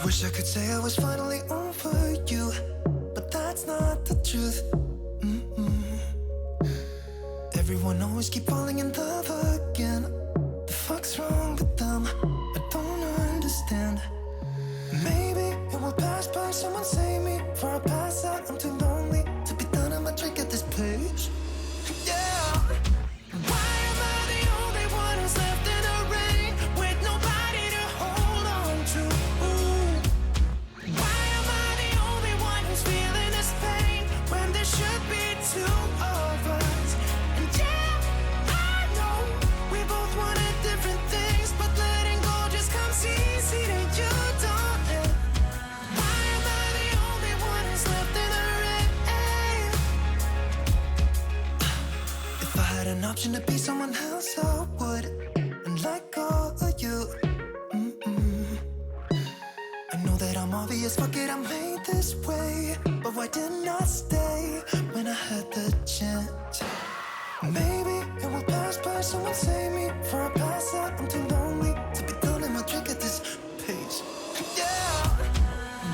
Wish I could say I was finally over you, but that's not the truth. Everyone always keep falling in love again. The fuck's wrong with them? I don't understand. Maybe it will pass by, someone save me. Before I pass out, I'm too lonely to be done. I'ma drink at this place. Yeah. Why am I the only one who's left in the rain with nobody to hold on to? Why am I the only one who's feeling this pain when there should be two of us? And yeah, I know we both wanted different things, but letting go just comes easy to you, don't it? Why am I the only one who's left in the rain? If I had an option to be someone else, I would, and let go of you. I know that I'm obvious, fuck it, I'm made this way. But why didn't I stay when I had the chance? Maybe it will pass by, someone save me. Before I pass out, I'm too lonely to be done in my drink at this pace. Yeah.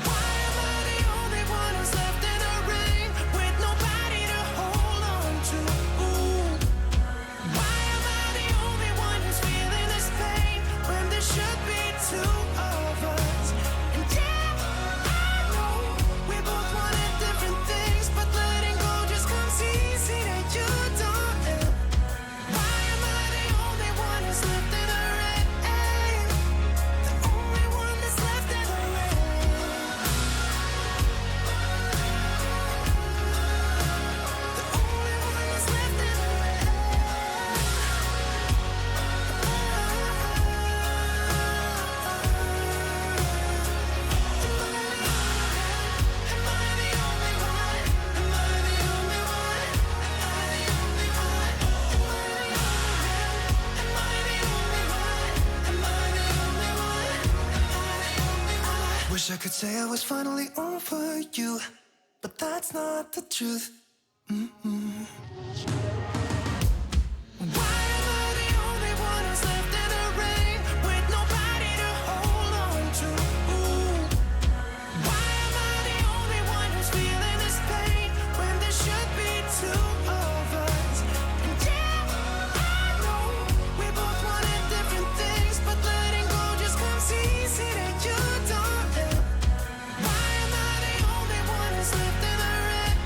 Why am I the only one who's left in the rain with nobody to hold on to? Why am I the only one who's feeling this pain when there should be two of us? And yeah, I know we both wanted different things, but letting go just comes easy to you, don't it? Why am I the only one who's left in the rain? The only one that's left in the rain. The only one that's left in the rain. Am I the only one? Am I the only one? Am I the only one? Am I the only one? Am I the only one? Am I the only one? Am I the only one? Wish I could say I was finally over you, but that's not the truth. Why am I the only one who's left in the rain with nobody to hold on to? Why am I the only one who's feeling this pain when there should be two of us? And yeah, I know we both wanted different things, but letting go just comes easy to you, don't it? Why am I the only one who's left in the rain?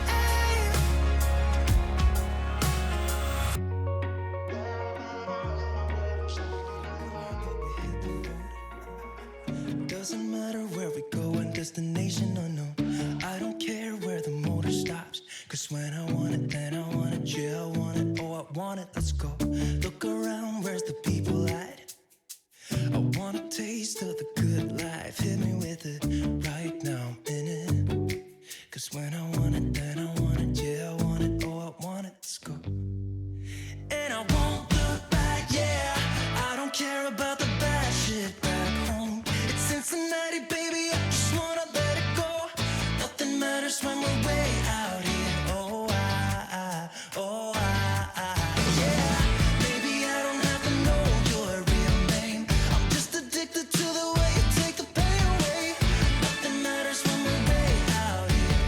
Doesn't matter where we go and destination unknown. I don't care where the motor stops, cause when I want it, then I want it. Yeah, I want it, oh I want it, let's go. Look around, where's the people at? I want a taste of the good life. Hit me with it right now, I'm in it. Cause when I want it, then I want it. Yeah, I want it, oh I want it, let's go. And I won't look back, yeah. I don't care about the bad shit back home. It's Cincinnati, baby, I just wanna let it go. Nothing matters when we're way out here. Oh, yeah. Maybe I don't have to know your real name. I'm just addicted to the way you take the pain away. Nothing matters when we're way out here.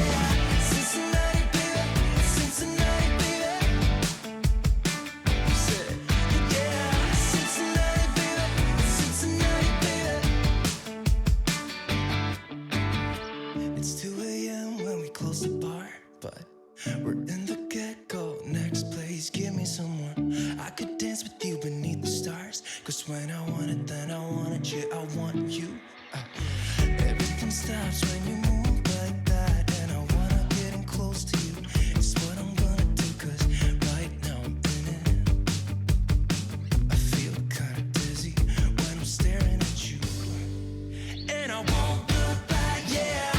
Yeah. Cincinnati, baby, Cincinnati, baby. You said, yeah, Cincinnati, baby, Cincinnati, baby. It's 2 a.m. when we close the bar, but we're in the get-go. Next place, give me someone I could dance with you beneath the stars. Cause when I want it, then I want it. Yeah, I want you. Everything stops when you move like that, and I wanna get in close to you. It's what I'm gonna do, cause right now I'm in it. I feel kinda dizzy when I'm staring at you. And I won't look back, yeah.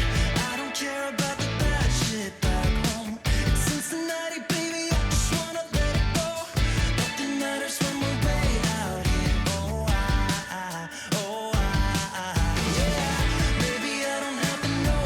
I don't care about the bad shit back home. It's Cincinnati, baby, I just wanna let it go. Nothing matters when we're way out here. Yeah. Maybe I don't have to know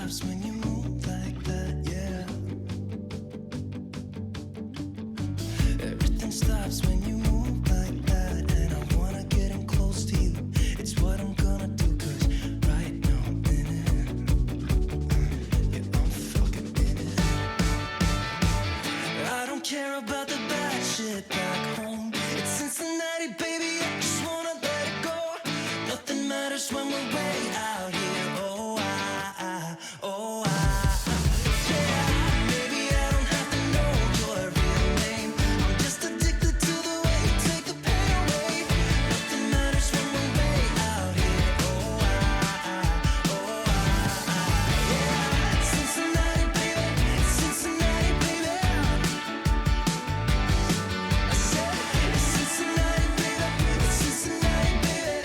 stops when you move like that, yeah. Everything stops when you move like that, and I wanna get in close to you. It's what I'm gonna do, 'cause right now I'm in it. Yeah, I'm fucking in it. I don't care about the bad shit back home. It's Cincinnati, baby, I just wanna let it go. Nothing matters when we're way out here. Oh, yeah. Maybe I don't have to know your real name. I'm just addicted to the way you take the pain away. Nothing matters when we're way out here. Oh, yeah. Cincinnati, baby, Cincinnati, baby. I said, Cincinnati, baby, Cincinnati, baby.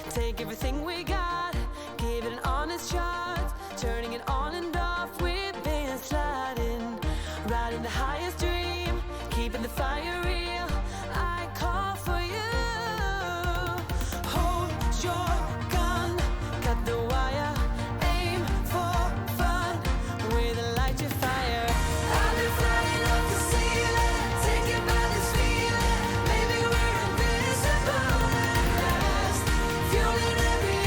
Take everything we got, give it an honest shot. Turning it on and off, we've been sliding. Riding the highest dream, keeping the fire real. I call for you. Hold your gun, cut the wire. Aim for fun, with a light to fire. I've been flying up the ceiling, taken by this feeling. Maybe we're invincible at last. Fueling every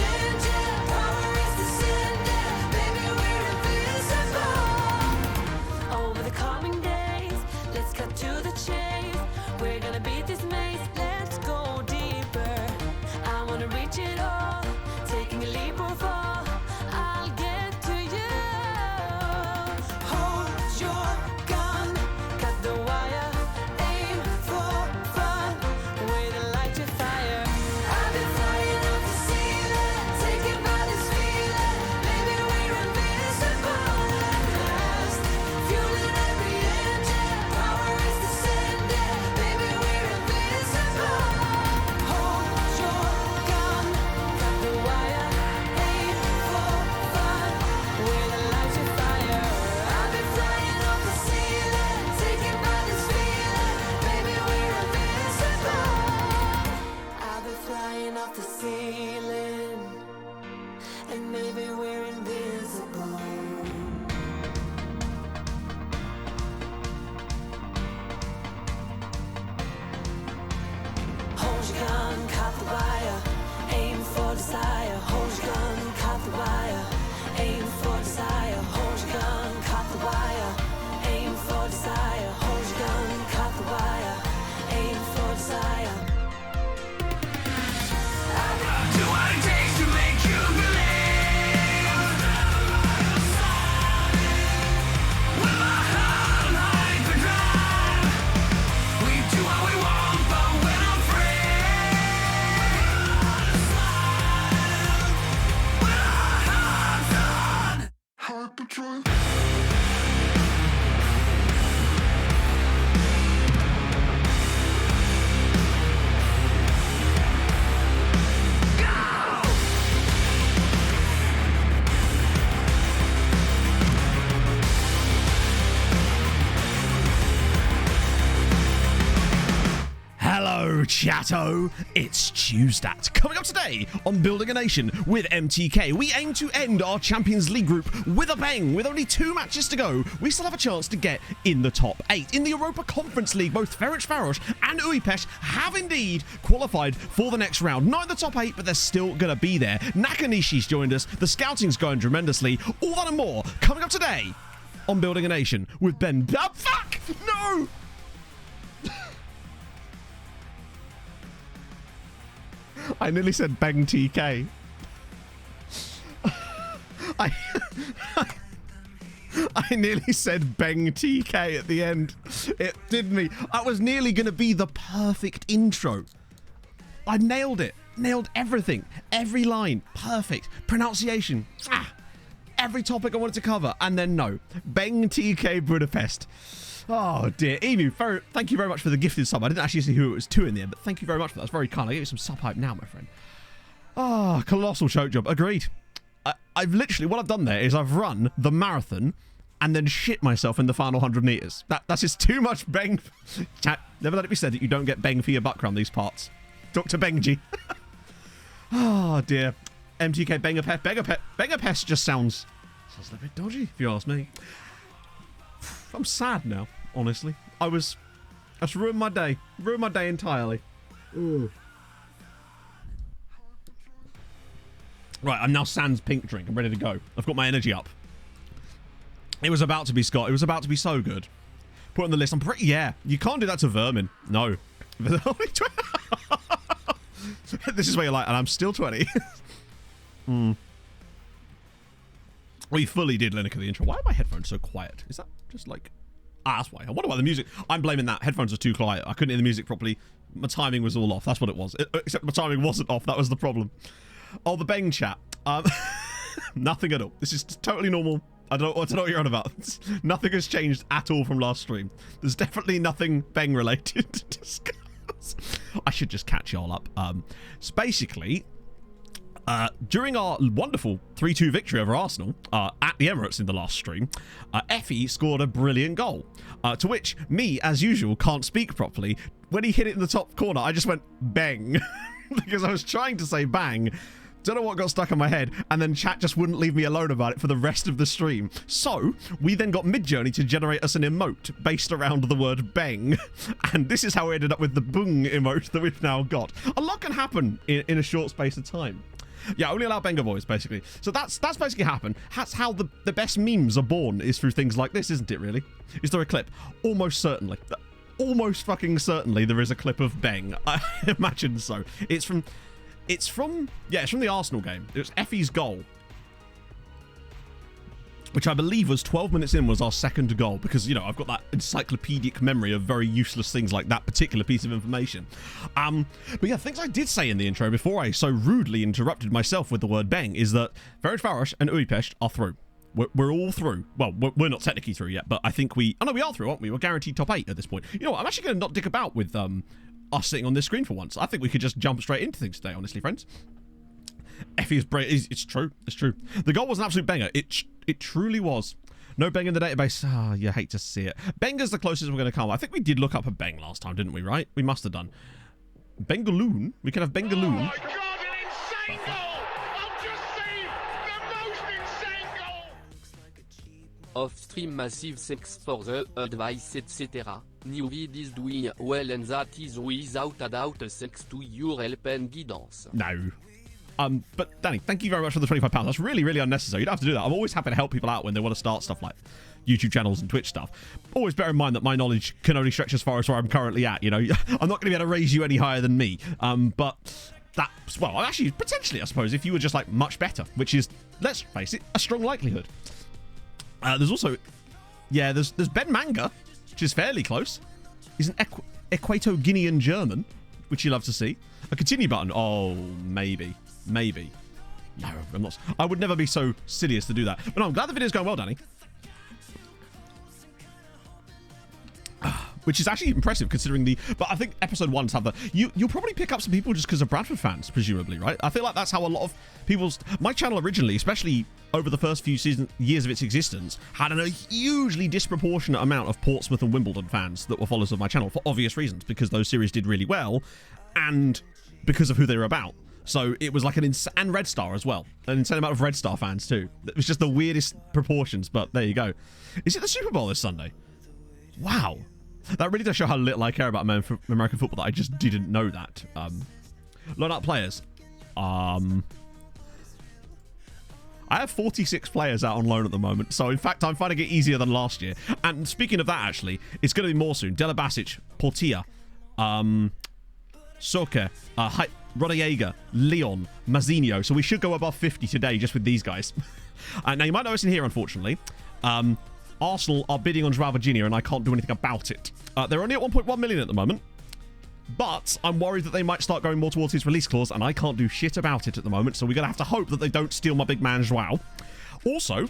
Hello, chatto. It's Tuesdat. Coming up today on Building a Nation with MTK, we aim to end our Champions League group with a bang. With only 2 matches to go, we still have a chance to get in the top 8. In the Europa Conference League, both Ferencváros and Újpest have indeed qualified for the next round. Not in the top 8, but they're still going to be there. Nakanishi's joined us. The scouting's going tremendously. All that and more coming up today on Building a Nation with Ben. Fuck! No! I nearly said Bang TK. I nearly said Bang TK at the end. It did me. That was nearly going to be the perfect intro. I nailed it. Nailed everything. Every line. Perfect. Pronunciation. Every topic I wanted to cover. And then no. Bang TK Budapest. Oh dear. Emu, thank you very much for the gifted sub. I didn't actually see who it was to in the end, but thank you very much for that. That's very kind. I'll give you some sub hype now, my friend. Oh, colossal choke job. Agreed. I've literally, what I've done there is I've run the marathon and then shit myself in the final 100 meters. That's just too much bang. Chat, never let it be said that you don't get bang for your buck around these parts. Dr. Benji. Oh dear. MTK Budapest just sounds a little bit dodgy, if you ask me. I'm sad now, honestly. That's ruined my day. Ruined my day entirely. Ooh. Right, I'm now sans pink drink. I'm ready to go. I've got my energy up. It was about to be Scott. It was about to be so good. Put on the list. Yeah, you can't do that to Vermin. No. This is where you're like, and I'm still 20. We fully did Lineker the intro. Why are my headphones so quiet? Is that just like... that's why. I wonder why the music... I'm blaming that. Headphones are too quiet. I couldn't hear the music properly. My timing was all off. That's what it was. Except my timing wasn't off. That was the problem. Oh, the Bang chat. Nothing at all. This is totally normal. I don't know what you're on about. Nothing has changed at all from last stream. There's definitely nothing Bang related to discuss. I should just catch y'all up. So basically... during our wonderful 3-2 victory over Arsenal at the Emirates in the last stream, Effie scored a brilliant goal, to which me, as usual, can't speak properly. When he hit it in the top corner, I just went bang, because I was trying to say bang. Don't know what got stuck in my head, and then chat just wouldn't leave me alone about it for the rest of the stream. So, we then got Midjourney to generate us an emote based around the word bang, and this is how we ended up with the boong emote that we've now got. A lot can happen in a short space of time. Yeah, only allow Benga voice, basically. So that's basically happened. That's how the best memes are born, is through things like this, isn't it, really? Is there a clip? Almost certainly. Almost fucking certainly there is a clip of Bang. I imagine so. It's from the Arsenal game. It was Effie's goal, which I believe was 12 minutes in, was our second goal, because, you know, I've got that encyclopedic memory of very useless things like that particular piece of information. But yeah, things I did say in the intro before I so rudely interrupted myself with the word bang is that Ferencváros and Újpest are through. We're all through. Well, we're not technically through yet, but I think we are through, aren't we? We're guaranteed top 8 at this point. You know what? I'm actually going to not dick about with us sitting on this screen for once. I think we could just jump straight into things today, honestly, friends. Effie is brave. It's true. It's true. The goal was an absolute banger. It truly was. No bang in the database. Ah, you hate to see it. Benga's the closest we're going to come. I think we did look up a bang last time, didn't we, right? We must have done. Bengaloon? We can have Bengaloon. Oh my god, an insane goal! I've just seen the most insane goal! Off-stream massive sex for the advice etc. New vid is doing well and that is without a doubt thanks to your help and guidance. No. But Danny, thank you very much for the £25. That's really, really unnecessary. You don't have to do that. I'm always happy to help people out when they want to start stuff like YouTube channels and Twitch stuff. Always bear in mind that my knowledge can only stretch as far as where I'm currently at. You know, I'm not going to be able to raise you any higher than me. But that's, well, actually, potentially, I suppose, if you were just like much better, which is, let's face it, a strong likelihood. There's also, yeah, there's Ben Manga, which is fairly close. He's an Equato-Guinean German, which you love to see. A continue button. Oh, maybe. No, I'm not. I would never be so silly as to do that. But no, I'm glad the video's going well, Danny. Which is actually impressive considering but I think episode 1's have you'll probably pick up some people just because of Bradford fans, presumably, right? I feel like that's how a lot of my channel originally, especially over the first few years of its existence, had a hugely disproportionate amount of Portsmouth and Wimbledon fans that were followers of my channel for obvious reasons, because those series did really well and because of who they were about. So it was like and Red Star as well. An insane amount of Red Star fans too. It was just the weirdest proportions, but there you go. Is it the Super Bowl this Sunday? Wow. That really does show how little I care about American football, that I just didn't know that. Loan out players. I have 46 players out on loan at the moment, so in fact I'm finding it easier than last year. And speaking of that, actually, it's going to be more soon. Dela Basic, Portilla, Soke, Rodallega, Leon, Mazzinho. So we should go above 50 today just with these guys. Now you might notice in here, unfortunately, Arsenal are bidding on Joao Virginia, and I can't do anything about it. They're only at 1.1 million at the moment, but I'm worried that they might start going more towards his release clause, and I can't do shit about it at the moment, so we're going to have to hope that they don't steal my big man Joao. Also,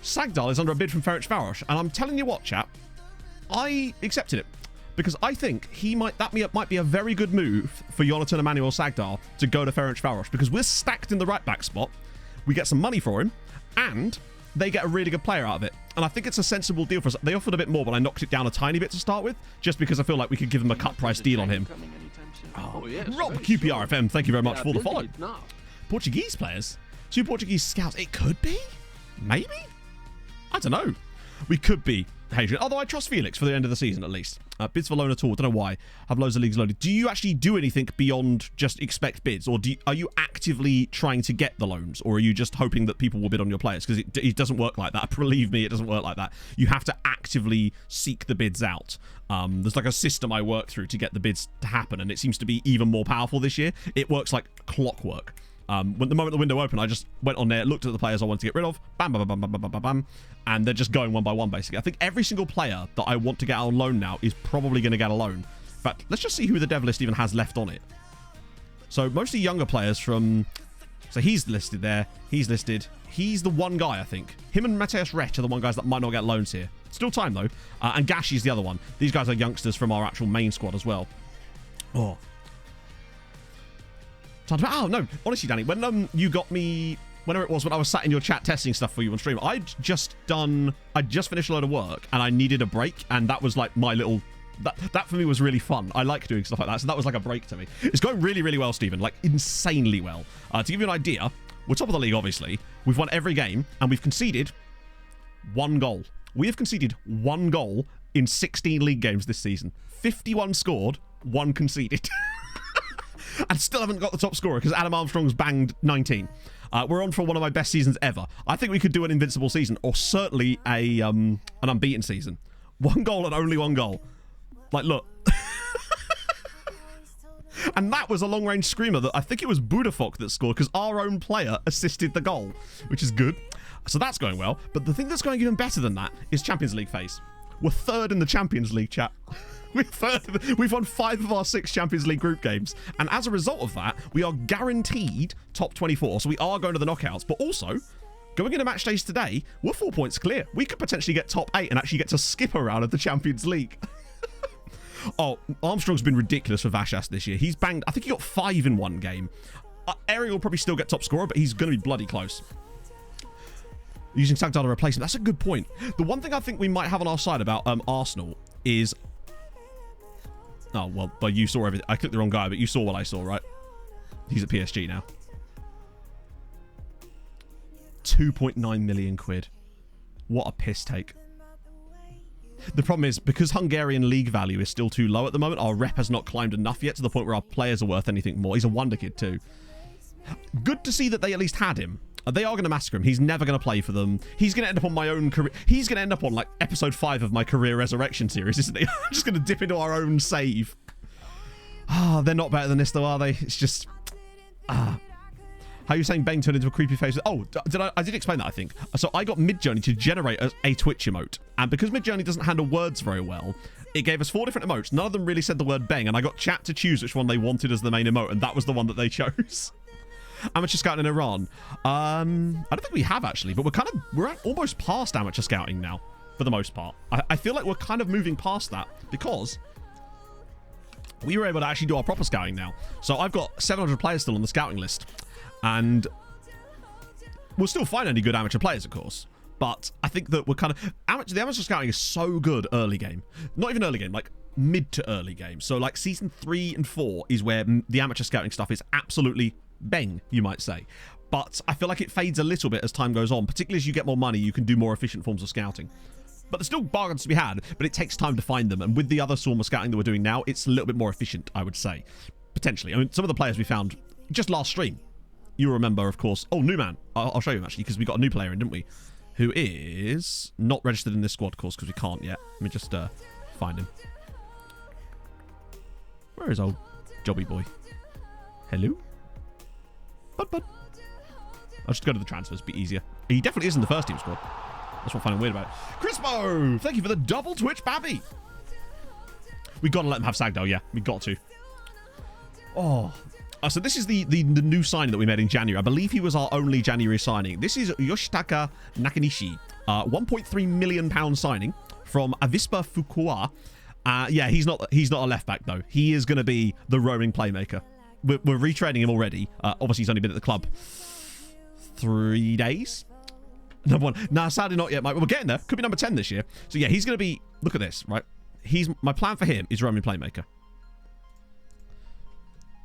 Sagdal is under a bid from Ferencváros, and I'm telling you what, chap, I accepted it, because I think that might be a very good move for Jonathan Emmanuel Sagdal to go to Ferencváros, because we're stacked in the right-back spot, we get some money for him, and they get a really good player out of it. And I think it's a sensible deal for us. They offered a bit more, but I knocked it down a tiny bit to start with, just because I feel like we could give them a cut price deal on him. Oh, yes. Rob QPRFM, thank you very much for the follow. Portuguese players? 2 Portuguese scouts? It could be? Maybe? I don't know. We could be Hadrian. Although I trust Felix for the end of the season, at least. Bids for loan at all. Don't know why. Have loads of leagues loaded. Do you actually do anything beyond just expect bids? Or are you actively trying to get the loans? Or are you just hoping that people will bid on your players? Because it doesn't work like that. Believe me, it doesn't work like that. You have to actively seek the bids out. There's like a system I work through to get the bids to happen. And it seems to be even more powerful this year. It works like clockwork. When the moment the window opened, I just went on there, looked at the players I wanted to get rid of, bam, bam, bam, bam, bam, bam, bam, and they're just going one by one, basically. I think every single player that I want to get out on loan now is probably going to get a loan. In fact, let's just see who the dev list even has left on it. So mostly younger players from... So he's listed there. He's listed. He's the one guy, I think. Him and Mateus Rech are the one guys that might not get loans here. Still time, though. And Gashi's the other one. These guys are youngsters from our actual main squad as well. Oh. Oh, no. Honestly, Danny, when you got me... Whenever it was when I was sat in your chat testing stuff for you on stream, I'd just finished a load of work and I needed a break, and that was like my little... That for me was really fun. I like doing stuff like that, so that was like a break to me. It's going really, really well, Stephen. Like, insanely well. To give you an idea, we're top of the league, obviously. We've won every game, and we've conceded 1 goal. We have conceded 1 goal in 16 league games this season. 51 scored, 1 conceded. And still haven't got the top scorer because Adam Armstrong's banged 19. We're on for one of my best seasons ever. I think we could do an invincible season, or certainly an unbeaten season. 1 goal and only 1 goal. Like, look. And that was a long-range screamer that I think it was Budafok that scored, because our own player assisted the goal, which is good. So that's going well. But the thing that's going even better than that is Champions League phase. We're 3rd in the Champions League, chat. We've won 5 of our 6 Champions League group games, and as a result of that, we are guaranteed top 24. So we are going to the knockouts, but also going into match days today, we're 4 points clear. We could potentially get top 8 and actually get to skip a round of the Champions League. Oh, Armstrong's been ridiculous for Vashas this year. He's banged, I think he got 5 in 1 game. Ariel will probably still get top scorer, but he's going to be bloody close. Using Sagdal to replace him. That's a good point. The one thing I think we might have on our side about Arsenal is... Oh, well, but you saw everything. I clicked the wrong guy, but you saw what I saw, right? He's at PSG now. 2.9 million quid. What a piss take. The problem is, because Hungarian league value is still too low at the moment, our rep has not climbed enough yet to the point where our players are worth anything more. He's a wonder kid too. Good to see that they at least had him. They are going to massacre him. He's never going to play for them. He's going to end up on my own career. He's going to end up on, like, episode 5 of my career resurrection series, isn't he? I'm just going to dip into our own save. Ah, they're not better than this, though, are they? It's just... How are you saying Bang turned into a creepy face? Oh, I did explain that, I think. So I got Midjourney to generate a Twitch emote. And because Midjourney doesn't handle words very well, it gave us 4 different emotes. None of them really said the word bang. And I got chat to choose which one they wanted as the main emote. And that was the one that they chose. Amateur scouting in Iran. I don't think we have actually, but we're almost past amateur scouting now for the most part. I feel like we're kind of moving past that because we were able to actually do our proper scouting now. So I've got 700 players still on the scouting list, and we'll still find any good amateur players, of course. But I think that we're kind of the amateur scouting is so good early game, not even early game, like mid to early game. So like season 3 and 4 is where the amateur scouting stuff is absolutely bang, you might say. But I feel like it fades a little bit as time goes on, particularly as you get more money, you can do more efficient forms of scouting. But there's still bargains to be had, but it takes time to find them. And with the other form of scouting that we're doing now, it's a little bit more efficient, I would say. Potentially. I mean, some of the players we found just last stream, you remember, of course. Oh, new man. I'll show you, actually, because we got a new player in, didn't we? Who is not registered in this squad, of course, because we can't yet. Let me just find him. Where is old Jobby boy? Hello? Bud. I'll just go to the transfers, be easier. He definitely is in the first team squad. That's what I find weird about it. Crispo! Thank you for the double Twitch, Babby! We got to let him have Sagdal, yeah. We got to. Oh. So this is the new signing that we made in January. I believe he was our only January signing. This is Yoshitaka Nakanishi. £1.3 million signing from Avispa Fukuoka. Yeah, he's not a left back, though. He is going to be the roaming playmaker. We're retraining him already. Obviously, he's only been at the club 3 days. Number 1. Nah, sadly not yet, Mike. We're getting there. Could be number 10 this year. So yeah, he's going to be... Look at this, right? My plan for him is roaming playmaker.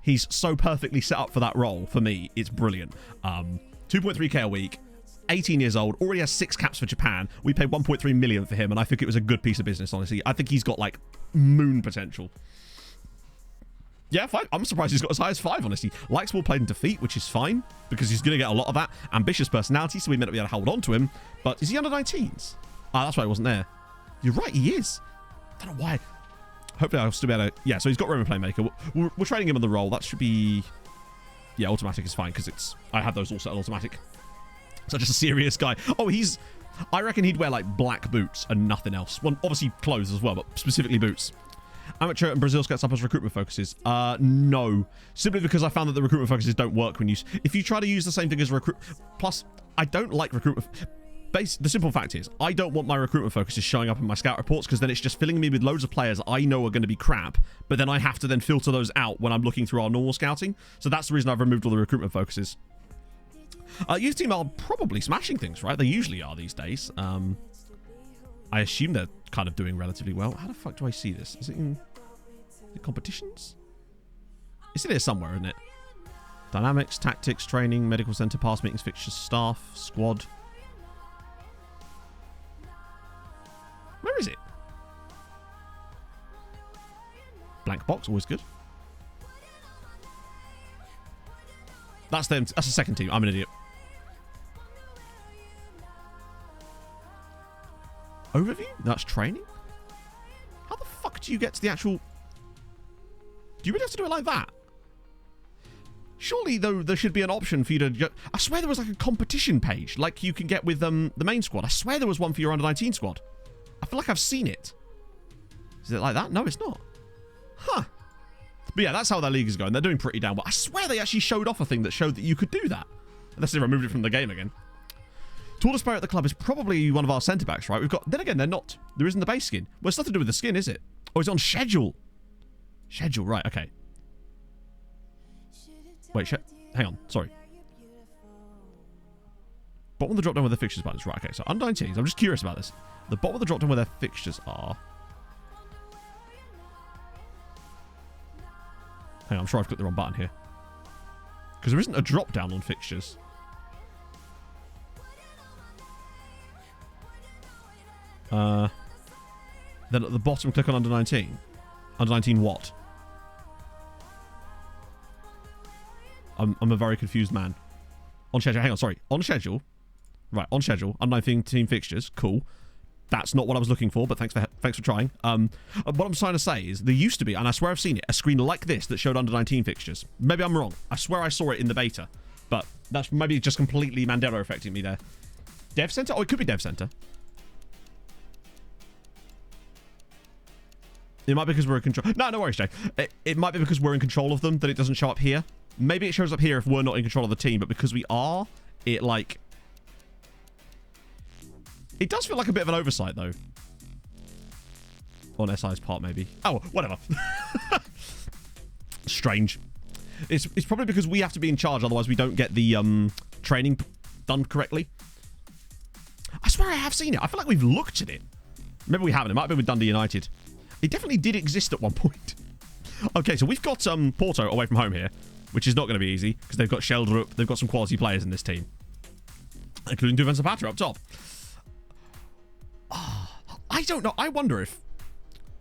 He's so perfectly set up for that role. For me, it's brilliant. 2.3k a week, 18 years old, already has 6 caps for Japan. We paid 1.3 million for him, and I think it was a good piece of business, honestly. I think he's got, like, moon potential. Yeah, 5. I'm surprised he's got as high as 5, honestly. Likes ball played in defeat, which is fine, because he's going to get a lot of that. Ambitious personality, so we may not be able to hold on to him. But is he under 19s? Ah, that's why he wasn't there. You're right, he is. I don't know why. Hopefully I'll still be able to... Yeah, so he's got roaming playmaker. We're training him on the roll. That should be... Yeah, automatic is fine, because it's... I have those all set on automatic. Such a serious guy. Oh, he's... I reckon he'd wear, like, black boots and nothing else. Well, obviously clothes as well, but specifically boots. Amateur and Brazil gets up as recruitment focuses. No. Simply because I found that the recruitment focuses don't work when you... If you try to use the same thing as recruit... Plus, I don't like recruitment... The simple fact is, I don't want my recruitment focuses showing up in my scout reports, because then it's just filling me with loads of players I know are going to be crap, but then I have to then filter those out when I'm looking through our normal scouting. So that's the reason I've removed all the recruitment focuses. Youth team are probably smashing things, right? They usually are these days. I assume they're kind of doing relatively well. How the fuck do I see this? Is it in the competitions? It's in here somewhere, isn't it? Dynamics, tactics, training, medical center, pass meetings, fixtures, staff, squad. Where is it? Blank box, always good. That's them. That's the second team. I'm an idiot. Overview? That's training? How the fuck do you get to the actual... Do you really have to do it like that? Surely, though, there should be an option for you to... I swear there was like a competition page, like you can get with the main squad. I swear there was one for your under-19 squad. I feel like I've seen it. Is it like that? No, it's not. Huh. But yeah, that's how their league is going. They're doing pretty damn well. I swear they actually showed off a thing that showed that you could do that. Unless they removed it from the game again. Tallest player at the club is probably one of our centre-backs, right? We've got... Then again, they're not. There isn't the base skin. Well, it's nothing to do with the skin, is it? Oh, it's on schedule. Schedule, right, okay. Wait, hang on. Sorry. Bottom of the drop-down where the fixtures buttons. Right, okay. So, under 19s. I'm just curious about this. The bottom of the drop-down where their fixtures are... Hang on, I'm sure I've clicked the wrong button here. Because there isn't a drop-down on fixtures. Then at the bottom, click on under 19. Under 19 what? I'm a very confused man. On schedule, hang on, sorry. On schedule. Right, on schedule. Under 19 team fixtures. Cool. That's not what I was looking for, but thanks for trying. What I'm trying to say is there used to be, and I swear I've seen it, a screen like this that showed under 19 fixtures. Maybe I'm wrong. I swear I saw it in the beta, but that's maybe just completely Mandela affecting me there. Dev Center? Oh, it could be Dev Center. It might be because we're in control. No worries, Jay. It might be because we're in control of them that it doesn't show up here. Maybe it shows up here if we're not in control of the team, but because we are, it like... It does feel like a bit of an oversight, though. On SI's part, maybe. Oh, whatever. Strange. It's probably because we have to be in charge, otherwise we don't get the training done correctly. I swear I have seen it. I feel like we've looked at it. Maybe we haven't. It might have been with Dundee United. It definitely did exist at one point. Okay, so we've got Porto away from home here, which is not going to be easy because they've got Sheldrup. They've got some quality players in this team, including Duvan Zapata up top. I don't know. I wonder if...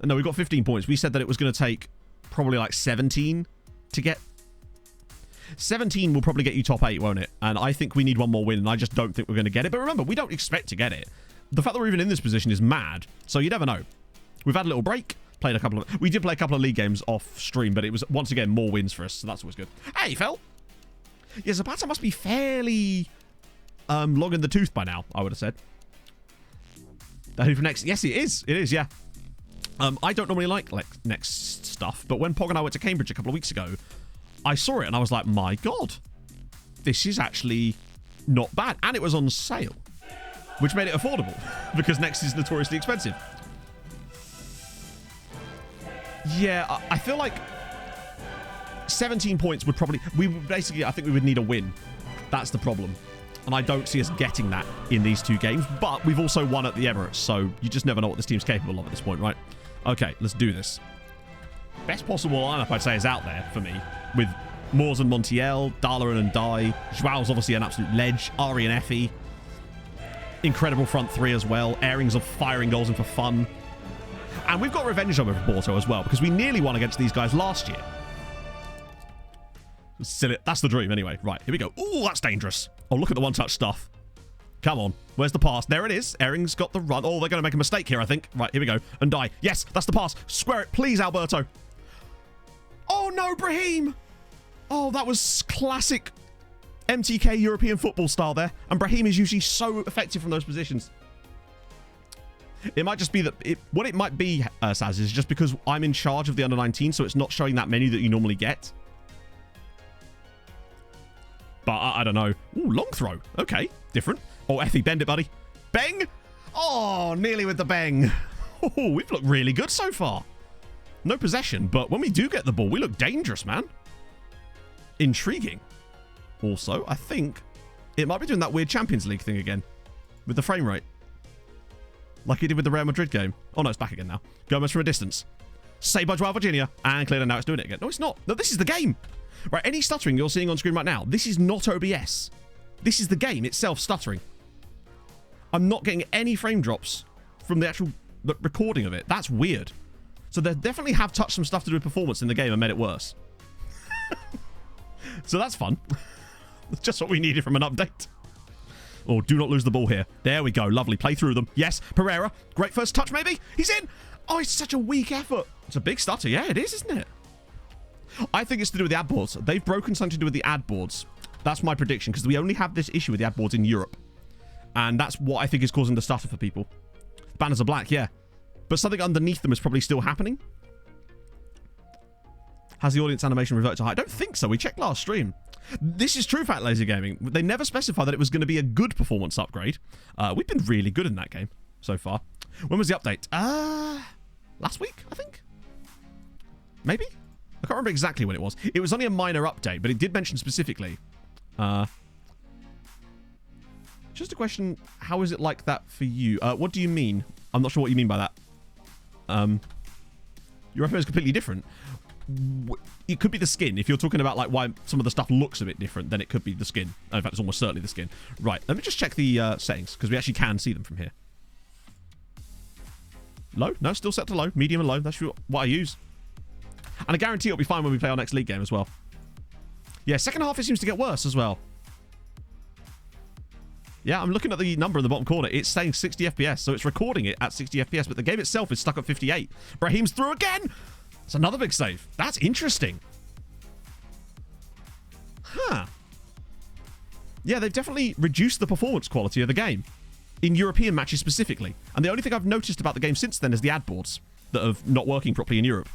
No, we've got 15 points. We said that it was going to take probably like 17 to get... 17 will probably get you top 8, won't it? And I think we need one more win, and I just don't think we're going to get it. But remember, we don't expect to get it. The fact that we're even in this position is mad, so you never know. We've had a little break, played a couple of... We did play a couple of league games off stream, but it was, once again, more wins for us, so that's always good. Hey, Phil! Yeah, Zapata must be fairly long in the tooth by now, I would have said. Who for next? Yes, it is. It is, yeah. I don't normally like next stuff, but when Pog and I went to Cambridge a couple of weeks ago, I saw it and I was like, my God, this is actually not bad. And it was on sale, which made it affordable because next is notoriously expensive. Yeah, I feel like 17 points would probably... I think we would need a win. That's the problem. And I don't see us getting that in these two games. But we've also won at the Emirates, so you just never know what this team's capable of at this point, right? Okay, let's do this. Best possible lineup, I'd say, is out there for me. With Moores and Montiel, Darlan and Dye. Joao's obviously an absolute ledge. Ari and Effie. Incredible front three as well. Airings of firing goals in for fun. And we've got revenge over Porto as well, because we nearly won against these guys last year. Silly. That's the dream anyway. Right, here we go. Ooh, that's dangerous. Oh, look at the one-touch stuff. Come on. Where's the pass? There it is. Airings got the run. Oh, they're going to make a mistake here, I think. Right, here we go. And die. Yes, that's the pass. Square it, please, Alberto. Oh, no, Brahim. Oh, that was classic MTK European football style there. And Brahim is usually so effective from those positions. It might just be that... what it might be, Saz, is just because I'm in charge of the under-19, so it's not showing that many that you normally get. But I don't know. Ooh, long throw. Okay, different. Oh, Effie, bend it, buddy. Bang! Oh, nearly with the bang. Oh, we've looked really good so far. No possession, but when we do get the ball, we look dangerous, man. Intriguing. Also, I think it might be doing that weird Champions League thing again with the frame rate. Like he did with the Real Madrid game. Oh, no, it's back again now. Gomez from a distance. Saved by Joao Virginia. And clearly now it's doing it again. No, it's not. No, this is the game. Right, any stuttering you're seeing on screen right now, this is not OBS. This is the game itself stuttering. I'm not getting any frame drops from the actual recording of it. That's weird. So they definitely have touched some stuff to do with performance in the game and made it worse. So that's fun. That's just what we needed from an update. Oh, do not lose the ball here. There we go. Lovely. Play through them. Yes, Pereira. Great first touch, maybe. He's in. Oh, it's such a weak effort. It's a big stutter. Yeah, it is, isn't it? I think it's to do with the ad boards. They've broken something to do with the ad boards. That's my prediction, because we only have this issue with the ad boards in Europe. And that's what I think is causing the stutter for people. The banners are black, yeah. But something underneath them is probably still happening. Has the audience animation reverted to high? I don't think so. We checked last stream. This is true, Fat Laser Gaming. They never specified that it was going to be a good performance upgrade. We've been really good in that game so far. When was the update? Last week, I think? Maybe? I can't remember exactly when it was. It was only a minor update, but it did mention specifically. Just a question, how is it like that for you? What do you mean? I'm not sure what you mean by that. Your FO is completely different. It could be the skin. If you're talking about like why some of the stuff looks a bit different, then it could be the skin. In fact, it's almost certainly the skin. Right, let me just check the settings, because we actually can see them from here. Low? No, still set to low. Medium and low. That's what I use. And I guarantee it'll be fine when we play our next league game as well. Yeah, second half it seems to get worse as well. Yeah, I'm looking at the number in the bottom corner. It's saying 60 FPS, so it's recording it at 60 FPS, but the game itself is stuck at 58. Brahim's through again! It's another big save. That's interesting. Huh. Yeah, they've definitely reduced the performance quality of the game. In European matches specifically. And the only thing I've noticed about the game since then is the ad boards that are not working properly in Europe.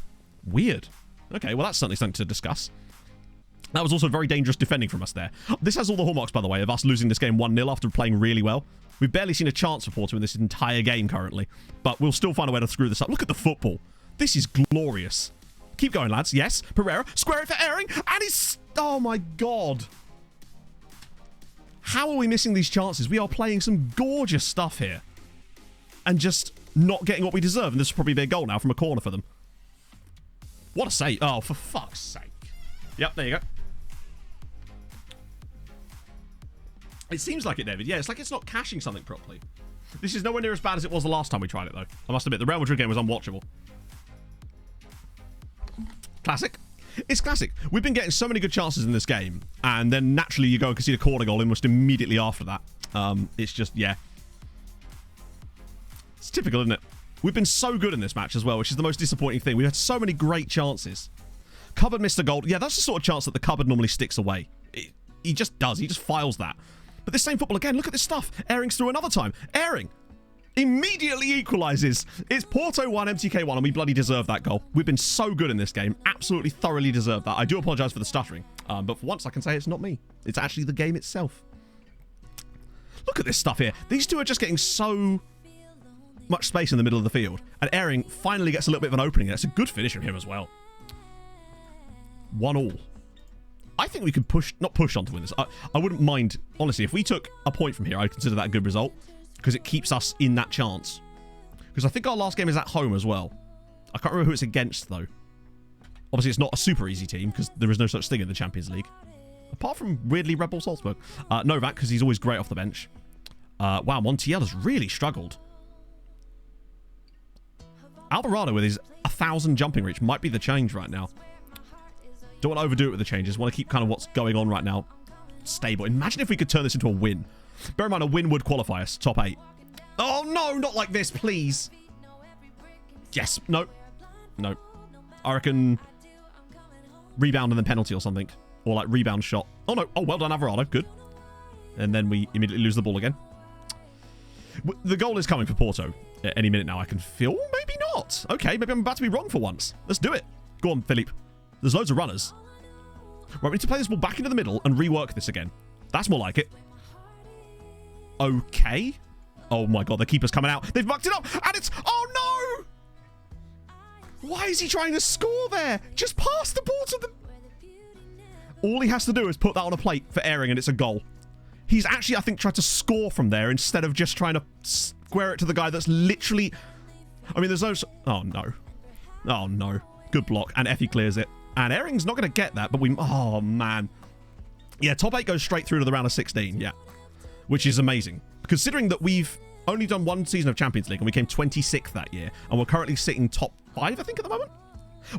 Weird. Okay, well, that's certainly something to discuss. That was also very dangerous defending from us there. This has all the hallmarks, by the way, of us losing this game 1-0 after playing really well. We've barely seen a chance for Porto in this entire game currently, but we'll still find a way to screw this up. Look at the football. This is glorious. Keep going, lads. Yes, Pereira. Square it for Ehring, and it's... Oh, my God. How are we missing these chances? We are playing some gorgeous stuff here and just not getting what we deserve, and this will probably be a goal now from a corner for them. What a save. Oh, for fuck's sake. Yep, there you go. It seems like it, David. Yeah, it's like it's not caching something properly. This is nowhere near as bad as it was the last time we tried it, though. I must admit, the Real Madrid game was unwatchable. Classic. It's classic. We've been getting so many good chances in this game, and then naturally you go and concede a corner goal almost immediately after that. It's just, yeah. It's typical, isn't it? We've been so good in this match as well, which is the most disappointing thing. We've had so many great chances. Cupboard missed a goal. Yeah, that's the sort of chance that the cupboard normally sticks away. He just does. He just files that. But this same football again, look at this stuff. Ehring's through another time. Ehring immediately equalises. It's Porto 1, MTK 1, and we bloody deserve that goal. We've been so good in this game. Absolutely thoroughly deserved that. I do apologise for the stuttering. But for once, I can say it's not me. It's actually the game itself. Look at this stuff here. These two are just getting so much space in the middle of the field. And Ehring finally gets a little bit of an opening. That's a good finish from him as well. 1-1. I think we could not push on to win this. I wouldn't mind, honestly, if we took a point from here, I'd consider that a good result because it keeps us in that chance. Because I think our last game is at home as well. I can't remember who it's against, though. Obviously, it's not a super easy team because there is no such thing in the Champions League. Apart from, weirdly, Red Bull Salzburg. Novak, because he's always great off the bench. Wow, Montiel has really struggled. Alvarado with his 1,000 jumping reach might be the change right now. Don't want to overdo it with the changes. Want to keep kind of what's going on right now stable. Imagine if we could turn this into a win. Bear in mind, a win would qualify us. Top 8. Oh, no, not like this, please. Yes. No. No. I reckon rebound and then penalty or something. Or like rebound shot. Oh, no. Oh, well done, Alvarado. Good. And then we immediately lose the ball again. The goal is coming for Porto at any minute now. I can feel. Maybe not. Okay, maybe I'm about to be wrong for once. Let's do it. Go on, Philippe. There's loads of runners. Right, we need to play this ball back into the middle and rework this again. That's more like it. Okay. Oh my god, the keeper's coming out. They've mucked it up, and it's... Oh no! Why is he trying to score there? Just pass the ball to the... All he has to do is put that on a plate for Ehring, and it's a goal. He's actually, I think, tried to score from there instead of just trying to square it to the guy that's literally... I mean, there's no... Oh no. Oh no. Good block, and Effie clears it. And Ehring's not going to get that, but we... Oh, man. Yeah, top 8 goes straight through to the round of 16, yeah. Which is amazing. Considering that we've only done one season of Champions League, and we came 26th that year, and we're currently sitting top 5, I think, at the moment.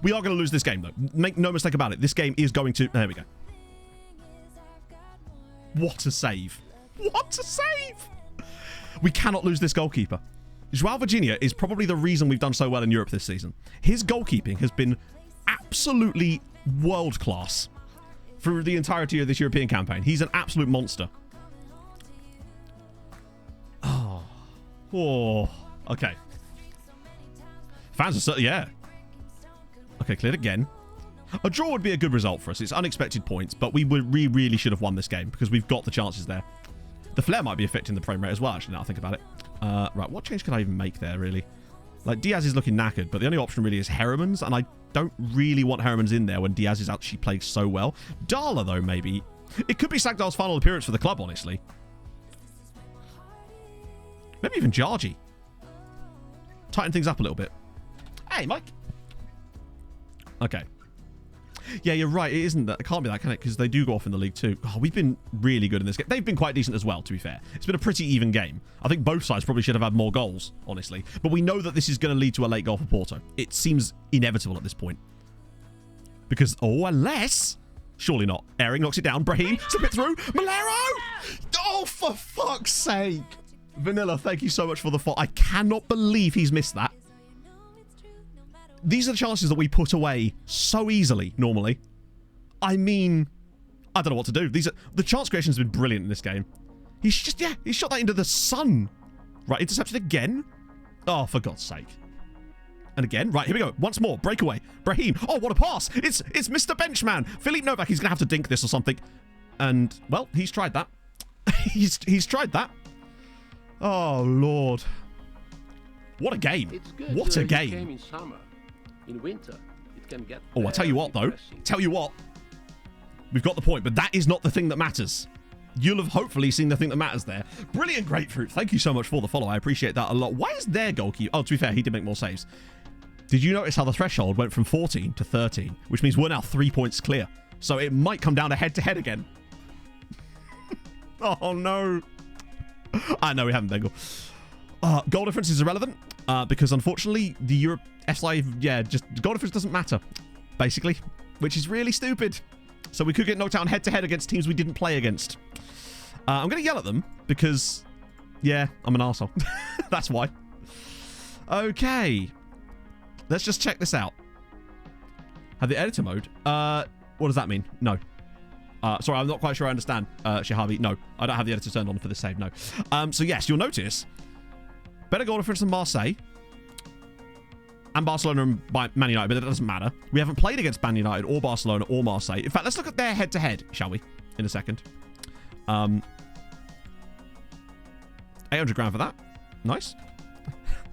We are going to lose this game, though. Make no mistake about it. This game is going to... There we go. What a save. What a save! We cannot lose this goalkeeper. João Virginia is probably the reason we've done so well in Europe this season. His goalkeeping has been absolutely world class through the entirety of this European campaign. He's an absolute monster. Oh, okay. Fans are certainly, yeah. Okay, cleared again. A draw would be a good result for us. It's unexpected points, but we really should have won this game because we've got the chances there. The flare might be affecting the frame rate as well, actually, now I think about it. Right, what change can I even make there, really? Like, Diaz is looking knackered, but the only option really is Herriman's, and I don't really want Herriman's in there when Diaz is actually playing so well. Darla, though, maybe. It could be Sagdal's final appearance for the club, honestly. Maybe even Jargi. Tighten things up a little bit. Hey, Mike. Okay. Yeah, you're right. It isn't that. It can't be that, can it? Because they do go off in the league too. Oh, we've been really good in this game. They've been quite decent as well, to be fair. It's been a pretty even game. I think both sides probably should have had more goals, honestly. But we know that this is going to lead to a late goal for Porto. It seems inevitable at this point. Because, oh, unless... Surely not. Ehring knocks it down. Brahim, slip it through. Malero! Oh, for fuck's sake. Vanilla, thank you so much for the fault. I cannot believe he's missed that. These are the chances that we put away so easily, normally. I mean, I don't know what to do. The chance creation has been brilliant in this game. He's just, yeah, he shot that into the sun. Right, intercepted again. Oh, for God's sake. And again. Right, here we go. Once more. Breakaway. Brahim. Oh, what a pass. It's Mr. Benchman. Philippe Novak. He's going to have to dink this or something. And, well, he's tried that. he's tried that. Oh, Lord. What a game. It's good. What a You game. came in summer. In winter, it can get. Oh, I tell you what, though. depressing. Tell you what. We've got the point, but that is not the thing that matters. You'll have hopefully seen the thing that matters there. Brilliant Grapefruit. Thank you so much for the follow. I appreciate that a lot. Why is their goalkeeper... Oh, to be fair, he did make more saves. Did you notice how the threshold went from 14 to 13? Which means we're now 3 points clear. So it might come down to head-to-head again. Oh, no. I know we haven't, Bengal. Goal difference is irrelevant. Because, unfortunately, the Europe... SI... Yeah, just... Goal difference doesn't matter. Basically. Which is really stupid. So we could get knocked out head-to-head against teams we didn't play against. I'm going to yell at them because, yeah, I'm an arsehole. That's why. Okay. Let's just check this out. Have the editor mode? What does that mean? No. Sorry, I'm not quite sure I understand, Shahabi. No, I don't have the editor turned on for this save, no. So yes, you'll notice better goal difference than Marseille and Barcelona and Man United, but that doesn't matter. We haven't played against Man United or Barcelona or Marseille. In fact, let's look at their head-to-head, shall we, in a second. 800 grand for that. Nice.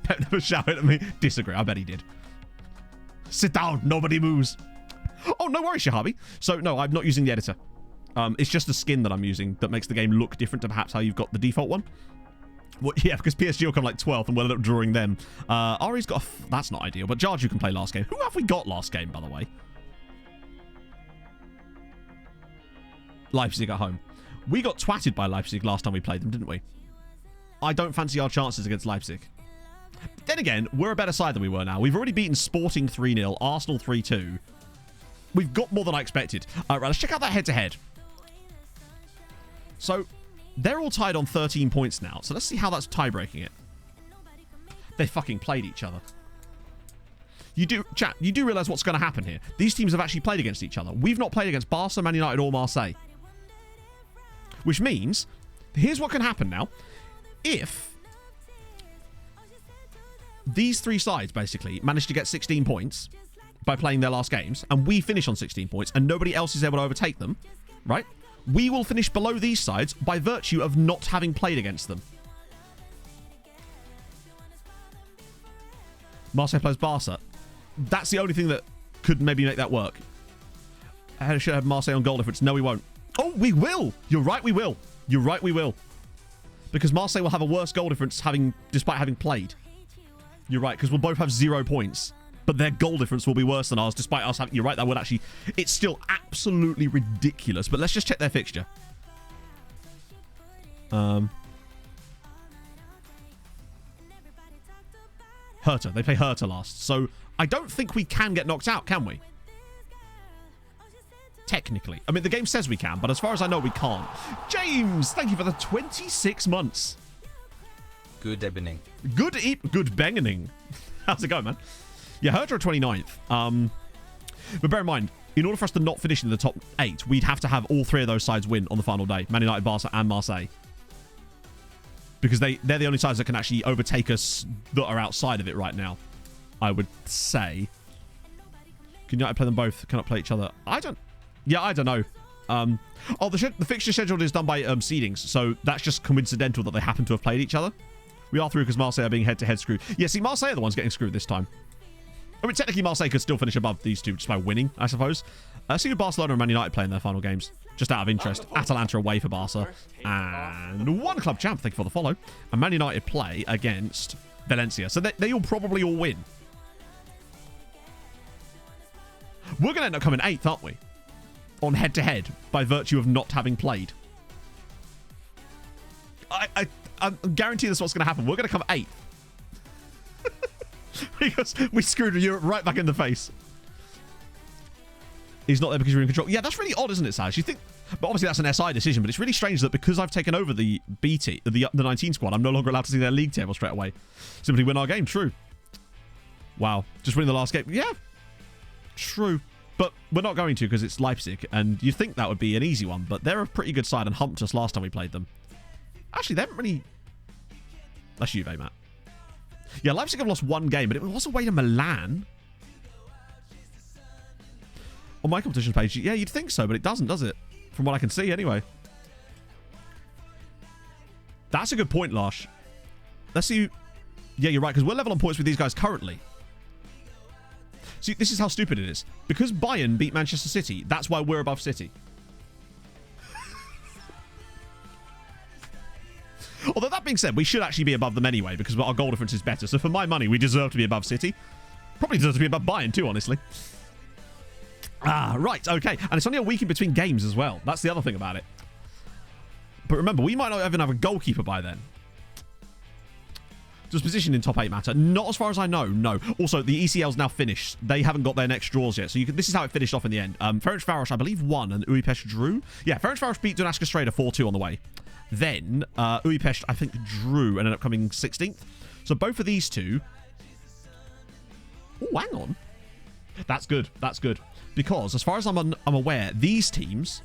Pep never shouted at me. Disagree. I bet he did. Sit down. Nobody moves. Oh, no worries, Shahabi. So, no, I'm not using the editor. It's just the skin that I'm using that makes the game look different to perhaps how you've got the default one. Well, yeah, because PSG will come like 12th and we'll end up drawing them. Ari's got a... That's not ideal, but Jarju can play last game. Who have we got last game, by the way? Leipzig at home. We got twatted by Leipzig last time we played them, didn't we? I don't fancy our chances against Leipzig. Then again, we're a better side than we were now. We've already beaten Sporting 3-0, Arsenal 3-2. We've got more than I expected. Right, let's check out that head-to-head. So, they're all tied on 13 points now. So let's see how that's tie-breaking it. They fucking played each other. You do realise what's going to happen here. These teams have actually played against each other. We've not played against Barca, Man United or Marseille. Which means, here's what can happen now. If these three sides, basically, manage to get 16 points by playing their last games, and we finish on 16 points, and nobody else is able to overtake them, right? We will finish below these sides by virtue of not having played against them. Marseille plays Barca. That's the only thing that could maybe make that work. I should have Marseille on goal difference. No, we won't. Oh, we will. You're right, we will. You're right, we will. Because Marseille will have a worse goal difference despite having played. You're right, because we'll both have 0 points. But their goal difference will be worse than ours, despite us having... You're right, that would actually... It's still absolutely ridiculous. But let's just check their fixture. Hertha. They play Hertha last. So, I don't think we can get knocked out, can we? Technically. I mean, the game says we can, but as far as I know, we can't. James, thank you for the 26 months. Good evening. Good bengening. How's it going, man? Yeah, Hertha are 29th. But bear in mind, in order for us to not finish in the top 8, we'd have to have all 3 of those sides win on the final day. Man United, Barca, and Marseille. Because they're the only sides that can actually overtake us that are outside of it right now, I would say. Can United play them both? Cannot play each other. I don't know. The fixture schedule is done by seedings, so that's just coincidental that they happen to have played each other. We are through because Marseille are being head-to-head screwed. Yeah, see, Marseille are the ones getting screwed this time. I mean, technically, Marseille could still finish above these two just by winning, I suppose. See who Barcelona and Man United play in their final games, just out of interest. Atalanta away for Barca. And one club champ, thank you for the follow. And Man United play against Valencia. So they'll probably all win. We're going to end up coming 8th, aren't we? On head-to-head by virtue of not having played. I guarantee this is what's going to happen. We're going to come 8th. Because we screwed Europe right back in the face. He's not there because you're in control. Yeah, that's really odd, isn't it, Saz? You think... But obviously that's an SI decision, but it's really strange that because I've taken over the BT, the 19 squad, I'm no longer allowed to see their league table straight away. Simply win our game. True. Wow. Just winning the last game. Yeah. True. But we're not going to because it's Leipzig, and you'd think that would be an easy one, but they're a pretty good side and humped us last time we played them. Actually, they haven't really... That's Juve, Matt. Yeah, Leipzig have lost one game, but it was away to Milan. On my competition page, yeah, you'd think so, but it doesn't, does it? From what I can see, anyway. That's a good point, Larsh. Let's see. Yeah, you're right, because we're level on points with these guys currently. See, this is how stupid it is. Because Bayern beat Manchester City, that's why we're above City. Although that being said, we should actually be above them anyway, because our goal difference is better. So for my money, we deserve to be above City. Probably deserve to be above Bayern too, honestly. Ah, right, okay. And it's only a week in between games as well. That's the other thing about it. But remember, we might not even have a goalkeeper by then. Does position in top 8 matter? Not as far as I know, no. Also, the ECL's now finished. They haven't got their next draws yet. So this is how it finished off in the end. Ferencváros, I believe, won and Újpest drew. Yeah, Ferencváros beat Dunajská Streda 4-2 on the way. Then, Újpest, I think, drew and ended up coming 16th. So both of these two... Oh, hang on. That's good. That's good. Because, as far as I'm aware, these teams,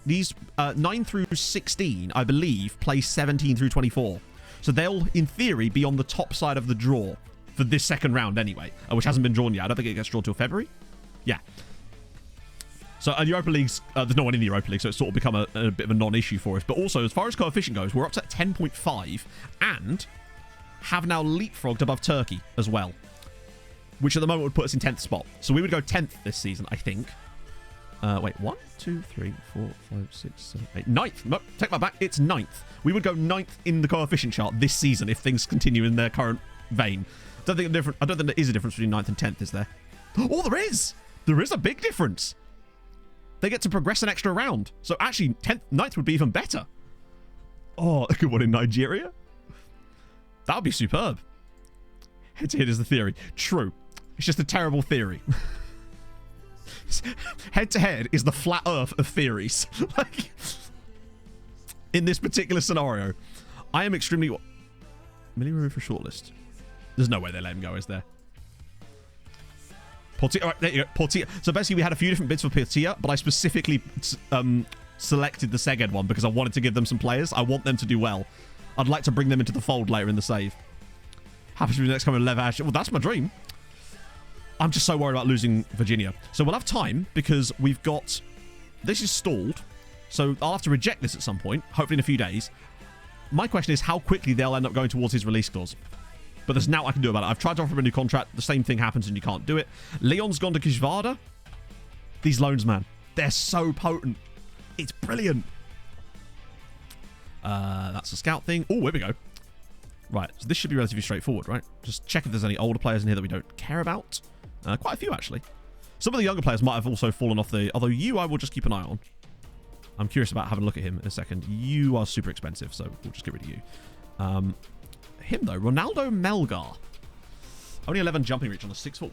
these 9 through 16, I believe, play 17 through 24. So they'll, in theory, be on the top side of the draw for this second round anyway, which hasn't been drawn yet. I don't think it gets drawn till February. Yeah. So Europa League's, there's no one in the Europa League, so it's sort of become a bit of a non-issue for us. But also, as far as coefficient goes, we're up to 10.5 and have now leapfrogged above Turkey as well, which at the moment would put us in 10th spot. So we would go 10th this season, I think. Wait, 1, 2, 3, 4, 5, 6, 7, 8, 9th. No, take that back. It's 9th. We would go 9th in the coefficient chart this season if things continue in their current vein. I don't think there is a difference between 9th and 10th, is there? Oh, there is! There is a big difference. They get to progress an extra round. So actually, 9th would be even better. Oh, a good one in Nigeria. That would be superb. Head-to-head is the theory. True. It's just a terrible theory. Head-to-head is the flat earth of theories. Like, in this particular scenario, I am extremely... Millie removed for shortlist. There's no way they let him go, is there? Portilla. All right, there you go. Portilla. So basically, we had a few different bids for Portilla, but I specifically selected the Szeged one because I wanted to give them some players. I want them to do well. I'd like to bring them into the fold later in the save. Happy to be the next coming Lev. Well, that's my dream. I'm just so worried about losing Virginia. So we'll have time because we've got... This is stalled. So I'll have to reject this at some point, hopefully in a few days. My question is how quickly they'll end up going towards his release clause. But there's now I can do about it. I've tried to offer him a new contract. The same thing happens and you can't do it. Leon's gone to Kishvarda. These loans, man. They're so potent. It's brilliant. That's a scout thing. Oh, here we go. Right, so this should be relatively straightforward, right? Just check if there's any older players in here that we don't care about. Quite a few, actually. Some of the younger players might have also fallen off the... Although you, I will just keep an eye on. I'm curious about having a look at him in a second. You are super expensive, so we'll just get rid of you. Him, though. Ronaldo Melgar. Only 11 jumping reach on a 6'1".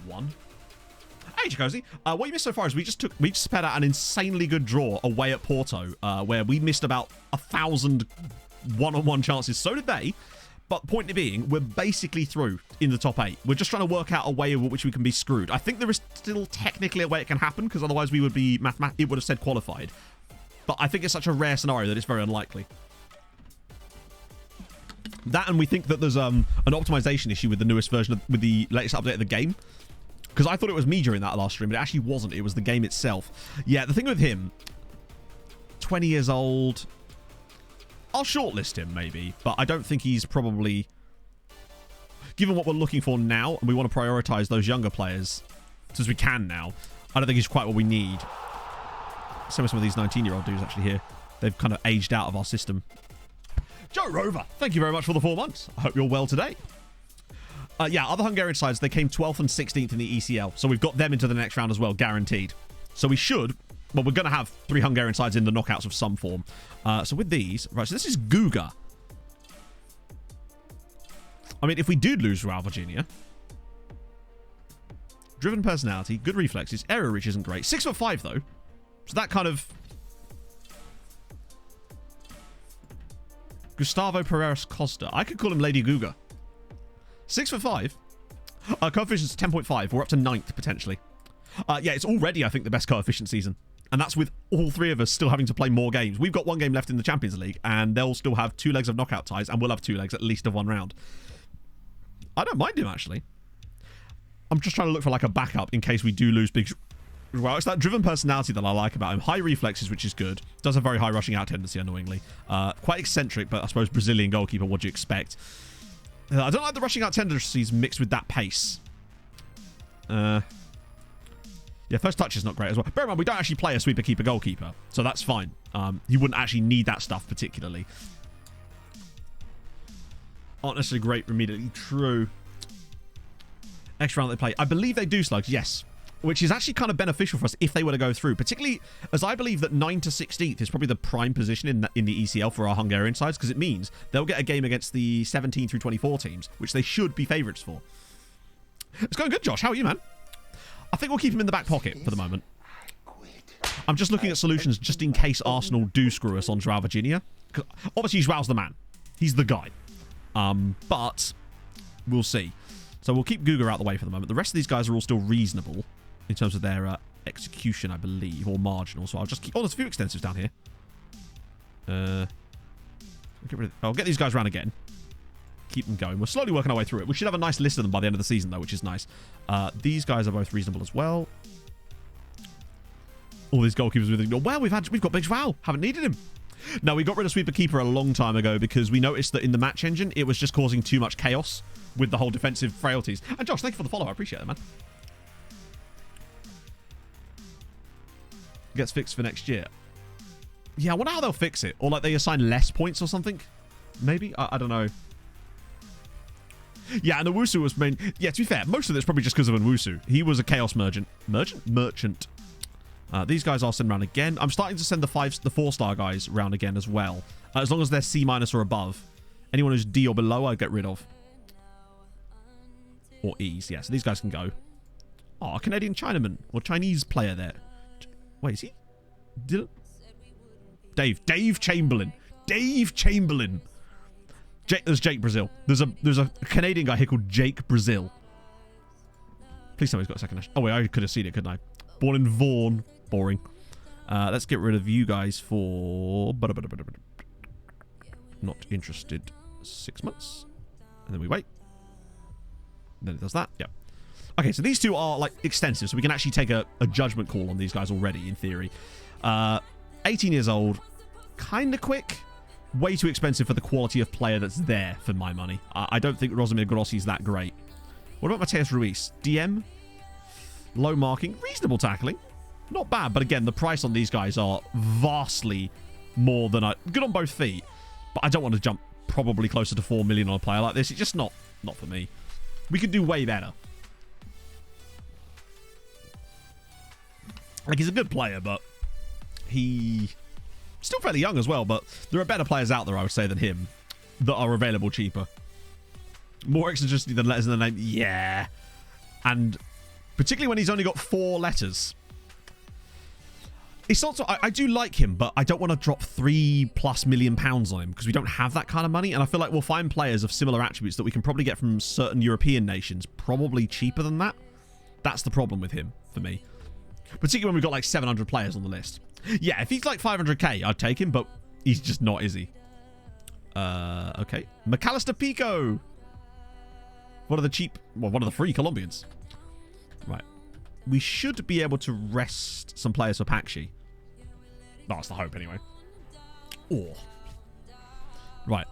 Hey, Jacozy. What you missed so far is we just sped out an insanely good draw away at Porto, where we missed about 1,000 one-on-one chances. So did they. But point being, we're basically through in the top 8. We're just trying to work out a way in which we can be screwed. I think there is still technically a way it can happen, because otherwise we would be it would have said qualified. But I think it's such a rare scenario that it's very unlikely. That, and we think that there's an optimization issue with the newest version with the latest update of the game. Because I thought it was me during that last stream, but it actually wasn't. It was the game itself. Yeah, the thing with him, 20 years old... I'll shortlist him, maybe, but I don't think he's probably... Given what we're looking for now, and we want to prioritise those younger players, as we can now, I don't think he's quite what we need. Same with some of these 19-year-old dudes actually here. They've kind of aged out of our system. Joe Rover, thank you very much for the 4 months. I hope you're well today. Yeah, other Hungarian sides, they came 12th and 16th in the ECL, so we've got them into the next round as well, guaranteed. So we should... Well, we're going to have 3 Hungarian sides in the knockouts of some form. So with these... Right, so this is Guga. I mean, if we did lose Real Virginia... Driven personality, good reflexes, error reach isn't great. 6'5", though. So that kind of... Gustavo Pereira Costa. I could call him Lady Guga. 6'5". Coefficient's 10.5. We're up to 9th, potentially. Yeah, it's already, I think, the best coefficient season. And that's with all 3 of us still having to play more games. We've got 1 game left in the Champions League, and they'll still have 2 legs of knockout ties, and we'll have 2 legs at least of 1 round. I don't mind him, actually. I'm just trying to look for like a backup in case we do lose big... Well, it's that driven personality that I like about him. High reflexes, which is good. Does have very high rushing out tendency, annoyingly. Quite eccentric, but I suppose Brazilian goalkeeper, what do you expect? I don't like the rushing out tendencies mixed with that pace. Yeah, first touch is not great as well. Bear in mind, we don't actually play a sweeper keeper goalkeeper, so that's fine. You wouldn't actually need that stuff particularly. Aren't necessarily great immediately. True. Extra round they play. I believe they do, Slugs, yes. Which is actually kind of beneficial for us if they were to go through. Particularly as I believe that 9th to 16th is probably the prime position in the ECL for our Hungarian sides, because it means they'll get a game against the 17 through 24 teams, which they should be favourites for. It's going good, Josh. How are you, man? I think we'll keep him in the back pocket for the moment. I'm just looking at solutions just in case Arsenal do screw us on Joao Virginia. Obviously, Joao's the man. He's the guy. But we'll see. So we'll keep Guga out the way for the moment. The rest of these guys are all still reasonable in terms of their execution, I believe, or marginal. So I'll just keep... Oh, there's a few extensives down here. I'll get these guys around again. Keep them going. We're slowly working our way through it. We should have a nice list of them by the end of the season, though, which is nice. These guys are both reasonable as well. All these goalkeepers with... Well, we've got Big Joao. Haven't needed him. No, we got rid of Sweeper Keeper a long time ago because we noticed that in the match engine, it was just causing too much chaos with the whole defensive frailties. And Josh, thank you for the follow. I appreciate it, man. Gets fixed for next year. Yeah, I wonder how they'll fix it. Or like they assign less points or something. Maybe? I don't know. Yeah, and Owusu was main... Yeah, to be fair, most of it's probably just because of Owusu. He was a chaos merchant. Merchant. These guys I'll send around again. I'm starting to send the 4-star guys round again as well. As long as they're C- or above. Anyone who's D or below, I get rid of. Or E's, yeah. So these guys can go. Oh, a Canadian Chinaman. Or Chinese player there. Wait, is he? Dave Chamberlain. Dave Chamberlain. There's Jake Brazil. There's a Canadian guy here called Jake Brazil. Please tell me he's got a second national. Oh, wait, I could have seen it, couldn't I? Born in Vaughan. Boring. Let's get rid of you guys for... Not interested. 6 months. And then we wait. And then it does that. Yeah. Okay, so these two are, like, extensive, so we can actually take a judgment call on these guys already, in theory. 18 years old. Kind of quick. Way too expensive for the quality of player that's there, for my money. I don't think Rosamir Grossi is that great. What about Mateus Ruiz? DM? Low marking. Reasonable tackling. Not bad, but again, the price on these guys are vastly more than good on both feet, but I don't want to jump probably closer to 4 million on a player like this. It's just not for me. We could do way better. Like, he's a good player, but he... Still fairly young as well, but there are better players out there, I would say, than him that are available cheaper. More eccentricity than letters in the name. Yeah. And particularly when he's only got 4 letters. It's not so, I do like him, but I don't want to drop £3+ million on him because we don't have that kind of money. And I feel like we'll find players of similar attributes that we can probably get from certain European nations probably cheaper than that. That's the problem with him for me. Particularly when we've got like 700 players on the list. Yeah, if he's like 500k, I'd take him, but he's just not, is he? Okay. McAllister Pico. One of the free Colombians. Right. We should be able to rest some players for Pakshi. That's the hope, anyway. Or. Right.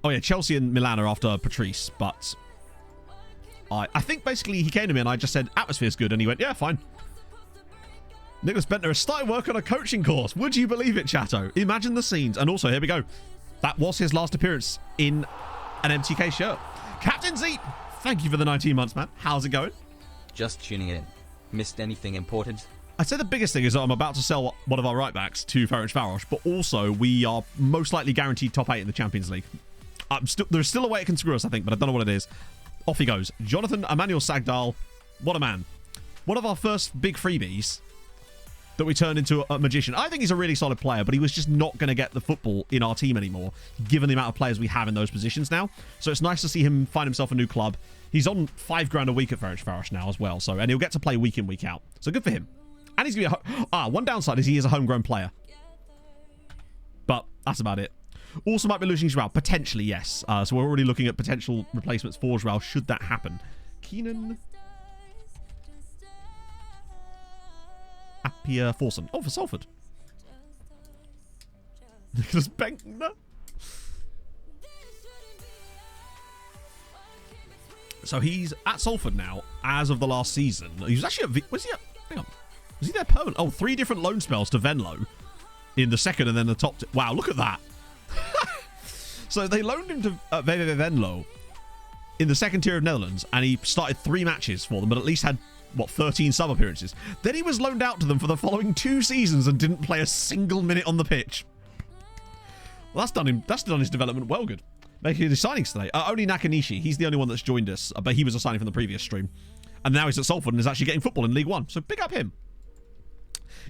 Oh, yeah, Chelsea and Milan are after Patrice, but... I think basically he came to me and I just said, atmosphere's good, and he went, yeah, fine. Nicholas Bentner has started work on a coaching course. Would you believe it, Chatto? Imagine the scenes. And also, here we go. That was his last appearance in an MTK shirt. Captain Z, thank you for the 19 months, man. How's it going? Just tuning in. Missed anything important? I'd say the biggest thing is that I'm about to sell one of our right backs to Ferencvaros, but also we are most likely guaranteed top 8 in the Champions League. There's still a way it can screw us, I think, but I don't know what it is. Off he goes. Jonathan Emmanuel Sagdal. What a man. One of our first big freebies that we turned into a magician. I think he's a really solid player, but he was just not going to get the football in our team anymore, given the amount of players we have in those positions now. So it's nice to see him find himself a new club. He's on $5,000 a week at Ferencvaros now as well, so, and he'll get to play week in, week out. So good for him. And he's going to be one downside is he is a homegrown player. But that's about it. Also might be losing Joao. Potentially, yes. So we're already looking at potential replacements for Joao should that happen. Keenan. Appia Forson. Oh, for Salford. Nicholas Benkner. So he's at Salford now as of the last season. He was actually at... Was he at... Hang on. Was he there permanent? Oh, 3 different loan spells to Venlo in the second and then the top... Wow, look at that. So they loaned him to VVV Venlo in the second tier of Netherlands, and he started 3 matches for them, but at least had, what, 13 sub appearances. Then he was loaned out to them for the following 2 seasons and didn't play a single minute on the pitch. Well, that's done his development well good. Making his signings today. Only Nakanishi. He's the only one that's joined us, but he was a signing from the previous stream. And now he's at Salford and is actually getting football in League One. So big up him.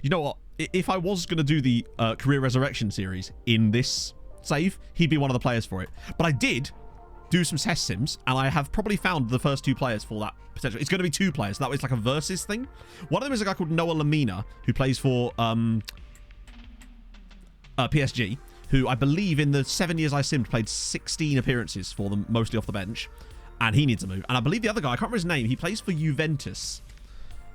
You know what? If I was going to do the Career Resurrection series in this save, he'd be one of the players for it. But I did do some test sims, and I have probably found the first 2 players for that potential. It's going to be 2 players. So that way it's like a versus thing. One of them is a guy called Noah Lamina, who plays for PSG, who I believe in the 7 years I simmed played 16 appearances for them, mostly off the bench. And he needs a move. And I believe the other guy, I can't remember his name, he plays for Juventus.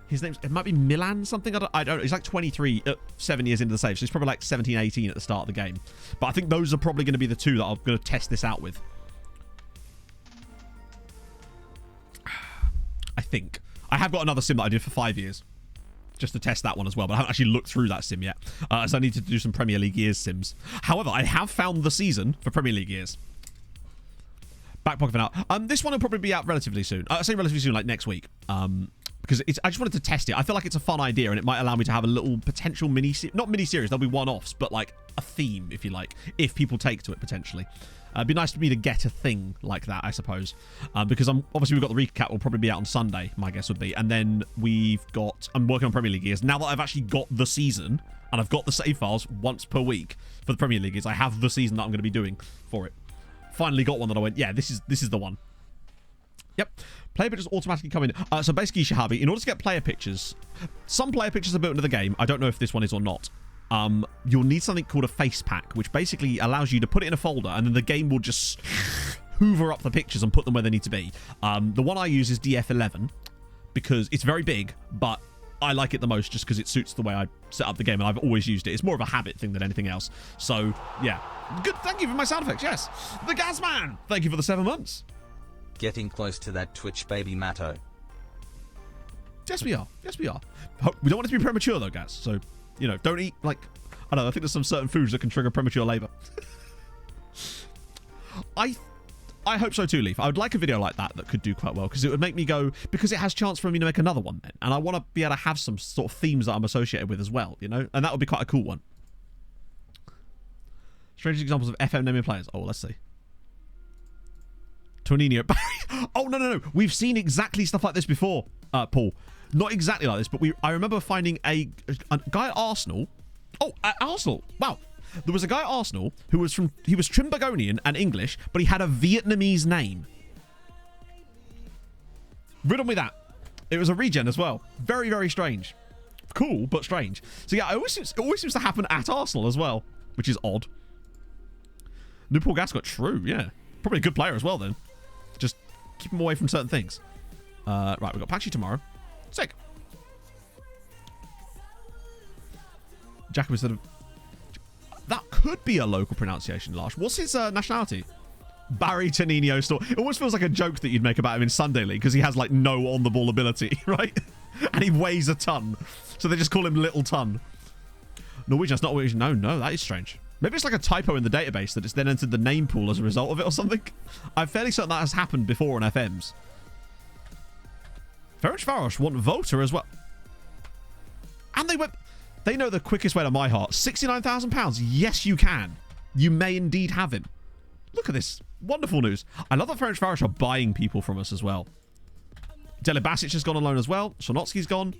His name, it might be Milan something. I don't know. He's like 23 at 7 years into the save. So he's probably like 17, 18 at the start of the game. But I think those are probably going to be the 2 that I'm going to test this out with. I think. I have got another sim that I did for 5 years. Just to test that one as well. But I haven't actually looked through that sim yet. So I need to do some Premier League years sims. However, I have found the season for Premier League years. Back pocket for now. This one will probably be out relatively soon. I say relatively soon, like next week. Because I just wanted to test it. I feel like it's a fun idea, and it might allow me to have a little potential not mini-series, there'll be one-offs, but like a theme, if you like, if people take to it, potentially. It'd be nice for me to get a thing like that, I suppose. Because obviously we've got the recap will probably be out on Sunday, my guess would be. And then I'm working on Premier League years. Now that I've actually got the season, and I've got the save files once per week for the Premier League years, I have the season that I'm going to be doing for it. Finally got one that I went, yeah, this is the one. Yep. Player pictures automatically come in. So basically, Shahabi, in order to get player pictures, some player pictures are built into the game. I don't know if this one is or not. You'll need something called a face pack, which basically allows you to put it in a folder, and then the game will just hoover up the pictures and put them where they need to be. The one I use is DF11 because it's very big, but I like it the most just because it suits the way I set up the game, and I've always used it. It's more of a habit thing than anything else. So, yeah. Good. Thank you for my sound effects. Yes. The Gasman. Thank you for the 7 months. Getting close to that Twitch baby Matto. Yes, we are. Yes, we are. We don't want it to be premature, though, guys. So, you know, don't eat, like... I don't know. I think there's some certain foods that can trigger premature labour. I hope so too, Leaf. I would like a video like that could do quite well, because it would make me go... Because it has chance for me to make another one, then. And I want to be able to have some sort of themes that I'm associated with as well, you know? And that would be quite a cool one. Strange examples of FM naming players. Oh, let's see. Tonino. Oh, no. We've seen exactly stuff like this before, Paul. Not exactly like this, but I remember finding a guy at Arsenal. Oh, at Arsenal. Wow. There was a guy at Arsenal who was Trimbergonian and English, but he had a Vietnamese name. Riddle me that. It was a regen as well. Very, very strange. Cool, but strange. So yeah, it always seems to happen at Arsenal as well, which is odd. Newport Gascott, true, yeah. Probably a good player as well, then. Just keep him away from certain things. Right, we've got Pachi tomorrow. Sick. Jacob said of... That could be a local pronunciation, Lars. What's his nationality? Barry Tonino Store. It almost feels like a joke that you'd make about him in Sunday League because he has like no on-the-ball ability, right? And he weighs a ton. So they just call him Little Ton. Norwegian, that's not Norwegian. No, that is strange. Maybe it's like a typo in the database that it's then entered the name pool as a result of it or something. I'm fairly certain that has happened before on FMs. Ferencvaros want Volta as well. And they know the quickest way to my heart. £69,000. Yes, you can. You may indeed have him. Look at this. Wonderful news. I love that Ferencvaros are buying people from us as well. Delibasic has gone on loan as well. Sonotsky's gone.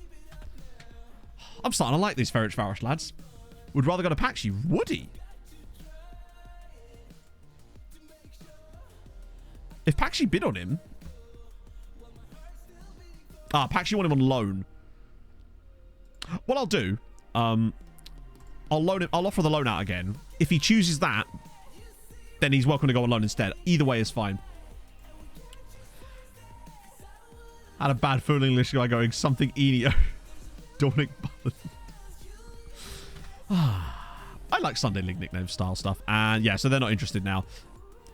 I'm starting to like these Ferencvaros lads. Would rather go to Paxi. Would he? If Paxi bid on him... Paxi want him on loan. What I'll do... I'll loan him. I'll offer the loan out again. If he chooses that, then he's welcome to go on loan instead. Either way is fine. I had a bad feeling this guy going something Enio. Dornick Button. I like Sunday League nickname style stuff. And yeah, so they're not interested now.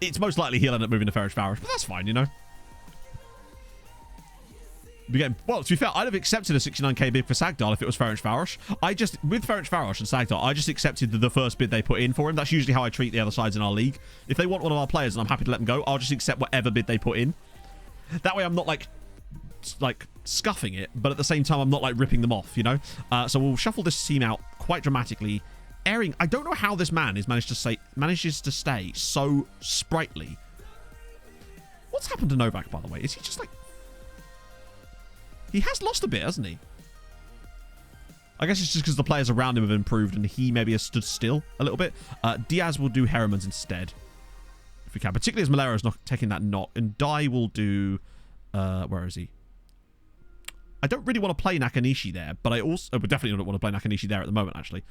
It's most likely he'll end up moving to Ferencváros, but that's fine, you know. Well, to be fair, I'd have accepted a 69k bid for Sagdal if it was Ferencváros. With Ferencváros and Sagdal, I just accepted the first bid they put in for him. That's usually how I treat the other sides in our league. If they want one of our players and I'm happy to let them go, I'll just accept whatever bid they put in. That way I'm not like scuffing it, but at the same time I'm not like ripping them off, you know. So we'll shuffle this team out quite dramatically. Airing, I don't know how this man manages to stay so sprightly. What's happened to Novak, by the way? Is he just like... He has lost a bit, hasn't he? I guess it's just because the players around him have improved and he maybe has stood still a little bit. Diaz will do Heremans instead, if we can. Particularly as Malero is not taking that knock. And Dai will do... where is he? I don't really want to play Nakanishi there, but I would definitely don't want to play Nakanishi there at the moment, actually.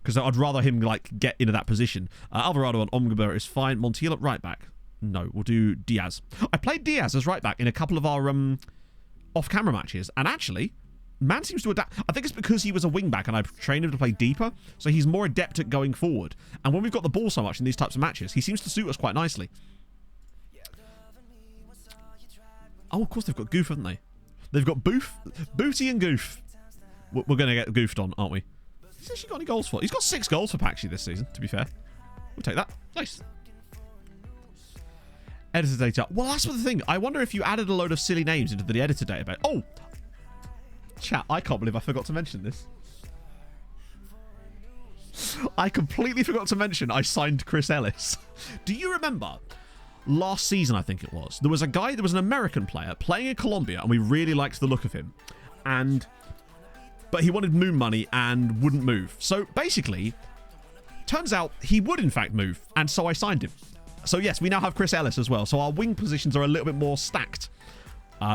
Because I'd rather him, like, get into that position. Alvarado and Omgaba is fine. Montiel at right back. No, we'll do Diaz. I played Diaz as right back in a couple of our off-camera matches. And actually, man seems to adapt. I think it's because he was a wing-back and I've trained him to play deeper. So he's more adept at going forward. And when we've got the ball so much in these types of matches, he seems to suit us quite nicely. Oh, of course they've got Goof, haven't they? They've got Booty and Goof. We're going to get goofed on, aren't we? He's actually got any goals for? He's got 6 goals for Paxi this season, to be fair. We'll take that. Nice. Editor data. Well, that's the thing. I wonder if you added a load of silly names into the editor database. Oh! Chat, I can't believe I forgot to mention this. I completely forgot to mention I signed Chris Ellis. Do you remember... Last season, I think it was. There was an American player playing in Colombia, and we really liked the look of him. But he wanted moon money and wouldn't move. So basically, turns out he would in fact move, and so I signed him. So yes, we now have Chris Ellis as well. So our wing positions are a little bit more stacked.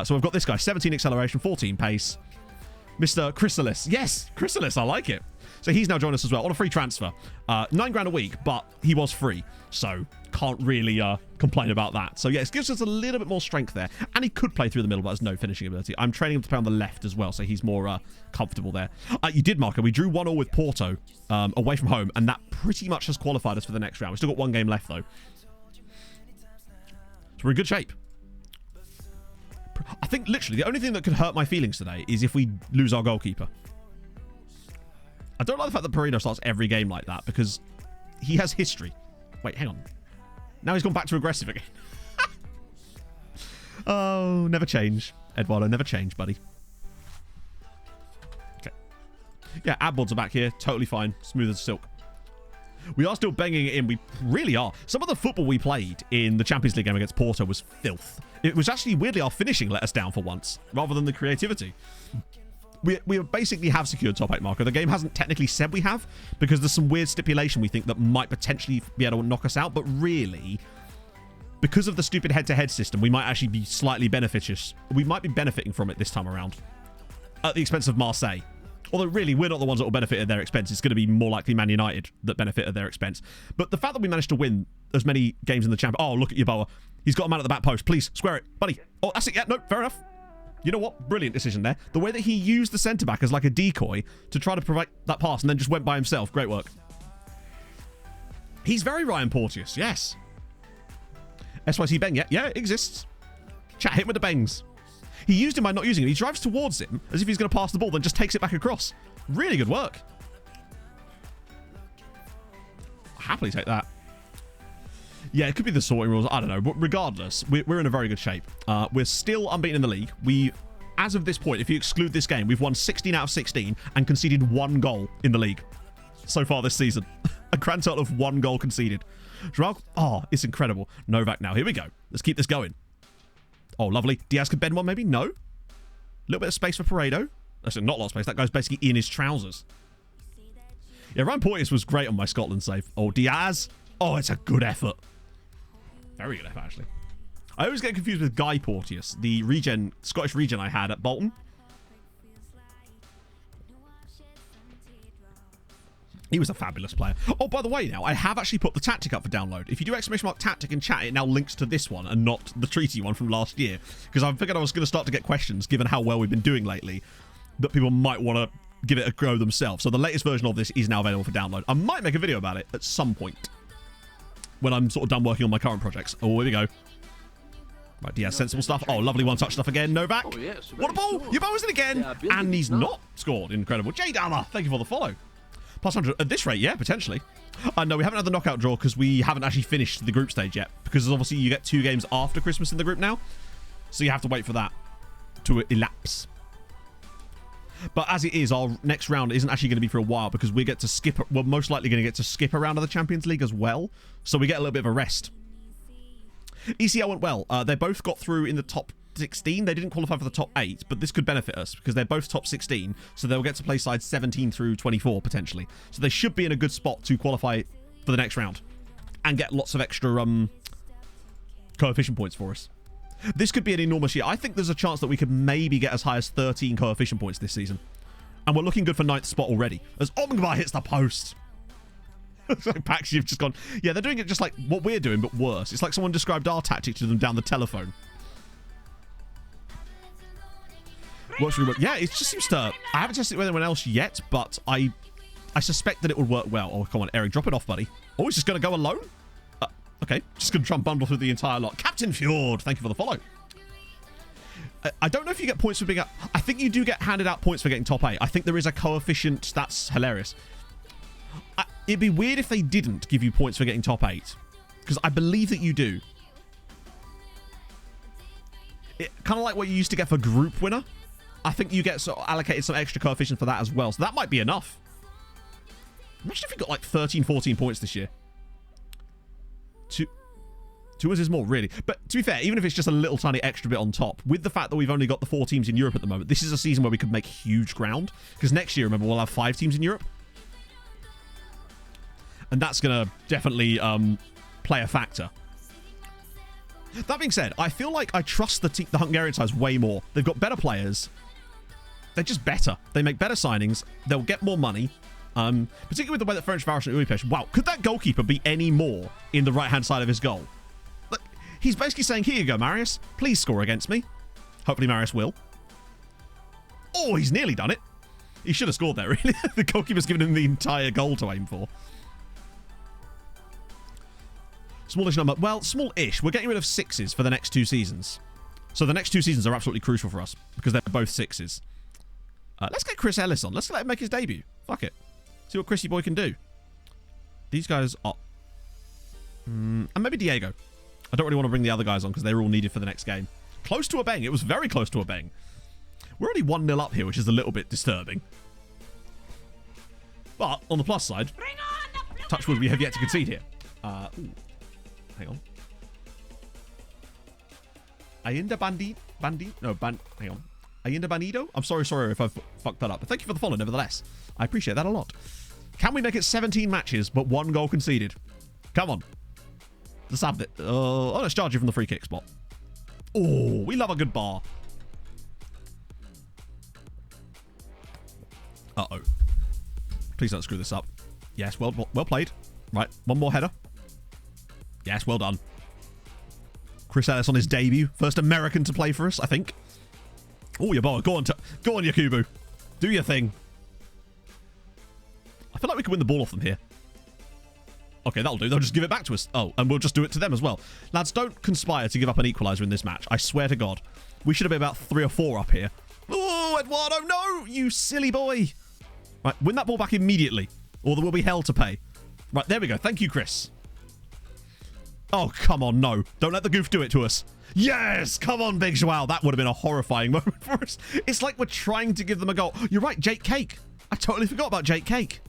So we've got this guy, 17 acceleration, 14 pace. Mr. Chrysalis. Yes, Chrysalis, I like it. So he's now joined us as well on a free transfer. $9 a week, but he was free. So can't really complain about that. So yes, gives us a little bit more strength there. And he could play through the middle, but has no finishing ability. I'm training him to play on the left as well, so he's more comfortable there. You did, Marco. We drew 1-1 with Porto away from home, and that pretty much has qualified us for the next round. We've still got 1 game left, though. So we're in good shape. I think literally the only thing that could hurt my feelings today is if we lose our goalkeeper. I don't like the fact that Perino starts every game like that because he has history. Wait, hang on. Now he's gone back to aggressive again. Oh, never change, Eduardo. Never change, buddy. Okay. Yeah, Abbods are back here. Totally fine. Smooth as silk. We are still banging it in. We really are. Some of the football we played in the Champions League game against Porto was filth. It was actually weirdly our finishing let us down for once, rather than the creativity. We basically have secured top 8, Marco. The game hasn't technically said we have, because there's some weird stipulation we think that might potentially be able to knock us out, but really, because of the stupid head-to-head system, we might actually be slightly beneficious. We might be benefiting from it this time around, at the expense of Marseille. Although, really, we're not the ones that will benefit at their expense. It's going to be more likely Man United that benefit at their expense. But the fact that we managed to win as many games in the champ... Oh, look at Yeboah. He's got a man at the back post. Please, square it. Buddy. Oh, that's it. Yeah, no, fair enough. You know what? Brilliant decision there. The way that he used the centre-back as like a decoy to try to provide that pass and then just went by himself. Great work. He's very Ryan Porteous. Yes. SYC Beng. Yeah, it exists. Chat, hit him with the bangs. He used him by not using it. He drives towards him as if he's going to pass the ball, then just takes it back across. Really good work. I'll happily take that. Yeah, it could be the sorting rules. I don't know. But regardless, we're in a very good shape. We're still unbeaten in the league. As of this point, if you exclude this game, we've won 16 out of 16 and conceded 1 goal in the league so far this season. A grand total of 1 goal conceded. Oh, it's incredible. Novak now. Here we go. Let's keep this going. Oh, lovely. Diaz could bend one, maybe? No. A little bit of space for Paredo. That's not a lot of space. That guy's basically in his trousers. Yeah, Ryan Porteous was great on my Scotland save. Oh, Diaz. Oh, it's a good effort. Very good effort, actually. I always get confused with Guy Porteous, the Scottish regen I had at Bolton. He was a fabulous player. Oh, by the way, now, I have actually put the tactic up for download. If you do ! Tactic in chat, it now links to this one and not the treaty one from last year. Because I figured I was going to start to get questions, given how well we've been doing lately, that people might want to give it a go themselves. So the latest version of this is now available for download. I might make a video about it at some point when I'm sort of done working on my current projects. Oh, here we go. Right, yeah, sensible stuff. Oh, lovely one-touch stuff again. Novak. Oh, yes, What a ball! very Your bow's in again! Yeah, building And he's now. not scored. Incredible. Jay Dama, thank you for the follow. Plus 100. At this rate, yeah, potentially. No, we haven't had the knockout draw because we haven't actually finished the group stage yet. Because obviously you get 2 games after Christmas in the group now. So you have to wait for that to elapse. But as it is, our next round isn't actually going to be for a while because we get to skip. We're most likely going to get to skip a round of the Champions League as well. So we get a little bit of a rest. ECL went well. They both got through in the top 16. They didn't qualify for the top 8, but this could benefit us because they're both top 16. So they'll get to play sides 17 through 24 potentially. So they should be in a good spot to qualify for the next round and get lots of extra coefficient points for us. This could be an enormous year. I think there's a chance that we could maybe get as high as 13 coefficient points this season. And we're looking good for 9th spot already. As Omgbar hits the post. So Pax, you've just gone... Yeah, they're doing it just like what we're doing, but worse. It's like someone described our tactic to them down the telephone. Works really well. Yeah, it just seems to... I haven't tested it with anyone else yet, but I suspect that it would work well. Oh, come on, Eric, drop it off, buddy. Oh, he's just going to go alone? Okay, just going to try and bundle through the entire lot. Captain Fjord, thank you for the follow. I don't know if you get points for being... I think you do get handed out points for getting top 8. I think there is a coefficient. That's hilarious. It'd be weird if they didn't give you points for getting top 8. Because I believe that you do. Kind of like what you used to get for group winner. I think you get sort of allocated some extra coefficient for that as well. So that might be enough. Imagine if we got like 13, 14 points this year. Two is more, really. But to be fair, even if it's just a little tiny extra bit on top, with the fact that we've only got the 4 teams in Europe at the moment, this is a season where we could make huge ground. Because next year, remember, we'll have 5 teams in Europe. And that's going to definitely play a factor. That being said, I feel like I trust the Hungarian sides way more. They've got better players. They're just better. They make better signings. They'll get more money. Particularly with the way that French Varos and Uipesh. Wow, could that goalkeeper be any more in the right-hand side of his goal? Look, he's basically saying, here you go, Marius. Please score against me. Hopefully Marius will. Oh, he's nearly done it. He should have scored there, really. The goalkeeper's given him the entire goal to aim for. Smallish number. Well, small-ish. We're getting rid of 6s for the next 2 seasons. So the next 2 seasons are absolutely crucial for us because they're both 6s. Let's get Chris Ellis on. Let's let him make his debut. Fuck it. See what Chrissy boy can do. These guys are... and maybe Diego. I don't really want to bring the other guys on because they're all needed for the next game. Close to a bang. It was very close to a bang. We're only 1-0 up here, which is a little bit disturbing. But, on the plus side, touch wood, we have yet to concede here. Ooh. Hang on. Ayinda Bandi? No, hang on. Ayinda Banido? I'm sorry if I've fucked that up. But thank you for the follow, nevertheless. I appreciate that a lot. Can we make it 17 matches, but 1 goal conceded? Come on. Let's have it. Let's charge you from the free kick spot. Oh, we love a good bar. Uh-oh. Please don't screw this up. Yes, well played. Right, 1 more header. Yes, well done. Chris Ellis on his debut. First American to play for us, I think. Oh, your boy. Go on, Yakubu. Do your thing. I feel like we can win the ball off them here. Okay, that'll do. They'll just give it back to us. Oh, and we'll just do it to them as well. Lads, don't conspire to give up an equaliser in this match. I swear to God. We should have been about 3 or 4 up here. Oh, Eduardo, no! You silly boy. Right, win that ball back immediately, or there will be hell to pay. Right, there we go. Thank you, Chris. Oh, come on, no. Don't let the goof do it to us. Yes! Come on, Big Joao. That would have been a horrifying moment for us. It's like we're trying to give them a goal. You're right, Jake Cake. I totally forgot about Jake Cake.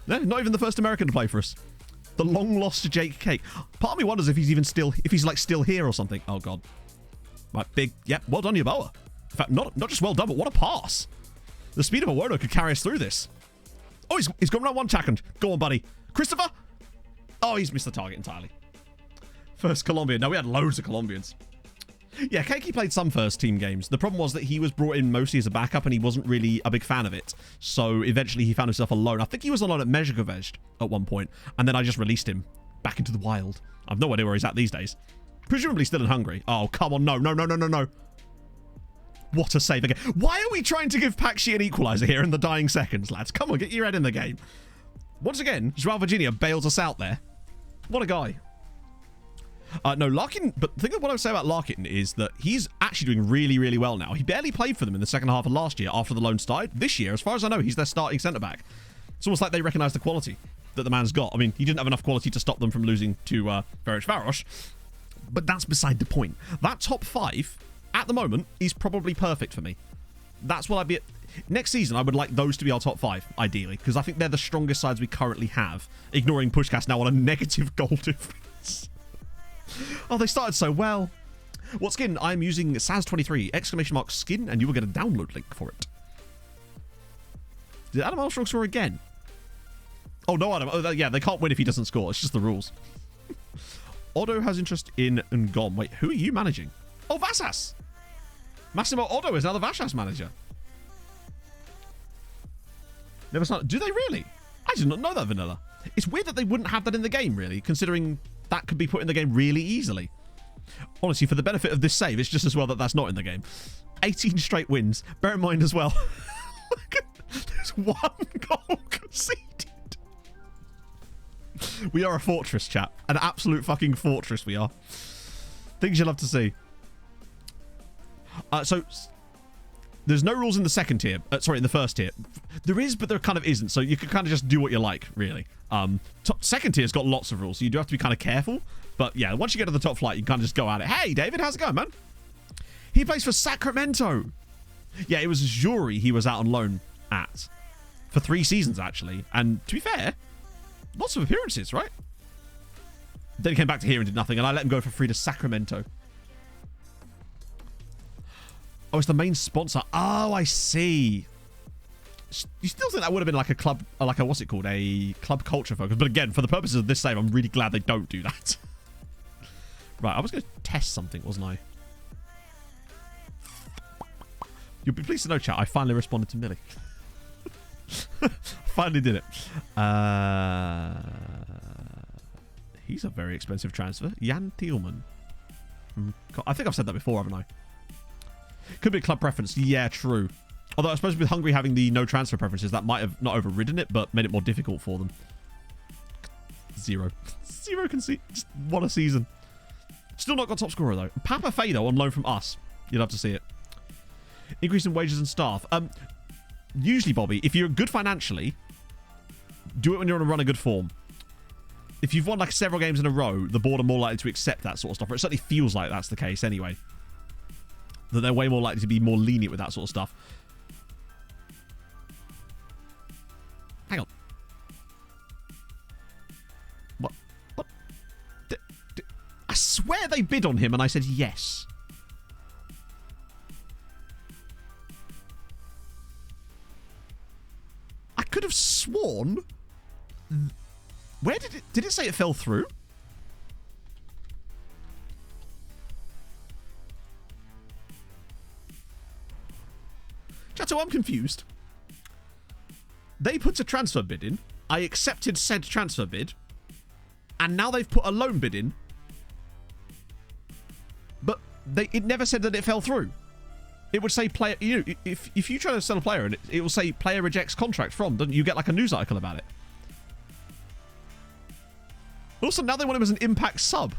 No, not even the first American to play for us. The long-lost Jake Cake. Part of me wonders if he's even still... If he's, like, still here or something. Oh, God. Right, big... Yep, well done, Yeboah. In fact, not just well done, but what a pass. The speed of a Wono could carry us through this. Oh, he's gone around 1 second. Go on, buddy. Christopher? Oh, he's missed the target entirely. First Colombian. No, we had loads of Colombians. Yeah, Keiki played some first team games. The problem was that he was brought in mostly as a backup and he wasn't really a big fan of it. So eventually he found himself alone. I think he was alone at Mezhkovej at one point, and then I just released him back into the wild. I've no idea where he's at these days. Presumably still in Hungary. Oh, come on. No. What a save again. Why are we trying to give Pakshi an equaliser here in the dying seconds, lads? Come on, get your head in the game. Once again, Joao Virginia bails us out there. What a guy. No, Larkin, but the thing that what I would say about Larkin is that he's actually doing really, really well now. He barely played for them in the second half of last year after the loan started. This year, as far as I know, he's their starting centre-back. It's almost like they recognise the quality that the man's got. I mean, he didn't have enough quality to stop them from losing to Ferencváros, but that's beside the point. That top 5, at the moment, is probably perfect for me. That's what I'd be... Next season, I would like those to be our top 5, ideally, because I think they're the strongest sides we currently have, ignoring Puskás now on a negative goal difference. Oh, they started so well. What skin? I'm using Saz23, !skin, and you will get a download link for it. Did Adam Armstrong score again? Oh, no, Adam. Oh, yeah, they can't win if he doesn't score. It's just the rules. Otto has interest in Ngom. Wait, who are you managing? Oh, Vasas! Massimo Otto is now the Vasas manager. Never started. Do they really? I did not know that, Vanilla. It's weird that they wouldn't have that in the game, really, considering that could be put in the game really easily. Honestly, for the benefit of this save, it's just as well that that's not in the game. 18 straight wins. Bear in mind as well, there's 1 goal conceded. We are a fortress, chat. An absolute fucking fortress we are. Things you love to see. So, there's no rules in the second tier. Sorry, in the first tier. There is, but there kind of isn't. So you can kind of just do what you like, really. Second tier's got lots of rules, so you do have to be kind of careful. But yeah, once you get to the top flight, you can kind of just go at it. Hey, David, how's it going, man? He plays for Sacramento. Yeah, it was Zuri he was out on loan at. For 3 seasons, actually. And to be fair, lots of appearances, right? Then he came back to here and did nothing, and I let him go for free to Sacramento. Oh, it's the main sponsor. Oh, I see. You still think that would have been like a club, like a, what's it called? A club culture focus. But again, for the purposes of this save, I'm really glad they don't do that. Right, I was going to test something, wasn't I? You'll be pleased to know, chat, I finally responded to Millie. Finally did it. He's a very expensive transfer. Jan Thielman. I think I've said that before, haven't I? Could be a club preference. Yeah, true. Although I suppose with Hungary having the no transfer preferences, that might have not overridden it, but made it more difficult for them. 0 concede. Just what a season. Still not got top scorer, though. Papa Fado on loan from us. You'd love to see it. Increase in wages and staff. Usually, Bobby, if you're good financially, do it when you're on a run of good form. If you've won like several games in a row, the board are more likely to accept that sort of stuff. Or it certainly feels like that's the case anyway. That they're way more likely to be more lenient with that sort of stuff. Hang on. What? I swear they bid on him and I said yes. I could have sworn... Where did it say it fell through? Chateau, I'm confused. They put a transfer bid in. I accepted said transfer bid. And now they've put a loan bid in. But it never said that it fell through. It would say player... You know, if you try to sell a player and it will say player rejects contract from, doesn't you get like a news article about it? Also, now they want him as an impact sub.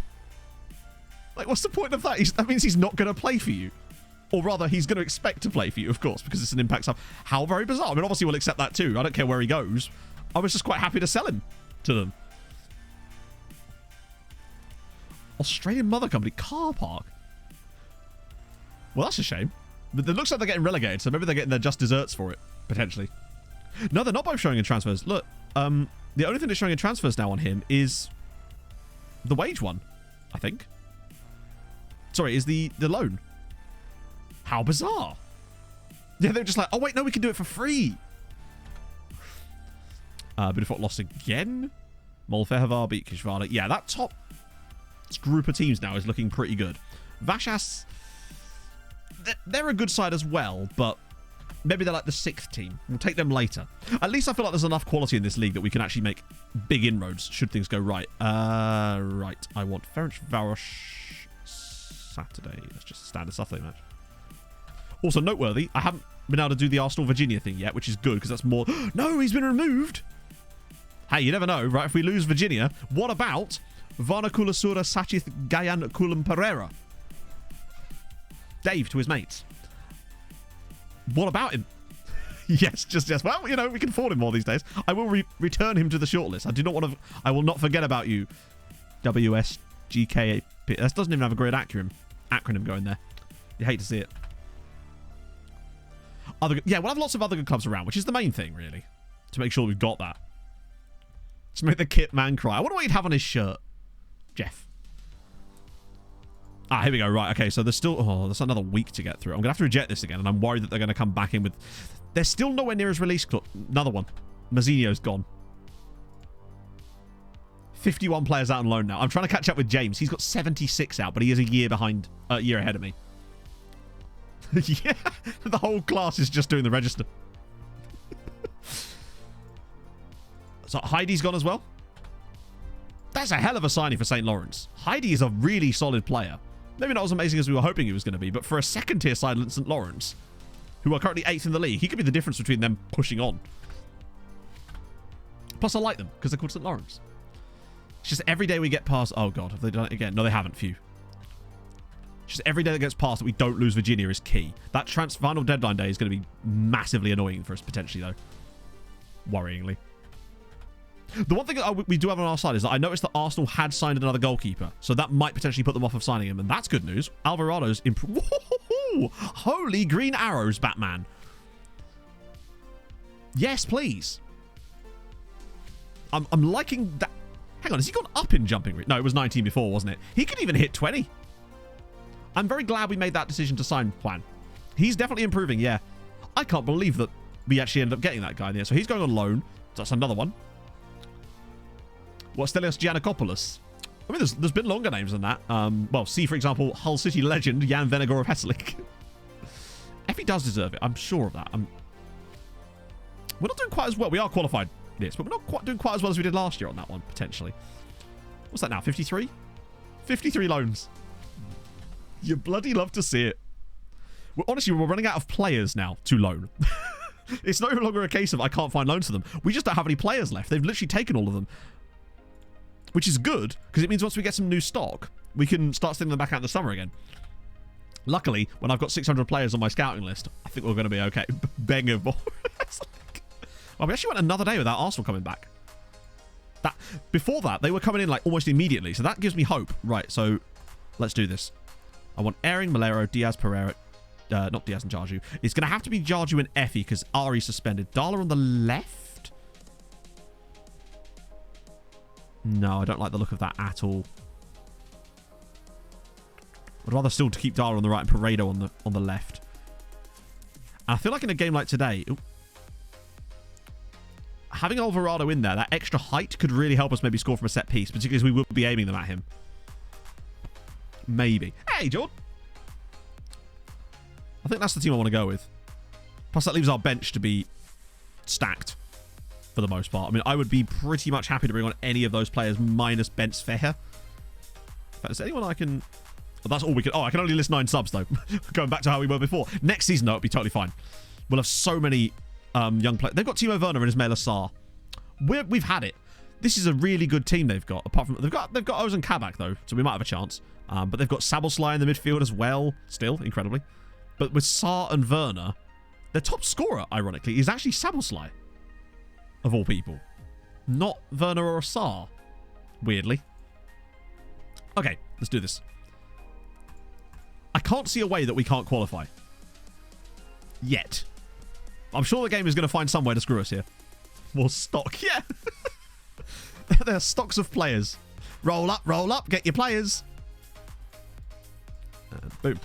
Like, what's the point of that? That means he's not going to play for you. Or rather, he's going to expect to play for you, of course, because it's an impact sub. How very bizarre. I mean, obviously, we'll accept that too. I don't care where he goes. I was just quite happy to sell him to them. Australian mother company car park. Well, that's a shame. But it looks like they're getting relegated, so maybe they're getting their just desserts for it, potentially. No, they're not both showing in transfers. Look, the only thing that's showing in transfers now on him is the wage one, I think. Sorry, is the loan. How bizarre. Yeah, they're just like, oh, wait, no, we can do it for free. Bidefort lost again. Molfehavar beat Kishvala. Yeah, that top group of teams now is looking pretty good. Vashas, they're a good side as well, but maybe they're like the 6th team. We'll take them later. At least I feel like there's enough quality in this league that we can actually make big inroads should things go right. Right. I want Ferencváros Saturday. That's just a standard Saturday match. Also noteworthy, I haven't been able to do the Arsenal-Virginia thing yet, which is good because that's more... No, he's been removed! Hey, you never know, right? If we lose Virginia, what about Varnaculasura Sachith Gayan Kulam Pereira? Dave to his mates. What about him? Yes, just yes. Well, you know, we can afford him more these days. I will return him to the shortlist. I do not want to... I will not forget about you. WSGKAP. That doesn't even have a great acronym going there. You hate to see it. Yeah, we'll have lots of other good clubs around, which is the main thing, really. To make sure we've got that. To make the kit man cry. I wonder what he'd have on his shirt. Jeff. Ah, here we go. Right, okay, so there's still... Oh, there's another week to get through. I'm going to have to reject this again, and I'm worried that they're going to come back in with... They're still nowhere near his release clock. Another one. Mazzinho's gone. 51 players out on loan now. I'm trying to catch up with James. He's got 76 out, but he is a year behind... a year ahead of me. Yeah, the whole class is just doing the register. So Heidi's gone as well. That's a hell of a signing for St. Lawrence. Heidi is a really solid player. Maybe not as amazing as we were hoping he was going to be, but for a second-tier side like St. Lawrence, who are currently 8th in the league, he could be the difference between them pushing on. Plus, I like them because they're called St. Lawrence. It's just every day we get past... Oh, God, have they done it again? No, they haven't. Phew. Just every day that gets past that we don't lose Virginia is key. That final deadline day is going to be massively annoying for us, potentially, though. Worryingly. The one thing that we do have on our side is that I noticed that Arsenal had signed another goalkeeper, so that might potentially put them off of signing him, and that's good news. Alvarado's improved. Holy green arrows, Batman. Yes, please. I'm liking that. Hang on, has he gone up in jumping? No, it was 19 before, wasn't it? He could even hit 20. I'm very glad we made that decision to sign Juan. He's definitely improving, yeah. I can't believe that we actually ended up getting that guy there. So he's going on loan. So that's another one. What, Stelios Giannakopoulos? I mean, there's been longer names than that. Well, see, for example, Hull City legend Jan Venegor of Hesselik. If he does deserve it, I'm sure of that. We're not doing quite as well. We are qualified this, but we're not doing quite as well as we did last year on that one, potentially. What's that now, 53? 53 loans. You bloody love to see it. Well, honestly, we're running out of players now to loan. It's no longer a case of I can't find loans for them. We just don't have any players left. They've literally taken all of them. Which is good, because it means once we get some new stock, we can start sending them back out in the summer again. Luckily, when I've got 600 players on my scouting list, I think we're going to be okay. Banger ball. Well, we actually went another day without Arsenal coming back. Before that, they were coming in like almost immediately, so that gives me hope. Right, so let's do this. I want Airing, Malero, Diaz, Pereira. Not Diaz and Jarju. It's going to have to be Jarju and Effie because Ari suspended. Dala on the left? No, I don't like the look of that at all. I'd rather still to keep Dala on the right and Paredo on the left. And I feel like in a game like today, having Alvarado in there, that extra height could really help us maybe score from a set piece, particularly as we will be aiming them at him. Maybe. Hey, Jordan. I think that's the team I want to go with. Plus, that leaves our bench to be stacked for the most part. I mean, I would be pretty much happy to bring on any of those players minus Bent Sveher. But is there anyone I can... Oh, that's all we can... Oh, I can only list 9 subs, though. Going back to how we were before. Next season, though, it'll be totally fine. We'll have so many young players. They've got Timo Werner and Ismail Assar. We've had it. This is a really good team they've got. Apart from... They've got Ozan Kabak, though, so we might have a chance. But they've got Sabelslai in the midfield as well, still, incredibly. But with Saar and Werner, their top scorer, ironically, is actually Sabelslai, of all people. Not Werner or Saar, weirdly. Okay, let's do this. I can't see a way that we can't qualify. Yet. I'm sure the game is going to find some way to screw us here. More stock, yeah. There are stocks of players. Roll up, get your players. Boom.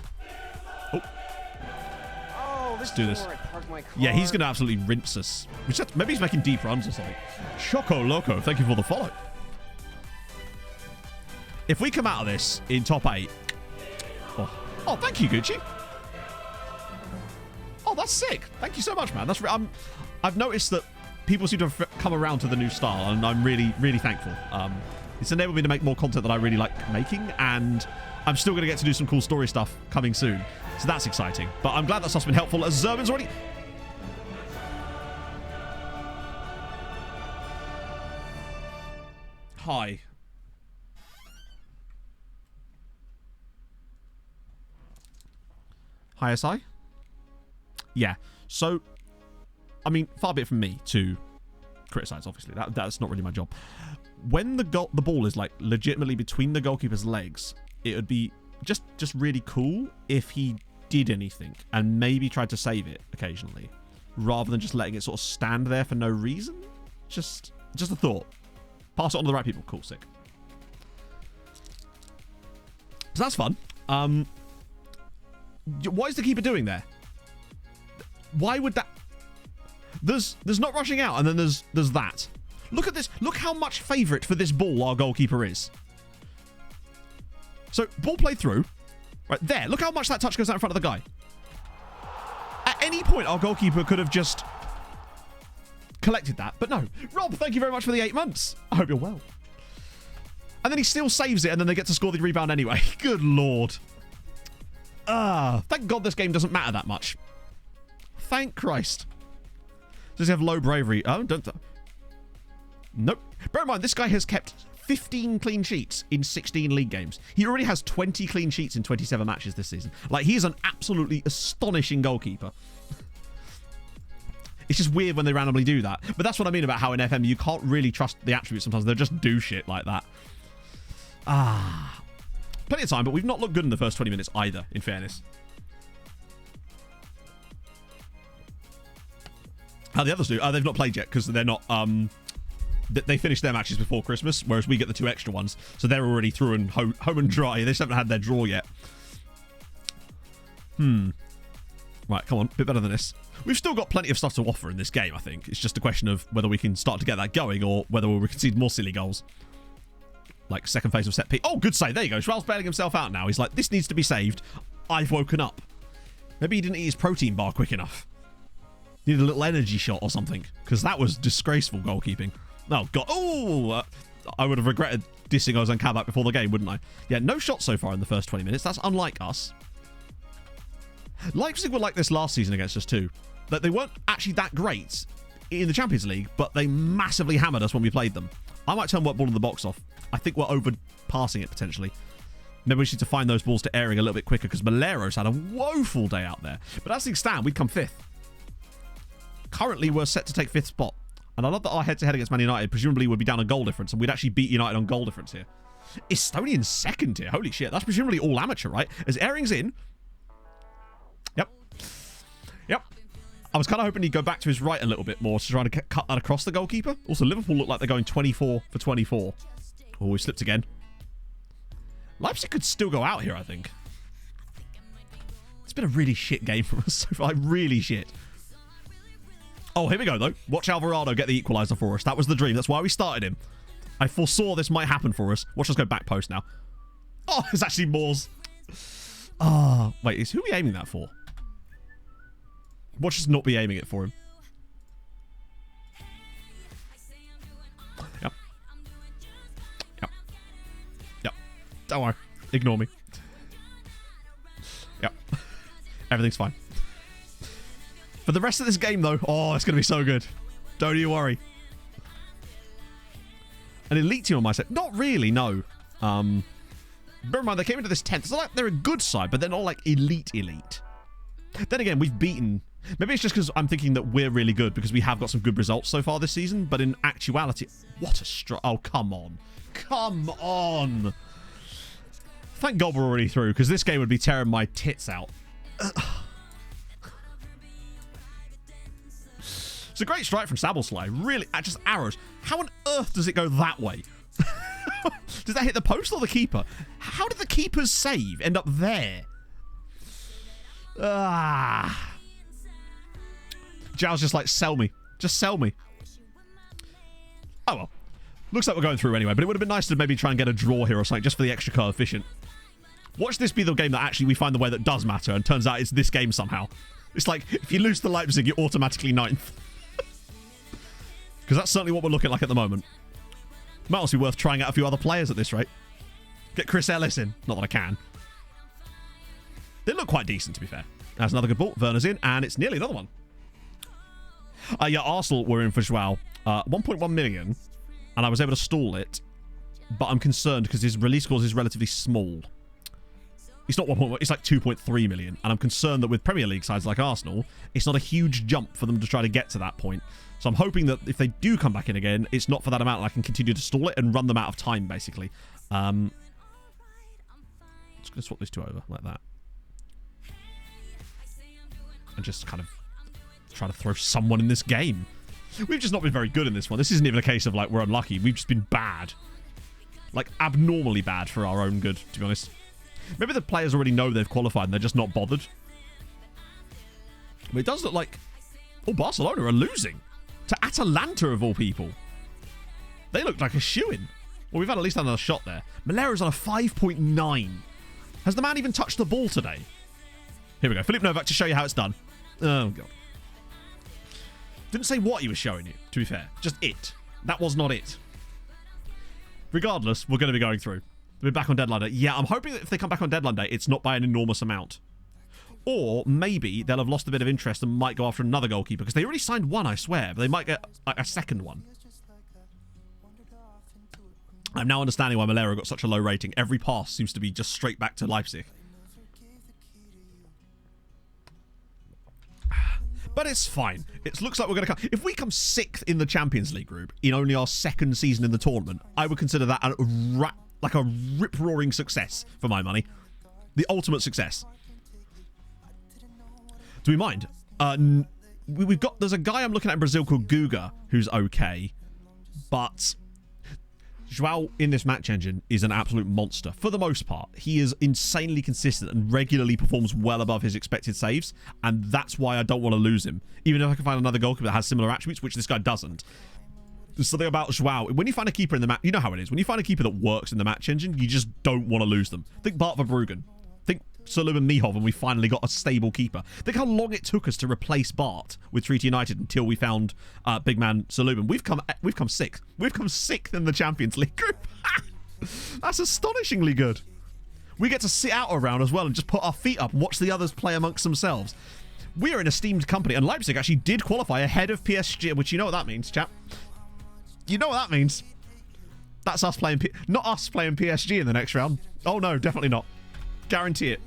Oh, let's do this. Yeah, he's going to absolutely rinse us. Maybe he's making deep runs or something. Choco Loco, thank you for the follow. If we come out of this in top 8... Oh, thank you, Gucci. that's sick. Thank you so much, man. That's I've noticed that people seem to have come around to the new style, and I'm really, really thankful. It's enabled me to make more content that I really like making, and I'm still going to get to do some cool story stuff coming soon. So that's exciting. But I'm glad that stuff's been helpful. As Zerman's already... Hi. Hi, SI? Yeah. So, I mean, far be it from me to criticize, obviously. That's not really my job. When the ball is, like, legitimately between the goalkeeper's legs, it would be just really cool if he did anything and maybe tried to save it occasionally, rather than just letting it sort of stand there for no reason. Just a thought. Pass it on to the right people. Cool, sick. So that's fun. What is the keeper doing there? Why would that... There's not rushing out, and then there's that. Look at this. Look how much favourite for this ball our goalkeeper is. So, ball played through. Right there. Look how much that touch goes out in front of the guy. At any point, our goalkeeper could have just collected that. But no. Rob, thank you very much for the 8 months. I hope you're well. And then he still saves it, and then they get to score the rebound anyway. Good lord. Thank God this game doesn't matter that much. Thank Christ. Does he have low bravery? Oh, don't... Nope. Bear in mind, this guy has kept 15 clean sheets in 16 league games. He already has 20 clean sheets in 27 matches this season. Like, he is an absolutely astonishing goalkeeper. It's just weird when they randomly do that. But that's what I mean about how in FM you can't really trust the attributes sometimes. They'll just do shit like that. Plenty of time, but we've not looked good in the first 20 minutes either, in fairness. How the others do? They've not played yet because they're not... They finished their matches before Christmas, whereas we get the 2 extra ones. So they're already through and home and dry. They just haven't had their draw yet. Right, come on. A bit better than this. We've still got plenty of stuff to offer in this game, I think. It's just a question of whether we can start to get that going or whether we'll concede more silly goals. Like second phase of set piece. Oh, good save. There you go. Schwalb's bailing himself out now. He's like, this needs to be saved. I've woken up. Maybe he didn't eat his protein bar quick enough. Needed a little energy shot or something. Because that was disgraceful goalkeeping. Oh, God. Oh! I would have regretted dissing Ozan Kabak before the game, wouldn't I? Yeah, no shots so far in the first 20 minutes. That's unlike us. Leipzig were like this last season against us too. That they weren't actually that great in the Champions League, but they massively hammered us when we played them. I might turn what ball in the box off. I think we're overpassing it potentially. Maybe we need to find those balls to airing a little bit quicker because Malero's had a woeful day out there. But as things stand, we'd come 5th. Currently, we're set to take 5th spot. And I love that our head-to-head against Man United presumably would be down a goal difference, and we'd actually beat United on goal difference here. Estonian's 2nd here. Holy shit. That's presumably all amateur, right? As airing's in. Yep. I was kind of hoping he'd go back to his right a little bit more to try to cut that across the goalkeeper. Also, Liverpool look like they're going 24 for 24. Oh, we slipped again. Leipzig could still go out here, I think. It's been a really shit game from us so far. Really shit. Oh, here we go, though. Watch Alvarado get the equaliser for us. That was the dream. That's why we started him. I foresaw this might happen for us. Watch us go back post now. Oh, it's actually Moores. Oh, wait, who are we aiming that for? Watch us not be aiming it for him. Yep. Don't worry. Ignore me. Yep. Everything's fine. For the rest of this game, though, oh, it's going to be so good. Don't you worry. An elite team on my side? Not really, no. Bear in mind, they came into this 10th. It's not like they're a good side, but they're not like elite. Then again, we've beaten... Maybe it's just because I'm thinking that we're really good because we have got some good results so far this season. But in actuality... What a strike. Oh, come on. Come on. Thank God we're already through because this game would be tearing my tits out. It's a great strike from Sabelslay. Really, just arrows. How on earth does it go that way? Does that hit the post or the keeper? How did the keeper's save end up there? Zhao's just like, sell me. Just sell me. Oh, well. Looks like we're going through anyway, but it would have been nice to maybe try and get a draw here or something just for the extra coefficient. Watch this be the game that actually we find the way that does matter and turns out it's this game somehow. It's like, if you lose to Leipzig, you're automatically 9th. Because that's certainly what we're looking like at the moment. Might also be worth trying out a few other players at this rate. Get Chris Ellis in. Not that I can. They look quite decent, to be fair. That's another good ball. Werner's in, and it's nearly another one. Yeah, Arsenal were in for Joao. 1.1 million, and I was able to stall it, but I'm concerned because his release clause is relatively small. It's not 1.1, it's like 2.3 million, and I'm concerned that with Premier League sides like Arsenal, it's not a huge jump for them to try to get to that point. So I'm hoping that if they do come back in again, it's not for that amount, and I can continue to stall it and run them out of time, basically. Just going to swap these two over, like that. And just kind of try to throw someone in this game. We've just not been very good in this one. This isn't even a case of, like, we're unlucky. We've just been bad. Like, abnormally bad for our own good, to be honest. Maybe the players already know they've qualified and they're just not bothered. But it does look like... Oh, Barcelona are losing. To Atalanta, of all people. They look like a shoo-in. Well, we've had at least another shot there. Malera's on a 5.9. Has the man even touched the ball today? Here we go. Filip Novak to show you how it's done. Oh, God. Didn't say what he was showing you, to be fair. Just it. That was not it. Regardless, we're going to be going through. We're back on deadline day. Yeah, I'm hoping that if they come back on deadline day, it's not by an enormous amount. Or maybe they'll have lost a bit of interest and might go after another goalkeeper. Because they already signed one, I swear. But they might get a second one. I'm now understanding why Malera got such a low rating. Every pass seems to be just straight back to Leipzig. But it's fine. It looks like we're going to come... If we come 6th in the Champions League group in only our second season in the tournament, I would consider that a rip-roaring success for my money. The ultimate success. Do we mind? There's a guy I'm looking at in Brazil called Guga who's okay. But Joao in this match engine is an absolute monster. For the most part, he is insanely consistent and regularly performs well above his expected saves, and that's why I don't want to lose him. Even if I can find another goalkeeper that has similar attributes, which this guy doesn't. There's something about Joao. When you find a keeper in the match, you know how it is. When you find a keeper that works in the match engine, you just don't want to lose them. Think Bart Verbruggen. Think Sulub and Mihov, and we finally got a stable keeper. Think how long it took us to replace Bart with Treaty United until we found big man Sulub. We've come 6th. We've come 6th in the Champions League group. That's astonishingly good. We get to sit out around as well and just put our feet up and watch the others play amongst themselves. We are an esteemed company, and Leipzig actually did qualify ahead of PSG, which you know what that means, chap. You know what that means. That's us playing... Not us playing PSG in the next round. Oh, no, definitely not. Guarantee it.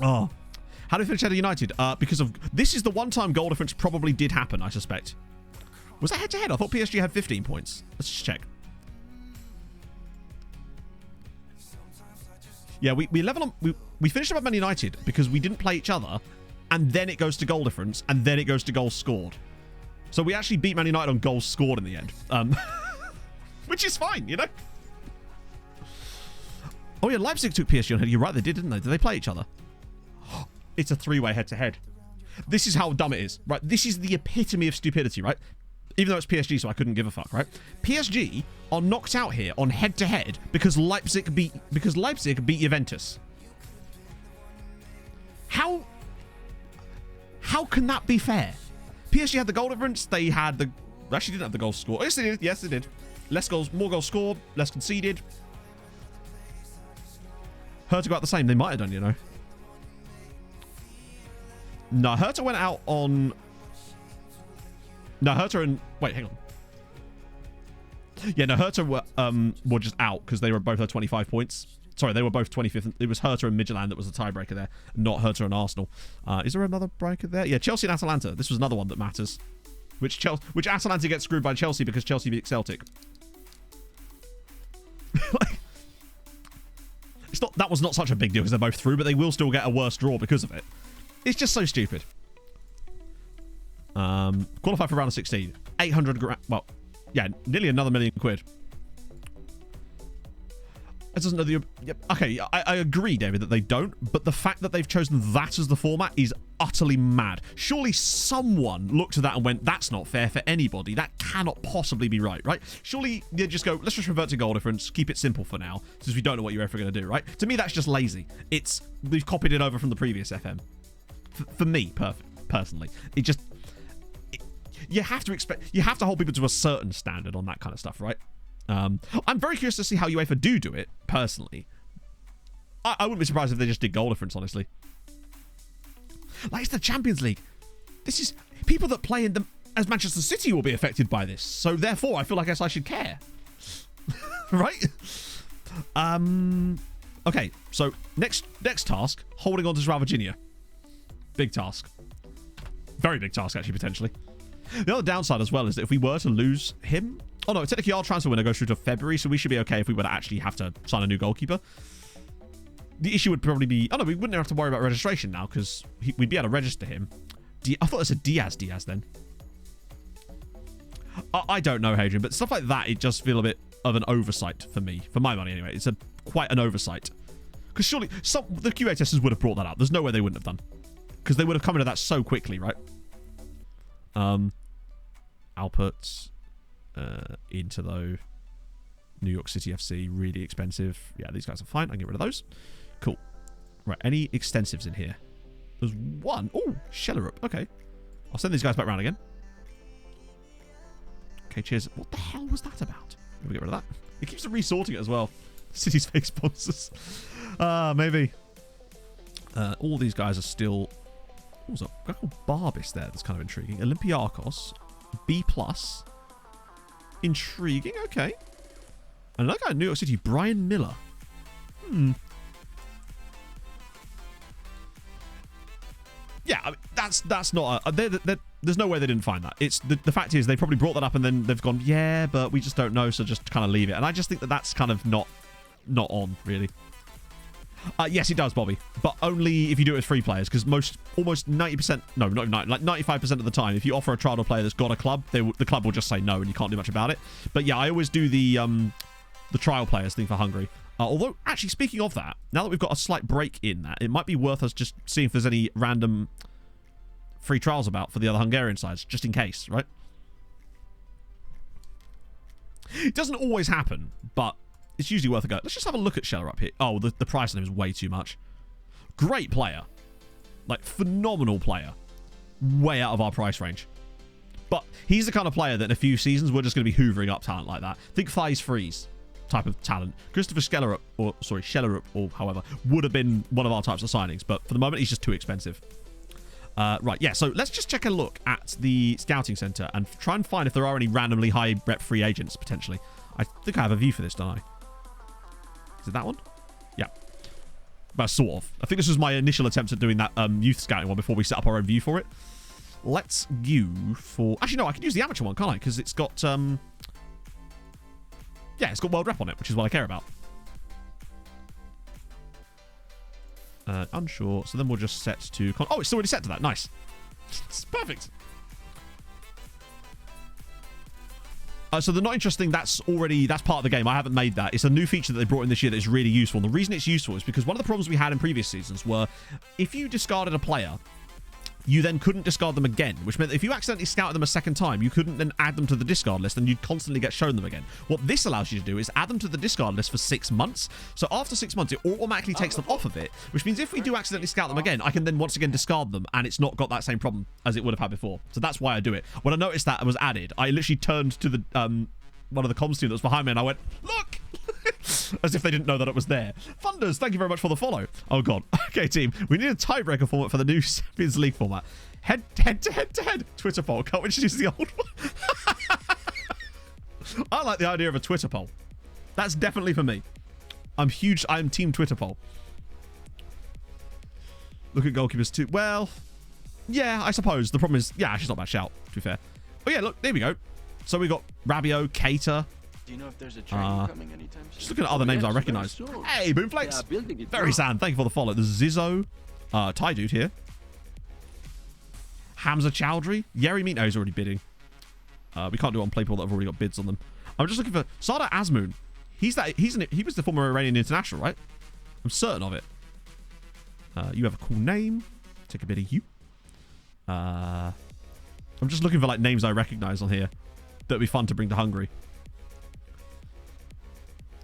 Oh. How do we finish ahead of United? Because of... This is the one time goal difference probably did happen, I suspect. Was that head-to-head? I thought PSG had 15 points. Let's just check. Yeah, we level on... We finished above Man United because we didn't play each other, and then it goes to goal difference, and then it goes to goals scored. So we actually beat Man United on goals scored in the end. Which is fine, you know? Oh, yeah, Leipzig took PSG on head. You're right, they did, didn't they? Did they play each other? It's a three-way head-to-head. This is how dumb it is, right? This is the epitome of stupidity, right? Even though it's PSG, so I couldn't give a fuck, right? PSG are knocked out here on head-to-head because Leipzig beat Juventus. How can that be fair? PSG had the goal difference. They had the... Actually, didn't have the goal score. Yes, they did. Yes, they did. Less goals, more goals scored, less conceded. Hertha got the same. They might have done, you know. No, Hertha went out on... No, Hertha and... Wait, hang on. Yeah, no, Hertha were just out because they were both at 25 points. Sorry, they were both 25th. It was Hertha and Midtjylland that was the tiebreaker there, not Hertha and Arsenal. Is there another breaker there? Yeah, Chelsea and Atalanta. This was another one that matters. Which Atalanta gets screwed by Chelsea because Chelsea beat Celtic. Like, that was not such a big deal because they're both through, but they will still get a worse draw because of it. It's just so stupid. Qualify for round of 16. 800 grand. Well, yeah, nearly another £1 million. It doesn't know the... Okay, I agree, David, that they don't, but the fact that they've chosen that as the format is utterly mad. Surely someone looked at that and went, that's not fair for anybody. That cannot possibly be right? Surely you just go, let's just revert to goal difference, keep it simple for now, since we don't know what you're ever going to do, right? To me, that's just lazy. We've copied it over from the previous FM. For me, personally, you have to hold people to a certain standard on that kind of stuff, right? I'm very curious to see how UEFA do it, personally. I wouldn't be surprised if they just did goal difference, honestly. Like, it's the Champions League. This is... People that play in them as Manchester City will be affected by this. So, therefore, I feel like I should care. Right? Okay, so, next task. Holding on to Real Virginia. Big task. Very big task, actually, potentially. The other downside as well is that if we were to lose him... Oh, no, technically our transfer window goes through to February, so we should be okay if we were to actually have to sign a new goalkeeper. The issue would probably be... Oh, no, we wouldn't have to worry about registration now, because we'd be able to register him. I thought it said Diaz then. I don't know, Hadrian, but stuff like that, it just feel a bit of an oversight for me. For my money, anyway. It's quite an oversight. Because surely, the QA testers would have brought that up. There's no way they wouldn't have done. Because they would have come into that so quickly, right? Outputs... into though New York City FC, really expensive. Yeah, these guys are fine. I can get rid of those. Cool. Right, any extensives in here? There's one. Oh, Shellerup. Okay. I'll send these guys back around again. Okay, cheers. What the hell was that about? Let me get rid of that. It keeps resorting it as well. City's fake sponsors. Maybe. All these guys are still... What was a guy called Barbis there? That's kind of intriguing. Olympiacos. B+. Intriguing, okay. And another guy in New York City, Brian Miller. Yeah, I mean, that's not there's no way they didn't find that. It's the fact is they probably brought that up and then they've gone, yeah, but we just don't know, so just kind of leave it. And I just think that's kind of not on, really. Yes, it does, Bobby, but only if you do it with free players, because almost 90%, no, not 90, like 95% of the time, if you offer a trial to a player that's got a club, the club will just say no, and you can't do much about it. But yeah, I always do the trial players thing for Hungary. Although, actually, speaking of that, now that we've got a slight break in that, it might be worth us just seeing if there's any random free trials about for the other Hungarian sides, just in case, right? It doesn't always happen, but it's usually worth a go. Let's just have a look at Scheller up here. Oh, the price on him is way too much. Great player. Like, phenomenal player. Way out of our price range. But he's the kind of player that in a few seasons, we're just going to be hoovering up talent like that. Think Thies Freeze type of talent. Christopher Scheller, or however, would have been one of our types of signings. But for the moment, he's just too expensive. Right, yeah, so let's just check a look at the scouting center and try and find if there are any randomly high rep free agents, potentially. I think I have a view for this, don't I? Is it that one? Yeah. Well, sort of. I think this was my initial attempt at doing that youth scouting one before we set up our own view for it. Let's view for... Actually, no, I can use the amateur one, can't I? Because it's got... Yeah, it's got world rep on it, which is what I care about. Unsure. So then we'll just set to... Oh, it's already set to that. Nice. It's perfect. So the not interesting, that's part of the game. I haven't made that. It's a new feature that they brought in this year that is really useful. And the reason it's useful is because one of the problems we had in previous seasons were if you discarded a player, you then couldn't discard them again, which meant that if you accidentally scouted them a second time, you couldn't then add them to the discard list and you'd constantly get shown them again. What this allows you to do is add them to the discard list for 6 months. So after 6 months, it automatically takes them off of it, which means if we do accidentally scout them again, I can then once again discard them and it's not got that same problem as it would have had before. So that's why I do it. When I noticed that it was added, I literally turned to the one of the comms team that was behind me and I went, look! As if they didn't know that it was there. Funders, thank you very much for the follow. Oh, God. Okay, team. We need a tiebreaker format for the new Champions League format. Head to head. Twitter poll. Can't we just use the old one? I like the idea of a Twitter poll. That's definitely for me. I'm team Twitter poll. Look at goalkeepers too. Well, yeah, I suppose. The problem is, yeah, she's not a bad shout, to be fair. Oh, yeah, look, there we go. So we got Rabiot, Keita. Do you know if there's a train coming anytime soon? Just looking at other names I recognise. Hey, Boomflex. Yeah, very sad. Thank you for the follow. There's Zizzo. Thai dude here. Hamza Chowdhury. Yeri Mito is already bidding. We can't do it on people that have already got bids on them. I'm just looking for Sada Azmoun. He was the former Iranian international, right? I'm certain of it. You have a cool name. Take a bit of you. I'm just looking for like names I recognise on here that'd be fun to bring to Hungary.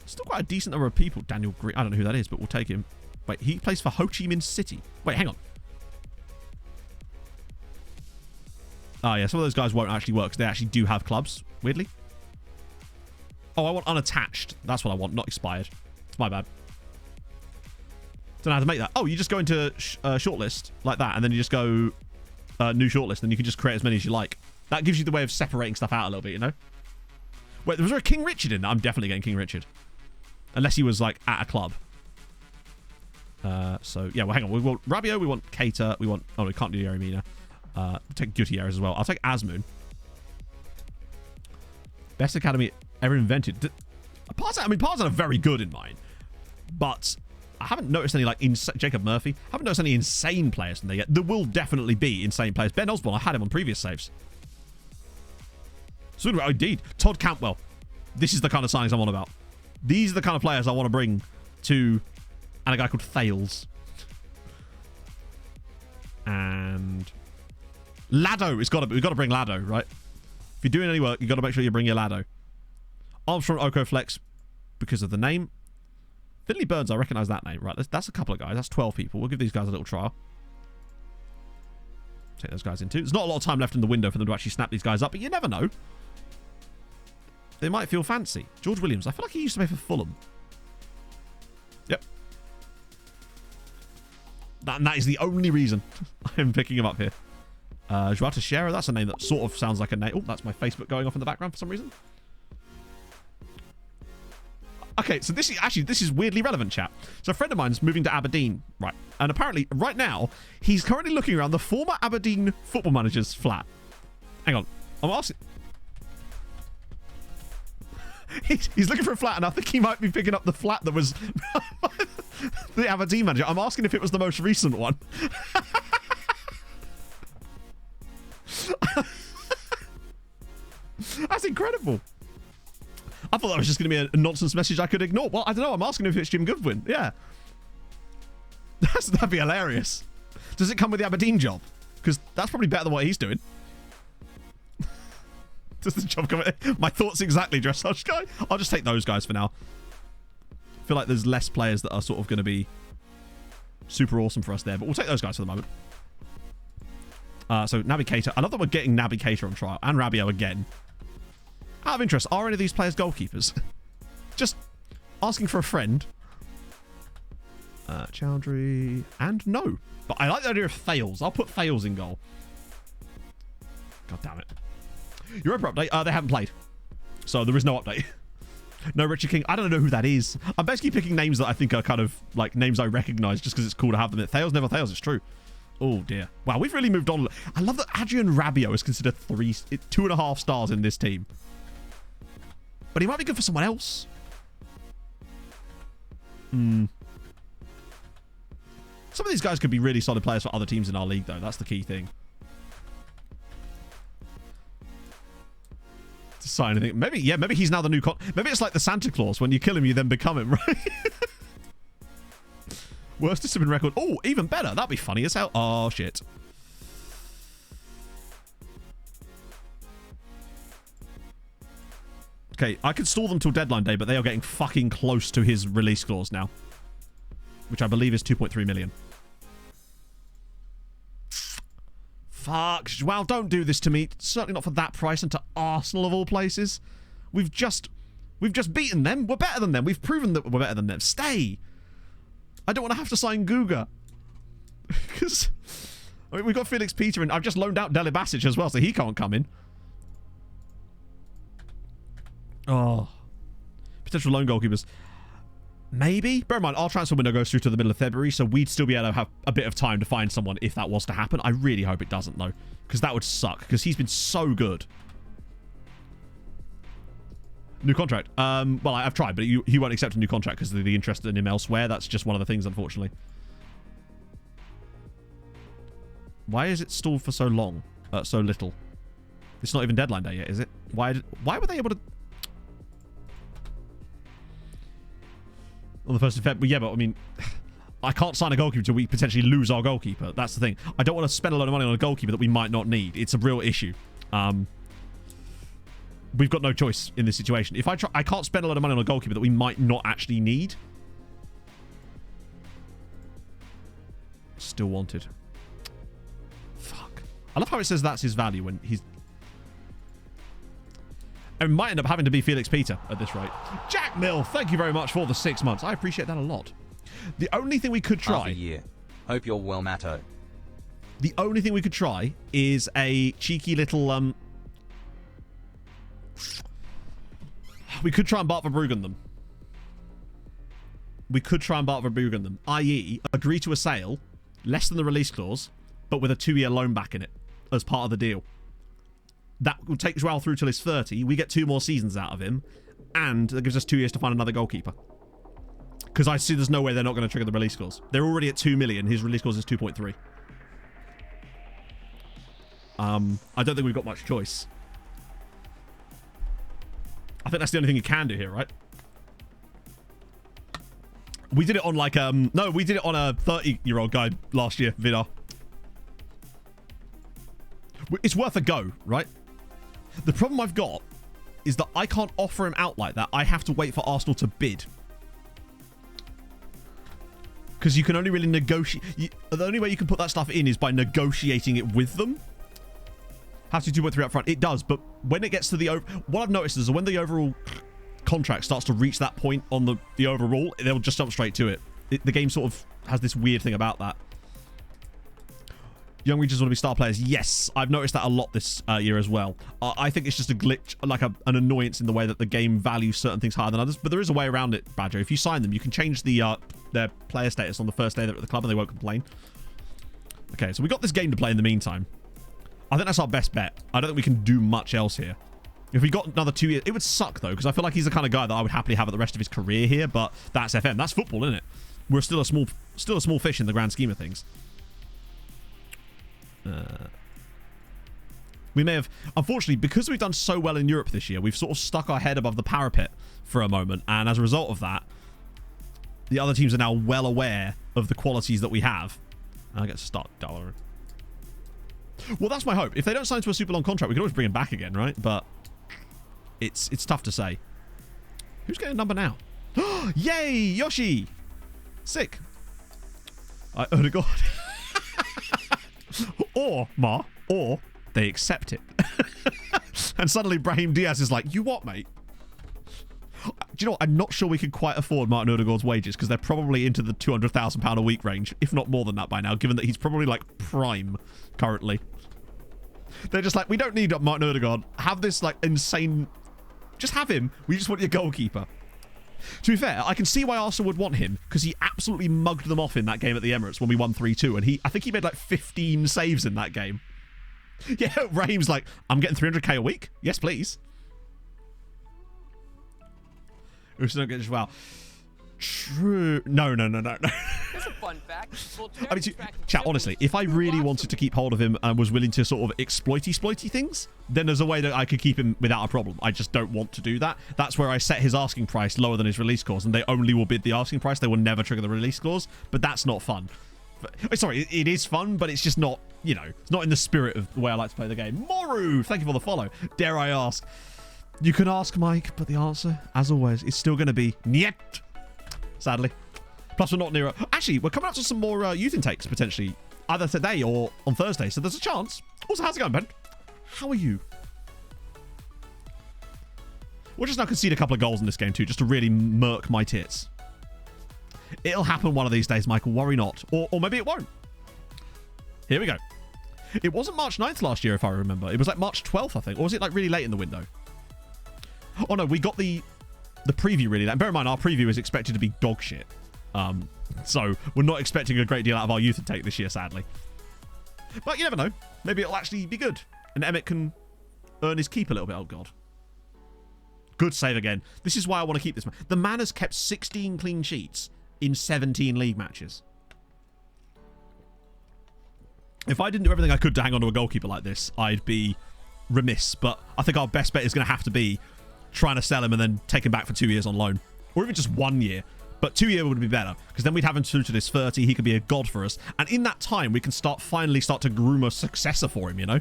Still quite a decent number of people. Daniel Green. I don't know who that is, but we'll take him. Wait, he plays for Ho Chi Minh City. Wait, hang on. Oh, yeah, some of those guys won't actually work because they actually do have clubs, weirdly. Oh, I want unattached. That's what I want, not expired. It's my bad. Don't know how to make that. Oh, you just go into shortlist like that, and then you just go new shortlist, and you can just create as many as you like. That gives you the way of separating stuff out a little bit, you know? Wait, was there a King Richard in that? I'm definitely getting King Richard. Unless he was, like, at a club. So, yeah, well, hang on. We want Rabiot, we want Keita, we want... Oh, we can't do Yeremina. We'll take Gutierrez as well. I'll take Asmoon. Best academy ever invented. Parson are very good in mine. But I haven't noticed any, like, Jacob Murphy. I haven't noticed any insane players in there yet. There will definitely be insane players. Ben Osborne, I had him on previous saves. So, indeed. Todd Cantwell. This is the kind of signings I'm on about. These are the kind of players I want to bring to... And a guy called Thales. And... Lado. We've got to bring Lado, right? If you're doing any work, you've got to make sure you bring your Lado. Armstrong Oko Flex because of the name. Finley Burns, I recognise that name. Right, that's a couple of guys. That's 12 people. We'll give these guys a little trial. Take those guys in too. There's not a lot of time left in the window for them to actually snap these guys up, but you never know. They might feel fancy. George Williams. I feel like he used to play for Fulham. Yep. That is the only reason I'm picking him up here. Joao Teixeira. That's a name that sort of sounds like a name. Oh, that's my Facebook going off in the background for some reason. Okay, so this is weirdly relevant, chat. So a friend of mine's moving to Aberdeen, right? And apparently, right now, he's currently looking around the former Aberdeen football manager's flat. Hang on. I'm asking... He's looking for a flat, and I think he might be picking up the flat that was the Aberdeen manager. I'm asking if it was the most recent one. That's incredible. I thought that was just going to be a nonsense message I could ignore. Well, I don't know. I'm asking if it's Jim Goodwin. Yeah. That'd be hilarious. Does it come with the Aberdeen job? Because that's probably better than what he's doing. Does the job come with... My thoughts exactly, Dressage Guy. I'll just take those guys for now. I feel like there's less players that are sort of going to be super awesome for us there. But we'll take those guys for the moment. So, Naby Keita. I love that we're getting Naby Keita on trial. And Rabiot again. Out of interest, are any of these players goalkeepers? Just asking for a friend. Chowdhury. And no. But I like the idea of Thales. I'll put Thales in goal. God damn it. Europa update. They haven't played. So there is no update. No Richard King. I don't know who that is. I'm basically picking names that I think are kind of like names I recognize just because it's cool to have them. Thales never Thales. It's true. Oh, dear. Wow, we've really moved on. I love that Adrian Rabiot is considered 2.5 stars in this team. But he might be good for someone else. Some of these guys could be really solid players for other teams in our league, though. That's the key thing. To sign anything. Maybe he's now the new... Maybe it's like the Santa Claus. When you kill him, you then become him, right? Worst discipline record. Oh, even better. That'd be funny as hell. Oh, shit. Okay, I could stall them till deadline day, but they are getting fucking close to his release clause now. Which I believe is 2.3 million. Fuck. Well, don't do this to me. Certainly not for that price and to Arsenal of all places. We've just beaten them. We're better than them. We've proven that we're better than them. Stay. I don't want to have to sign Guga. Because I mean, we've got Felix Peter and I've just loaned out Dele Basic as well, so he can't come in. Oh. Potential loan goalkeepers. Maybe. Bear in mind, our transfer window goes through to the middle of February, so we'd still be able to have a bit of time to find someone if that was to happen. I really hope it doesn't, though, because that would suck, because he's been so good. New contract. Well, I've tried, but he won't accept a new contract because of the interest in him elsewhere. That's just one of the things, unfortunately. Why is it stalled for so long? So little? It's not even deadline day yet, is it? Why were they able to... On the 1st of February, yeah, but I mean, I can't sign a goalkeeper until we potentially lose our goalkeeper. That's the thing. I don't want to spend a lot of money on a goalkeeper that we might not need. It's a real issue. We've got no choice in this situation. If I can't spend a lot of money on a goalkeeper that we might not actually need. Still wanted. Fuck. I love how it says that's his value when he's... It might end up having to be Felix Peter at this rate. Jack Mill, thank you very much for the 6 months. I appreciate that a lot. The only thing we could try... Half a year. Hope you're well, Matto. The only thing we could try is a cheeky little... We could try and Bart Verbruggen them. We could try and Bart Verbruggen them. I.e., agree to a sale, less than the release clause, but with a 2-year loan back in it as part of the deal. That will take Joao through till he's 30. We get 2 more seasons out of him. And that gives us 2 years to find another goalkeeper. Because I see there's no way they're not going to trigger the release clause. They're already at 2 million. His release clause is 2.3. I don't think we've got much choice. I think that's the only thing you can do here, right? We did it on like, no, we did it on a 30-year-old guy last year, Vidar. It's worth a go, right? The problem I've got is that I can't offer him out like that. I have to wait for Arsenal to bid. Because you can only really negotiate... The only way you can put that stuff in is by negotiating it with them. Have to do 2.3 up front. It does, but when it gets to the... What I've noticed is that when the overall contract starts to reach that point on the overall, they'll just jump straight to it. The game sort of has this weird thing about that. Young Reachers want to be star players. Yes, I've noticed that a lot this year as well. I think it's just a glitch, like an annoyance in the way that the game values certain things higher than others. But there is a way around it, Badger. If you sign them, you can change their player status on the first day they're at the club and they won't complain. Okay, so we got this game to play in the meantime. I think that's our best bet. I don't think we can do much else here. If we got another 2 years... It would suck, though, because I feel like he's the kind of guy that I would happily have at the rest of his career here, but that's FM. That's football, isn't it? We're still a small fish in the grand scheme of things. We may have... Unfortunately, because we've done so well in Europe this year, we've sort of stuck our head above the parapet for a moment, and as a result of that, the other teams are now well aware of the qualities that we have. I get to start dollar. Well, that's my hope. If they don't sign to a super long contract, we can always bring him back again, right? But it's tough to say. Who's getting a number now? Yay, Yoshi! Sick. Odegaard. Or they accept it. And suddenly Brahim Diaz is like, you what, mate? Do you know what? I'm not sure we can quite afford Martin Odegaard's wages because they're probably into the £200,000 a week range, if not more than that by now, given that he's probably like prime currently. They're just like, we don't need Martin Odegaard. Have this like insane... Just have him. We just want your goalkeeper. To be fair, I can see why Arsenal would want him because he absolutely mugged them off in that game at the Emirates when we won 3-2, and I think he made like 15 saves in that game. Yeah, Raheem's like, I'm getting 300k a week. Yes, please. We still don't get Joao. True. No. Here's a fun fact. I mean, chat, honestly, if I really wanted to keep hold of him and was willing to sort of exploity things, then there's a way that I could keep him without a problem. I just don't want to do that. That's where I set his asking price lower than his release clause, and they only will bid the asking price. They will never trigger the release clause, but that's not fun. Sorry, it is fun, but it's just not, you know, it's not in the spirit of the way I like to play the game. Moru, thank you for the follow. Dare I ask? You can ask, Mike, but the answer, as always, is still going to be niet. Sadly. Plus, we're not near... Actually, we're coming up to some more youth intakes, potentially, either today or on Thursday, so there's a chance. Also, how's it going, Ben? How are you? We'll just now concede a couple of goals in this game, too, just to really murk my tits. It'll happen one of these days, Michael. Worry not. Or maybe it won't. Here we go. It wasn't March 9th last year, if I remember. It was like March 12th, I think. Or was it like really late in the window? Oh, no, we got the preview really late. Bear in mind, our preview is expected to be dog shit. So we're not expecting a great deal out of our youth intake this year, sadly. But you never know. Maybe it'll actually be good. And Emmett can earn his keep a little bit. Oh, God. Good save again. This is why I want to keep this man. The man has kept 16 clean sheets in 17 league matches. If I didn't do everything I could to hang on to a goalkeeper like this, I'd be remiss. But I think our best bet is going to have to be trying to sell him and then take him back for 2 years on loan. Or even just 1 year. But 2 years would be better, because then we'd have him through to this 30. He could be a god for us. And in that time, we can finally start to groom a successor for him, you know?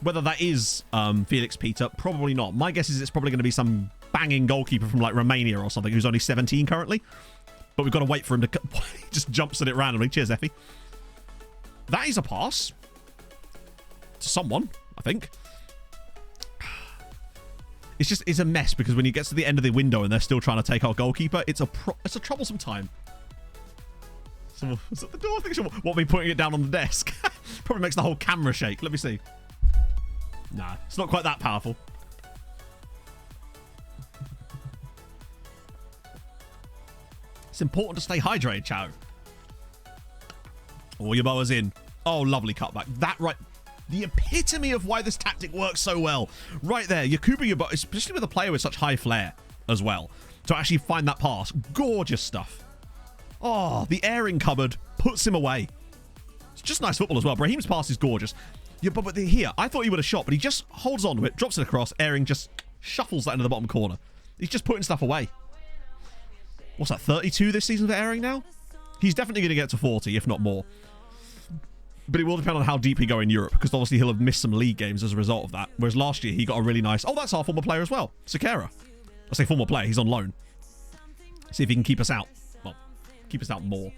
Whether that is Felix Peter, probably not. My guess is it's probably going to be some banging goalkeeper from like Romania or something who's only 17 currently. But we've got to wait for him to... He just jumps at it randomly. Cheers, Effie. That is a pass. to someone, I think. It's a mess because when he gets to the end of the window and they're still trying to take our goalkeeper, it's a troublesome time. So, is that the door? I think she'll want me putting it down on the desk. Probably makes the whole camera shake. Let me see. Nah, it's not quite that powerful. It's important to stay hydrated, Chow. All your boas in. Oh, lovely cutback. That right. The epitome of why this tactic works so well. Right there. Yakuba Yubo, especially with a player with such high flair as well. To actually find that pass. Gorgeous stuff. Oh, the airing cupboard puts him away. It's just nice football as well. Brahim's pass is gorgeous. Yeah, but here, I thought he would have shot, but he just holds on to it, drops it across. Airing just shuffles that into the bottom corner. He's just putting stuff away. What's that, 32 this season for Airing now? He's definitely going to get to 40, if not more. But it will depend on how deep he go in Europe, because obviously he'll have missed some league games as a result of that. Whereas last year, he got a really nice... Oh, that's our former player as well. Sekera. I say former player. He's on loan. See if he can keep us out. Well, keep us out more.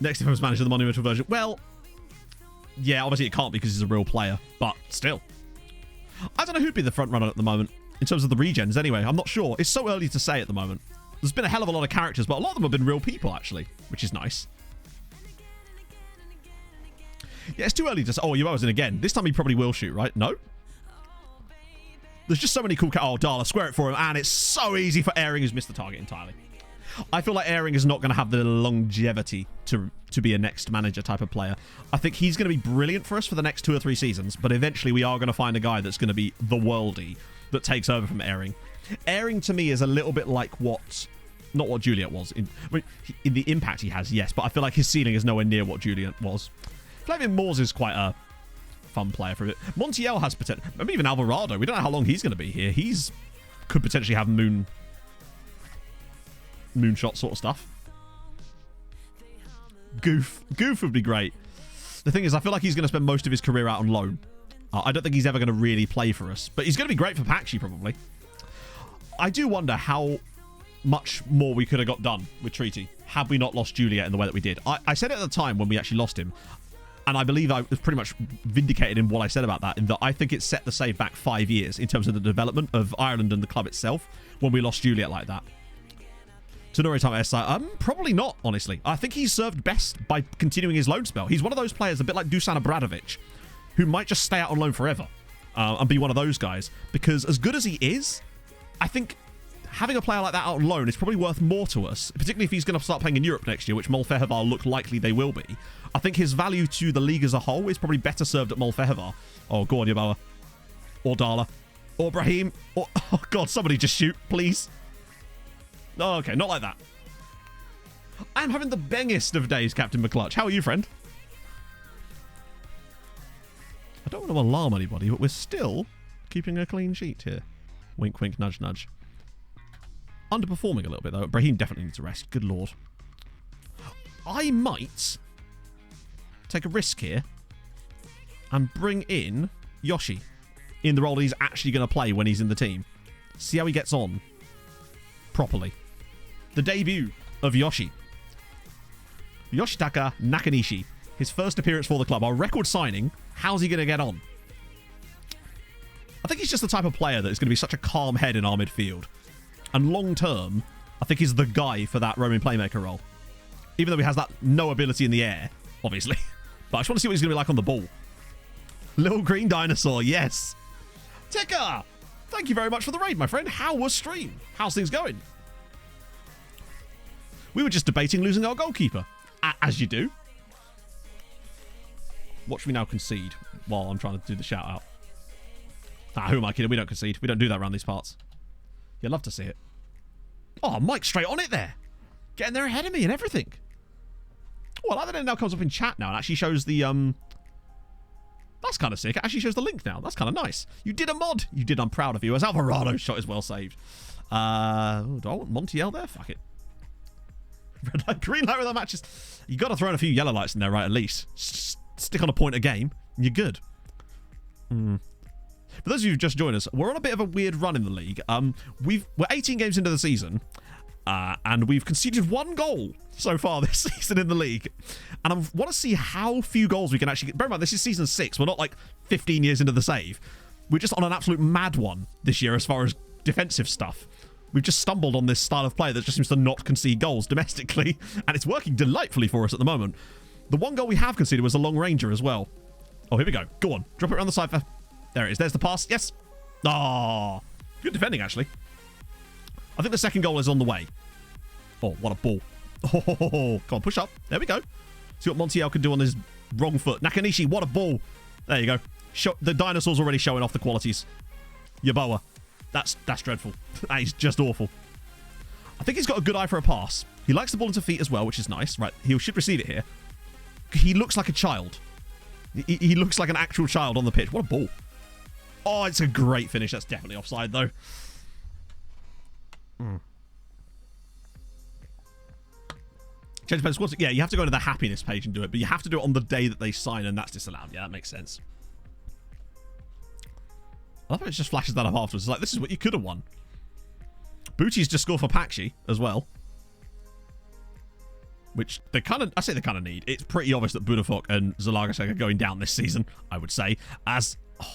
Next defense manager, the monumental version. Well, yeah, obviously it can't because he's a real player. But still. I don't know who'd be the front runner at the moment. In terms of the regens, anyway. I'm not sure. It's so early to say at the moment. There's been a hell of a lot of characters, but a lot of them have been real people, actually. Which is nice. Yeah, it's too early to say. Oh, Yubo's in again. This time he probably will shoot, right? No? There's just so many cool... Oh, Darla, square it for him. And it's so easy for Airing, who's missed the target entirely. I feel like Airing is not going to have the longevity to be a next manager type of player. I think he's going to be brilliant for us for the next 2 or 3 seasons, but eventually we are going to find a guy that's going to be the worldie that takes over from Airing. Airing, to me, is a little bit like what... Not what Juliet was. In the impact he has, yes, but I feel like his ceiling is nowhere near what Juliet was. Flavien Moores is quite a fun player for a bit. Montiel has potential. I mean, even Alvarado. We don't know how long he's going to be here. Could potentially have moonshot sort of stuff. Goof would be great. The thing is, I feel like he's going to spend most of his career out on loan. I don't think he's ever going to really play for us, but he's going to be great for Paxi probably. I do wonder how much more we could have got done with Treaty had we not lost Juliet in the way that we did. I said it at the time when we actually lost him, and I believe I was pretty much vindicated in what I said about that, in that I think it set the save back 5 years in terms of the development of Ireland and the club itself when we lost Juliet like that. Tenori Time SI, probably not, honestly. I think he's served best by continuing his loan spell. He's one of those players, a bit like Dusan Obradovic, who might just stay out on loan forever and be one of those guys. Because as good as he is, I think having a player like that out on loan is probably worth more to us, particularly if he's going to start playing in Europe next year, which Molfehevar look likely they will be. I think his value to the league as a whole is probably better served at Molfehevar. Oh, go on, Yeboah. Or Darla. Or Brahim. Or, oh, God, somebody just shoot, please. Oh, okay, not like that. I'm having the bangest of days, Captain McClutch. How are you, friend? I don't want to alarm anybody, but we're still keeping a clean sheet here. Wink, wink, nudge, nudge. Underperforming a little bit, though. Brahim definitely needs a rest. Good lord. I might take a risk here and bring in Yoshi in the role he's actually going to play when he's in the team. See how he gets on properly. The debut of Yoshi. Yoshitaka Nakanishi. His first appearance for the club. Our record signing. How's he going to get on? I think he's just the type of player that is going to be such a calm head in our midfield. And long term, I think he's the guy for that roaming playmaker role. Even though he has that no ability in the air, obviously. But I just want to see what he's going to be like on the ball. Little green dinosaur, yes. Tekka, thank you very much for the raid, my friend. How was stream? How's things going? We were just debating losing our goalkeeper. As you do. Watch me now concede while I'm trying to do the shout out. Who am I kidding? We don't concede. We don't do that around these parts. You'd love to see it. Oh, Mike straight on it there. Getting there ahead of me and everything. Well, I think it now comes up in chat now and actually shows the... That's kind of sick. It actually shows the link now. That's kind of nice. You did a mod. You did. I'm proud of you. As Alvarado's shot is well saved. Do I want Montiel there? Fuck it. Red light, green light with the matches. You got to throw in a few yellow lights in there, right? At least. Stick on a point a game. And you're good. For those of you who've just joined us, we're on a bit of a weird run in the league. We're 18 games into the season, And we've conceded 1 goal so far this season in the league. And I want to see how few goals we can actually get. Bear in mind, this is season 6. We're not like 15 years into the save. We're just on an absolute mad one this year as far as defensive stuff. We've just stumbled on this style of play that just seems to not concede goals domestically. And it's working delightfully for us at the moment. The 1 goal we have conceded was a long ranger as well. Oh, here we go. Go on. Drop it around the cipher. There it is. There's the pass. Yes. Ah, good defending, actually. I think the second goal is on the way. Oh, what a ball. Oh, come on, push up. There we go. See what Montiel can do on his wrong foot. Nakanishi, what a ball. There you go. The dinosaur's already showing off the qualities. Yeboah. That's dreadful. That is just awful. I think he's got a good eye for a pass. He likes the ball into feet as well, which is nice. Right, he should receive it here. He looks like a child. He looks like an actual child on the pitch. What a ball. Oh, it's a great finish. That's definitely offside, though. Change player squad. Yeah, you have to go to the happiness page and do it, but you have to do it on the day that they sign, and that's disallowed. Yeah, that makes sense. I love how it just flashes that up afterwards. It's like, this is what you could have won. Bootie's just scored for Pakshi as well. Which they kind of, I say they kind of need. It's pretty obvious that Budapest and Zalagasek are going down this season, I would say. As... Oh.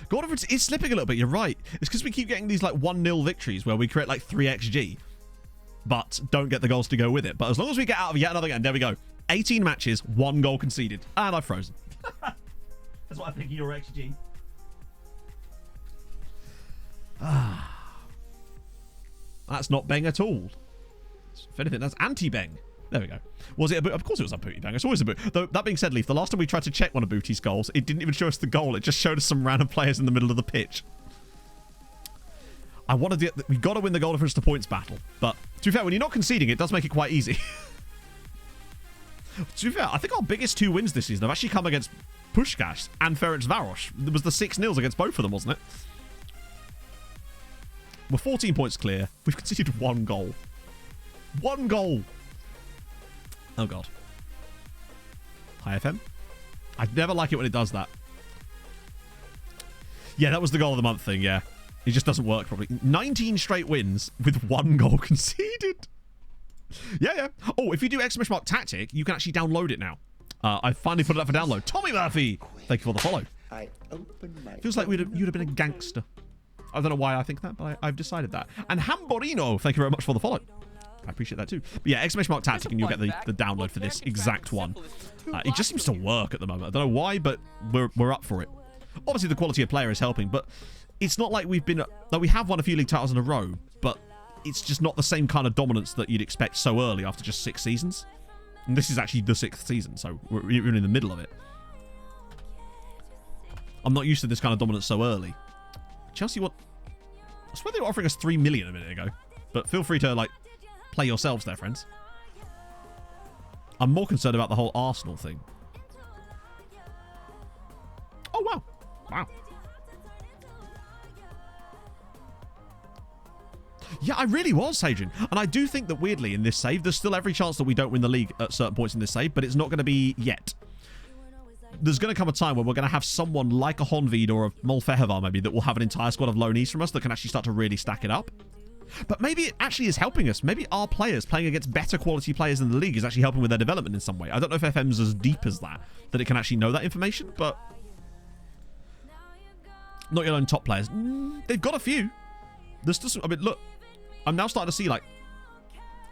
God, it's slipping a little bit, you're right. It's because we keep getting these like 1-0 victories where we create like 3 XG, but don't get the goals to go with it. But as long as we get out of yet another game, there we go. 18 matches, 1 goal conceded. And I've frozen. That's what I think of your XG. That's not Beng at all. If anything, that's anti-Beng. There we go. Was it a boot? Of course it was a booty bang. It's always a boot. Though, that being said, Leaf, the last time we tried to check one of Booty's goals, it didn't even show us the goal. It just showed us some random players in the middle of the pitch. I wanted to we got to win the goal difference to points battle. But to be fair, when you're not conceding, it does make it quite easy. To be fair, I think our biggest 2 wins this season have actually come against Puskás and Ferencváros. There was the 6-0s against both of them, wasn't it? We're 14 points clear. We've conceded 1 goal. 1 goal. Oh, God. Hi, FM. I never like it when it does that. Yeah, that was the goal of the month thing, yeah. It just doesn't work properly. 19 straight wins with 1 goal conceded. Yeah. Oh, if you do ! Tactic, you can actually download it now. I finally put it up for download. Tommy Murphy, thank you for the follow. Feels like you'd have been a gangster. I don't know why I think that, but I've decided that. And Hamborino, thank you very much for the follow. I appreciate that too. But yeah, ! Tactic, and you'll get the download for this exact one. It just seems to work at the moment. I don't know why, but we're up for it. Obviously, the quality of player is helping, but it's not like we have won a few league titles in a row, but it's just not the same kind of dominance that you'd expect so early after just 6 seasons. And this is actually the 6th season, so we're in the middle of it. I'm not used to this kind of dominance so early. Chelsea, I swear they were offering us 3 million a minute ago, but feel free to like play yourselves there, friends. I'm more concerned about the whole Arsenal thing. Oh, wow. Wow. Yeah, I really was, Hadrian. And I do think that, weirdly, in this save, there's still every chance that we don't win the league at certain points in this save, but it's not going to be yet. There's going to come a time where we're going to have someone like a Honvid or a Molfehevar, maybe, that will have an entire squad of loanees from us that can actually start to really stack it up. But maybe it actually is helping us. Maybe our players playing against better quality players in the league is actually helping with their development in some way. I don't know if FM's as deep as that it can actually know that information, but... Not your own top players. They've got a few. There's just... I mean, look. I'm now starting to see, like,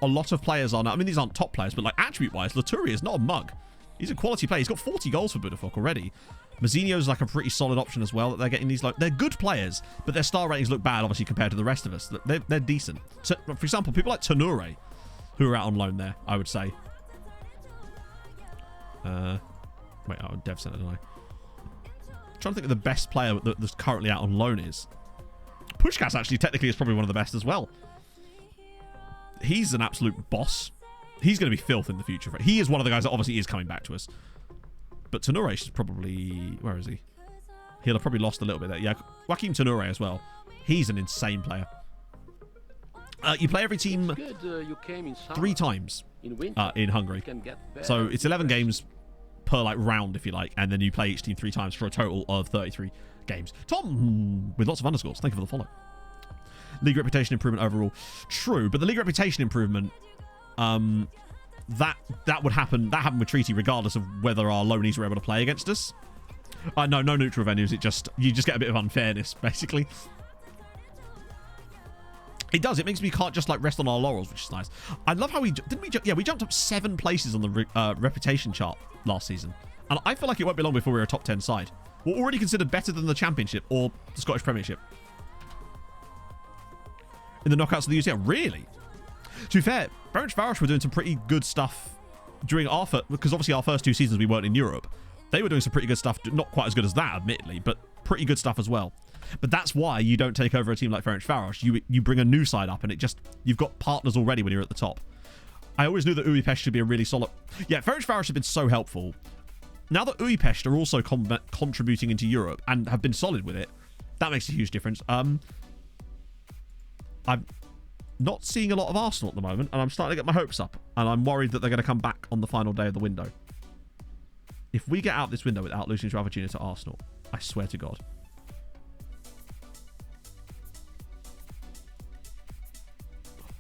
a lot of players are now... I mean, these aren't top players, but, like, attribute-wise, Laturi is not a mug. He's a quality player. He's got 40 goals for Budapest already. Mazzinho's, like, a pretty solid option as well. That they're getting these, like... They're good players, but their star ratings look bad, obviously, compared to the rest of us. They're decent. So, for example, people like Tenure, who are out on loan there, I would say. Wait, oh, Dev Center, don't I? I'm trying to think of the best player that's currently out on loan is. Puskás, actually, technically, is probably one of the best as well. He's an absolute boss. He's going to be filth in the future. He is one of the guys that obviously is coming back to us. But Tenure is probably... Where is he? He'll have probably lost a little bit there. Yeah, Joachim Tenure as well. He's an insane player. You play every team 3 times in Hungary. So it's 11 games per like round, if you like. And then you play each team 3 times for a total of 33 games. Tom, with lots of underscores. Thank you for the follow. League reputation improvement overall. True, but the league reputation improvement, that would happen. That happened with Treaty regardless of whether our loanees were able to play against us. No neutral venues. You just get a bit of unfairness, basically. It does. It makes me can't just like rest on our laurels, which is nice. I love how we jumped up 7 places on the reputation chart last season, and I feel like it won't be long before we're a top 10 side. We're already considered better than the Championship or the Scottish Premiership in the knockouts of the UCL. Really? To be fair, Ferencváros were doing some pretty good stuff during our because obviously our first 2 seasons we weren't in Europe. They were doing some pretty good stuff, not quite as good as that, admittedly, but pretty good stuff as well. But that's why you don't take over a team like Ferencváros. You bring a new side up, and you've got partners already when you're at the top. I always knew that Újpest should be a really solid. Yeah, Ferencváros have been so helpful. Now that Újpest are also contributing into Europe and have been solid with it, that makes a huge difference. I'm not seeing a lot of Arsenal at the moment, and I'm starting to get my hopes up, and I'm worried that they're going to come back on the final day of the window. If we get out this window without losing to Ravagina to Arsenal, I swear to God.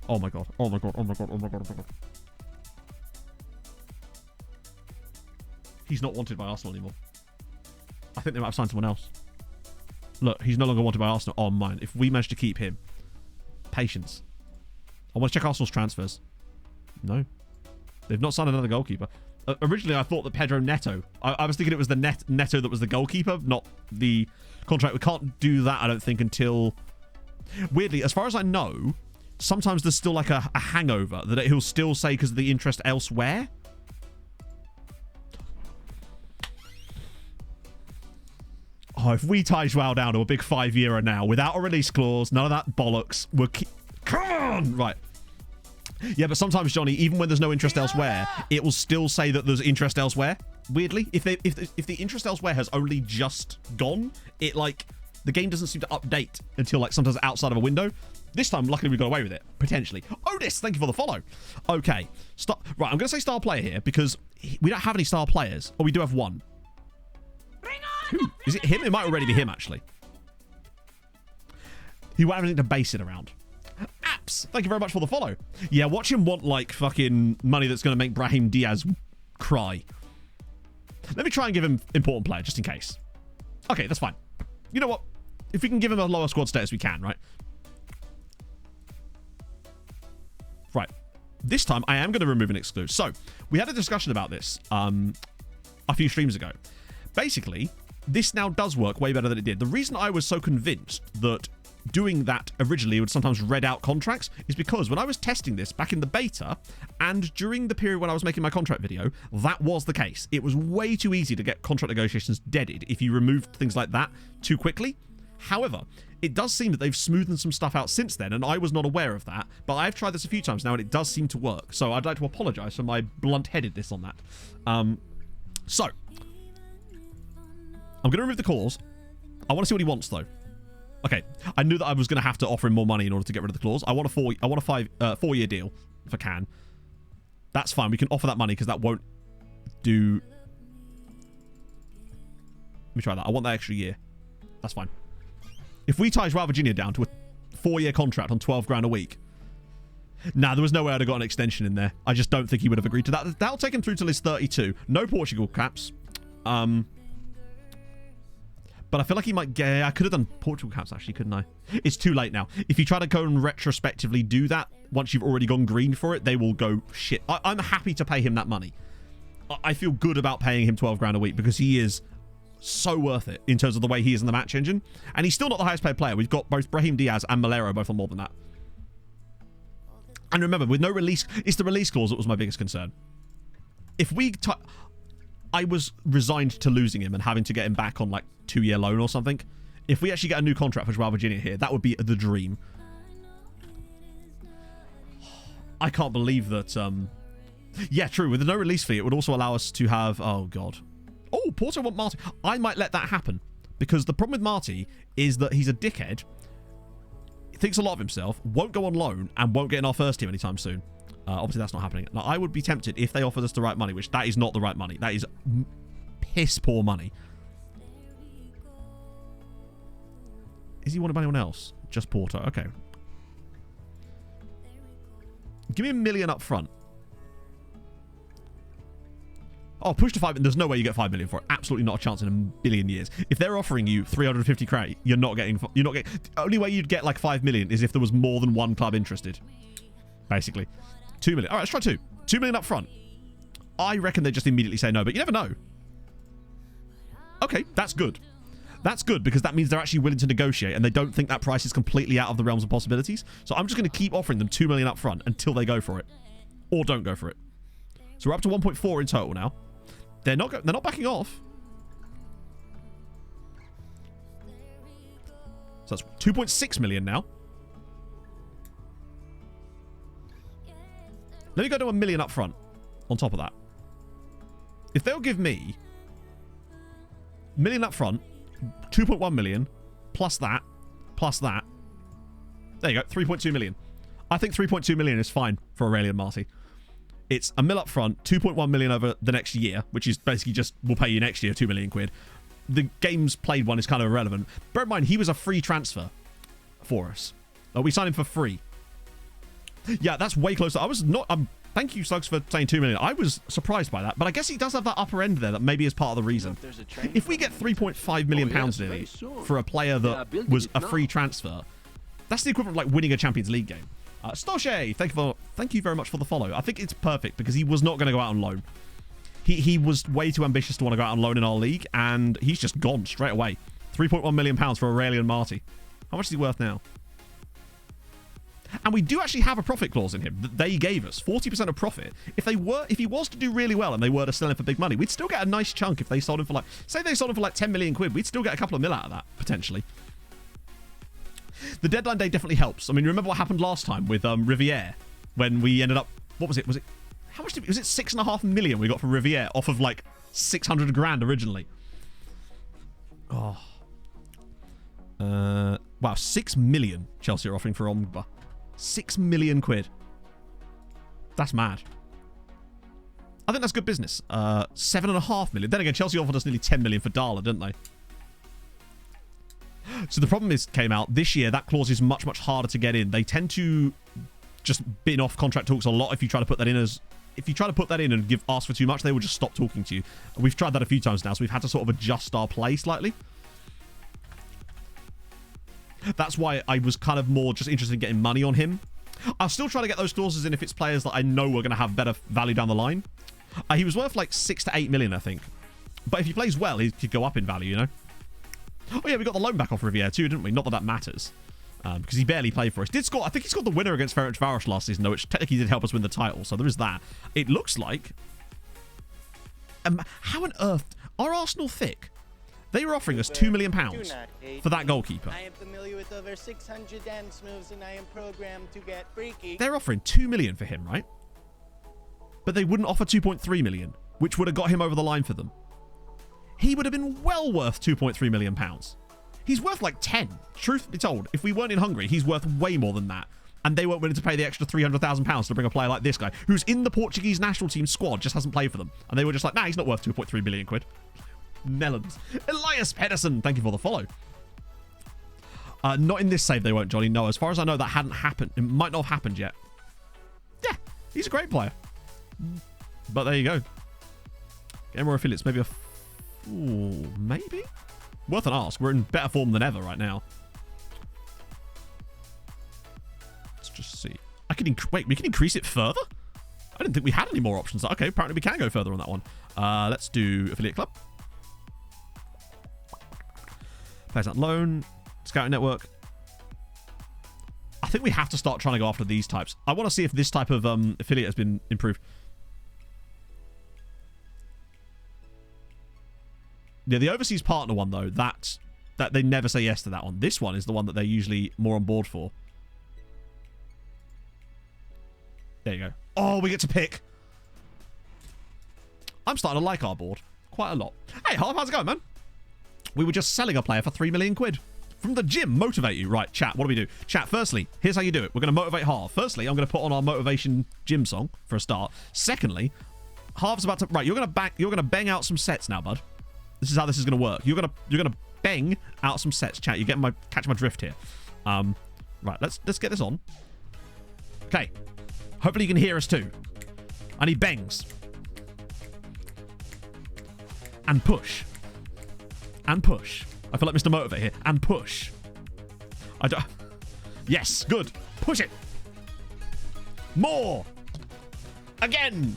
Oh my God. Oh my God. Oh my God. Oh my God. Oh my God. He's not wanted by Arsenal anymore. I think they might have signed someone else. Look, he's no longer wanted by Arsenal. Oh, mine. If we manage to keep him. Patience. I want to check Arsenal's transfers. No. They've not signed another goalkeeper. Originally, I thought that Pedro Neto. I was thinking it was the Neto that was the goalkeeper, not the contract. We can't do that, I don't think, until... Weirdly, as far as I know, sometimes there's still like a hangover that he'll still say because of the interest elsewhere. Oh, if we tie Joao down to a big 5-yearer now without a release clause, none of that bollocks, come on! Right. Yeah, but sometimes, Johnny, even when there's no interest elsewhere, it will still say that there's interest elsewhere. Weirdly, if the interest elsewhere has only just gone, the game doesn't seem to update until like sometimes outside of a window. This time, luckily, we got away with it potentially. Otis, thank you for the follow. Okay, right. I'm gonna say star player here because we don't have any star players. Oh, we do have one. Who? Is it him? It might already be him actually. He won't have anything to base it around. Apps, thank you very much for the follow. Yeah, watch him want like fucking money that's going to make Brahim Diaz cry. Let me try and give him important player just in case. Okay, that's fine. You know what? If we can give him a lower squad status, we can, right? Right. This time, I am going to remove an exclude. So, we had a discussion about this a few streams ago. Basically, this now does work way better than it did. The reason I was so convinced that doing that originally would sometimes read out contracts is because when I was testing this back in the beta and during the period when I was making my contract video, that was the case. It was way too easy to get contract negotiations deaded if you removed things like that too quickly. However, it does seem that they've smoothened some stuff out since then, and I was not aware of that, but I've tried this a few times now and it does seem to work. So I'd like to apologize for my blunt-headedness on that. So I'm going to remove the clause. I want to see what he wants though. Okay, I knew that I was going to have to offer him more money in order to get rid of the clause. I want a 4-year deal if I can. That's fine. We can offer that money because that won't do. Let me try that. I want that extra year. That's fine. If we tie Joao Virginia down to a 4-year contract on 12 grand a week. Nah, there was no way I'd have got an extension in there. I just don't think he would have agreed to that. That'll take him through till he's 32. No Portugal caps. But I feel like he might get... I could have done Portugal caps, actually, couldn't I? It's too late now. If you try to go and retrospectively do that, once you've already gone green for it, they will go, shit. I'm happy to pay him that money. I feel good about paying him 12 grand a week because he is so worth it in terms of the way he is in the match engine. And he's still not the highest paid player. We've got both Brahim Diaz and Malero both on more than that. And remember, with no release... It's the release clause that was my biggest concern. If we... I was resigned to losing him and having to get him back on like 2-year loan or something. If we actually get a new contract for Joao Virginia here, that would be the dream. I can't believe that... Yeah, true. With the no release fee, it would also allow us to have... Oh, God. Oh, Porto want Marty. I might let that happen. Because the problem with Marty is that he's a dickhead. He thinks a lot of himself, won't go on loan, and won't get in our first team anytime soon. Obviously, that's not happening. Now, I would be tempted if they offered us the right money, which that is not the right money. That is piss poor money. Is he wanted by anyone else? Just Porto. Okay. Give me $1 million up front. Oh, push to 5 million. There's no way you get 5 million for it. Absolutely not a chance in a billion years. If they're offering you 350 crate, you're not getting. The only way you'd get like 5 million is if there was more than one club interested. Basically, 2 million. All right, let's try 2. 2 million up front. I reckon they just immediately say no, but you never know. Okay, that's good. That's good because that means they're actually willing to negotiate and they don't think that price is completely out of the realms of possibilities. So I'm just going to keep offering them 2 million up front until they go for it, or don't go for it. So we're up to 1.4 in total now. They're not backing off. So that's 2.6 million now. Let me go to $1 million up front on top of that. If they'll give me $1 million up front, 2.1 million, plus that. There you go, 3.2 million. I think 3.2 million is fine for Aurelian Marty. It's $1 million up front, 2.1 million over the next year, which is basically just, we'll pay you next year 2 million quid. The games played one is kind of irrelevant. Bear in mind, he was a free transfer for us. We signed him for free. Yeah, that's way closer. I was not... thank you, Slugs, for saying 2 million. I was surprised by that, but I guess he does have that upper end there that maybe is part of the reason. If we get 3.5 million pounds nearly for a player that was a free transfer, that's the equivalent of like winning a Champions League game. Stoshe, thank you very much for the follow. I think it's perfect because he was not going to go out on loan. He was way too ambitious to want to go out on loan in our league, and he's just gone straight away. 3.1 million pounds for Aurelian Marty. How much is he worth now? And we do actually have a profit clause in him that they gave us. 40% of profit. If he was to do really well and they were to sell him for big money, we'd still get a nice chunk if they sold him for like, say they sold him for like 10 million quid, we'd still get a couple of mil out of that, potentially. The deadline day definitely helps. I mean, remember what happened last time with Riviere when we ended up, what was it? How much was it 6.5 million we got from Riviere off of like 600 grand originally? Oh. Wow, 6 million Chelsea are offering for Omba. 6 million quid. That's mad. I think that's good business. 7.5 million. Then again, Chelsea offered us nearly 10 million for Darla, didn't they? So the problem came out this year, that clause is much, much harder to get in. They tend to just bin off contract talks a lot if you try to put that in and ask for too much, they will just stop talking to you. And we've tried that a few times now, so we've had to sort of adjust our play slightly. That's why I was kind of more just interested in getting money on him. I'll still try to get those clauses in if it's players that I know are going to have better value down the line. He was worth like 6 to 8 million, I think. But if he plays well, he could go up in value, you know? Oh yeah, we got the loan back off Riviere too, didn't we? Not that that matters. Because he barely played for us. Did score, I think he scored the winner against Ferencváros last season, though, which technically did help us win the title. So there is that. It looks like... how on earth... Are Arsenal thick? They were offering us £2 million for that goalkeeper. I am familiar with over 600 dance moves and I am programmed to get freaky. They're offering 2 million for him, right? But they wouldn't offer 2.3 million, which would have got him over the line for them. He would have been well worth 2.3 million pounds. He's worth like 10. Truth be told, if we weren't in Hungary, he's worth way more than that. And they weren't willing to pay the extra £300,000 to bring a player like this guy, who's in the Portuguese national team squad, just hasn't played for them. And they were just like, nah, he's not worth 2.3 million quid. Melons. Elias Pedersen, thank you for the follow. Not in this save they won't, Johnny. No, as far as I know, that hadn't happened. It might not have happened yet. Yeah, he's a great player. But there you go. Get more affiliates. Maybe a... Ooh, maybe? Worth an ask. We're in better form than ever right now. Let's just see. Wait, we can increase it further? I didn't think we had any more options. Okay, apparently we can go further on that one. Let's do affiliate club. Players at loan. Scouting network. I think we have to start trying to go after these types. I want to see if this type of affiliate has been improved. Yeah, the overseas partner one, though, that they never say yes to that one. This one is the one that they're usually more on board for. There you go. Oh, we get to pick. I'm starting to like our board quite a lot. Hey, Harv, how's it going, man? We were just selling a player for 3 million quid. From the gym, motivate you. Right, chat, what do we do? Chat, firstly, here's how you do it. We're going to motivate Harv. Firstly, I'm going to put on our motivation gym song for a start. Secondly, Harv's about to... Right, you're going to bang out some sets now, bud. This is how this is going to work. You're gonna bang out some sets, chat. You catch my drift here. Right, let's get this on. Okay. Hopefully you can hear us too. I need bangs. And push. And push. I feel like Mr. Motivate here. And push. I don't... Yes, good. Push it. More. Again.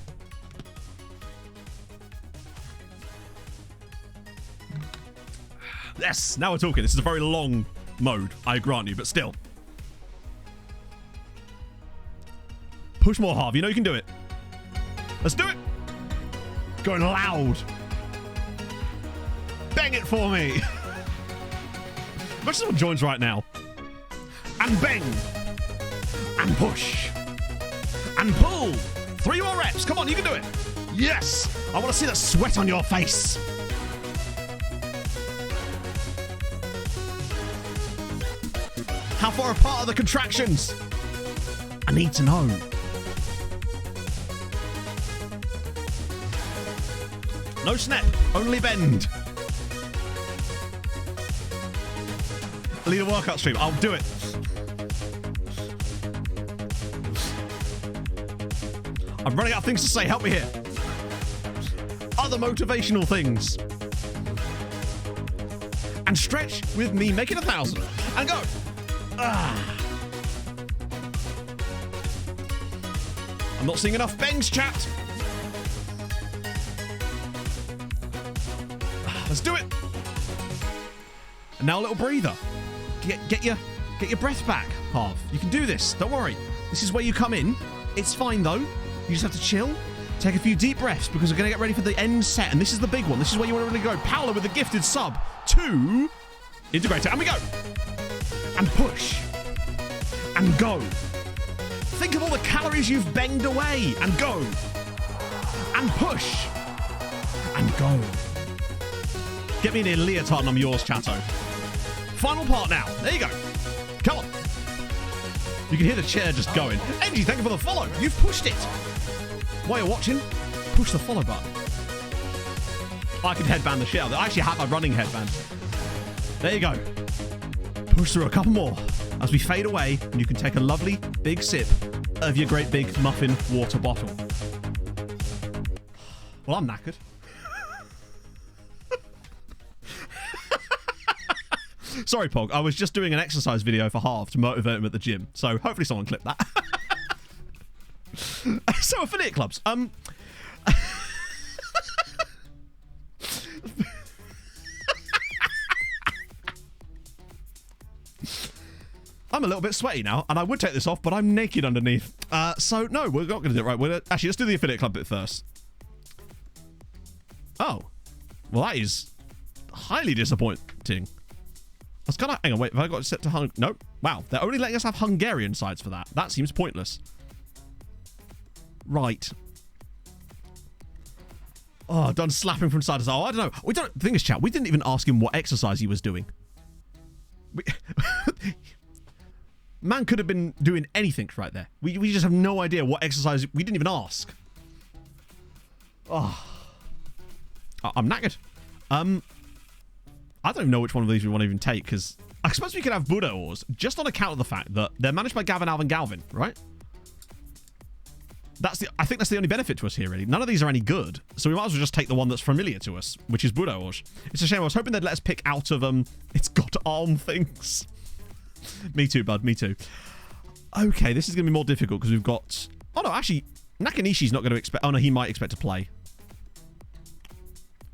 Yes, now we're talking. This is a very long mode, I grant you, but still. Push more, Harv. You know you can do it. Let's do it. Going loud. Bang it for me. Imagine someone joins right now. And bang. And push. And pull. 3 more reps. Come on, you can do it. Yes. I want to see the sweat on your face. How far apart are the contractions? I need to know. No snap, only bend. Lead a workout stream. I'll do it. I'm running out of things to say. Help me here. Other motivational things. And stretch with me, make it 1,000. And go. I'm not seeing enough bangs, chat. Let's do it. And now a little breather. Get your breath back, Harv. You can do this. Don't worry. This is where you come in. It's fine though. You just have to chill. Take a few deep breaths because we're going to get ready for the end set. And this is the big one. This is where you want to really go. Paolo with a gifted sub to Integrator. And we go. And push. And go. Think of all the calories you've banged away. And go. And push. And go. Get me in leotard and I'm yours, chatto. Final part now. There you go. Come on. You can hear the chair just going. Angie, thank you for the follow. You've pushed it. While you're watching, push the follow button. I could headband the shit out of it. I actually have my running headband. There you go. Push through a couple more as we fade away and you can take a lovely big sip of your great big muffin water bottle. Well, I'm knackered. Sorry, Pog. I was just doing an exercise video for Harv to motivate him at the gym. So hopefully someone clipped that. So affiliate clubs. I'm a little bit sweaty now, and I would take this off, but I'm naked underneath. So no, we're not going to do it right. Actually, let's do the affiliate club bit first. Oh, well, that is highly disappointing. I was kind of... Hang on, wait. Have I got it set to Nope. Wow. They're only letting us have Hungarian sites for that. That seems pointless. Right. Oh, done slapping from side to side. Oh, I don't know. The thing is, chat, we didn't even ask him what exercise he was doing. Man could have been doing anything right there. We just have no idea what exercise... We didn't even ask. Oh. I'm knackered. I don't even know which one of these we want to even take, because I suppose we could have Buddha Ores, just on account of the fact that they're managed by Gavin, Alvin, Galvin, right? I think that's the only benefit to us here, really. None of these are any good, so we might as well just take the one that's familiar to us, which is Buddha Ores. It's a shame. I was hoping they'd let us pick out of, it's got arm things. Me too, bud. Me too. Okay, this is going to be more difficult, because we've got... Oh, no, actually, Nakanishi's not going to expect... Oh, no, he might expect to play.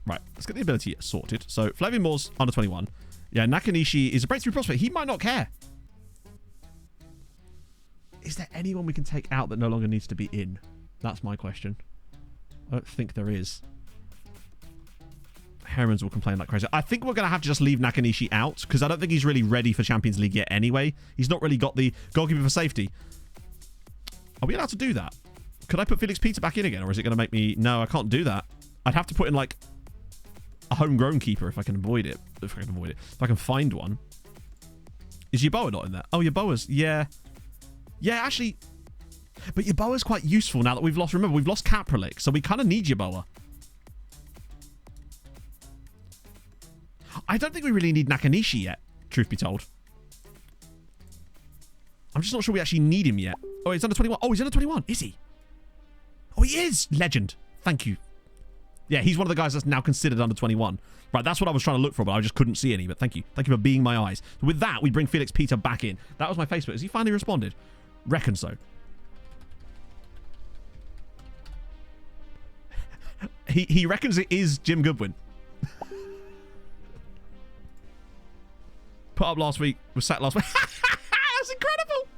Right, let's get the ability sorted. So, Flavian Moore's under 21. Yeah, Nakanishi is a breakthrough prospect. He might not care. Is there anyone we can take out that no longer needs to be in? That's my question. I don't think there is. Hermans will complain like crazy. I think we're going to have to just leave Nakanishi out, because I don't think he's really ready for Champions League yet anyway. He's not really got the goalkeeper for safety. Are we allowed to do that? Could I put Felix Peter back in again, or is it going to make me... No, I can't do that. I'd have to put in, like... a homegrown keeper if I can avoid it. If I can find one. Is Yeboah not in there? Oh, Yeboah's... Yeah. Yeah, actually... But Yeboah's quite useful now that we've lost... Remember, we've lost Kapralik, so we kind of need Yeboah. I don't think we really need Nakanishi yet, truth be told. I'm just not sure we actually need him yet. Oh, he's under 21. Oh, he's under 21. Is he? Oh, he is. Legend. Thank you. Yeah, he's one of the guys that's now considered under 21. Right, that's what I was trying to look for, but I just couldn't see any. But thank you. Thank you for being my eyes. So with that, we bring Felix Peter back in. That was my Facebook. Has he finally responded? Reckon so. He reckons it is Jim Goodwin. Put up last week. Was sat last week. That's incredible.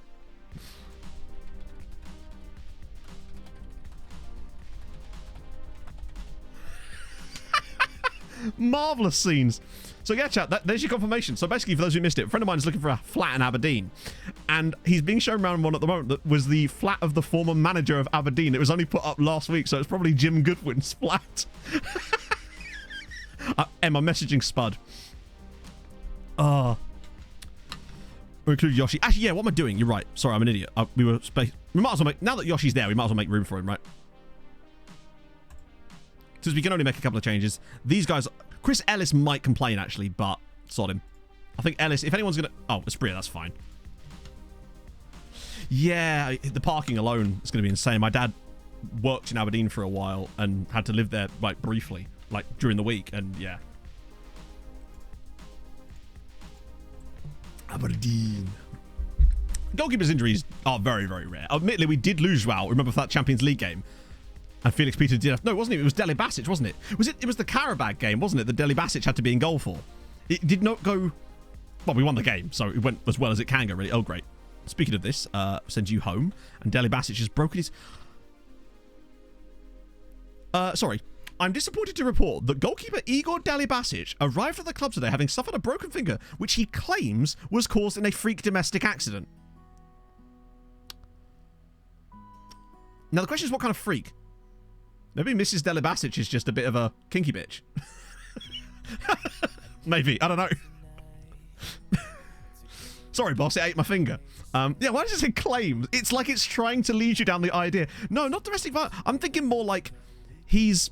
Marvelous scenes. So yeah, chat, there's your confirmation. So basically, for those who missed it, a friend of mine is looking for a flat in Aberdeen, and he's being shown around one at the moment that was the flat of the former manager of Aberdeen. It was only put up last week, so it's probably Jim Goodwin's flat. I'm messaging Spud. Or include Yoshi. Actually, yeah, what am I doing? You're right. Sorry, I'm an idiot. We might as well make, now that Yoshi's there, we might as well make room for him, right? Since we can only make a couple of changes. These guys, Chris Ellis might complain actually, but sod him. I think Ellis, if anyone's gonna, oh, Esprit, that's fine. Yeah, the parking alone is gonna be insane. My dad worked in Aberdeen for a while and had to live there like briefly, like during the week, and yeah. Aberdeen. Goalkeeper's injuries are very, very rare. Admittedly, we did lose Joao. Remember for that Champions League game? And Felix Peter did. No, wasn't it? It was Deli Basic, wasn't it? It was the Karabag game, wasn't it? That Deli Basic had to be in goal for. It did not go. Well, we won the game, so it went as well as it can go, really. Oh, great. Speaking of this, sends you home, and Deli Basic has broken his. Sorry. I'm disappointed to report that goalkeeper Igor Dalibasic arrived at the club today having suffered a broken finger, which he claims was caused in a freak domestic accident. Now, the question is, what kind of freak? Maybe Mrs. Dalibasic is just a bit of a kinky bitch. Maybe. I don't know. Sorry, boss. It ate my finger. Yeah, why does it say claims? It's like it's trying to lead you down the idea. No, not domestic violence. I'm thinking more like he's...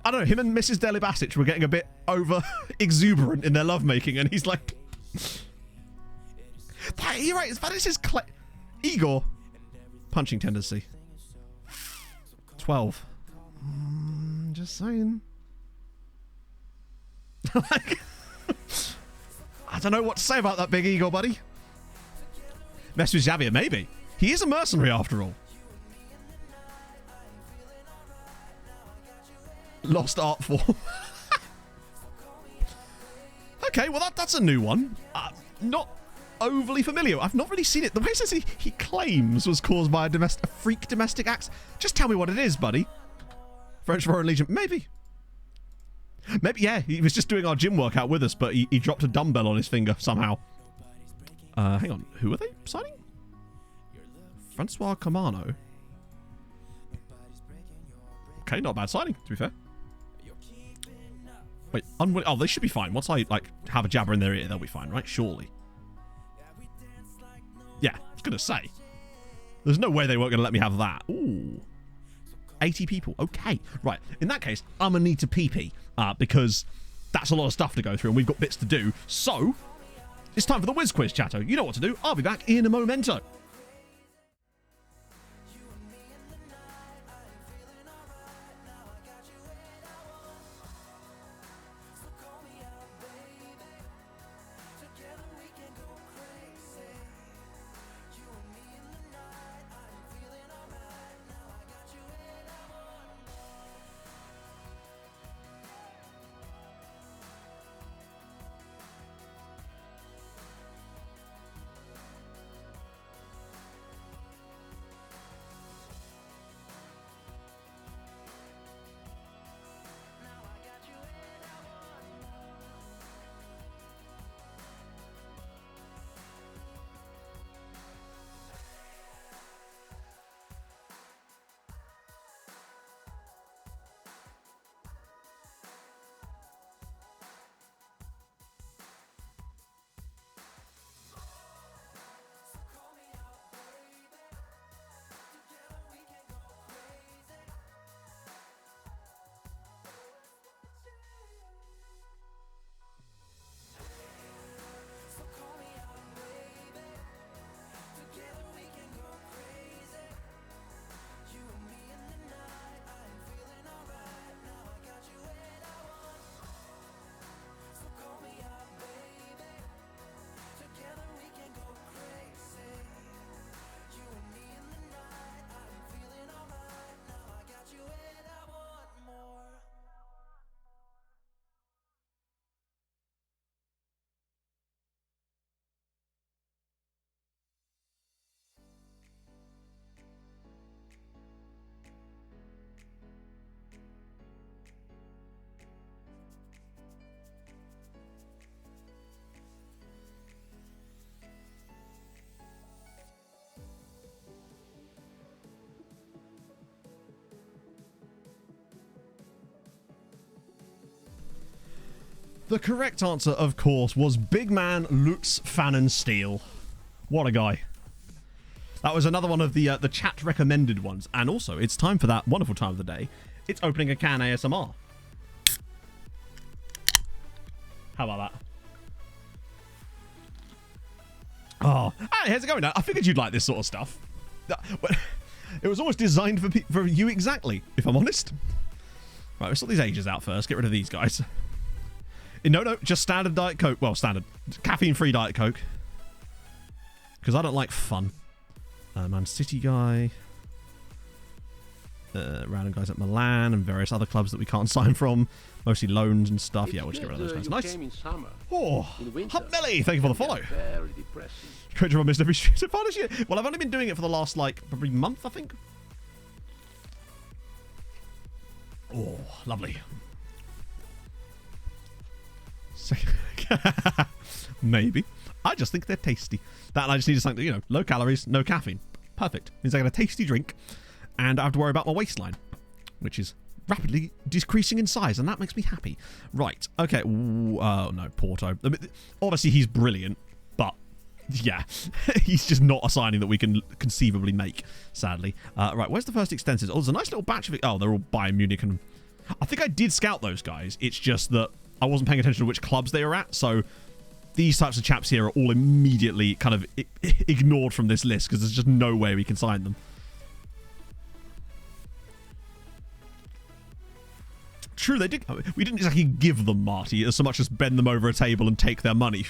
I don't know, him and Mrs. Dalibasic were getting a bit over exuberant in their lovemaking, and he's like... You're right, that is his Igor. Punching tendency. 12. Just saying. Like, I don't know what to say about that big Igor, buddy. Mess with Xavier, maybe. He is a mercenary after all. Lost art form. Okay, well that's a new one. Not overly familiar. I've not really seen it. The way it says he claims was caused by a freak domestic act. Just tell me what it is, buddy. French Foreign Legion. Maybe, yeah. He was just doing our gym workout with us, but he dropped a dumbbell on his finger somehow. Hang on. Who are they signing? Francois Camano. Okay, not a bad signing, to be fair. Wait, oh, they should be fine. Once I, like, have a jabber in their ear, they'll be fine, right? Surely. Yeah, I was going to say. There's no way they weren't going to let me have that. Ooh. 80 people. Okay. Right. In that case, I'm going to need to pee-pee, because that's a lot of stuff to go through, and we've got bits to do. So, it's time for the Whiz Quiz, chatto. You know what to do. I'll be back in a momento. The correct answer, of course, was Big Man Lutz Pfannenstiel. What a guy. That was another one of the chat recommended ones. And also, it's time for that wonderful time of the day. It's opening a can ASMR. How about that? Oh, hey, how's it going? I figured you'd like this sort of stuff. It was almost designed for you exactly, if I'm honest. Right, let's sort these ages out first. Get rid of these guys. No, just standard Diet Coke. Well, standard. Caffeine-free Diet Coke. Because I don't like fun. Man City guy. Random guys at Milan and various other clubs that we can't sign from. Mostly loans and stuff. Yeah, we'll just get rid of those guys. Nice. Oh, Hump Melly, thank you for the follow. Great job, I missed every street so far this year. Well, I've only been doing it for the last, like, probably month, I think. Oh, lovely. Maybe. I just think they're tasty. That and I just need something, you know, low calories, no caffeine. Perfect. Means I get a tasty drink and I have to worry about my waistline, which is rapidly decreasing in size, and that makes me happy. Right. Okay. Oh, no, Porto. I mean, obviously, he's brilliant, but yeah, he's just not a signing that we can conceivably make, sadly. Right, where's the first extensives? Oh, there's a nice little batch of it. Oh, they're all Bayern Munich, and I think I did scout those guys. It's just that I wasn't paying attention to which clubs they were at, so these types of chaps here are all immediately kind of ignored from this list because there's just no way we can sign them. True, they did. We didn't exactly give them Marty as so much as bend them over a table and take their money.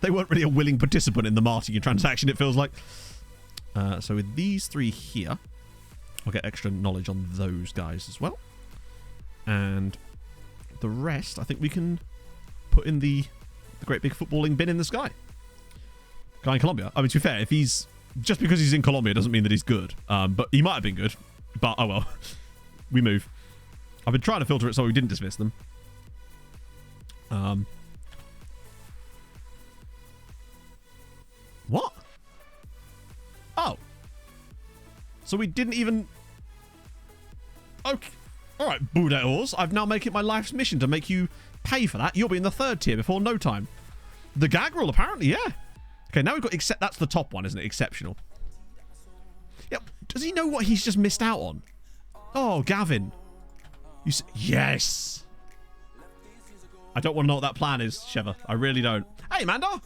They weren't really a willing participant in the Marty transaction, it feels like. So with these three here, I'll get extra knowledge on those guys as well. And the rest, I think we can put in the great big footballing bin in the sky. Guy in Colombia. I mean, to be fair, if he's... Just because he's in Colombia doesn't mean that he's good. But he might have been good. But, oh well. We move. I've been trying to filter it so we didn't dismiss them. What? Oh. So we didn't even... Okay. Alright, Boudeos. I've now made it my life's mission to make you pay for that. You'll be in the third tier before no time. The gag rule, apparently, yeah. Okay, now we've got... That's the top one, isn't it? Exceptional. Yep. Does he know what he's just missed out on? Oh, Gavin. Yes. I don't want to know what that plan is, Sheva. I really don't. Hey, Manda.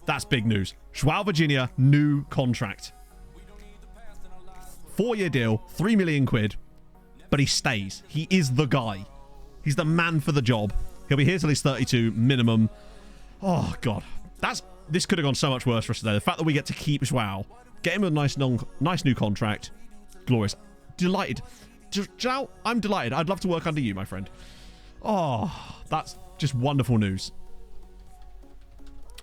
That's big news. Joao Virginia, new contract. 4-year deal, 3 million quid. But he stays. He is the guy. He's the man for the job. He'll be here till he's 32, minimum. Oh, God. This could have gone so much worse for us today. The fact that we get to keep Joao, get him a nice new contract. Glorious. Delighted. Joao, I'm delighted. I'd love to work under you, my friend. Oh, that's just wonderful news.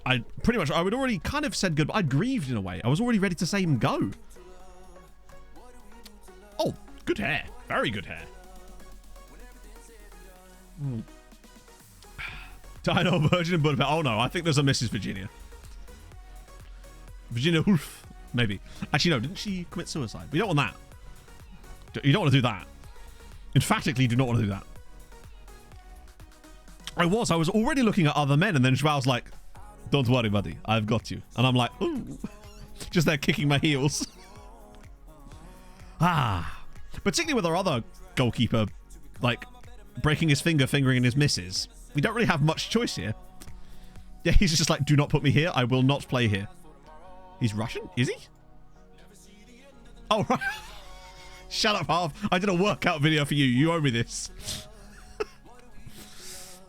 I would already kind of said goodbye. I grieved in a way. I was already ready to say him go. Oh, good hair. Very good hair. Dino Virgin in Budapest. Oh no, I think there's a Mrs. Virginia. Virginia Woolf, maybe. Actually, no, didn't she commit suicide? We don't want that. You don't want to do that. Emphatically do not want to do that. I was already looking at other men, and then Joao's like, don't worry, buddy, I've got you. And I'm like, ooh. Just there kicking my heels. Particularly with our other goalkeeper, like, breaking his finger, fingering his misses. We don't really have much choice here. Yeah, he's just like, do not put me here. I will not play here. He's Russian? Is he? Oh, right. Shut up, Harv. I did a workout video for you. You owe me this.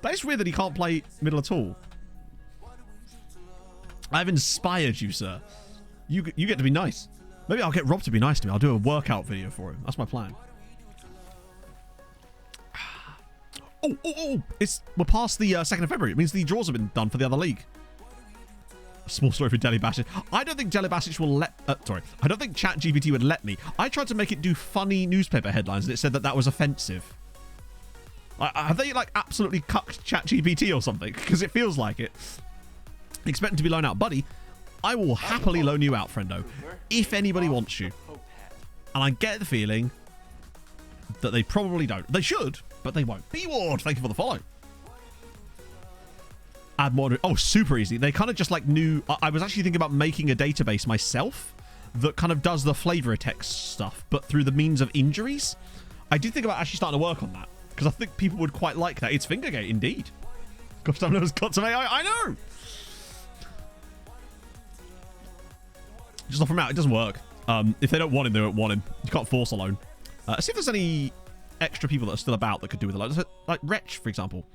That is weird that he can't play middle at all. I've inspired you, sir. You get to be nice. Maybe I'll get Rob to be nice to me. I'll do a workout video for him. That's my plan. Oh! We're past the 2nd of February. It means the draws have been done for the other league. A small story for Deli Basic. I don't think Deli Basic will let... I don't think ChatGPT would let me. I tried to make it do funny newspaper headlines, and it said that was offensive. Have they, like, absolutely cucked ChatGPT or something? Because it feels like it. Expecting to be loaned out. Buddy, I will happily loan you out, friendo, if anybody wants you. And I get the feeling that they probably don't. They should, but they won't. B-Ward, thank you for the follow. add more. Oh, super easy. They kind of just like knew. I was actually thinking about making a database myself that kind of does the flavor text stuff, but through the means of injuries. I did think about actually starting to work on that because I think people would quite like that. It's Fingergate indeed. Gosh, damn, those got some AI. I know. Just off him out. It doesn't work. If they don't want him, they don't want him. You can't force a loan. Let's see if there's any extra people that are still about that could do with a loan. Like Wretch, for example.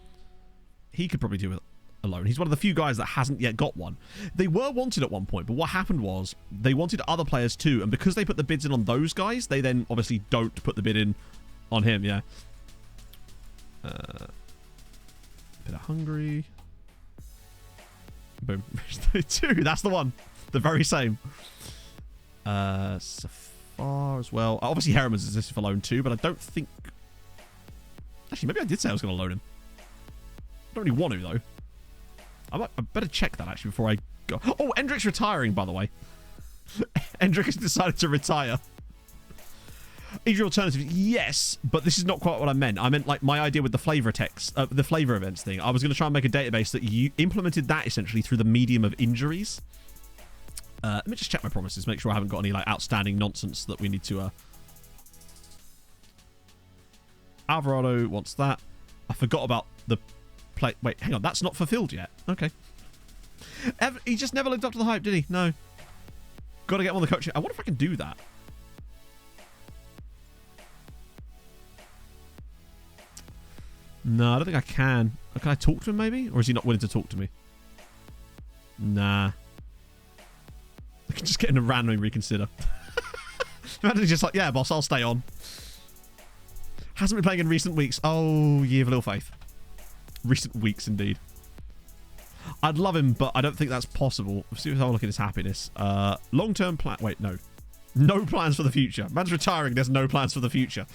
He could probably do with a loan. He's one of the few guys that hasn't yet got one. They were wanted at one point, but what happened was they wanted other players too, and because they put the bids in on those guys, they then obviously don't put the bid in on him, yeah. Bit of Hungary. Boom. 2, that's the one. The very same. Safar as well. Obviously, Harriman's is this for loan too, but I don't think... Actually, maybe I did say I was going to loan him. I don't really want to, though. I better check that, actually, before I go. Oh, Endrick's retiring, by the way. Endrick has decided to retire. Easier alternatives, yes, but this is not quite what I meant. I meant, like, my idea with the flavor text, the flavor events thing. I was going to try and make a database that you implemented that, essentially, through the medium of injuries. Let me just check my promises, make sure I haven't got any, like, outstanding nonsense that we need to... Alvarado wants that. I forgot about the... Wait, hang on, that's not fulfilled yet. Okay. He just never lived up to the hype, did he? No. Got to get him on the coaching. I wonder if I can do that. No, I don't think I can. Can I talk to him, maybe? Or is he not willing to talk to me? Nah. I can just get him to randomly reconsider. Imagine he's just like, yeah, boss, I'll stay on. Hasn't been playing in recent weeks. Oh, ye of little faith. Recent weeks, indeed. I'd love him, but I don't think that's possible. Let's see if I look at his happiness. Long-term plan... Wait, no. No plans for the future. Man's retiring, there's no plans for the future.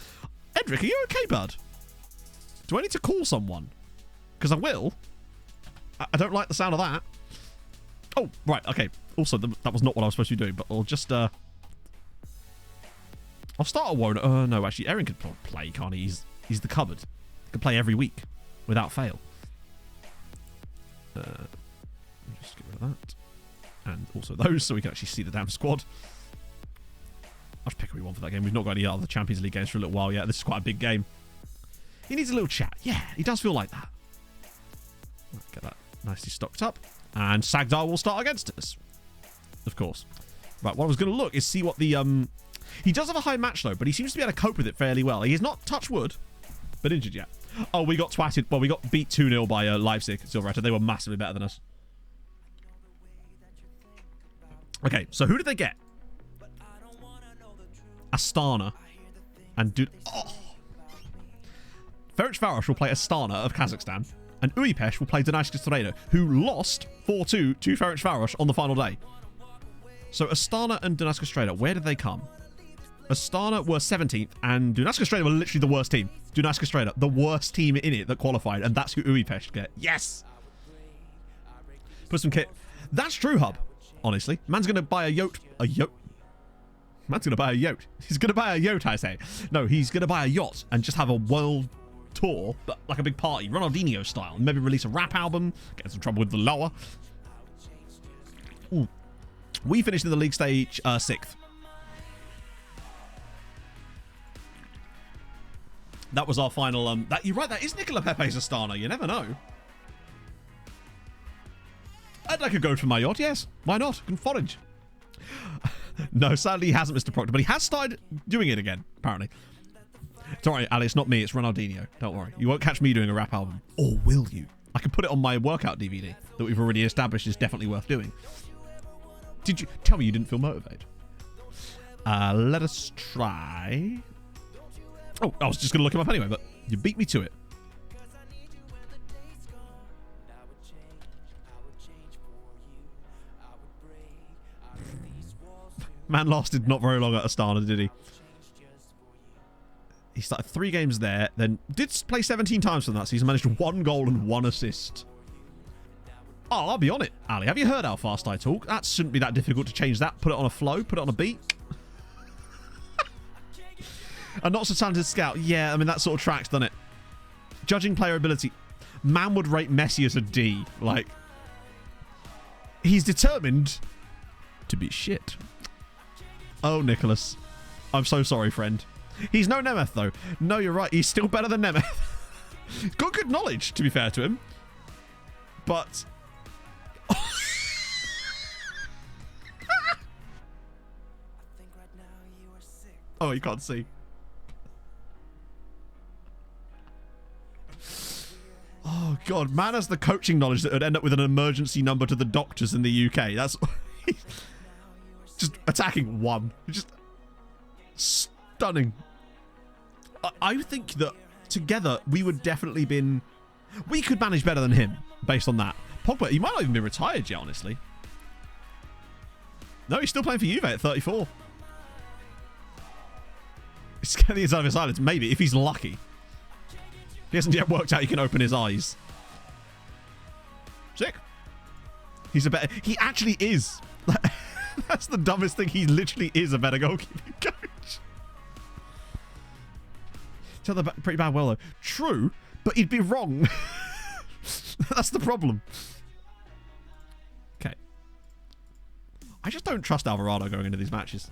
Edric, are you okay, bud? Do I need to call someone? Because I will. I don't like the sound of that. Oh, right, okay. Also, that was not what I was supposed to be doing, but I'll just... I'll start a Wona. No, actually, Erin could play, can't he? He's the cupboard. He can play every week without fail. Just get rid of that. And also those, so we can actually see the damn squad. I'll just pick who we want for that game. We've not got any other Champions League games for a little while yet. This is quite a big game. He needs a little chat. Yeah, he does feel like that. Get that nicely stocked up. And Sagdar will start against us. Of course. Right, what I was going to look is see what the... He does have a high match, though, but he seems to be able to cope with it fairly well. He's not touch wood, but injured yet. Oh, we got twatted. Well, we got beat 2-0 by Leipzig. Silverado. They were massively better than us. Okay, so who did they get? Astana. And dude... Oh. Ferencvaros will play Astana of Kazakhstan. And Uipesh will play Donetsk Streda, who lost 4-2 to Ferencvaros on the final day. So Astana and Donetsk Streda, where did they come? Astana were 17th, and Donetsk Streda were literally the worst team. Donetsk Streda, the worst team in it that qualified, and that's who Uipesh get. Yes! Put some kit. That's true, Hub. Honestly. Man's going to buy a yacht. A yacht? Man's going to buy a yacht. He's going to buy a yacht, I say. No, he's going to buy a yacht and just have a world tour, but like a big party, Ronaldinho style. Maybe release a rap album, get in some trouble with the lower. Ooh. We finished in the league stage 6th. That was our final. You're right, that is Nicola Pepe's Astana. You never know. I'd like a go for my yacht, yes. Why not? I can forage. No, sadly he hasn't, Mr. Proctor, but he has started doing it again, apparently. It's alright, Ali, it's not me, it's Ronaldinho. Don't worry. You won't catch me doing a rap album. Or will you? I can put it on my workout DVD that we've already established is definitely worth doing. Did you... Tell me you didn't feel motivated. Let us try... Oh, I was just going to look him up anyway, but you beat me to it. Man lasted not very long at Astana, did he? He started 3 games there, then did play 17 times for that season, managed 1 goal and 1 assist. Oh, I'll be on it, Ali. Have you heard how fast I talk? That shouldn't be that difficult to change that. Put it on a flow, put it on a beat. A not so talented scout. Yeah, I mean, that sort of tracks, doesn't it? Judging player ability. Man would rate Messi as a D. Like, He's determined to be shit. Oh, Nicholas. I'm so sorry, friend. He's no Nemeth, though. No, you're right. He's still better than Nemeth. Got good knowledge, to be fair to him. But... oh, you can't see. Oh, God. Man has the coaching knowledge that would end up with an emergency number to the doctors in the UK. That's... just attacking one. Just stunning. I think that together we would definitely been... we could manage better than him based on that. Pogba, he might not even be retired yet, honestly. No, he's still playing for Juve at 34. He's getting inside of his eyelids. Maybe, if he's lucky. He hasn't yet worked out he can open his eyes. Sick. He's a better... he actually is. That's the dumbest thing. He literally is a better goalkeeping coach. Tell the pretty bad well, though. True, but he'd be wrong. That's the problem. Okay. I just don't trust Alvarado going into these matches.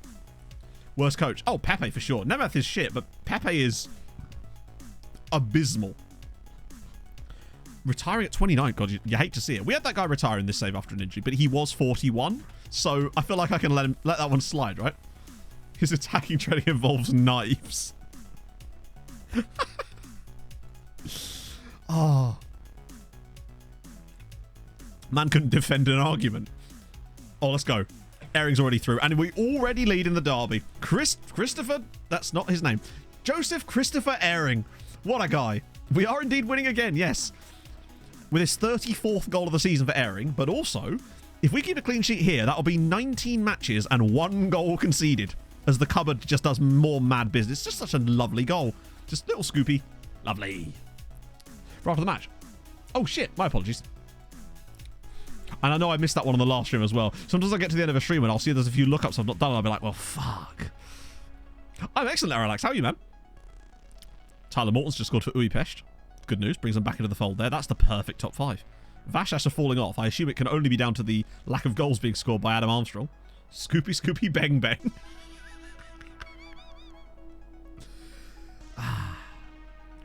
Worst coach. Oh, Pepe for sure. Nemeth is shit, but Pepe is abysmal. Retiring at 29. God, you hate to see it. We had that guy retire in this save after an injury, but he was 41. So I feel like I can let that one slide, right? His attacking training involves knives. Oh. Man couldn't defend an argument. Oh, let's go. Ehring's already through. And we already lead in the derby. Christopher... that's not his name. Joseph Christopher Ehring. What a guy. We are indeed winning again, yes. With his 34th goal of the season for Ehring. But also, if we keep a clean sheet here, that'll be 19 matches and 1 goal conceded. As the cupboard just does more mad business. It's just such a lovely goal. Just little scoopy. Lovely. Right after the match. Oh, shit. My apologies. And I know I missed that one on the last stream as well. Sometimes I get to the end of a stream and I'll see there's a few lookups I've not done and I'll be like, well, fuck. I'm excellent, Relax. How are you, man? Tyler Morton's just scored for Budapest. Good news. Brings them back into the fold there. That's the perfect top 5. Vash after falling off. I assume it can only be down to the lack of goals being scored by Adam Armstrong. Scoopy, scoopy, bang, bang.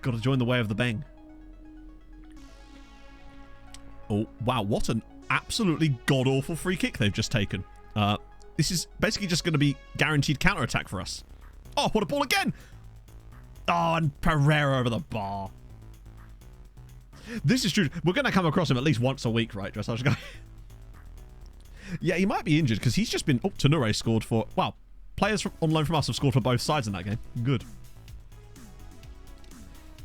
Got to join the way of the bang. Oh, wow. What an absolutely god-awful free kick they've just taken. This is basically just going to be guaranteed counter-attack for us. Oh, what a ball again! Oh, and Pereira over the bar. This is true. We're going to come across him at least once a week, right, Dressage Guy? Yeah, he might be injured because he's just been... oh, Tenure scored for... wow. Players on loan from us have scored for both sides in that game. Good.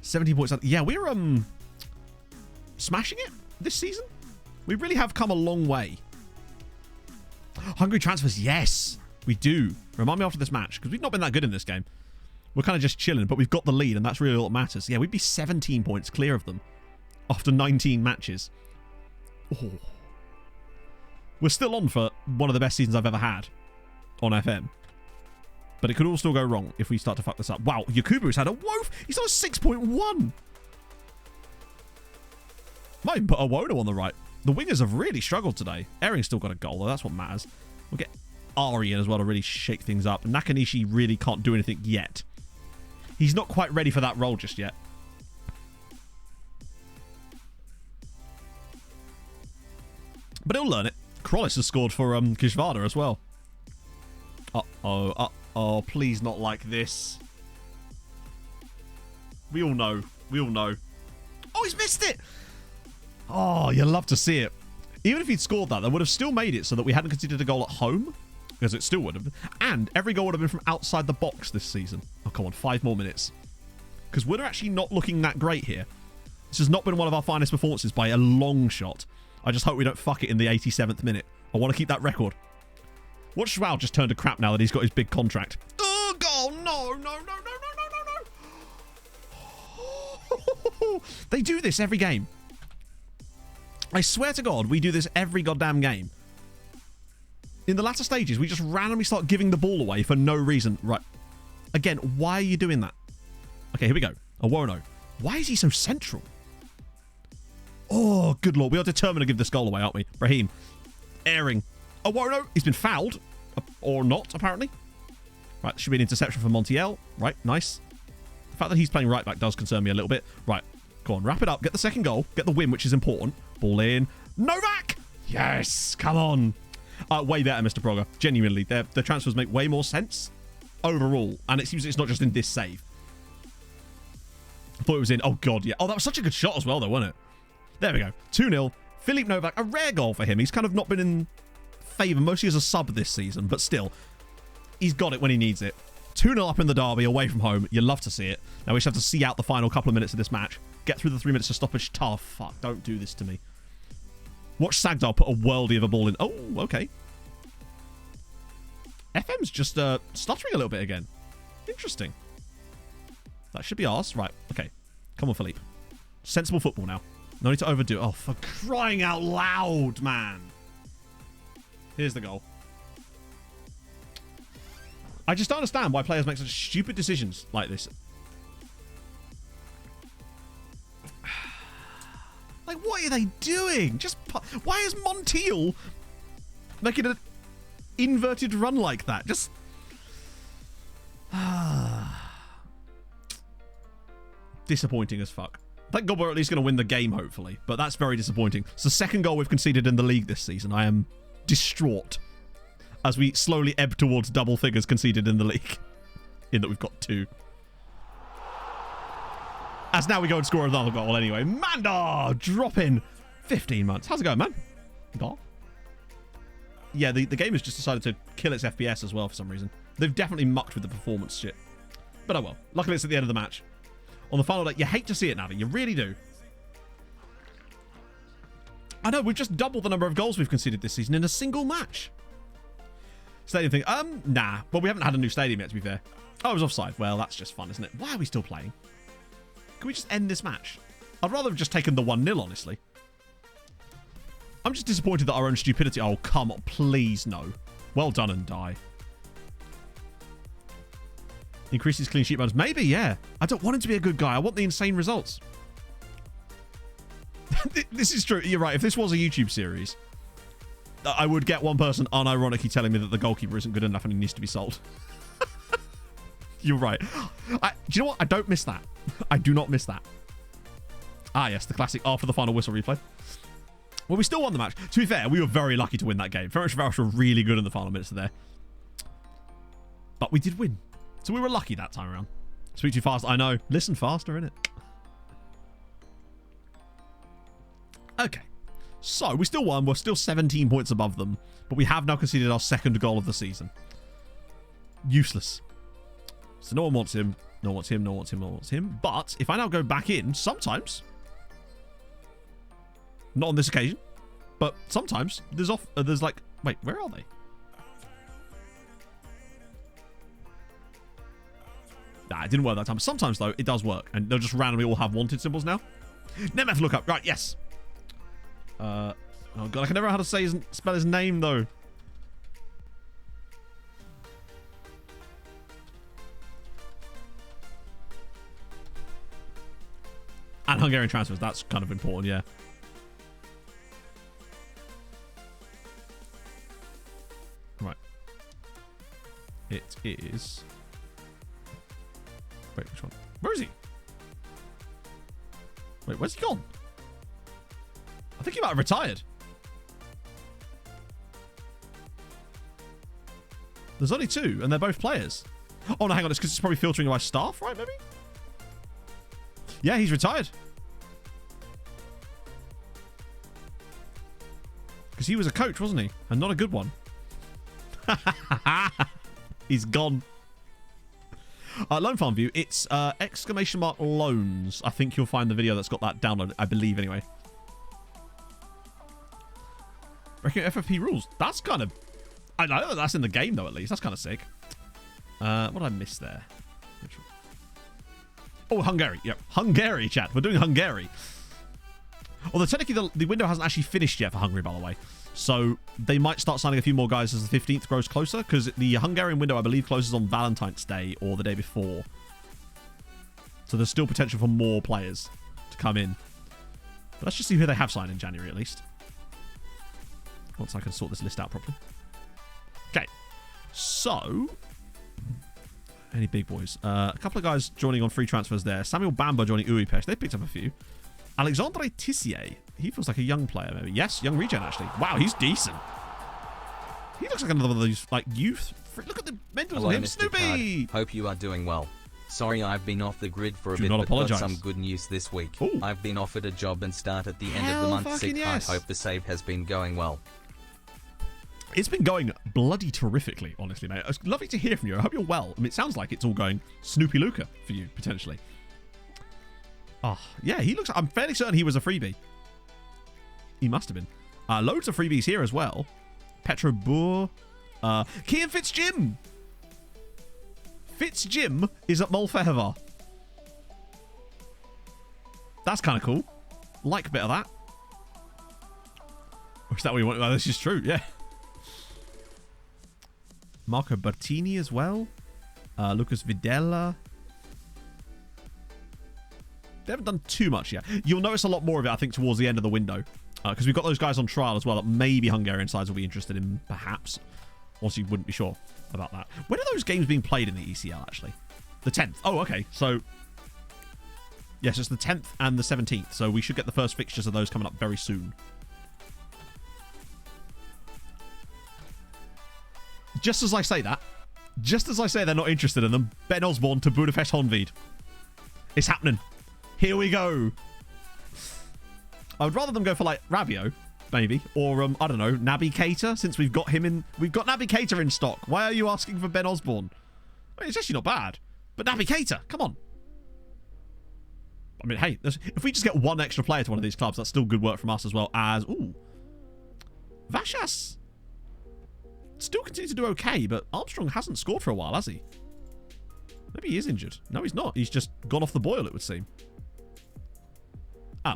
17 points. Yeah, we're smashing it this season. We really have come a long way. Hungary transfers. Yes, we do. Remind me after this match because we've not been that good in this game. We're kind of just chilling, but we've got the lead and that's really all that matters. Yeah, we'd be 17 points clear of them after 19 matches. Oh. We're still on for one of the best seasons I've ever had on FM. But it could all still go wrong if we start to fuck this up. Wow, Yakubu's had a woef. He's on a 6.1. Might even put a Wono on the right. The wingers have really struggled today. Ehring's still got a goal, though. That's what matters. We'll get Ari in as well to really shake things up. Nakanishi really can't do anything yet. He's not quite ready for that role just yet. But he'll learn it. Krollis has scored for Kishvada as well. Uh-oh, uh-oh. Please not like this. We all know. We all know. Oh, he's missed it! Oh, you love to see it. Even if he'd scored that, they would have still made it so that we hadn't conceded a goal at home. Because it still would have. And every goal would have been from outside the box this season. Oh, come on. 5 more minutes. Because we're actually not looking that great here. This has not been one of our finest performances by a long shot. I just hope we don't fuck it in the 87th minute. I want to keep that record. Watch Schwal just turn to crap now that he's got his big contract. Oh, goal. No, no, no, no, no, no, no. They do this every game. I swear to God, we do this every goddamn game. In the latter stages, we just randomly start giving the ball away for no reason. Right. Again, why are you doing that? Okay, here we go. Owono. Why is he so central? Oh, good lord. We are determined to give this goal away, aren't we? Raheem. Airing. Oh, whoa, no. He's been fouled. Or not, apparently. Right, should be an interception from Montiel. Right, nice. The fact that he's playing right back does concern me a little bit. Right, go on, wrap it up. Get the second goal. Get the win, which is important. Ball in. Novak! Yes, come on. Way better, Mr. Progger. Genuinely, the transfers make way more sense overall. And it seems it's not just in this save. I thought it was in. Oh, God, yeah. Oh, that was such a good shot as well, though, wasn't it? There we go. 2-0. Philippe Novak, a rare goal for him. He's kind of not been in favour, mostly as a sub this season, but still, he's got it when he needs it. 2-0 up in the derby, away from home. You love to see it. Now we just have to see out the final couple of minutes of this match. Get through the 3 minutes of stoppage. Oh, fuck. Don't do this to me. Watch Sagdar put a worldie of a ball in. Oh, okay. FM's just stuttering a little bit again. Interesting. That should be ours. Right, okay. Come on, Philippe. Sensible football now. No need to overdo it. Oh, for crying out loud, man. Here's the goal. I just don't understand why players make such stupid decisions like this. Like, what are they doing? Just why is Montiel making an inverted run like that? Just disappointing as fuck. Thank God we're at least going to win the game, hopefully. But that's very disappointing. It's the second goal we've conceded in the league this season. I am distraught as we slowly ebb towards double figures conceded in the league. In that we've got 2. As now we go and score another goal anyway. Mandar! Drop in. 15 months. How's it going, man? Goal? Yeah, the game has just decided to kill its FPS as well for some reason. They've definitely mucked with the performance shit. But oh well. Luckily it's at the end of the match. On the final day, you hate to see it, Navi. You really do. I know, we've just doubled the number of goals we've conceded this season in a single match. Stadium thing. Nah. Well, we haven't had a new stadium yet, to be fair. Oh, it was offside. Well, that's just fun, isn't it? Why are we still playing? Can we just end this match? I'd rather have just taken the 1-0, honestly. I'm just disappointed that our own stupidity... Oh, come on. Please, no. Well done and die. Increases clean sheet bonus. Maybe, yeah. I don't want him to be a good guy. I want the insane results. This is true. You're right. If this was a YouTube series, I would get one person unironically telling me that the goalkeeper isn't good enough and he needs to be sold. You're right. Do you know what? I don't miss that. I do not miss that. Ah, yes. The classic for the final whistle replay. Well, we still won the match. To be fair, we were very lucky to win that game. Ferencváros were really good in the final minutes of there. But we did win. So we were lucky that time around. Speak too fast. I know. Listen faster, innit? Okay. So, we still won. We're still 17 points above them. But we have now conceded our second goal of the season. Useless. So no one wants him. No one wants him. No one wants him. No one wants him. But if I now go back in, sometimes... Not on this occasion. But sometimes there's like... Wait, where are they? Nah, it didn't work that time. Sometimes, though, it does work. And they'll just randomly all have wanted symbols now. Nemeth look up. Right, yes. Oh, God. I can never know how to spell his name, though. And Hungarian transfers. That's kind of important, yeah. Right. It is... Wait, which one? Where is he? Wait, where's he gone? I think he might have retired. There's only 2, and they're both players. Oh, no, hang on. It's because it's probably filtering by staff, right, maybe? Yeah, he's retired. Because he was a coach, wasn't he? And not a good one. He's gone. Loan farm view. It's ! Loans. I think you'll find the video that's got that downloaded. I believe, anyway. Reckon FFP rules. That's kind of... I know that's in the game, though, at least. That's kind of sick. What did I miss there? Oh, Hungary. Yep. Hungary, chat. We're doing Hungary. Although, technically, the window hasn't actually finished yet for Hungary, by the way. So, they might start signing a few more guys as the 15th grows closer. Because the Hungarian window, I believe, closes on Valentine's Day or the day before. So, there's still potential for more players to come in. But let's just see who they have signed in January, at least. once I can sort this list out properly. Okay. So, any big boys? A couple of guys joining on free transfers there. Samuel Bamba joining Uipest. They picked up a few. Alexandre Tissier. He feels like a young player, maybe. Yes, young regen, actually. Wow, he's decent. He looks like another of those, like, youth. Look at the mentals on him. Snoopy! Hope you are doing well. Sorry I've been off the grid for a Do bit, not but apologize. got some good news this week. Ooh. I've been offered a job and start at the end of Hell the month fucking sick. yes. I hope the save has been going well. It's been going bloody terrifically, honestly, mate. It's lovely to hear from you. I hope you're well. I mean, it sounds like it's all going Snoopy Luca for you, potentially. Oh, yeah, he looks... I'm fairly certain he was a freebie. He must have been. Loads of freebies here as well. Petro Boer. Kian Fitzjim. Fitzjim is at Molfehevar. That's kind of cool. Like a bit of that. Or is that what you want? Well, this is true, yeah. Marco Bertini as well. Lucas Videla. They haven't done too much yet. You'll notice a lot more of it, I think, towards the end of the window. Because we've got those guys on trial as well that maybe Hungarian sides will be interested in, perhaps. Also, you wouldn't be sure about that. When are those games being played in the ECL, actually? The 10th. Oh, okay. So, yes, it's the 10th and the 17th. So we should get the first fixtures of those coming up very soon. Just as I say that, just as I say they're not interested in them, Ben Osborne to Budapest Honvéd. It's happening. Here we go. I would rather them go for, like, Rabiot, maybe. Or, I don't know, Naby Keita, since we've got him in... We've got Naby Keita in stock. Why are you asking for Ben Osborne? I mean, it's actually not bad. But Naby Keita, come on. I mean, hey, if we just get one extra player to one of these clubs, that's still good work from us as well as... Ooh. Vashas still continues to do okay, but Armstrong hasn't scored for a while, has he? Maybe he is injured. No, he's not. He's just gone off the boil, it would seem. Oh.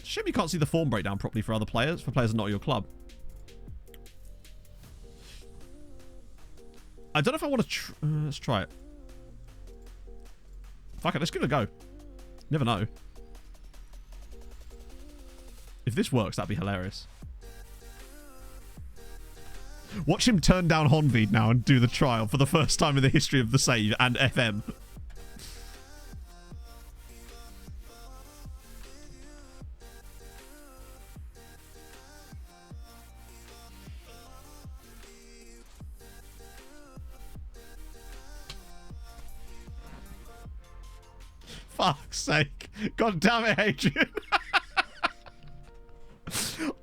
Shame you can't see the form breakdown properly for other players, for players not at your club. I don't know if I want to... let's try it. Fuck it, let's give it a go. Never know. If this works, that'd be hilarious. Watch him turn down Honvéd now and do the trial for the first time in the history of the save and FM. Fuck's sake. God damn it, Adrian.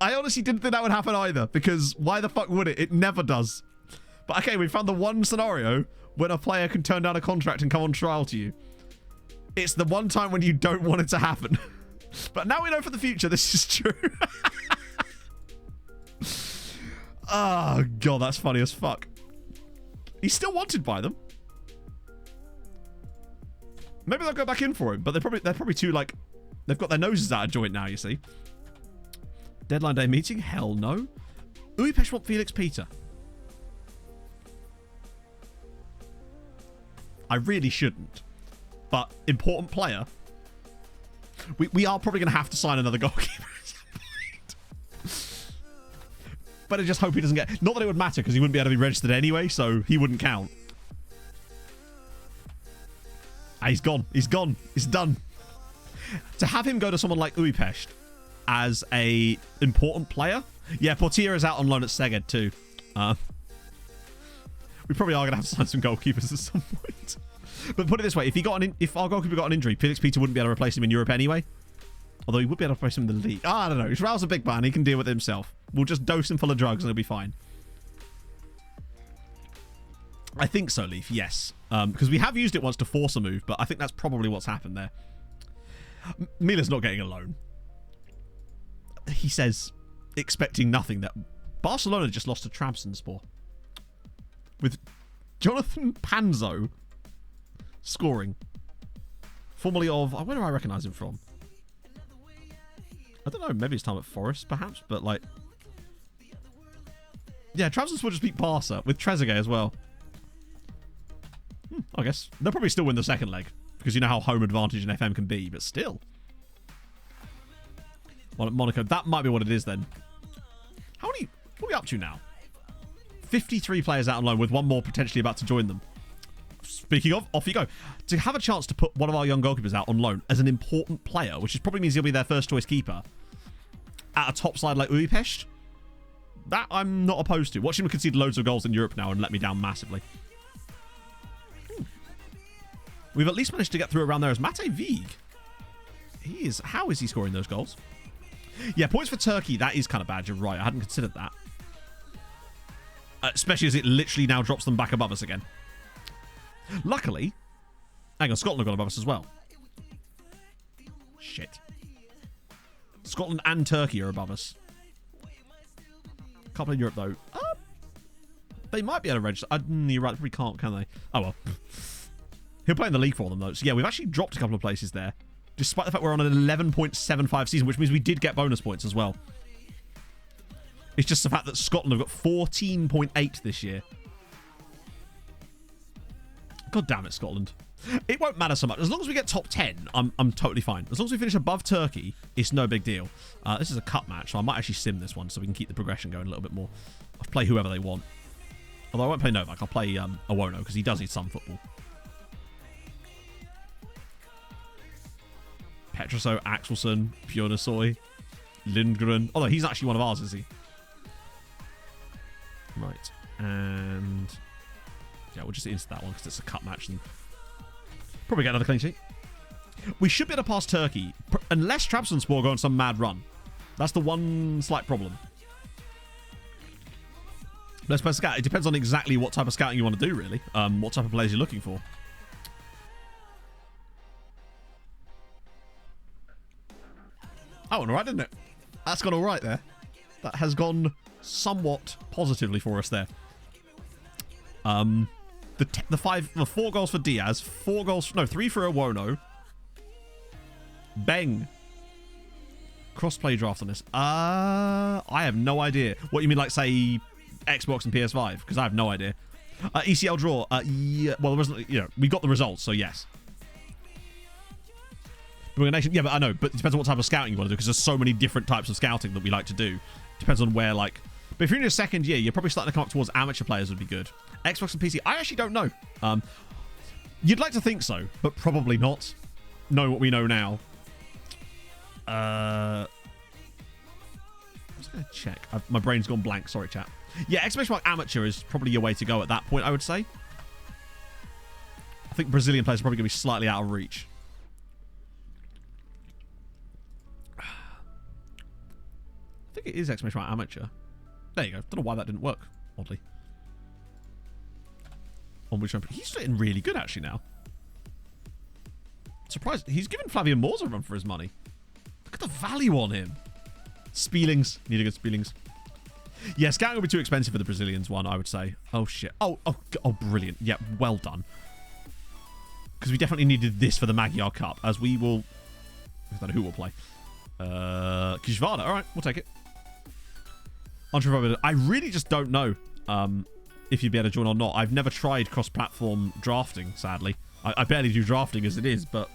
I honestly didn't think that would happen either, because why the fuck would it? It never does. But okay, we found the one scenario when a player can turn down a contract and come on trial to you. It's the one time when you don't want it to happen. But now we know for the future this is true. Oh, God, that's funny as fuck. He's still wanted by them. Maybe they'll go back in for him, but they're probably too, like... They've got their noses out of joint now, you see. Deadline day meeting? Hell no. Uipesh want Felix Peter. I really shouldn't. But important player. We are probably going to have to sign another goalkeeper at some point. But I just hope he doesn't get... Not that it would matter, because he wouldn't be able to be registered anyway, so he wouldn't count. Ah, he's gone. He's gone. It's done. To have him go to someone like Uipesh as a important player. Yeah, Portier is out on loan at Szeged too. We probably are going to have to sign some goalkeepers at some point. But put it this way, if our goalkeeper got an injury, Felix Peter wouldn't be able to replace him in Europe anyway. Although he would be able to replace him in the league. I don't know. Raul's a big man. He can deal with it himself. We'll just dose him full of drugs and he'll be fine. I think so, Leaf, yes. Because we have used it once to force a move, but I think that's probably what's happened there. Mila's not getting a loan. He says, expecting nothing, that Barcelona just lost to Trabzonspor. With Jonathan Panzo scoring. Formerly of... Where do I recognise him from? I don't know. Maybe it's time at Forest, perhaps. But, like... Yeah, Trabzonspor just beat Barca with Trezeguet as well. I guess. They'll probably still win the second leg. Because you know how home advantage in FM can be. But still. Well, at Monaco. That might be what it is then. How many... What are we up to now? 53 players out on loan with one more potentially about to join them. Speaking of, off you go. To have a chance to put one of our young goalkeepers out on loan as an important player, which probably means he'll be their first choice keeper, at a top side like Budapest, that I'm not opposed to. Watch him concede loads of goals in Europe now and let me down massively. We've at least managed to get through around there as Mate Vig. How is he scoring those goals? Yeah, points for Turkey. That is kind of bad. You're right. I hadn't considered that. Especially as it literally now drops them back above us again. Luckily, hang on, Scotland have gone above us as well. Shit. Scotland and Turkey are above us. Can't play in Europe though. They might be able to register. You're right, they probably can't, can they? Oh well. He'll play in the league for them though. So yeah, we've actually dropped a couple of places there. Despite the fact we're on an 11.75 season, which means we did get bonus points as well. It's just the fact that Scotland have got 14.8 this year. God damn it, Scotland. It won't matter so much. As long as we get top 10, I'm totally fine. As long as we finish above Turkey, it's no big deal. This is a cup match, so I might actually sim this one so we can keep the progression going a little bit more. I'll play whoever they want. Although I won't play Novak. I'll play Awono because he does need some football. Petroso, Axelson, Bjornasoy, Lindgren. Although he's actually one of ours, is he? Right. And yeah, we'll just into that one because it's a cup match and probably get another clean sheet. We should be able to pass Turkey unless Trabzonspor go on some mad run. That's the one slight problem. Let's play scout. It depends on exactly what type of scouting you want to do, really. What type of players you're looking for. That went alright, didn't it? That's gone alright there. That has gone somewhat positively for us there. The 4 goals for Diaz, 3 for Awono. Beng. Crossplay draft on this. I have no idea. What you mean, like say Xbox and PS5? Because I have no idea. ECL draw. Yeah. Well, there wasn't. We got the results, so yes. Yeah, but I know. But it depends on what type of scouting you want to do, because there's so many different types of scouting that we like to do. Depends on where, like. But if you're in your second year, you're probably starting to come up towards amateur players would be good. Xbox and PC, I actually don't know. You'd like to think so, but probably not. Know what we know now. I'm just going to check. My brain's gone blank. Sorry, chat. Yeah, exclamation mark amateur is probably your way to go at that point, I would say. I think Brazilian players are probably going to be slightly out of reach. I think it is exclamation mark amateur. There you go. Don't know why that didn't work, oddly. On which he's getting really good actually now. Surprised. He's given Flavian Moors a run for his money. Look at the value on him. Spielings. Need a good Spielings. Yeah, scouting will be too expensive for the Brazilians one, I would say. Oh, shit. Oh, brilliant. Yeah, well done. Because we definitely needed this for the Magyar Cup, as we will... I don't know who will play. Kishvada. All right, we'll take it. I really just don't know if you'd be able to join or not. I've never tried cross-platform drafting, sadly. I barely do drafting as it is, but...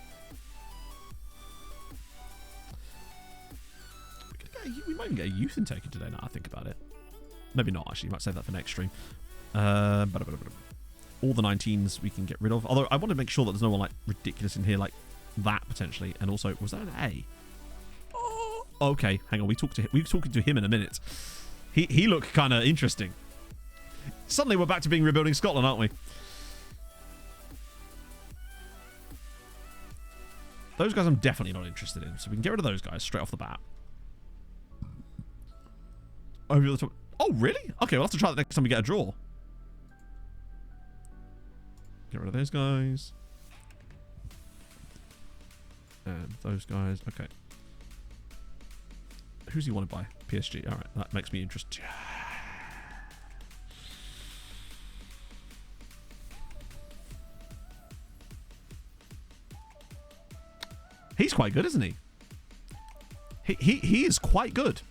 We might even get a youth intake today now I think about it. Maybe not, actually. Might save that for next stream. All the 19s we can get rid of. Although I want to make sure that there's no one like ridiculous in here like that, potentially. And also, was that an A? Oh, okay, hang on. We're talking to him in a minute. He looked kind of interesting. Suddenly we're back to being rebuilding Scotland, aren't we? Those guys I'm definitely not interested in. So we can get rid of those guys straight off the bat. Over the top. Oh, really? Okay, we'll have to try that next time we get a draw. Get rid of those guys. And those guys. Okay. Who's he wanted by? PSG. All right, that makes me interested. He's quite good, isn't he? He is quite good.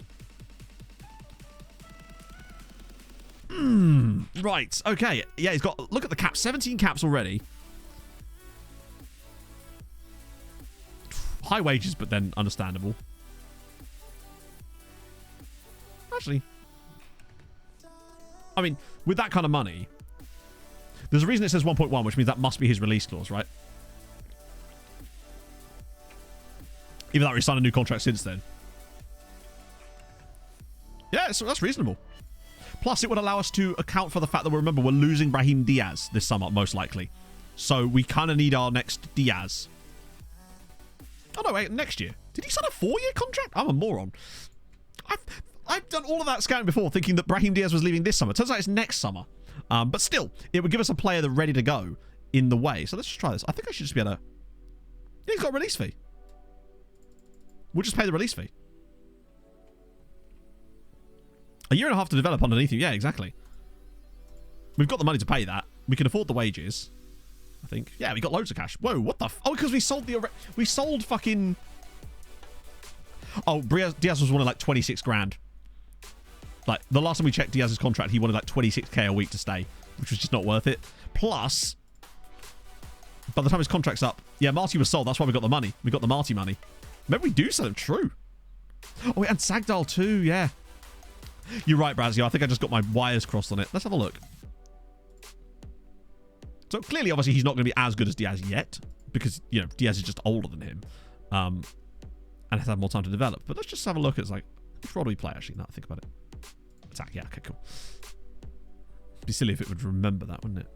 Right. Okay. Yeah, he's got. Look at the caps. 17 caps already. High wages, but then understandable. Actually, I mean, with that kind of money, there's a reason it says 1.1, which means that must be his release clause, right? Even though he signed a new contract since then. Yeah, so that's reasonable. Plus, it would allow us to account for the fact that, remember, we're losing Brahim Diaz this summer, most likely. So we kind of need our next Diaz. Oh, no, wait, next year. Did he sign a 4-year contract? I'm a moron. I've done all of that scouting before, thinking that Brahim Diaz was leaving this summer. Turns out it's next summer. But still, it would give us a player that's ready to go in the way. So let's just try this. I think I should just be able to... Yeah, he's got a release fee. We'll just pay the release fee. A year and a half to develop underneath you. Yeah, exactly. We've got the money to pay that. We can afford the wages, I think. Yeah, we got loads of cash. Whoa, what the... Oh, because we sold the... We sold fucking... Oh, Diaz was wanting like 26 grand. Like, the last time we checked Diaz's contract, he wanted like 26k a week to stay, which was just not worth it. Plus, by the time his contract's up... Yeah, Marty was sold. That's why we got the money. We got the Marty money. Maybe we do sell him. True. Oh, and Sagdal too, yeah. You're right, Brazio. I think I just got my wires crossed on it. Let's have a look. So clearly, obviously, he's not going to be as good as Diaz yet because, you know, Diaz is just older than him and has had more time to develop. But let's just have a look at, like, which role do we play, actually, now that I think about it. Attack, yeah, okay, cool. It'd be silly if it would remember that, wouldn't it?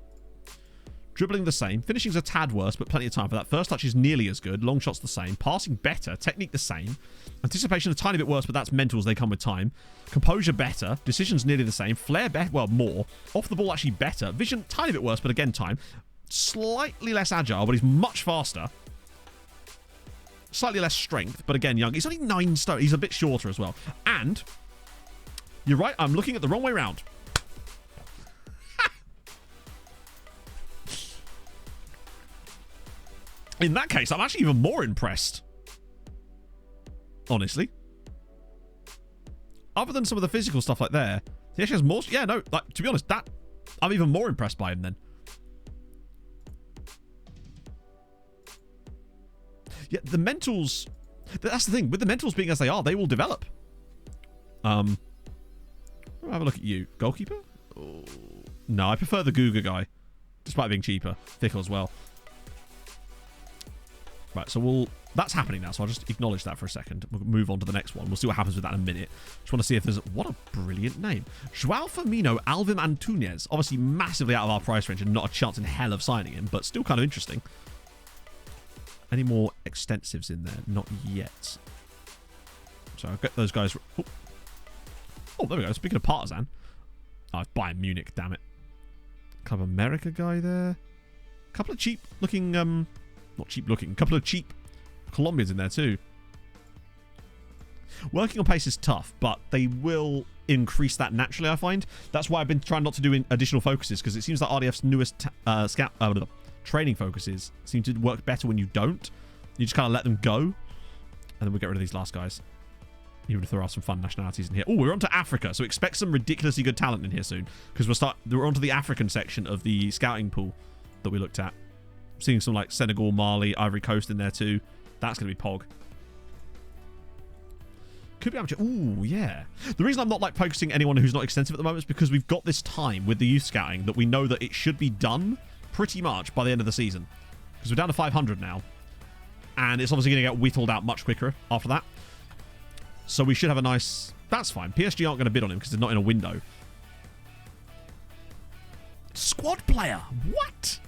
Dribbling the same. Finishing's a tad worse, but plenty of time for that. First touch is nearly as good. Long shot's the same. Passing better. Technique the same. Anticipation a tiny bit worse, but that's mentals. They come with time. Composure better. Decisions nearly the same. Flair better. Well, more. Off the ball actually better. Vision tiny bit worse, but again time. Slightly less agile, but he's much faster. Slightly less strength, but again young. He's only 9 stone. He's a bit shorter as well. And you're right. I'm looking at the wrong way round. In that case, I'm actually even more impressed. Honestly. Other than some of the physical stuff like there, he actually has more... Yeah, no, like, to be honest, that... I'm even more impressed by him then. Yeah, the mentals... That's the thing. With the mentals being as they are, they will develop. I'll have a look at you. Goalkeeper? Oh, no, I prefer the Guga guy. Despite being cheaper. Fickle as well. Right, so we'll... That's happening now, so I'll just acknowledge that for a second. We'll move on to the next one. We'll see what happens with that in a minute. Just want to see if there's... What a brilliant name. Joao Firmino, Alvin Antunes. Obviously massively out of our price range and not a chance in hell of signing him, but still kind of interesting. Any more extensives in there? Not yet. So I'll get those guys... Oh, there we go. Speaking of Partizan. Oh, it's Bayern Munich, damn it. Club America guy there. A couple of cheap looking... Not cheap looking. A couple of cheap Colombians in there too. Working on pace is tough, but they will increase that naturally, I find. That's why I've been trying not to do additional focuses, because it seems that RDF's newest training focuses seem to work better when you don't. You just kind of let them go, and then we'll get rid of these last guys. Even if there are some fun nationalities in here. Oh, we're on to Africa, so expect some ridiculously good talent in here soon, because we're on to the African section of the scouting pool that we looked at. Seeing some like Senegal, Mali, Ivory Coast in there too. That's going to be Pog. Could be amateur. Ooh, yeah. The reason I'm not like focusing anyone who's not extensive at the moment is because we've got this time with the youth scouting that we know that it should be done pretty much by the end of the season. Because we're down to 500 now. And it's obviously going to get whittled out much quicker after that. So we should have a nice... That's fine. PSG aren't going to bid on him because they're not in a window. Squad player. What?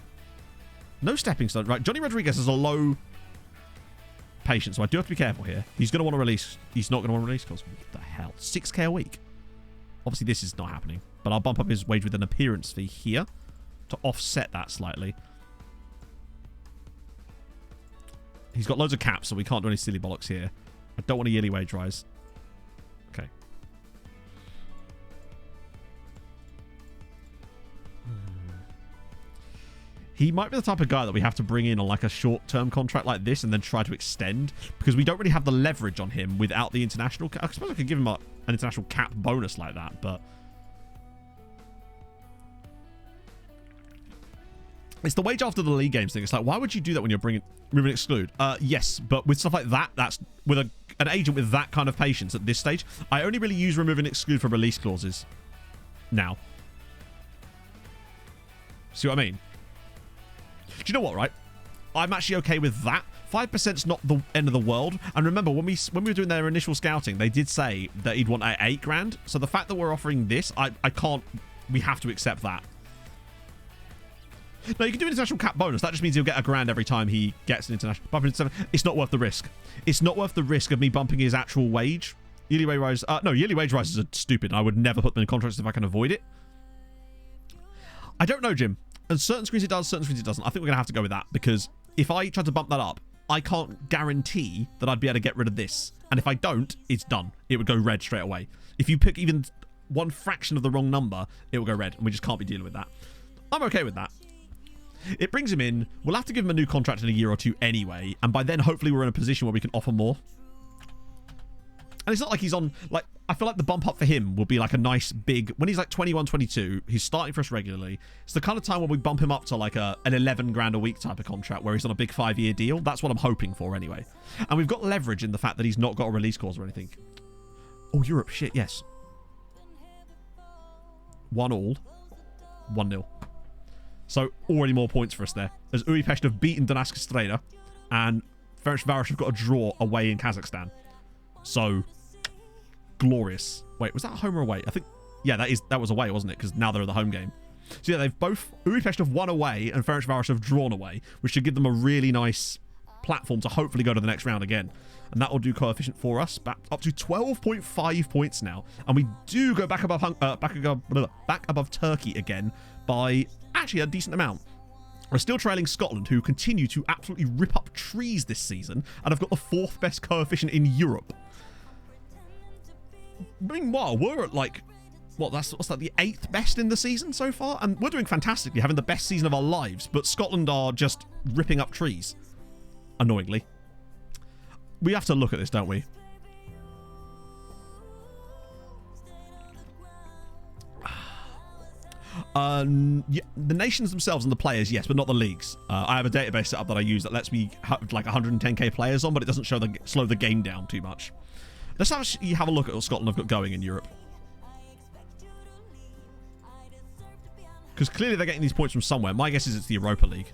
No stepping stone. Right, Johnny Rodriguez has a low patience, so I do have to be careful here. He's going to want to release. He's not going to want to release because what the hell? 6k a week. Obviously, this is not happening, but I'll bump up his wage with an appearance fee here to offset that slightly. He's got loads of caps, so we can't do any silly bollocks here. I don't want a yearly wage rise. Okay. He might be the type of guy that we have to bring in on like a short-term contract like this and then try to extend, because we don't really have the leverage on him without the international... I suppose I could give him an international cap bonus like that, but... It's the wage after the league games thing. It's like, why would you do that when you're moving exclude? Yes, but with stuff like that, that's with an agent with that kind of patience at this stage. I only really use remove and exclude for release clauses now. See what I mean? Do you know what, right? I'm actually okay with that. 5%'s not the end of the world. And remember, when we were doing their initial scouting, they did say that he'd want 8 grand. So the fact that we're offering this, I can't... We have to accept that. No, you can do an international cap bonus. That just means he'll get $1 grand every time he gets an international... It's not worth the risk. It's not worth the risk of me bumping his actual wage. Yearly wage rise... no, yearly wage rises are stupid. I would never put them in contracts if I can avoid it. I don't know, Jim. And certain screens it does, certain screens it doesn't. I think we're going to have to go with that, because if I try to bump that up, I can't guarantee that I'd be able to get rid of this. And if I don't, it's done. It would go red straight away. If you pick even one fraction of the wrong number, it will go red, and we just can't be dealing with that. I'm okay with that. It brings him in. We'll have to give him a new contract in a year or two anyway, and by then, hopefully, we're in a position where we can offer more. And it's not like he's on, like, I feel like the bump up for him will be like a nice big, when he's like 21, 22, he's starting for us regularly. It's the kind of time when we bump him up to like an 11 grand a week type of contract where he's on a big 5-year deal. That's what I'm hoping for anyway. And we've got leverage in the fact that he's not got a release clause or anything. Oh, Europe, shit, yes. 1-1, 1-0. So already more points for us there. As Budapest have beaten Donetsk Streda and Ferencváros have got a draw away in Kazakhstan. So... glorious. Wait, was that home or away? I think, yeah, that was away, wasn't it? Because now they're at the home game. So yeah, they've both, Budapest have won away and Ferencváros have drawn away, which should give them a really nice platform to hopefully go to the next round again. And that will do coefficient for us, back up to 12.5 points now. And we do go back above Turkey again by actually a decent amount. We're still trailing Scotland, who continue to absolutely rip up trees this season, and have got the 4th best coefficient in Europe. Meanwhile, we're at like, what's that, the 8th best in the season so far? And we're doing fantastically, having the best season of our lives, but Scotland are just ripping up trees. Annoyingly. We have to look at this, don't we? Yeah, the nations themselves and the players, yes, but not the leagues. I have a database set up that I use that lets me have like 110k players on, but it doesn't slow the game down too much. Let's actually have a look at what Scotland have got going in Europe. Because clearly they're getting these points from somewhere. My guess is it's the Europa League.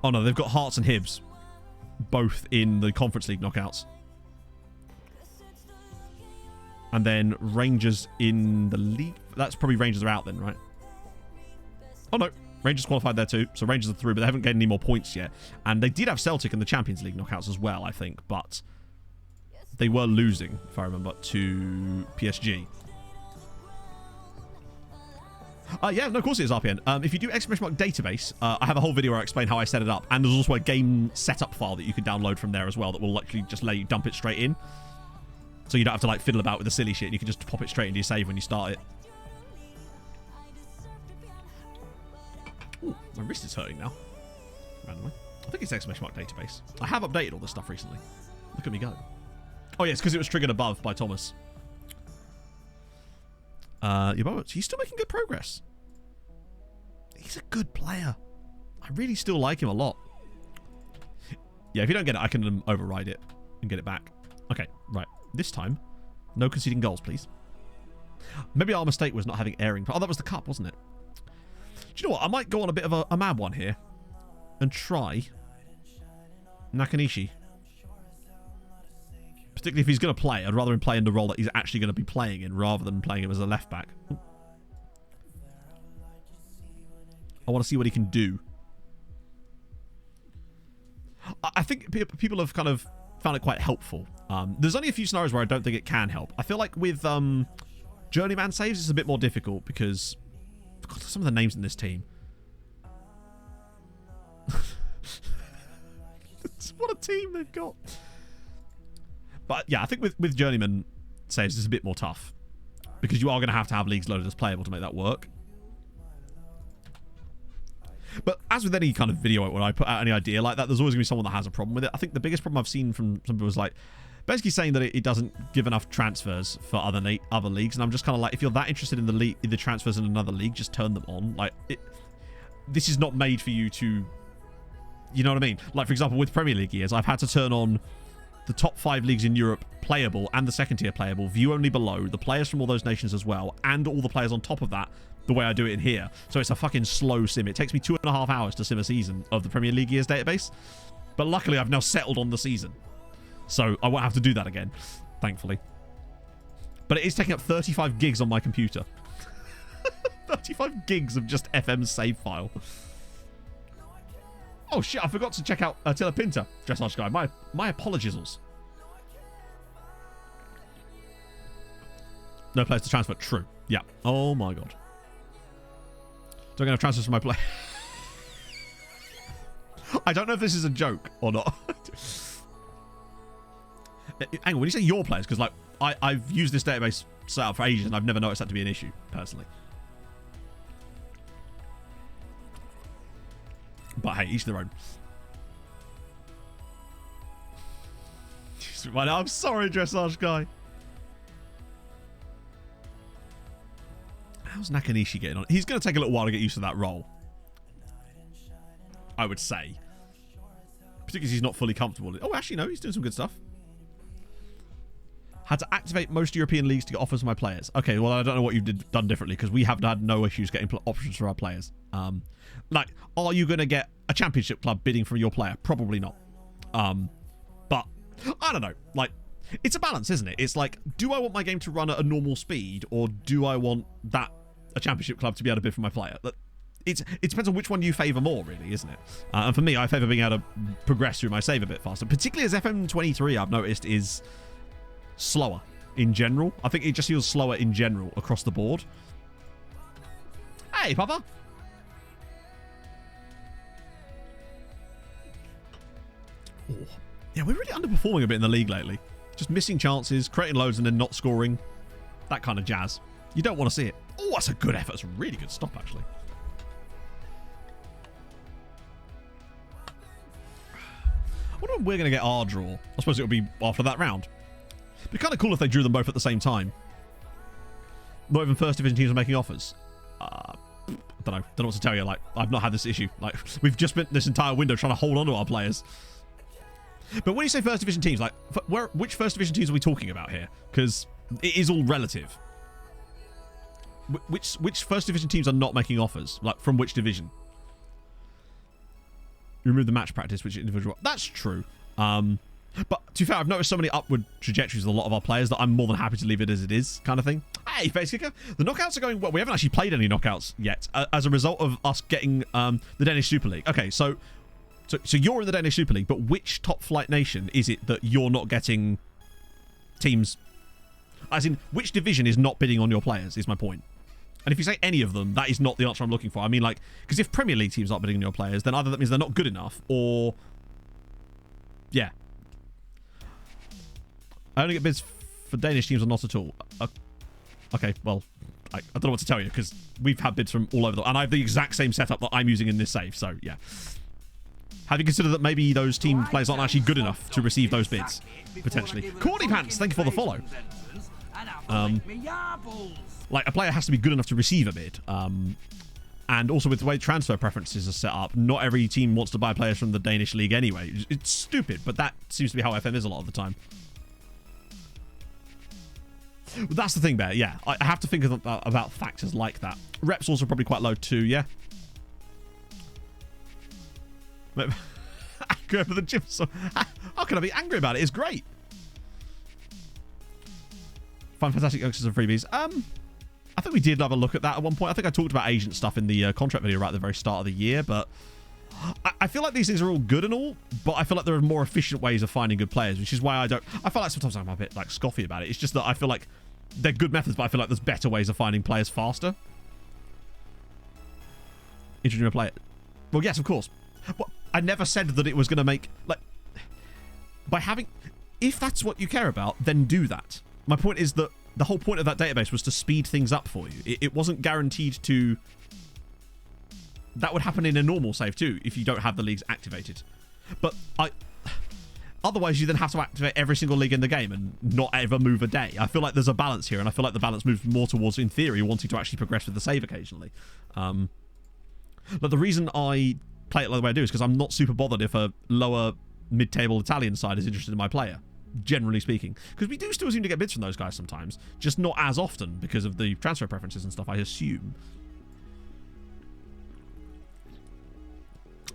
Oh no, they've got Hearts and Hibs. Both in the Conference League knockouts. And then Rangers in the league. That's probably Rangers are out then, right? Oh no. Rangers qualified there too, so Rangers are through, but they haven't gained any more points yet. And they did have Celtic in the Champions League knockouts as well, I think, but they were losing, if I remember, to PSG. Yeah, no, of course it is RPN. If you do ! Database, I have a whole video where I explain how I set it up, and there's also a game setup file that you can download from there as well that will actually just let you dump it straight in. So you don't have to like fiddle about with the silly shit, you can just pop it straight into your save when you start it. Ooh, my wrist is hurting now. Randomly. I think it's ! Database. I have updated all this stuff recently. Look at me go. Oh, yes, because it was triggered above by Thomas. He's still making good progress. He's a good player. I really still like him a lot. Yeah, if you don't get it, I can override it and get it back. Okay, right. This time, no conceding goals, please. Maybe our mistake was not having airing. Oh, that was the cup, wasn't it? Do you know what? I might go on a bit of a mad one here and try Nakanishi. Particularly if he's going to play. I'd rather him play in the role that he's actually going to be playing in rather than playing him as a left back. I want to see what he can do. I think people have kind of found it quite helpful. There's only a few scenarios where I don't think it can help. I feel like with journeyman saves, it's a bit more difficult because God, some of the names in this team. What a team they've got. But yeah, I think with journeyman saves, it's a bit more tough because you are going to have leagues loaded as playable to make that work. But as with any kind of video, when I put out any idea like that, there's always going to be someone that has a problem with it. I think the biggest problem I've seen from some people is like basically saying that it doesn't give enough transfers for other leagues, and I'm just kind of like, if you're that interested in the transfers in another league, just turn them on. Like this is not made for you to, you know what I mean? Like for example, with Premier League years, I've had to turn on the top 5 leagues in Europe playable and the second tier playable, view only below, the players from all those nations as well, and all the players on top of that the way I do it in here. So it's a fucking slow sim. It takes me 2.5 hours to sim a season of the Premier League years database. But luckily, I've now settled on the season. So I won't have to do that again, thankfully. But it is taking up 35 gigs on my computer. 35 gigs of just FM save file. Oh shit, I forgot to check out Attila Pinter, Dressage Guy. My apologies. No players to transfer. True. Yeah. Oh my god. Do I get a transfer for my play? I don't know if this is a joke or not. Hang on, when you say your players, because like I've used this database setup for ages and I've never noticed that to be an issue, personally. But hey, each their own. I'm sorry, Dressage Guy. How's Nakanishi getting on? He's going to take a little while to get used to that role, I would say. Particularly because he's not fully comfortable. Oh, actually, no, he's doing some good stuff. Had to activate most European leagues to get offers for my players. Okay, well, I don't know what you've done differently because we have had no issues getting options for our players. Like, are you going to get a championship club bidding for your player? Probably not. But, I don't know. Like, it's a balance, isn't it? It's like, do I want my game to run at a normal speed or do I want a championship club to be able to bid for my player? It depends on which one you favour more, really, isn't it? And for me, I favour being able to progress through my save a bit faster. Particularly as FM23, I've noticed, is slower in general. I think it just feels slower in general across the board. Hey, Papa! Oh. Yeah, we're really underperforming a bit in the league lately. Just missing chances, creating loads and then not scoring. That kind of jazz. You don't want to see it. Oh, that's a good effort. It's a really good stop, actually. I wonder when we're going to get our draw. I suppose it'll be after that round. It'd be kind of cool if they drew them both at the same time. Not even first division teams are making offers. I don't know what to tell you. Like, I've not had this issue. Like, we've just spent this entire window trying to hold on to our players. But when you say first division teams, like, which first division teams are we talking about here? Because it is all relative. Which first division teams are not making offers? Like, from which division? You remove the match practice, which individual... That's true. But to be fair, I've noticed so many upward trajectories with a lot of our players that I'm more than happy to leave it as it is, kind of thing. Hey, Face Kicker. The knockouts are going well. We haven't actually played any knockouts yet, as a result of us getting the Danish Super League. Okay, so you're in the Danish Super League, but which top flight nation is it that you're not getting teams? As in, which division is not bidding on your players, is my point. And if you say any of them, that is not the answer I'm looking for. I mean, like, because if Premier League teams aren't bidding on your players, then either that means they're not good enough, or... Yeah. I only get bids for Danish teams or not at all. Okay, well, I don't know what to tell you, because we've had bids from all over the... And I have the exact same setup that I'm using in this save, so, yeah. Have you considered that maybe those team players aren't actually good enough to receive those bids? Potentially. Corny Pants, thank you for the follow. Like, a player has to be good enough to receive a bid. And also with the way transfer preferences are set up, not every team wants to buy players from the Danish league anyway. It's stupid, but that seems to be how FM is a lot of the time. Well, that's the thing there, yeah. I have to think about factors like that. Reps also probably quite low too, yeah. Angry over the gym song. How can I be angry about it? It's great. Find fantastic youngsters and freebies. I think we did have a look at that at one point. I think I talked about agent stuff in the contract video right at the very start of the year, but I feel like these things are all good and all, but I feel like there are more efficient ways of finding good players, which is why I feel like sometimes I'm a bit like scoffy about it. It's just that I feel like they're good methods, but I feel like there's better ways of finding players faster. Introducing a player. Well, yes, of course. Well, I never said that it was going to make, like, by having, if that's what you care about, then do that. My point is that the whole point of that database was to speed things up for you. It wasn't guaranteed to... That would happen in a normal save too, if you don't have the leagues activated. But otherwise, you then have to activate every single league in the game and not ever move a day. I feel like there's a balance here, and I feel like the balance moves more towards, in theory, wanting to actually progress with the save occasionally. But the reason I play it like the way I do is because I'm not super bothered if a lower mid-table Italian side is interested in my player, generally speaking. Because we do still seem to get bids from those guys sometimes, just not as often because of the transfer preferences and stuff, I assume.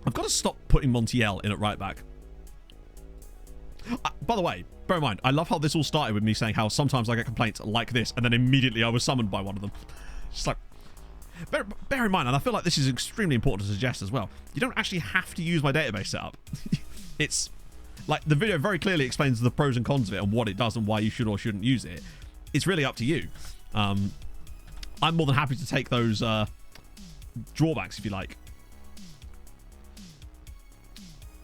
I've got to stop putting Montiel in at right back. By the way, bear in mind, I love how this all started with me saying how sometimes I get complaints like this, and then immediately I was summoned by one of them. Just like, bear in mind, and I feel like this is extremely important to suggest as well, you don't actually have to use my database setup. It's like the video very clearly explains the pros and cons of it and what it does and why you should or shouldn't use it. It's really up to you. I'm more than happy to take those drawbacks, if you like.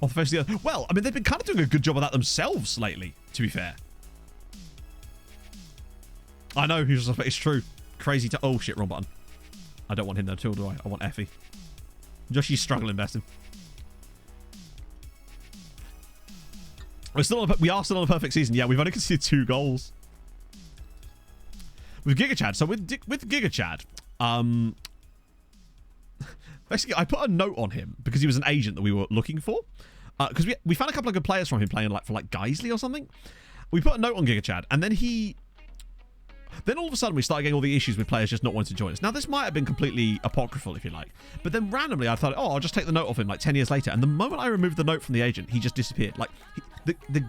Off the face of the earth. Well, I mean, they've been kind of doing a good job of that themselves lately, to be fair. I know, it's true. Crazy to... Oh, shit, wrong button. I don't want him though, too, do I? I want Effie. Joshy's struggling, best him. We are still on a perfect season. Yeah, we've only conceded 2 goals. With Giga Chad. So with Giga Chad, basically, I put a note on him because he was an agent that we were looking for. Because we found a couple of good players from him playing for Geisley or something. We put a note on Giga Chad, and then all of a sudden we started getting all the issues with players just not wanting to join us. Now this might have been completely apocryphal, if you like, but then randomly I thought, oh, I'll just take the note off him like 10 years later, and the moment I removed the note from the agent, he just disappeared. Like the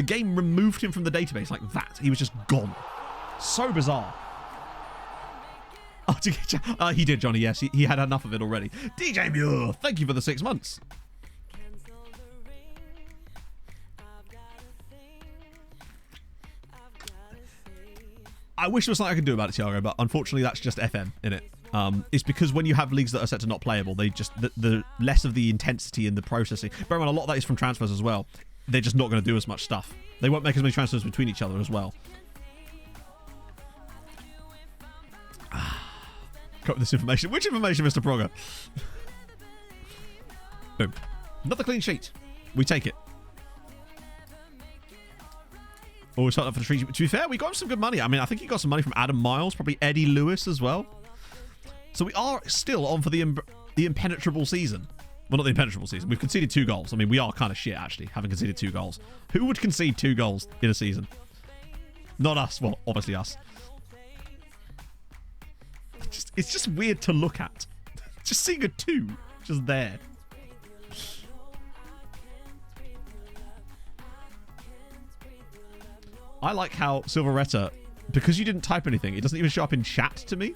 game removed him from the database like that. He was just gone. So bizarre. Oh, he did, Johnny. Yes, he had enough of it already. DJ Muir, thank you for the 6 months. I wish there was something I could do about it, Tiago, but unfortunately that's just FM, innit? It's because when you have leagues that are set to not playable, they just the less of the intensity in the processing. Bear in mind, a lot of that is from transfers as well. They're just not going to do as much stuff. They won't make as many transfers between each other as well. Got this information. Which information, Mr. Progger? Boom. Another clean sheet. We take it. Oh, we started up for the trees. To be fair, we got him some good money. I mean, I think he got some money from Adam Miles, probably Eddie Lewis as well. So we are still on for the impenetrable season. Well, not the impenetrable season. We've conceded 2 goals. I mean, we are kind of shit, actually, having conceded 2 goals. Who would concede 2 goals in a season? Not us. Well, obviously us. It's just weird to look at. Just seeing a 2 just there. I like how Silveretta, because you didn't type anything, it doesn't even show up in chat to me.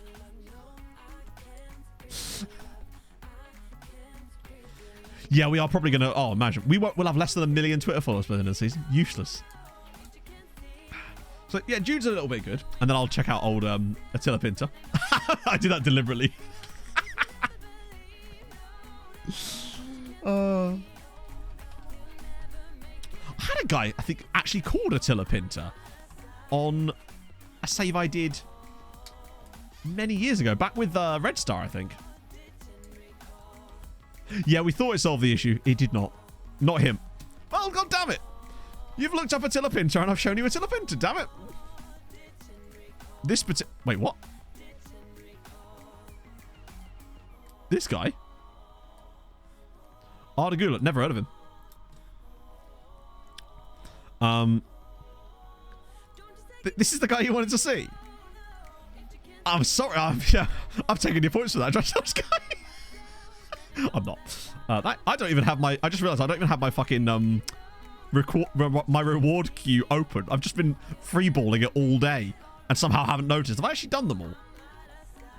Yeah, we are probably going to... Oh, imagine. We'll have less than 1 million Twitter followers by the end of the season. Useless. So, yeah, Jude's a little bit good. And then I'll check out old Attila Pinter. I did that deliberately. I had a guy, I think, actually called Attila Pinter on a save I did many years ago. Back with Red Star, I think. Yeah, we thought it solved the issue. It did not. Not him. Well, god damn it. You've looked up Attila Pinter and I've shown you Attila Pinter, damn it. This particular... Wait, what? This guy? Arda Gulat, never heard of him. This is the guy you wanted to see? I'm sorry, I've taken your points for that. I'm not. I don't even have my... I just realised I don't even have my fucking... my reward queue open. I've just been freeballing it all day and somehow haven't noticed. Have I actually done them all?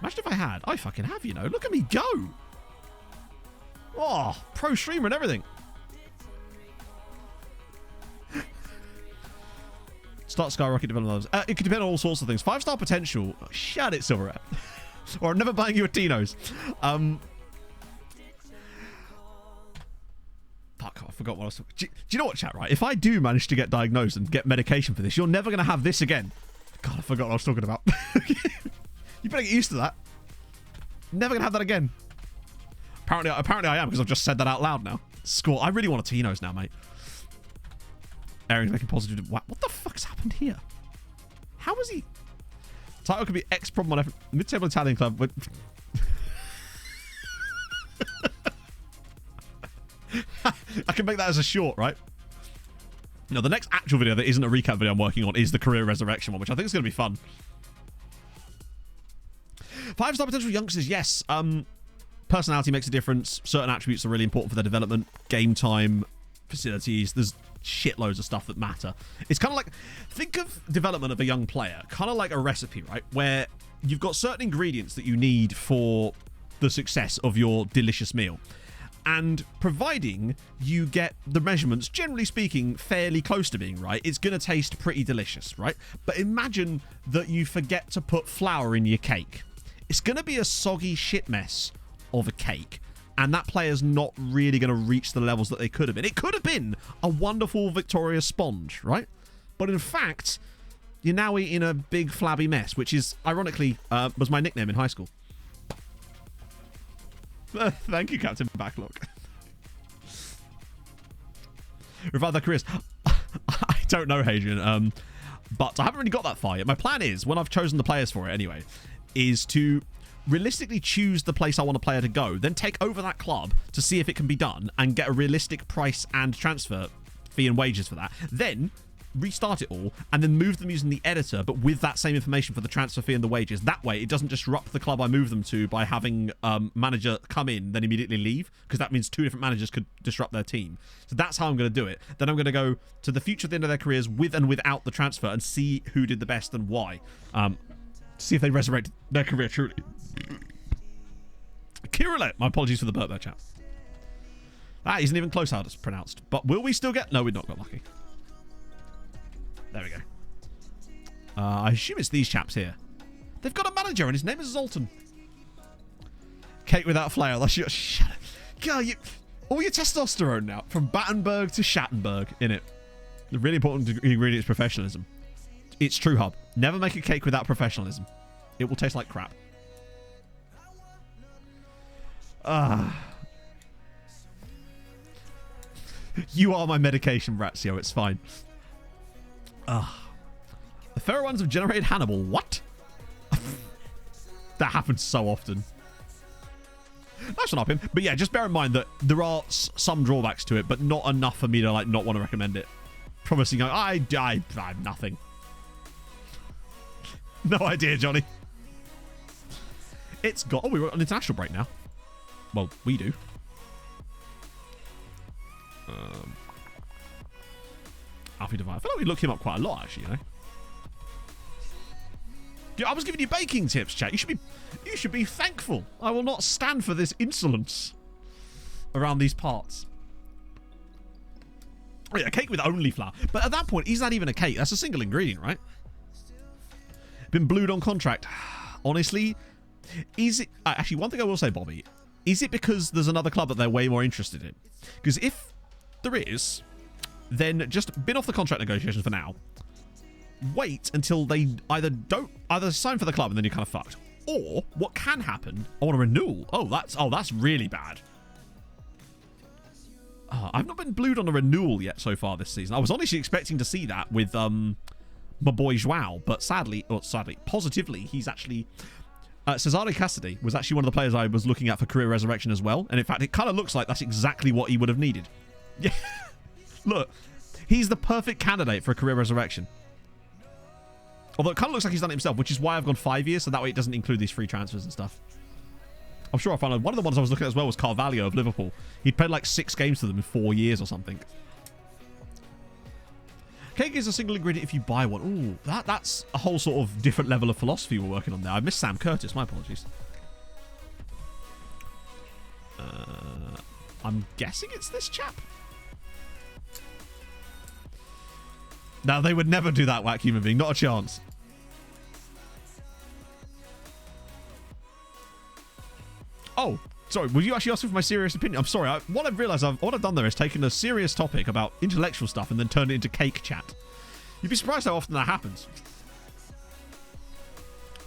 Imagine if I had. I fucking have, you know. Look at me go. Oh, pro streamer and everything. Start Skyrocket development. It could depend on all sorts of things. 5-star potential. Oh, shut it, Silverette. Or I'm never buying you a Tino's. Fuck, I forgot what I was talking. Do you know what, chat, right? If I do manage to get diagnosed and get medication for this, you're never going to have this again. God, I forgot what I was talking about. You better get used to that. Never going to have that again. Apparently I am, because I've just said that out loud now. Score. I really want a Tino's now, mate. Aaron's making positive... What the fuck's happened here? How was he... Title could be X problem on mid-table Italian club, but... I can make that as a short, right? No, the next actual video that isn't a recap video I'm working on is the career resurrection one, which I think is going to be fun. 5-star potential youngsters, yes. personality makes a difference. Certain attributes are really important for their development. Game time, facilities. There's shitloads of stuff that matter. It's kind of like, think of development of a young player, kind of like a recipe, right? Where you've got certain ingredients that you need for the success of your delicious meal. And providing you get the measurements, generally speaking, fairly close to being right, it's going to taste pretty delicious, right? But imagine that you forget to put flour in your cake. It's going to be a soggy shit mess of a cake. And that player's not really going to reach the levels that they could have been. It could have been a wonderful Victoria sponge, right? But in fact, you're now eating a big flabby mess, which is, ironically, was my nickname in high school. Thank you, Captain Backlock. Revive their careers. I don't know, Hadrian, but I haven't really got that far yet. My plan is, when I've chosen the players for it anyway, is to realistically choose the place I want a player to go, then take over that club to see if it can be done and get a realistic price and transfer fee and wages for that. Then restart it all and then move them using the editor, but with that same information for the transfer fee and the wages. That way it doesn't disrupt the club I move them to by having manager come in then immediately leave, because that means two different managers could disrupt their team. So that's how I'm going to do it. Then I'm going to go to the future at the end of their careers with and without the transfer and see who did the best and why. See if they resurrect their career truly. Kirillette, my apologies for the burp there, chat. That isn't even close how it's pronounced. But will we still get... No, we've not got lucky. There we go. I assume it's these chaps here. They've got a manager and his name is Zoltan. Cake without flail. That's your... Shut up. Girl, you... All your testosterone now. From Battenberg to Schattenberg in it. The really important ingredient is professionalism. It's true, Hub. Never make a cake without professionalism. It will taste like crap. You are my medication, Ratio. It's fine. The Pharaoh ones have generated Hannibal. What? That happens so often. That's not him. But yeah, just bear in mind that there are some drawbacks to it, but not enough for me to like not want to recommend it. Promising I have nothing. No idea, Johnny. It's got... Oh, we're on international break now. Well, we do. Alfie Divine. I feel like we look him up quite a lot, actually, you know. Yeah, I was giving you baking tips, chat. You should be thankful. I will not stand for this insolence around these parts. Oh, yeah, a cake with only flour. But at that point, is that even a cake? That's a single ingredient, right? Been blued on contract. Honestly, is it... Actually, one thing I will say, Bobby, is it because there's another club that they're way more interested in? Because if there is, then just bin off the contract negotiations for now. Wait until they either sign for the club and then you're kind of fucked. Or what can happen on a renewal. Oh, that's really bad. I've not been blued on a renewal yet so far this season. I was honestly expecting to see that with my boy Joao, but positively, he's actually... Cesare Cassidy was actually one of the players I was looking at for career resurrection as well. And in fact, it kind of looks like that's exactly what he would have needed. Yeah. Look, he's the perfect candidate for a career resurrection. Although it kind of looks like he's done it himself, which is why I've gone 5 years, so that way it doesn't include these free transfers and stuff. I'm sure I found one of the ones I was looking at as well was Carvalho of Liverpool. He'd played like 6 games to them in 4 years or something. Cake is a single ingredient if you buy one. Ooh, that's a whole sort of different level of philosophy we're working on there. I missed Sam Curtis. My apologies. I'm guessing it's this chap. No, they would never do that, whack human being. Not a chance. Oh, sorry. Were you actually asking for my serious opinion? I'm sorry. What I've realised, what I've done there is taken a serious topic about intellectual stuff and then turned it into cake chat. You'd be surprised how often that happens.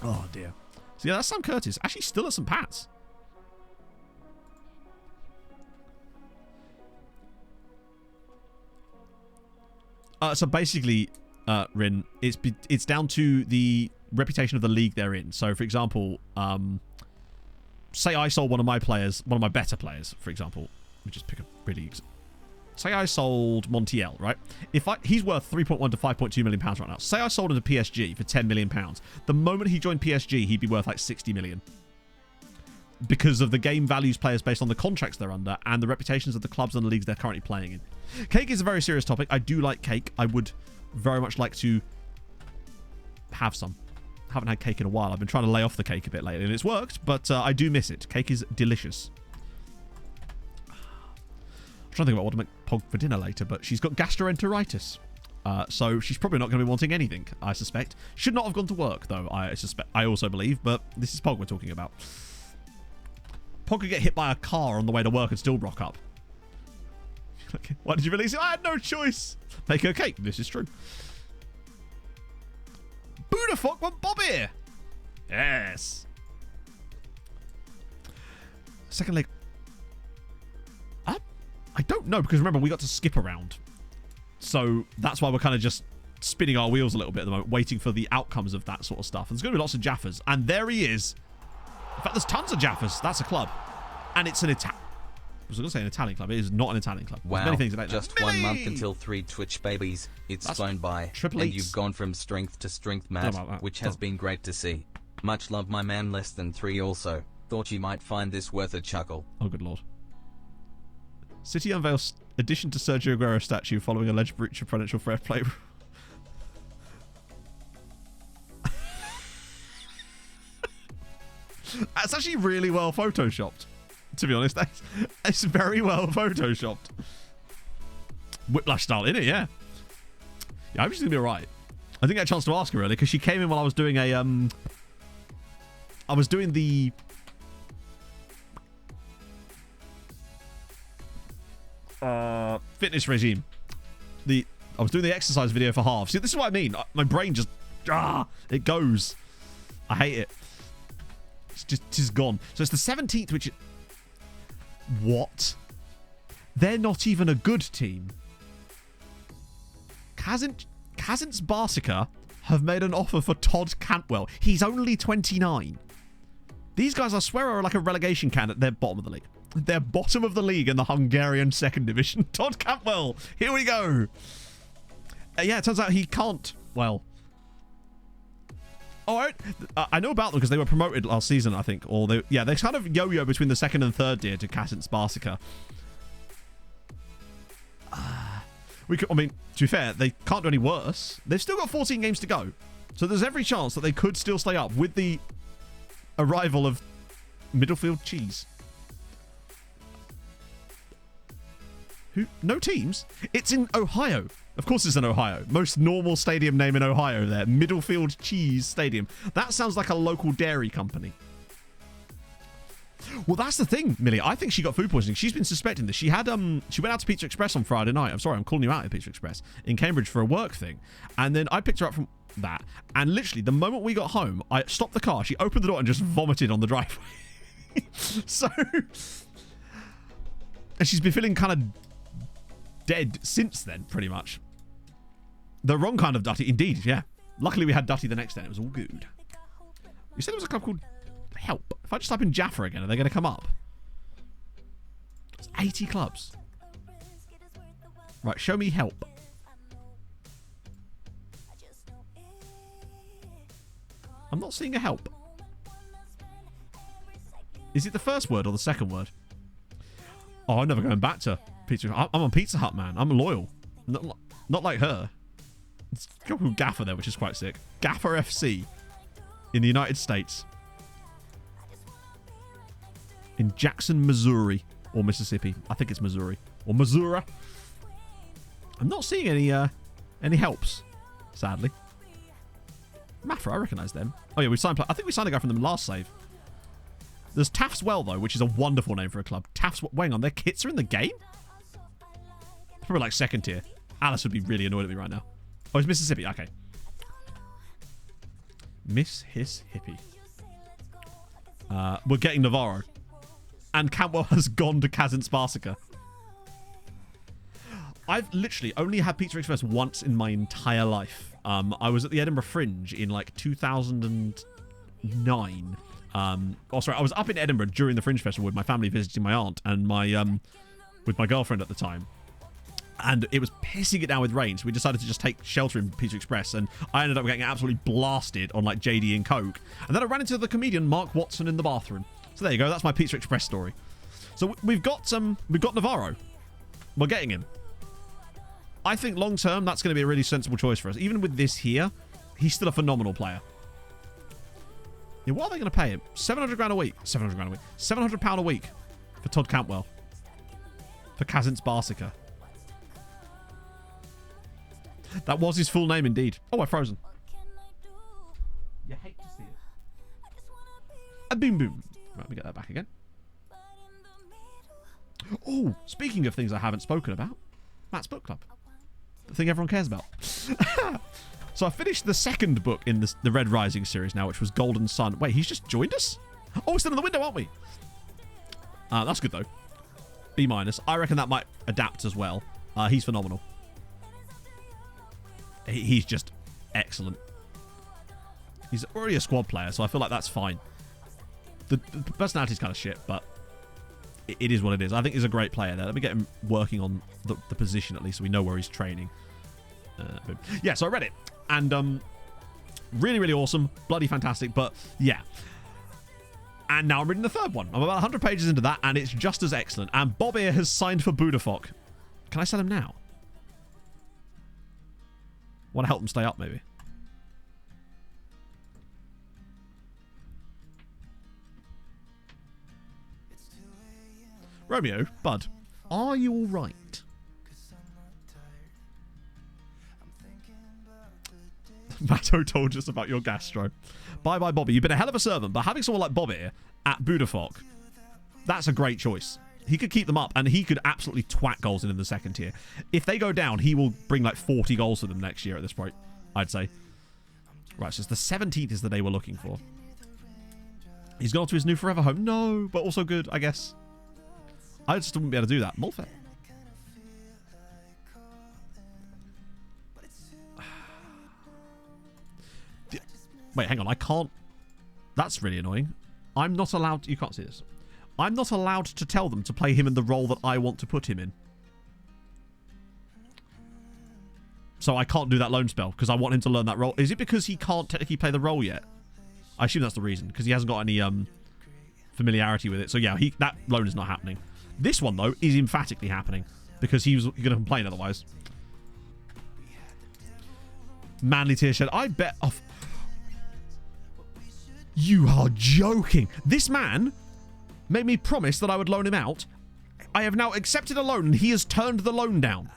Oh, dear. So, yeah, that's Sam Curtis. Actually, still at St. Pat's. So, basically, Rin, it's down to the reputation of the league they're in. So, for example... say I sold one of my players, one of my better players, for example. Let me just pick a really... Say I sold Montiel, right? He's worth 3.1 to 5.2 million pounds right now. Say I sold him to PSG for 10 million pounds. The moment he joined PSG, he'd be worth like 60 million. because of the game values players based on the contracts they're under and the reputations of the clubs and the leagues they're currently playing in. Cake is a very serious topic. I do like cake. I would very much like to have some. Haven't had cake in a while. I've been trying to lay off the cake a bit lately, and it's worked, but I do miss it. Cake is delicious. I'm trying to think about what to make Pog for dinner later, but she's got gastroenteritis. So she's probably not going to be wanting anything, I suspect. Should not have gone to work, though, I also believe, but this is Pog we're talking about. Pog could get hit by a car on the way to work and still rock up. Why did you release it? I had no choice. Make her cake. This is true. Buddha fuck want Bob here. Yes. Second leg. I don't know, because remember, we got to skip around. So that's why we're kind of just spinning our wheels a little bit at the moment, waiting for the outcomes of that sort of stuff. And there's going to be lots of Jaffas. And there he is. In fact, there's tons of Jaffas. That's a club. And it's an Italian. I was going to say an Italian club. It is not an Italian club. Wow, many things about just that. 1 month until 3 Twitch babies. It's flown by. And you've gone from strength to strength, Matt, which has been great to see. Much love, my man. Less than 3 also. Thought you might find this worth a chuckle. Oh, good lord. City unveils addition to Sergio Aguero statue following alleged breach of financial fair play. That's actually really well photoshopped, to be honest. It's very well photoshopped. Whiplash style, innit? Yeah. Yeah, I hope she's going to be alright. I didn't get a chance to ask her earlier because she came in while I was doing a... I was doing the... fitness regime. I was doing the exercise video for half. See, this is what I mean. My brain just it goes. I hate it. It's just gone. So it's the 17th, which what? They're not even a good team. Kazan's Barsica have made an offer for Todd Cantwell. He's only 29. These guys, I swear, are like a relegation candidate. They're bottom of the league. They're bottom of the league in the Hungarian second division. Todd Cantwell. Here we go. Yeah, it turns out he can't. Well. All right. I know about them because they were promoted last season, I think. Or they kind of yo-yo between the second and third tier to Kazan's Barsica. I mean, to be fair, they can't do any worse. They've still got 14 games to go. So there's every chance that they could still stay up with the arrival of Middlefield Cheese. No teams? It's in Ohio. Of course it's in Ohio. Most normal stadium name in Ohio there. Middlefield Cheese Stadium. That sounds like a local dairy company. Well, that's the thing, Millie. I think she got food poisoning. She's been suspecting this. She went out to Pizza Express on Friday night. I'm sorry, I'm calling you out at Pizza Express in Cambridge for a work thing. And then I picked her up from that. And literally, the moment we got home, I stopped the car. She opened the door and just vomited on the driveway. So... And she's been feeling kind of dead since then, pretty much. The wrong kind of Dutty, indeed, yeah. Luckily, we had Dutty the next day. It was all good. You said there was a club called Help. If I just type in Jaffa again, are they going to come up? It's 80 clubs. Right, show me Help. I'm not seeing a Help. Is it the first word or the second word? Oh, I'm never going back to Pizza Hut. I'm on Pizza Hut, man. I'm loyal. Not like her. It's called Gaffer there, which is quite sick. Gaffer FC in the United States. In Jackson, Missouri. Or Mississippi. I think it's Missouri. Or Missouri. I'm not seeing any helps, sadly. Mafra, I recognise them. Oh, yeah, I think we signed a guy from them last save. There's Taft's Well, though, which is a wonderful name for a club. Taft's Well. Hang on, their kits are in the game? It's probably like second tier. Alice would be really annoyed at me right now. Oh, it's Mississippi. Okay. Miss Hiss Hippie. We're getting Navarro. And Cantwell has gone to Kazan's Barsica. I've literally only had Pizza Express once in my entire life. I was at the Edinburgh Fringe in like 2009. I was up in Edinburgh during the Fringe Festival with my family visiting my aunt and with my girlfriend at the time. And it was pissing it down with rain, so we decided to just take shelter in Pizza Express, and I ended up getting absolutely blasted on like JD and Coke. And then I ran into the comedian Mark Watson in the bathroom. So there you go. That's my Pizza Express story. So we've got Navarro. We're getting him. I think long term, that's going to be a really sensible choice for us. Even with this here, he's still a phenomenal player. Yeah, what are they going to pay him? 700 grand a week. 700 grand a week. 700 pound a week for Todd Cantwell. For Kazins Barsica. That was his full name indeed. Oh, I've frozen. You hate to see it. A boom boom. Right, let me get that back again. Oh, speaking of things I haven't spoken about, Matt's Book Club. The thing everyone cares about. So I finished the second book in the Red Rising series now, which was Golden Sun. Wait, he's just joined us? Oh, we're still in the window, aren't we? That's good, though. B-. I reckon that might adapt as well. He's phenomenal. He's just excellent. He's already a squad player, so I feel like that's fine. The personality's kind of shit, but it is what it is. I think he's a great player there. Let me get him working on the position at least so we know where he's training. Yeah, so I read it. And really, really awesome. Bloody fantastic. But yeah. And now I'm reading the third one. I'm about 100 pages into that, and it's just as excellent. And Bob here has signed for Budafok. Can I sell him now? Want to help him stay up, maybe? Romeo, bud, are you all right? Matto told us about your gastro. Bye-bye, Bobby. You've been a hell of a servant, but having someone like Bob here at Budafok, that's a great choice. He could keep them up, and he could absolutely twat goals in the second tier. If they go down, he will bring like 40 goals to them next year at this point, I'd say. Right, so it's the 17th is the day we're looking for. He's gone to his new forever home. No, but also good, I guess. I just wouldn't be able to do that. Mulfair. Wait, hang on. I can't... That's really annoying. I'm not allowed... You can't see this. I'm not allowed to tell them to play him in the role that I want to put him in. So I can't do that loan spell because I want him to learn that role. Is it because he can't technically play the role yet? I assume that's the reason, because he hasn't got any familiarity with it. So yeah, that loan is not happening. This one, though, is emphatically happening because he was going to complain otherwise. Manly tier shed. I bet off... You are joking. This man made me promise that I would loan him out. I have now accepted a loan and he has turned the loan down.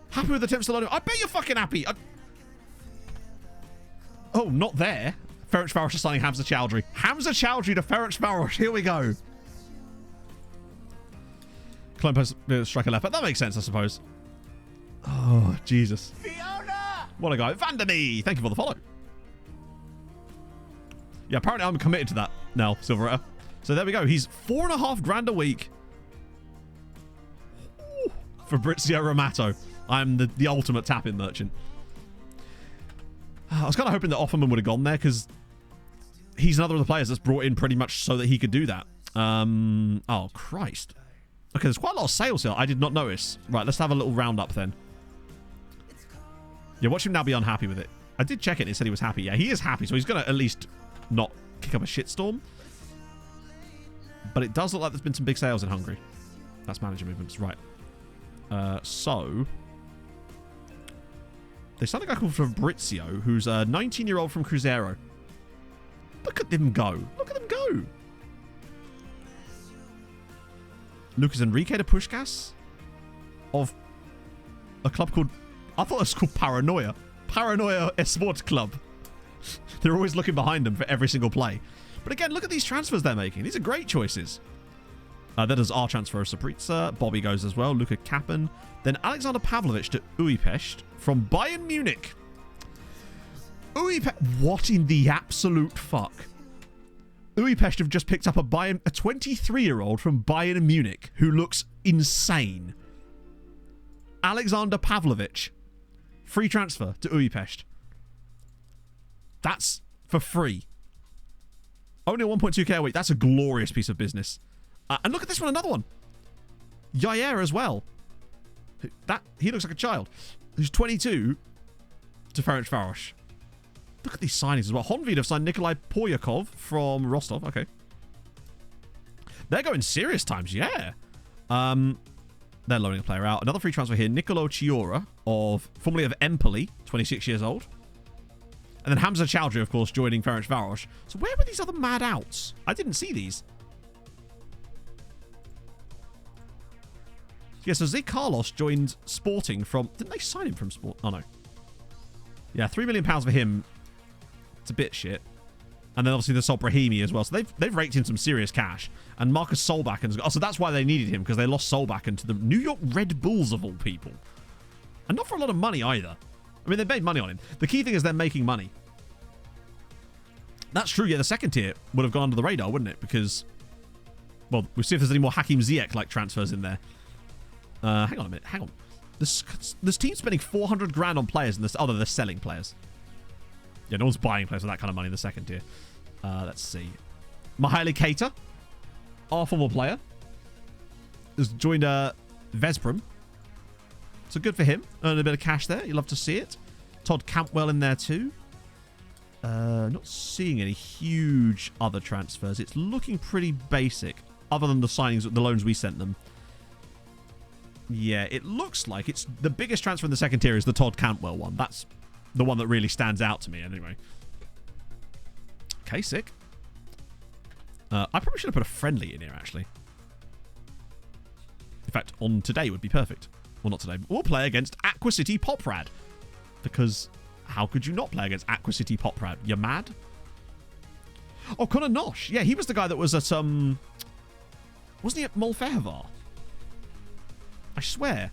Happy with attempts to loan him? I bet you're fucking happy. Oh, not there. Ferencvaros is signing Hamza Chowdhury. Hamza Chowdhury to Ferencvaros. Here we go. Columbus striker left. But that makes sense, I suppose. Oh, Jesus. Fiona! What a guy. Vandermeer. Thank you for the follow. Yeah, apparently I'm committed to that now, Silveretta. So there we go. He's $4.5 grand a week. Ooh, Fabrizio Romato. I'm the ultimate tap-in merchant. I was kind of hoping that Offerman would have gone there because he's another of the players that's brought in pretty much so that he could do that. Oh, Christ. Okay, there's quite a lot of sales here. I did not notice. Right, let's have a little roundup then. Yeah, watch him now be unhappy with it. I did check it and it said he was happy. Yeah, he is happy, so he's going to at least not kick up a shitstorm. But it does look like there's been some big sales in Hungary. That's manager movements. Right. So... They signed a guy called Fabrizio, who's a 19-year-old from Cruzeiro. Look at them go. Look at them go. Lucas Enrique de Pushkas of a club called... I thought it was called Paranoia. Paranoia Esport Club. They're always looking behind them for every single play. But again, look at these transfers they're making. These are great choices. Then there's our transfer of Saprica. Bobby goes as well. Luka Kappen. Then Alexander Pavlovich to Uipest from Bayern Munich. What in the absolute fuck? Uipest have just picked up a 23-year-old from Bayern Munich who looks insane. Alexander Pavlovich. Free transfer to Uipest. That's for free. Only 1.2k a week. That's a glorious piece of business. And look at this one, another one. Yair as well. He looks like a child. Who's 22 to Ferencvaros. Look at these signings as well. Honvéd have signed Nikolai Poryakov from Rostov. Okay. They're going serious times, yeah. They're loaning a player out. Another free transfer here. Nicolo Chiora, formerly of Empoli, 26 years old. And then Hamza Chowdhury, of course, joining Ferencváros. So where were these other mad outs? I didn't see these. Yeah, so Zé Carlos joined Sporting from... Didn't they sign him from Sport? Oh, no. Yeah, £3 million for him. It's a bit shit. And then obviously the Brahimi as well. So they've raked in some serious cash. And Marcus Solbakken... Oh, so that's why they needed him, because they lost Solbakken to the New York Red Bulls, of all people. And not for a lot of money, either. I mean, they made money on him. The key thing is they're making money. That's true, yeah. The second tier would have gone under the radar, wouldn't it? Because... Well, we'll see if there's any more Hakim Ziyech-like transfers in there. Hang on a minute. Hang on. This team's spending 400 grand on players, and they're selling players. Yeah, no one's buying players with that kind of money in the second tier. Let's see. Mihaly Keita, our former player, has joined Veszprém. So good for him. Earning a bit of cash there. You love to see it. Todd Cantwell in there too. Not seeing any huge other transfers. It's looking pretty basic, other than the signings, the loans we sent them. Yeah, it looks like it's the biggest transfer in the second tier is the Todd Cantwell one. That's the one that really stands out to me anyway. Okay, sick. I probably should have put a friendly in here, actually. In fact, on today would be perfect. Well, not today, but we'll play against Aqua City Poprad. Because how could you not play against Aqua City Poprad? You're mad? Oh, Conor Nosh. Yeah, he was the guy that was at, wasn't he at Molfehavar? I swear.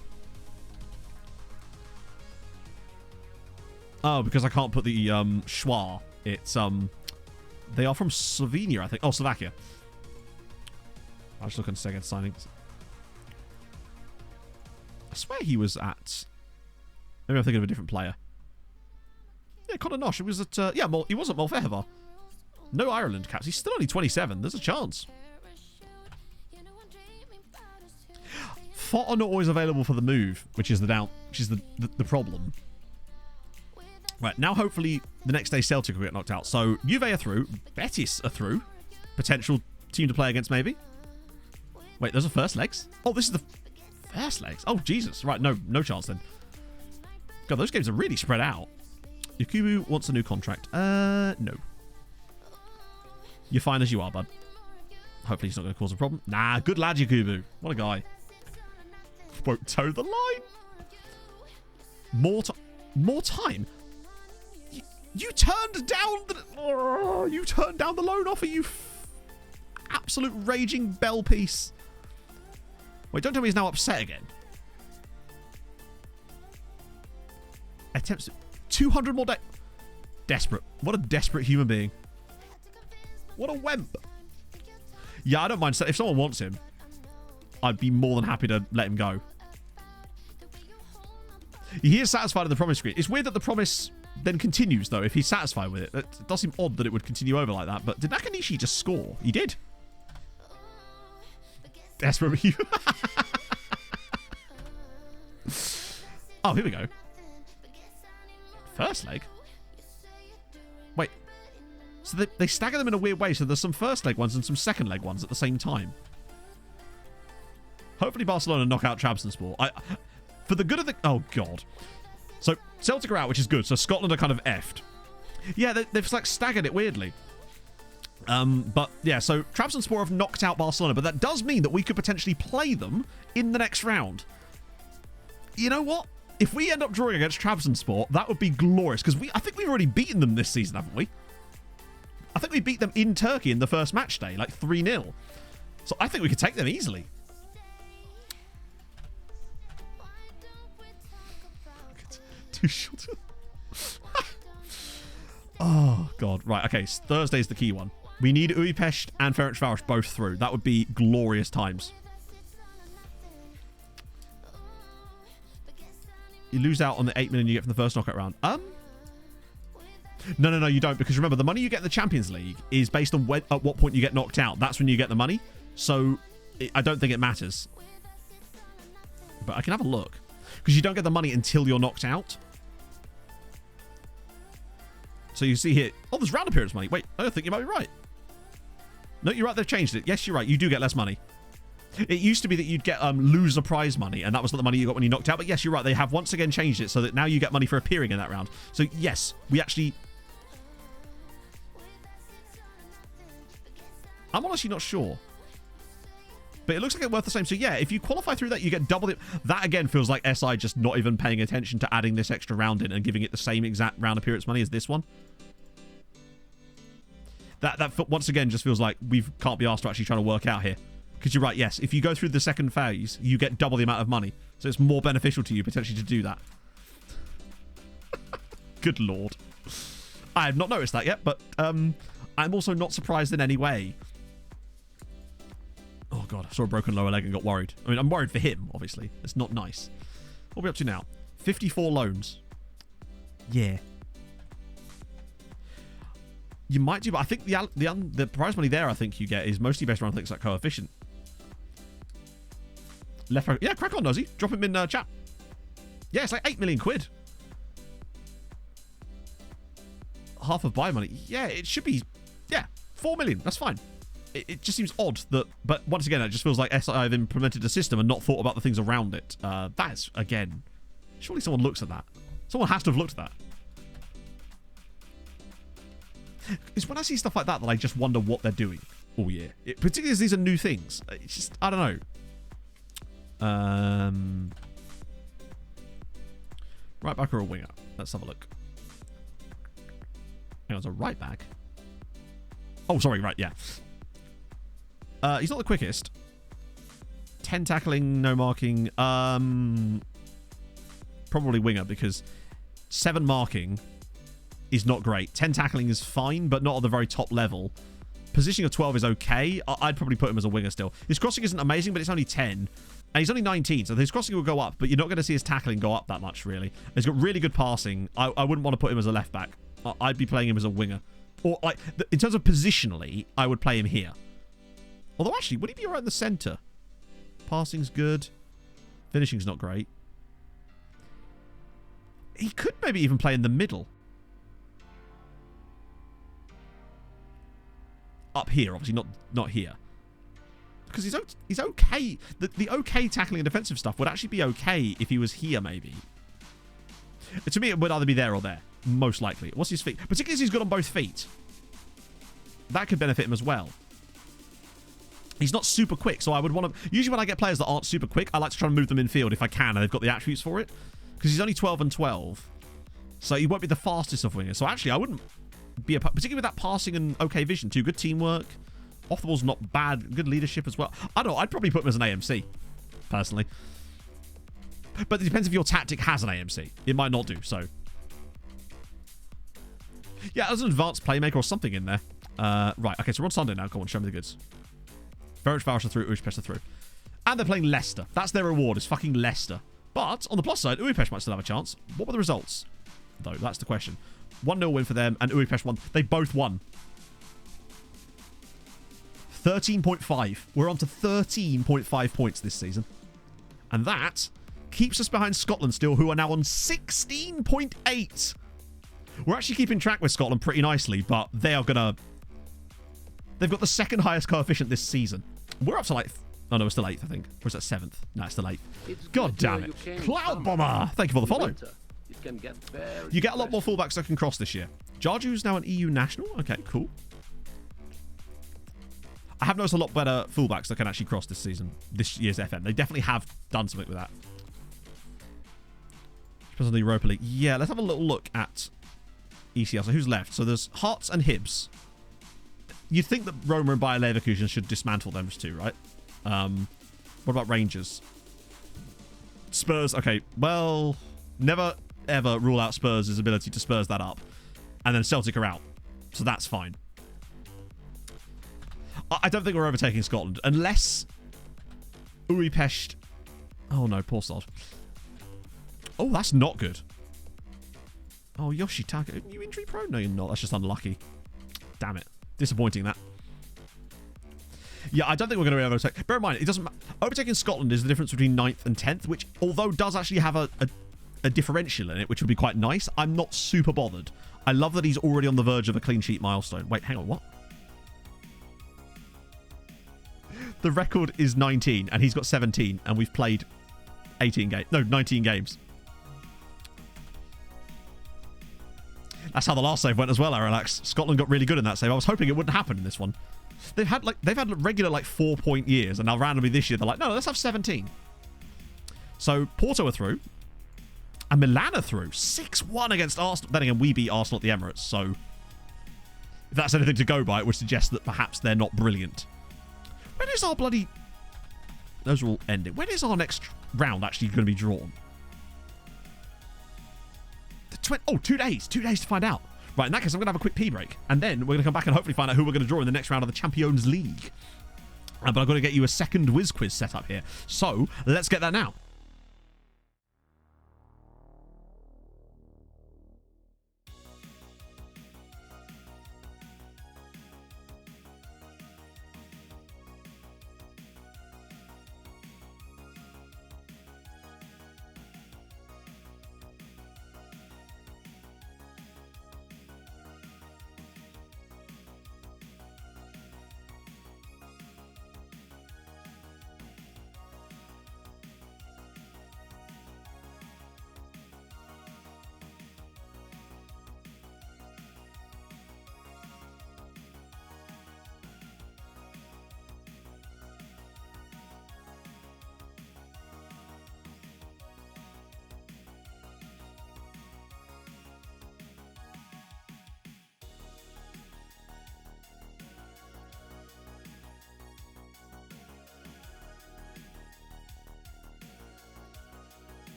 Oh, because I can't put the schwa. It's they are from Slovenia, I think. Oh, Slovakia. I'll just look at second signings. I swear he was at... Maybe I'm thinking of a different player. Yeah, Conor Nosh. He was at... yeah, he was at Molfehavar. No Ireland caps. He's still only 27. There's a chance. Fott are not always available for the move, which is the problem. Right, now hopefully the next day Celtic will get knocked out. So Juve are through. Betis are through. Potential team to play against, maybe. Wait, those are first legs? Oh, this is the first legs. Oh, Jesus. Right, no chance then. God, those games are really spread out. Yakubu wants a new contract. No. You're fine as you are, bud. Hopefully he's not going to cause a problem. Nah, good lad, Yakubu. What a guy. Won't toe the line. More time. You turned down the loan offer, you absolute raging bell piece. Wait, don't tell me he's now upset again. Attempts 200 more days. Desperate. What a desperate human being. What a wimp. Yeah, I don't mind. If someone wants him, I'd be more than happy to let him go. He is satisfied in the promise screen. It's weird that the promise then continues, though, if he's satisfied with it. It does seem odd that it would continue over like that, but did Nakanishi just score? He did. Desperate. Oh, here we go. First leg? Wait. So they stagger them in a weird way, so there's some first leg ones and some second leg ones at the same time. Hopefully Barcelona knock out Trabzonspor. For the good of the... Oh, God. So, Celtic are out, which is good. So, Scotland are kind of effed. Yeah, they've like staggered it weirdly. But, yeah, so Trabzonspor have knocked out Barcelona, but that does mean that we could potentially play them in the next round. You know what? If we end up drawing against Trabzonspor, that would be glorious, because I think we've already beaten them this season, haven't we? I think we beat them in Turkey in the first match day, like 3-0. So, I think we could take them easily. Too short. Oh, God. Right, okay. Thursday's the key one. We need Újpest and Ferencváros both through. That would be glorious times. You lose out on the 8 million you get from the first knockout round. No, you don't. Because remember, the money you get in the Champions League is based on at what point you get knocked out. That's when you get the money. So, I don't think it matters. But I can have a look. Because you don't get the money until you're knocked out. So you see here, oh, there's round appearance money. Wait, I think you might be right. No, you're right, they've changed it. Yes, you're right, you do get less money. It used to be that you'd get loser prize money, and that was not the money you got when you knocked out. But yes, you're right, they have once again changed it so that now you get money for appearing in that round. So yes, we actually... I'm honestly not sure. But it looks like it's worth the same. So yeah, if you qualify through that, you get double it. That again feels like SI just not even paying attention to adding this extra round in and giving it the same exact round appearance money as this one. That once again just feels like we can't be asked to actually try to work out here. Because you're right, yes. If you go through the second phase, you get double the amount of money. So it's more beneficial to you potentially to do that. Good lord. I have not noticed that yet, but I'm also not surprised in any way. Oh god, I saw a broken lower leg and got worried. I mean, I'm worried for him, obviously. It's not nice. What are we up to now? 54 loans. Yeah. You might do, but I think the prize money there I think you get is mostly based around things like coefficient. Left, right. Yeah, crack on, Nosy. Drop him in chat. Yeah, it's like 8 million quid. Half of buy money. Yeah, it should be, yeah, 4 million. That's fine. It just seems odd that, but once again, it just feels like SI have implemented a system and not thought about the things around it. That's, again, surely someone looks at that. Someone has to have looked at that. It's when I see stuff like that that I just wonder what they're doing all year. Particularly as these are new things. It's just, I don't know. Right back or a winger? Let's have a look. Hang on, it's a right back. Oh, sorry, right, yeah. He's not the quickest. 10 tackling, no marking. Probably winger because 7 marking is not great. 10 tackling is fine, but not at the very top level. Positioning of 12 is okay. I'd probably put him as a winger still. His crossing isn't amazing, but it's only 10. And he's only 19, so his crossing will go up, but you're not going to see his tackling go up that much, really. He's got really good passing. I wouldn't want to put him as a left back. I'd be playing him as a winger. Or, like, in terms of positionally, I would play him here. Although, actually, would he be right in the centre? Passing's good. Finishing's not great. He could maybe even play in the middle. Up here, obviously, not here. Because he's okay. The okay tackling and defensive stuff would actually be okay if he was here, maybe. To me, it would either be there or there. Most likely. What's his feet? Particularly as he's good on both feet. That could benefit him as well. He's not super quick, so I would want to... Usually when I get players that aren't super quick, I like to try and move them in field if I can, and they've got the attributes for it. Because he's only 12 and 12. So he won't be the fastest of wingers. So actually, I wouldn't be... Particularly with that passing and okay vision, too. Good teamwork. Off the ball's not bad. Good leadership as well. I don't know. I'd probably put him as an AMC, personally. But it depends if your tactic has an AMC. It might not do, so... Yeah, as an advanced playmaker or something in there. Right, okay, so we're on Sunday now. Come on, show me the goods. Ferenc Varos are through, Urupesh are through. And they're playing Leicester. That's their reward, is fucking Leicester. But, on the plus side, Urupesh might still have a chance. What were the results, though? That's the question. 1-0 win for them, and Urupesh won. They both won. 13.5. We're on to 13.5 points this season. And that keeps us behind Scotland still, who are now on 16.8. We're actually keeping track with Scotland pretty nicely, but they are going to... They've got the second highest coefficient this season. We're up to like... Oh, no, we're still 8th, I think. Or is that 7th? No, it's still 8th. God damn it. Cloud Bomber! Thank you for the follow. You get a lot more fullbacks that can cross this year. Jarju's now an EU national? Okay, cool. I have noticed a lot better fullbacks that can actually cross this season. This year's FM. They definitely have done something with that. Depends on the Europa League. Yeah, let's have a little look at ECL. So who's left? So there's Hearts and Hibs. You'd think that Roma and Bayer Leverkusen should dismantle them too, right? What about Rangers? Spurs. Okay, well, never ever rule out Spurs' ability to Spurs that up. And then Celtic are out. So that's fine. I don't think we're overtaking Scotland. Unless Urupesh... Oh no, poor sod. Oh, that's not good. Oh, Yoshitaka. Are you injury prone? No, you're not. That's just unlucky. Damn it. Disappointing, that. Yeah, I don't think we're going to overtake. Bear in mind, it doesn't... Overtaking Scotland is the difference between 9th and 10th, which, although does actually have a a differential in it, which would be quite nice. I'm not super bothered. I love that he's already on the verge of a clean sheet milestone. Wait, hang on, what? The record is 19, and he's got 17, and we've played 19 games. That's how the last save went as well, Aralax. Scotland got really good in that save. I was hoping it wouldn't happen in this one. They've had regular 4-point years, and now randomly this year they're like, no, let's have 17. So Porto are through, and Milan are through 6-1 against Arsenal. Then again, we beat Arsenal at the Emirates, so if that's anything to go by, it would suggest that perhaps they're not brilliant. When is our bloody... Those are all ending. When is our next round actually going to be drawn? 2 days. 2 days to find out. Right, in that case, I'm going to have a quick pee break. And then we're going to come back and hopefully find out who we're going to draw in the next round of the Champions League. But I've got to get you a second Whiz Quiz set up here. So, let's get that now.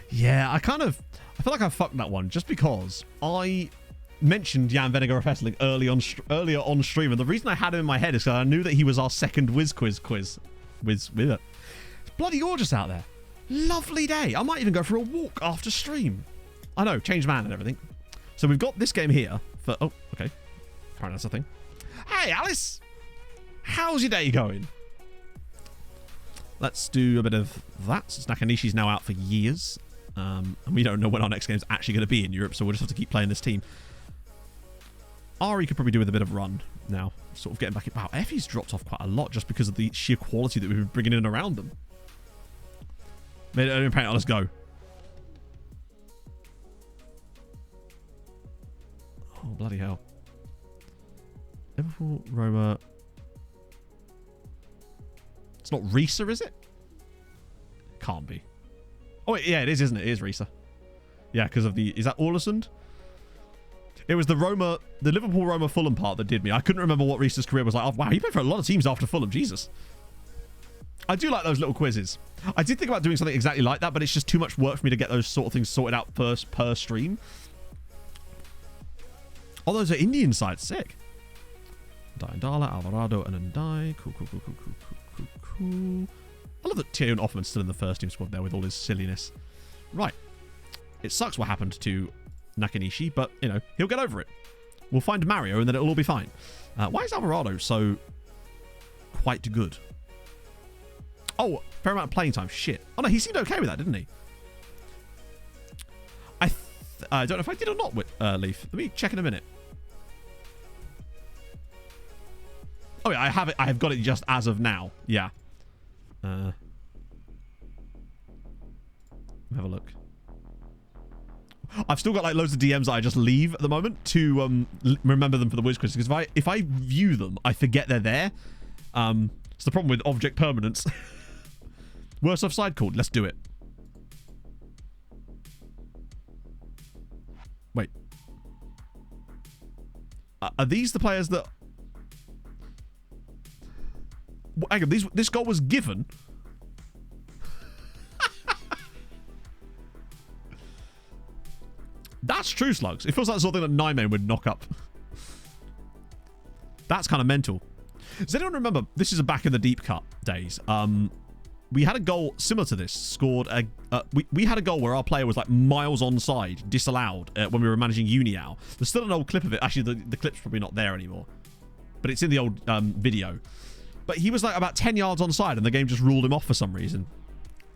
Yeah, I feel like I fucked that one just because I mentioned Jan Vennegoor Hesseling earlier on stream, and the reason I had him in my head is because I knew that he was our second Whiz Quiz. It's bloody gorgeous out there. Lovely day. I might even go for a walk after stream. I know, change man and everything. So we've got this game here for... Oh, okay. Apparently that's a thing. Hey, Alice! How's your day going? Let's do a bit of that, since Nakanishi's now out for years. And we don't know when our next game's actually going to be in Europe, so we'll just have to keep playing this team. Ari could probably do with a bit of run now. Sort of getting back in. Wow, Effie's dropped off quite a lot just because of the sheer quality that we've been bringing in around them. Let's go. Oh, bloody hell. Liverpool, Roma. It's not Risa, is it? Can't be. Oh, yeah, it is, isn't it? It is Risa. Yeah, because of the... Is that Orlesund? It was the Liverpool-Roma Fulham part that did me. I couldn't remember what Risa's career was like. Oh, wow, he played for a lot of teams after Fulham. Jesus. I do like those little quizzes. I did think about doing something exactly like that, but it's just too much work for me to get those sort of things sorted out first per stream. Oh, those are Indian sides. Sick. Ndala, Alvarado, and Ndai. Cool. I love that Tyrone Offman's still in the first team squad there with all his silliness. Right. It sucks what happened to Nakanishi, but, you know, he'll get over it. We'll find Mario and then it'll all be fine. Why is Alvarado so quite good? Oh, fair amount of playing time. Shit. Oh, no, he seemed okay with that, didn't he? I don't know if I did or not with Leaf. Let me check in a minute. Oh, yeah, I have it. I have got it just as of now. Yeah. Have a look. I've still got like loads of DMs that I just leave at the moment to remember them for the Whiz Quiz, because if I view them, I forget they're there. It's the problem with object permanence. Worst offside called. Let's do it. Wait. Are these the players that... Hang on, this goal was given? That's true, Slugs. It feels like the sort of thing that Nyman would knock up. That's kind of mental. Does anyone remember? This is back in the deep cut days. We had a goal similar to this. Scored a. We had a goal where our player was like miles onside, disallowed when we were managing Uniao. There's still an old clip of it. Actually, the clip's probably not there anymore, but it's in the old video. But he was like about 10 yards onside, and the game just ruled him off for some reason.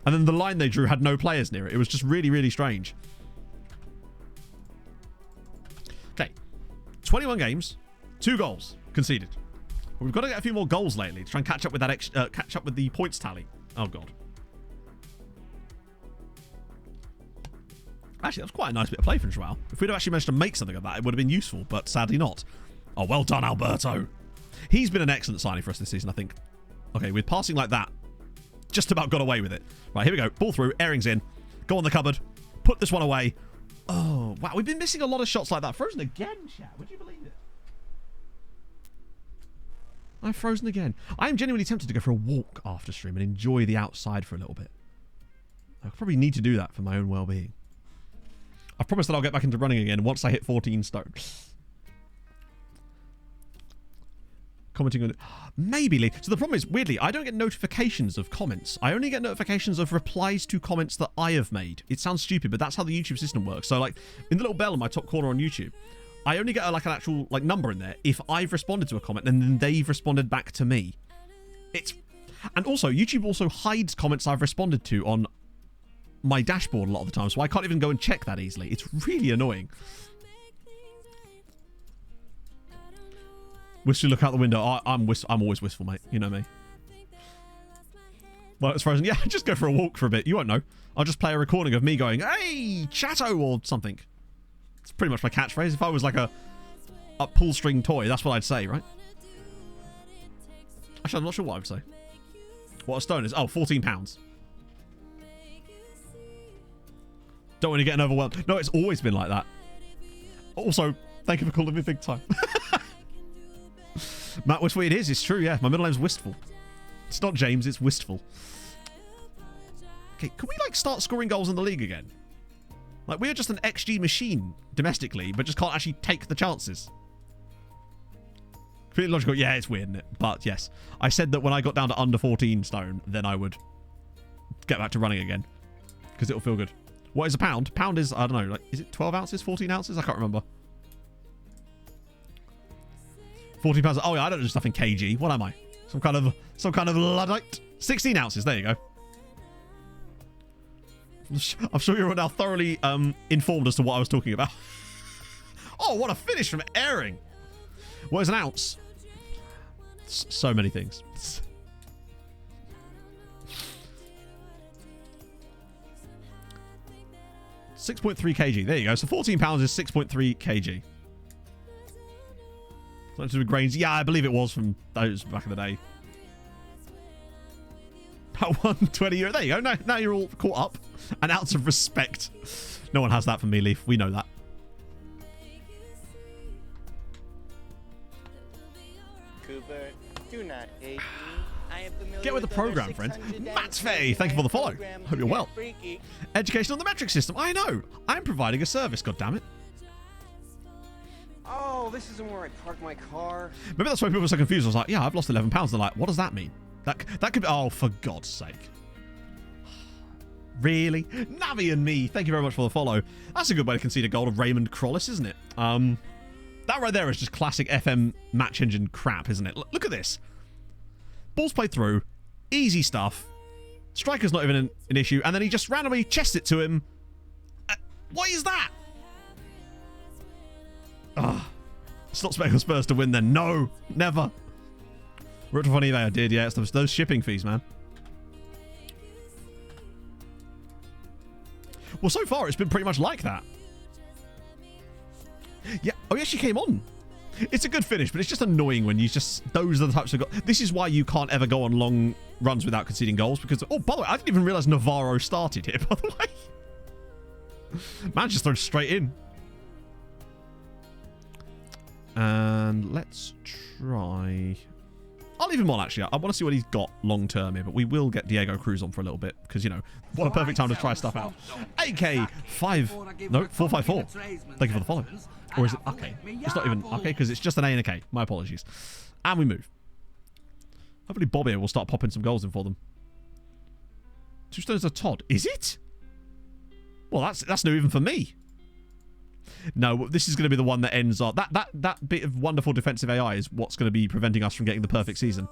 And then the line they drew had no players near it. It was just really, really strange. Okay, 21 games, 2 goals conceded. But we've got to get a few more goals lately to try and catch up with that catch up with the points tally. Oh god. Actually, that was quite a nice bit of play from Joao. If we'd have actually managed to make something of that, it would have been useful, but sadly not. Oh, well done, Alberto. He's been an excellent signing for us this season, I think. Okay, with passing like that, just about got away with it. Right, here we go. Ball through, Airing's in. Go on the cupboard. Put this one away. Oh, wow. We've been missing a lot of shots like that. Frozen again, chat. Would you believe it? I'm frozen again. I am genuinely tempted to go for a walk after stream and enjoy the outside for a little bit. I probably need to do that for my own well-being. I've promised that I'll get back into running again once I hit 14 stone. Commenting on it. Maybe, Lee. So the problem is, weirdly, I don't get notifications of comments. I only get notifications of replies to comments that I have made. It sounds stupid, but that's how the YouTube system works. So, like, in the little bell in my top corner on YouTube, I only get like an actual like number in there if I've responded to a comment and then they've responded back to me. And also YouTube also hides comments I've responded to on my dashboard a lot of the time, so I can't even go and check that easily. It's really annoying. Wish you look out the window. I'm always wistful, mate. You know me. Well, it's frozen. Yeah, just go for a walk for a bit. You won't know. I'll just play a recording of me going, "Hey, chatto," or something. It's pretty much my catchphrase. If I was like a pull string toy, that's what I'd say, right? Actually, I'm not sure what I would say. What a stone is. Oh, £14. Don't want to get overwhelmed. No, it's always been like that. Also, thank you for calling me big time. Matt, Wistful, it is. It's true, yeah. My middle name's Wistful. It's not James, it's Wistful. Okay, can we like start scoring goals in the league again? Like, we are just an XG machine domestically, but just can't actually take the chances. Pretty logical. Yeah, it's weird, isn't it? But yes, I said that when I got down to under 14 stone, then I would get back to running again. Because it'll feel good. What is a pound? Pound is, I don't know, like, is it 12 ounces, 14 ounces? I can't remember. 40 pounds. Oh, yeah, I don't do stuff in kg. What am I? Some kind of Luddite? 16 ounces. There you go. I'm sure you're now thoroughly informed as to what I was talking about. Oh, what a finish from Airing. What is an ounce? So many things. £6.3 kg. There you go. So £14 is 6.3 kg. Something to do with grains. Yeah, I believe it was from those back in the day. About €120. There you go. Now you're all caught up. An ounce of respect. No one has that from me, Leaf. We know that. Cooper, do not hate me. I am familiar Get with the program, friend. Matt Fay, thank you for the follow. Hope you're well. Education on the metric system. I know. I'm providing a service, goddammit. Oh, this isn't where I park my car. Maybe that's why people were so confused. I was like, yeah, I've lost £11. They're like, what does that mean? That could be... Oh, for God's sake. Really? Navi and me, thank you very much for the follow. That's a good way to concede a goal of Raymond Crollis, isn't it? That right there is just classic FM match engine crap, isn't it? Look at this. Ball's played through. Easy stuff. Striker's not even an issue. And then he just randomly chests it to him. What is that? Ah, it's not expecting Spurs to win then. No, never. Wrote off on eBay, I did, yeah. It's those shipping fees, man. Well, so far, it's been pretty much like that. Yeah. Oh, yeah, she came on It's a good finish, but it's just annoying when you just... Those are the types of goals. This is why you can't ever go on long runs without conceding goals, because... Oh, by the way, I didn't even realise Navarro started here, by the way. Man just throws straight in. And let's try... I'll leave him on, actually. I want to see what he's got long-term here, but we will get Diego Cruz on for a little bit, because, you know, what a perfect time to try stuff out. AK5... No, 454. Thank you for the follow. Or is it... Okay. It's not even... Okay, because it's just an A and a K. My apologies. And we move. Hopefully Bob here will start popping some goals in for them. 2 stones a Todd. Is it? Well, that's new even for me. No, this is going to be the one that ends up... That bit of wonderful defensive AI is what's going to be preventing us from getting the perfect season.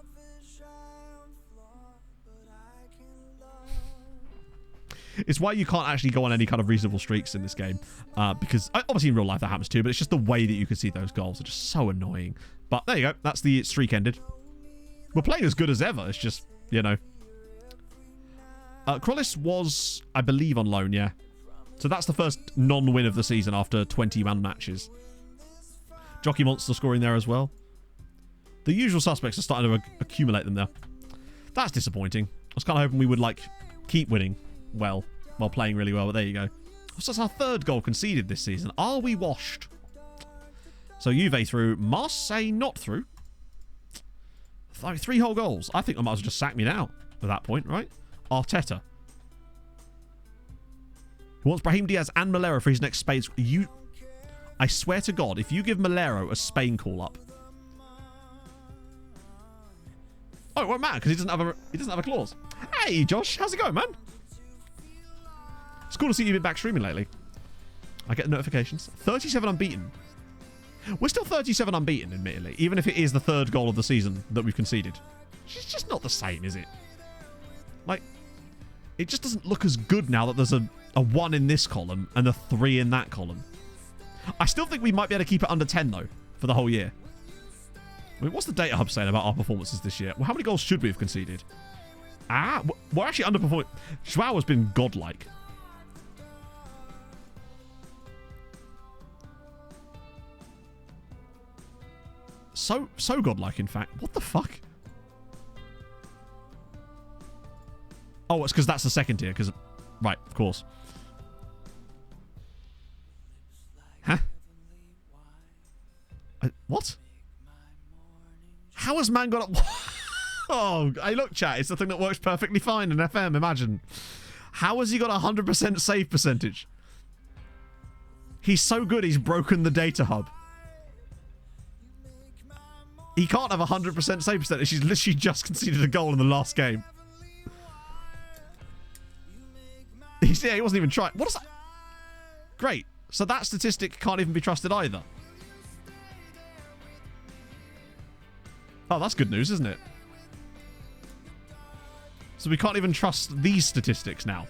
It's why you can't actually go on any kind of reasonable streaks in this game. Because, obviously in real life that happens too, but it's just the way that you can see those goals are just so annoying. But there you go. That's the streak ended. We're playing as good as ever. It's just, you know. Krollis was, I believe, on loan, yeah. So that's the first non-win of the season after 21 matches. Jockey Monster scoring there as well. The usual suspects are starting to accumulate them there. That's disappointing. I was kind of hoping we would, like, keep winning well while playing really well, but there you go. So that's our 3rd goal conceded this season. Are we washed? So Juve through. Marseille not through. 3 whole goals. I think I might as well just sack me now at that point, right? Arteta. Who wants Brahim Diaz and Malero for his next Spain? I swear to God, if you give Malero a Spain call up, oh, it won't matter because he doesn't have a clause. Hey, Josh, how's it going, man? It's cool to see you've been back streaming lately. I get notifications. 37 unbeaten. We're still 37 unbeaten, admittedly, even if it is the 3rd goal of the season that we've conceded. It's just not the same, is it? Like, it just doesn't look as good now that there's a 1 in this column and a 3 in that column. I still think we might be able to keep it under 10, though, for the whole year. I mean, what's the data hub saying about our performances this year? Well, how many goals should we have conceded? We're actually underperforming. Joao has been godlike. So godlike, in fact. What the fuck? Oh, it's because that's the 2nd tier. Because, right, of course. Huh? What? How has man got up? Oh, hey, look, chat. It's the thing that works perfectly fine in FM. Imagine. How has he got 100% save percentage? He's so good. He's broken the data hub. He can't have 100% save percentage. He's literally just conceded a goal in the last game. Yeah, he wasn't even trying. What is that? Great. So that statistic can't even be trusted either. Oh, that's good news, isn't it? So we can't even trust these statistics now.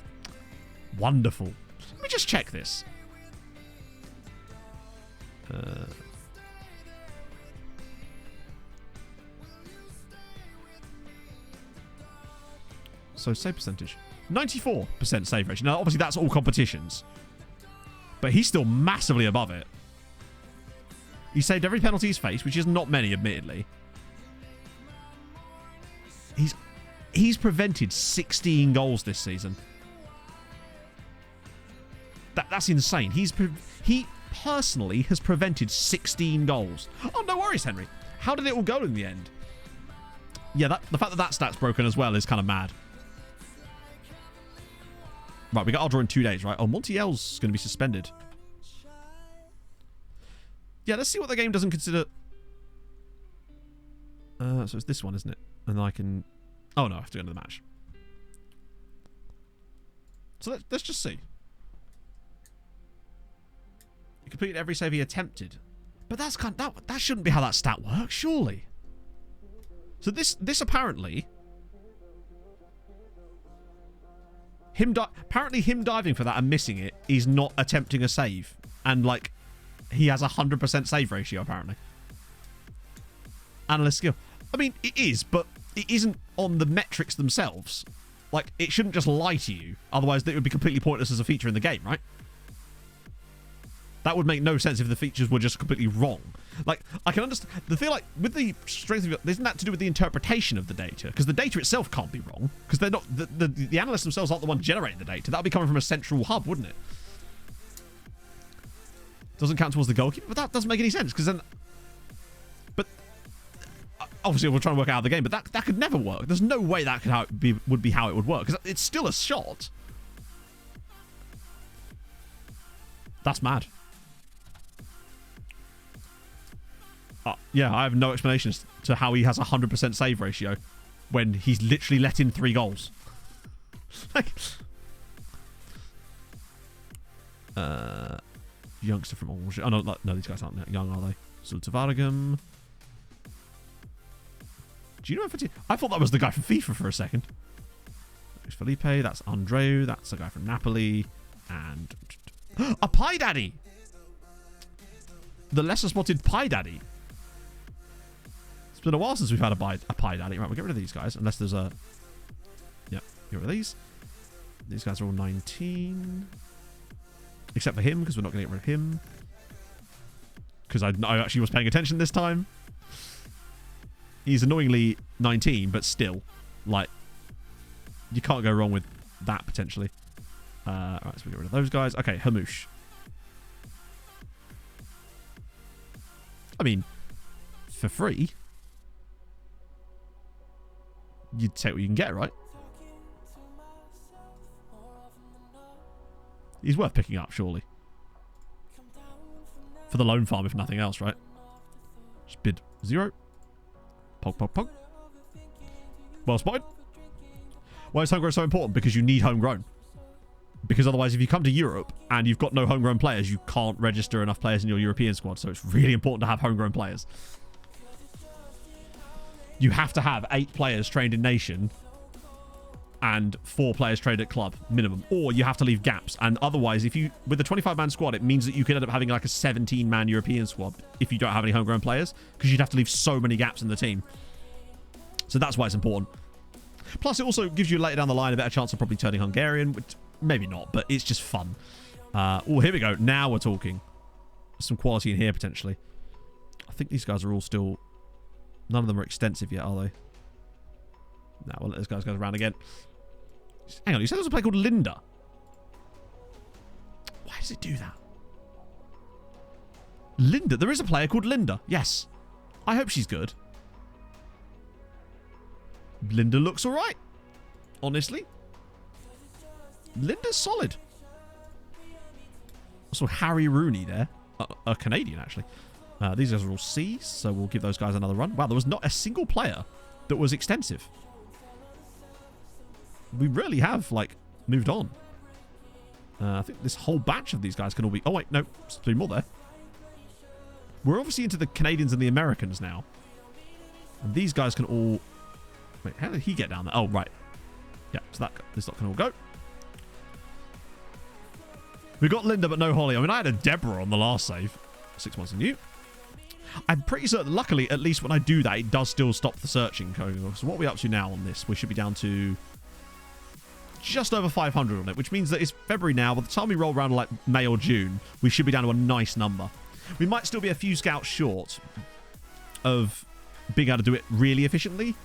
Wonderful. Let me just check this. So save percentage. 94% save ratio. Now, obviously, that's all competitions. But he's still massively above it. He saved every penalty he's faced, which is not many, admittedly. He's prevented 16 goals this season. That's insane. He personally has prevented 16 goals. Oh, no worries, Henry. How did it all go in the end? Yeah, the fact that stat's broken as well is kind of mad. Right, we got our draw in 2 days, right? Oh, Montiel's going to be suspended. Yeah, let's see what the game doesn't consider. So it's this one, isn't it? And then I can... Oh, no, I have to go into the match. So let's just see. He completed every save he attempted. But that's that shouldn't be how that stat works, surely. So this apparently... Apparently him diving for that and missing it is not attempting a save. And, like, he has 100% save ratio, apparently. Analyst skill. I mean, it is, but it isn't on the metrics themselves. Like, it shouldn't just lie to you. Otherwise, it would be completely pointless as a feature in the game, right? That would make no sense if the features were just completely wrong. Like, I can understand. The thing, like, with the strength of... Isn't that to do with the interpretation of the data? Because the data itself can't be wrong. Because they're not... The analysts themselves aren't the one generating the data. That would be coming from a central hub, wouldn't it? Doesn't count towards the goalkeeper. But that doesn't make any sense. Because then... But... Obviously, we're trying to work out the game. But that could never work. There's no way that would be how it would work. Because it's still a shot. That's mad. Yeah, I have no explanations to how he has a 100% save ratio when he's literally let in 3 goals. Like, youngster from Angers. Oh no, these guys aren't young, are they? Zultavargam. Do you know if I thought that was the guy from FIFA for a second. There's Felipe. That's Andreu. That's the guy from Napoli. And a Pie Daddy. The lesser spotted Pie Daddy. It's been a while since we've had a Pie Daddy. Right, we'll get rid of these guys. Unless there's a... Yep, get rid of these. These guys are all 19. Except for him, because we're not going to get rid of him. Because I actually was paying attention this time. He's annoyingly 19, but still. Like, you can't go wrong with that, potentially. Right, so we get rid of those guys. Okay, Hamouche. I mean, for free... You take what you can get, right? He's worth picking up, surely. For the loan farm, if nothing else, right? Just bid 0. Pog, pog, pog. Well spotted. Why is homegrown so important? Because you need homegrown. Because otherwise, if you come to Europe and you've got no homegrown players, you can't register enough players in your European squad. So it's really important to have homegrown players. You have to have 8 players trained in nation and 4 players trained at club minimum, or you have to leave gaps. And otherwise, if you with a 25-man squad, it means that you could end up having like a 17-man European squad if you don't have any homegrown players, because you'd have to leave so many gaps in the team. So that's why it's important. Plus, it also gives you later down the line a better chance of probably turning Hungarian, which maybe not, but it's just fun. Oh, here we go. Now we're talking. There's some quality in here potentially. I think these guys are all still. None of them are extensive yet, are they? Now we'll let this guy go around again. Hang on, you said there was a play called Linda. Why does it do that? Linda? There is a player called Linda. Yes. I hope she's good. Linda looks alright. Honestly. Linda's solid. Also, Harry Rooney there. A Canadian, actually. These guys are all C, so we'll give those guys another run. Wow, there was not a single player that was extensive. We really have, like, moved on. I think this whole batch of these guys can all be... Oh, wait, no. There's 3 more there. We're obviously into the Canadians and the Americans now. And these guys can all... Wait, how did he get down there? Oh, right. Yeah, so this lot can all go. We got Linda, but no Holly. I mean, I had a Deborah on the last save. 6 months in you. I'm pretty certain, luckily, at least when I do that, it does still stop the searching going on. So what are we up to now on this? We should be down to just over 500 on it, which means that it's February now. By the time we roll around like May or June, we should be down to a nice number. We might still be a few scouts short of being able to do it really efficiently.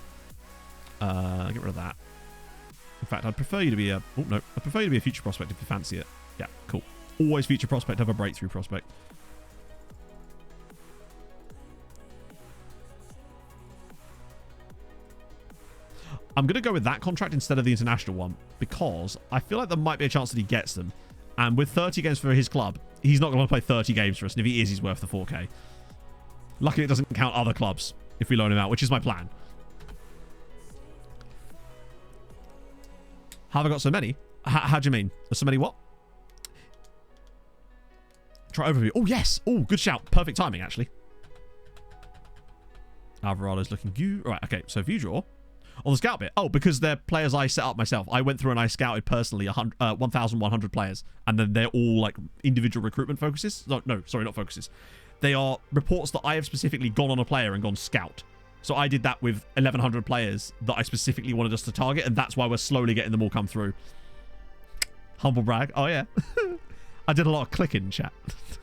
Get rid of that. In fact, I'd prefer you to be a... Oh, no. I'd prefer you to be a future prospect if you fancy it. Yeah, cool. Always future prospect over breakthrough prospect. I'm going to go with that contract instead of the international one because I feel like there might be a chance that he gets them. And with 30 games for his club, he's not going to play 30 games for us. And if he is, he's worth the 4K. Luckily, it doesn't count other clubs if we loan him out, which is my plan. Have I got so many? How do you mean? There's so many what? Try overview. Oh, yes. Oh, good shout. Perfect timing, actually. Alvarado's looking good. Right, okay. So view draw. On the scout bit. Oh, because they're players I set up myself. I went through and I scouted personally 1,100 players. And then they're all like individual recruitment focuses. No, sorry, not focuses. They are reports that I have specifically gone on a player and gone scout. So I did that with 1,100 players that I specifically wanted us to target. And that's why we're slowly getting them all come through. Humble brag. Oh, yeah. I did a lot of clicking, chat.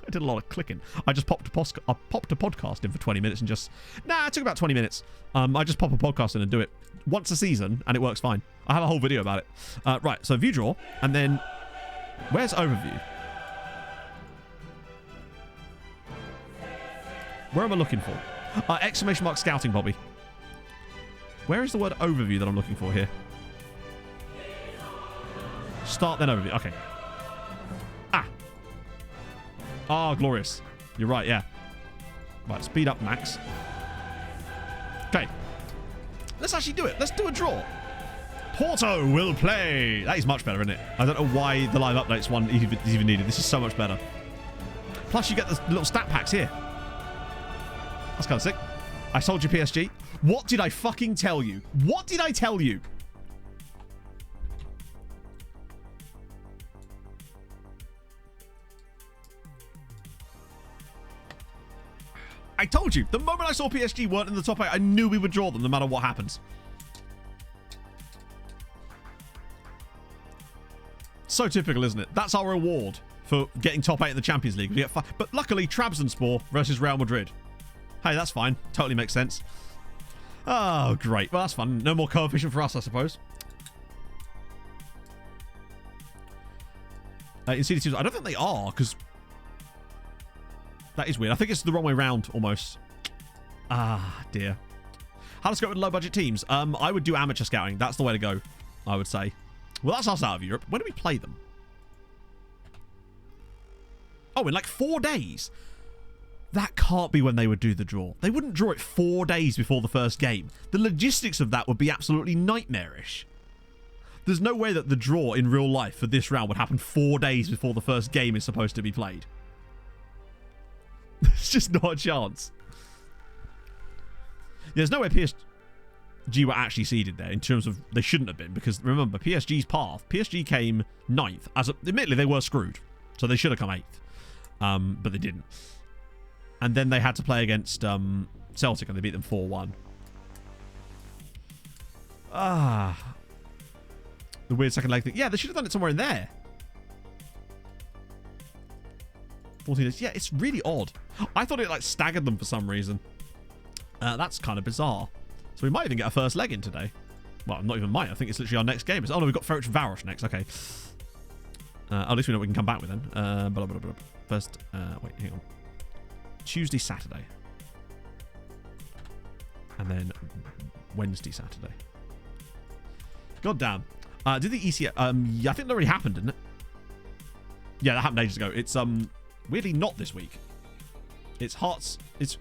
I did a lot of clicking. I just popped a podcast in for 20 minutes and just... Nah, it took about 20 minutes. I just pop a podcast in and do it once a season, and it works fine. I have a whole video about it. Right, so view draw, and then... Where's overview? Where am I looking for? Exclamation mark scouting, Bobby. Where is the word overview that I'm looking for here? Start, then overview. Okay. Ah, glorious. You're right, yeah. Right, speed up, Max. Okay. Let's actually do it. Let's do a draw. Porto will play. That is much better, isn't it? I don't know why the live updates one is even needed. This is so much better. Plus, you get the little stat packs here. That's kind of sick. I sold you PSG. What did I fucking tell you? What did I tell you? I told you. The moment I saw PSG weren't in the top 8, I knew we would draw them no matter what happens. So typical, isn't it? That's our reward for getting top 8 in the Champions League. We get but luckily, Trabzonspor versus Real Madrid. Hey, that's fine. Totally makes sense. Oh, great. Well, that's fun. No more coefficient for us, I suppose. In CD2s, I don't think they are, because... That is weird. I think it's the wrong way round, almost. Ah, dear. How to scout with low-budget teams? I would do amateur scouting. That's the way to go, I would say. Well, that's us out of Europe. When do we play them? Oh, in like 4 days. That can't be when they would do the draw. They wouldn't draw it 4 days before the first game. The logistics of that would be absolutely nightmarish. There's no way that the draw in real life for this round would happen 4 days before the first game is supposed to be played. There's just not a chance. There's no way PSG were actually seeded there in terms of they shouldn't have been, because remember PSG's path. PSG came 9th. Admittedly, they were screwed, so they should have come 8th, but they didn't. And then they had to play against Celtic, and they beat them 4-1. The weird second leg thing. Yeah, they should have done it somewhere in there. 14 days. Yeah, it's really odd. I thought it like staggered them for some reason. That's kind of bizarre. So we might even get a first leg in today. Well, not even might. I think it's literally our next game. Oh no, we've got Ferencvaros next. Okay. At least we know what we can come back with then. First, wait, hang on. Tuesday, Saturday. And then Wednesday, Saturday. God damn. Did the ECF... yeah, I think that already happened, didn't it? Yeah, that happened ages ago. It's weirdly not this week. It's Hearts... It's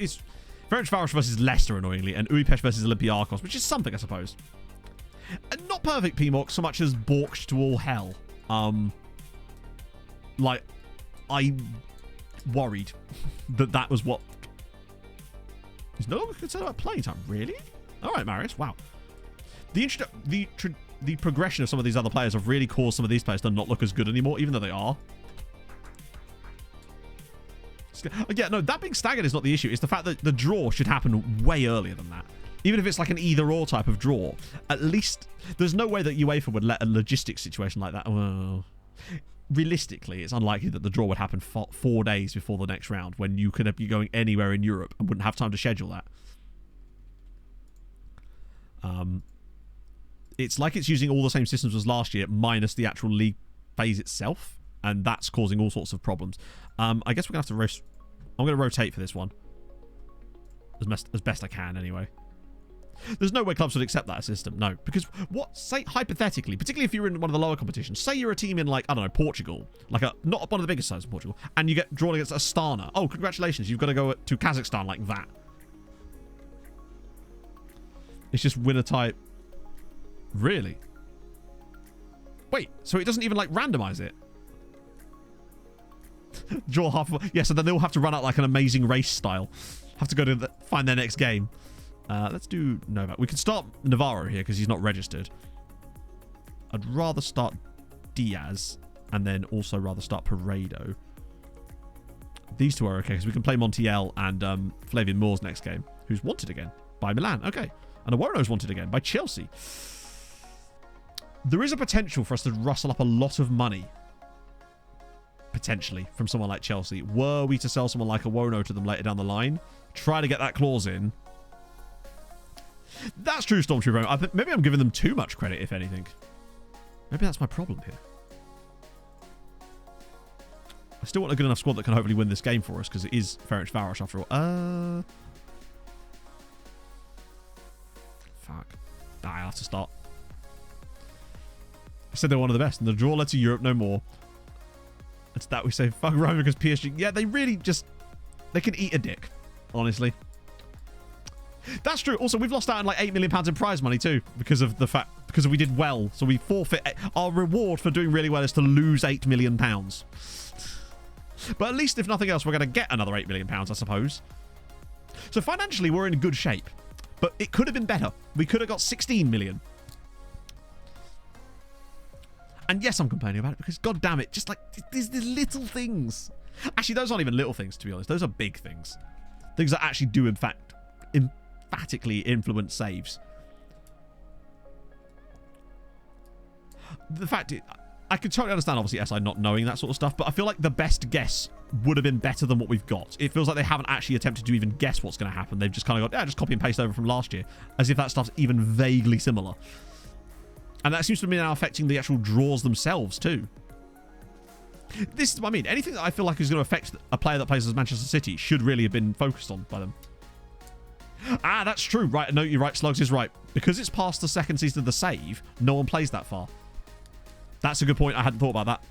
Ferencvaros versus Leicester, annoyingly, and Újpest versus Olympiacos, which is something, I suppose. And not perfect PMOC so much as balked to all hell. Like, I worried that was what... He's no longer concerned about playing time. Really? All right, Marius. Wow. The progression of some of these other players have really caused some of these players to not look as good anymore, even though they are. Yeah, no, that being staggered is not the issue. It's the fact that the draw should happen way earlier than that. Even if it's like an either-or type of draw, at least there's no way that UEFA would let a logistics situation like that... Well, realistically, it's unlikely that the draw would happen 4 days before the next round when you could be going anywhere in Europe and wouldn't have time to schedule that. It's like it's using all the same systems as last year, minus the actual league phase itself, and that's causing all sorts of problems. I guess we're going to have to... I'm going to rotate for this one. As best I can, anyway. There's no way clubs would accept that system. No. Because, say, hypothetically, particularly if you're in one of the lower competitions, say you're a team in, like, I don't know, Portugal, like not one of the biggest sides of Portugal, and you get drawn against Astana. Oh, congratulations, you've got to go to Kazakhstan like that. It's just winner type. Really? Wait, so it doesn't even, like, randomize it? Draw half... Yeah, so then they'll have to run out, like, an amazing race style. Have to go to find their next game. Let's do Novak. We could start Navarro here because he's not registered. I'd rather start Diaz and then also rather start Paredo. These two are okay because we can play Montiel and Flavian Moore's next game, who's wanted again by Milan. Okay. And Awono's wanted again by Chelsea. There is a potential for us to rustle up a lot of money potentially, from someone like Chelsea. Were we to sell someone like Iwono to them later down the line, try to get that clause in. That's true, Stormtrooper. I think maybe I'm giving them too much credit, if anything. Maybe that's my problem here. I still want a good enough squad that can hopefully win this game for us, because it is Ferencváros after all. Fuck. I have to start. I said they're one of the best, and the draw led to Europe no more. It's that we say fuck Roma because PSG. Yeah, they really just... They can eat a dick, honestly. That's true. Also, we've lost out on like £8 million in prize money too, because we did well. So we forfeit. Our reward for doing really well is to lose £8 million. But at least, if nothing else, we're going to get another £8 million, I suppose. So financially, we're in good shape. But it could have been better. We could have got 16 million. And yes, I'm complaining about it because, god damn it, just like, there's these little things. Actually, those aren't even little things, to be honest. Those are big things. Things that actually do, in fact, emphatically influence saves. The fact I could totally understand, obviously, SI not knowing that sort of stuff, but I feel like the best guess would have been better than what we've got. It feels like they haven't actually attempted to even guess what's going to happen. They've just kind of gone, yeah, just copy and paste over from last year, as if that stuff's even vaguely similar. And that seems to be now affecting the actual draws themselves, too. This is what I mean. Anything that I feel like is going to affect a player that plays as Manchester City should really have been focused on by them. Ah, that's true. Right, no, you're right. Slugs is right. Because it's past the second season of the save, no one plays that far. That's a good point. I hadn't thought about that.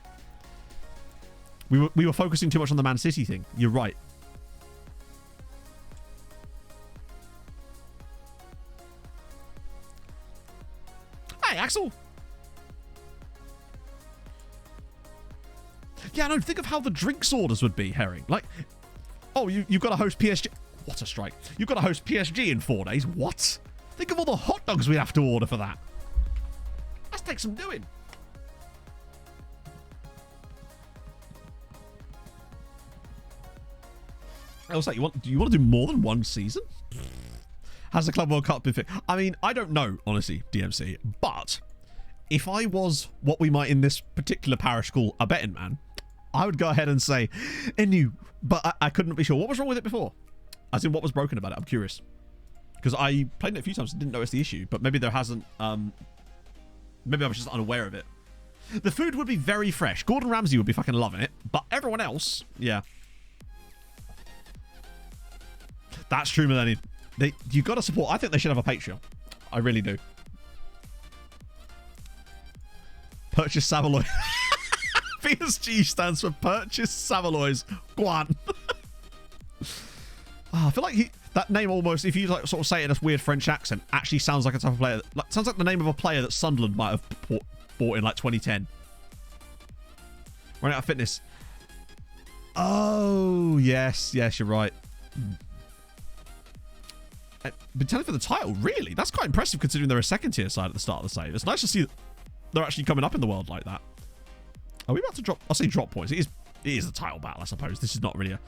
We were focusing too much on the Man City thing. You're right. Hey, Axel. Yeah, no, think of how the drinks orders would be, Herring. Like, oh, you've got to host PSG. What a strike. You've got to host PSG in 4 days. What? Think of all the hot dogs we'd have to order for that. That takes some doing. I was like, do you want to do more than one season? Has the Club World Cup been fit? I mean, I don't know, honestly, DMC. But if I was what we might in this particular parish call a betting man, I would go ahead and say, new. But I couldn't be sure. What was wrong with it before? As in, what was broken about it? I'm curious. Because I played it a few times and didn't notice the issue. But maybe there hasn't... maybe I was just unaware of it. The food would be very fresh. Gordon Ramsay would be fucking loving it. But everyone else, yeah. That's true, Millennium. You've got to support. I think they should have a Patreon. I really do. Purchase Savaloy. PSG stands for Purchase Savaloys. Guan. Oh, I feel like that name almost, if you like sort of say it in a weird French accent, actually sounds like a type of player. Sounds like the name of a player that Sunderland might have bought in like 2010. Running Out of Fitness. Oh, yes, you're right. Been telling for the title, really? That's quite impressive considering they're a second tier side at the start of the save. It's nice to see that they're actually coming up in the world like that. Are we about to drop? I'll say drop points. It is a title battle, I suppose. This is not really a...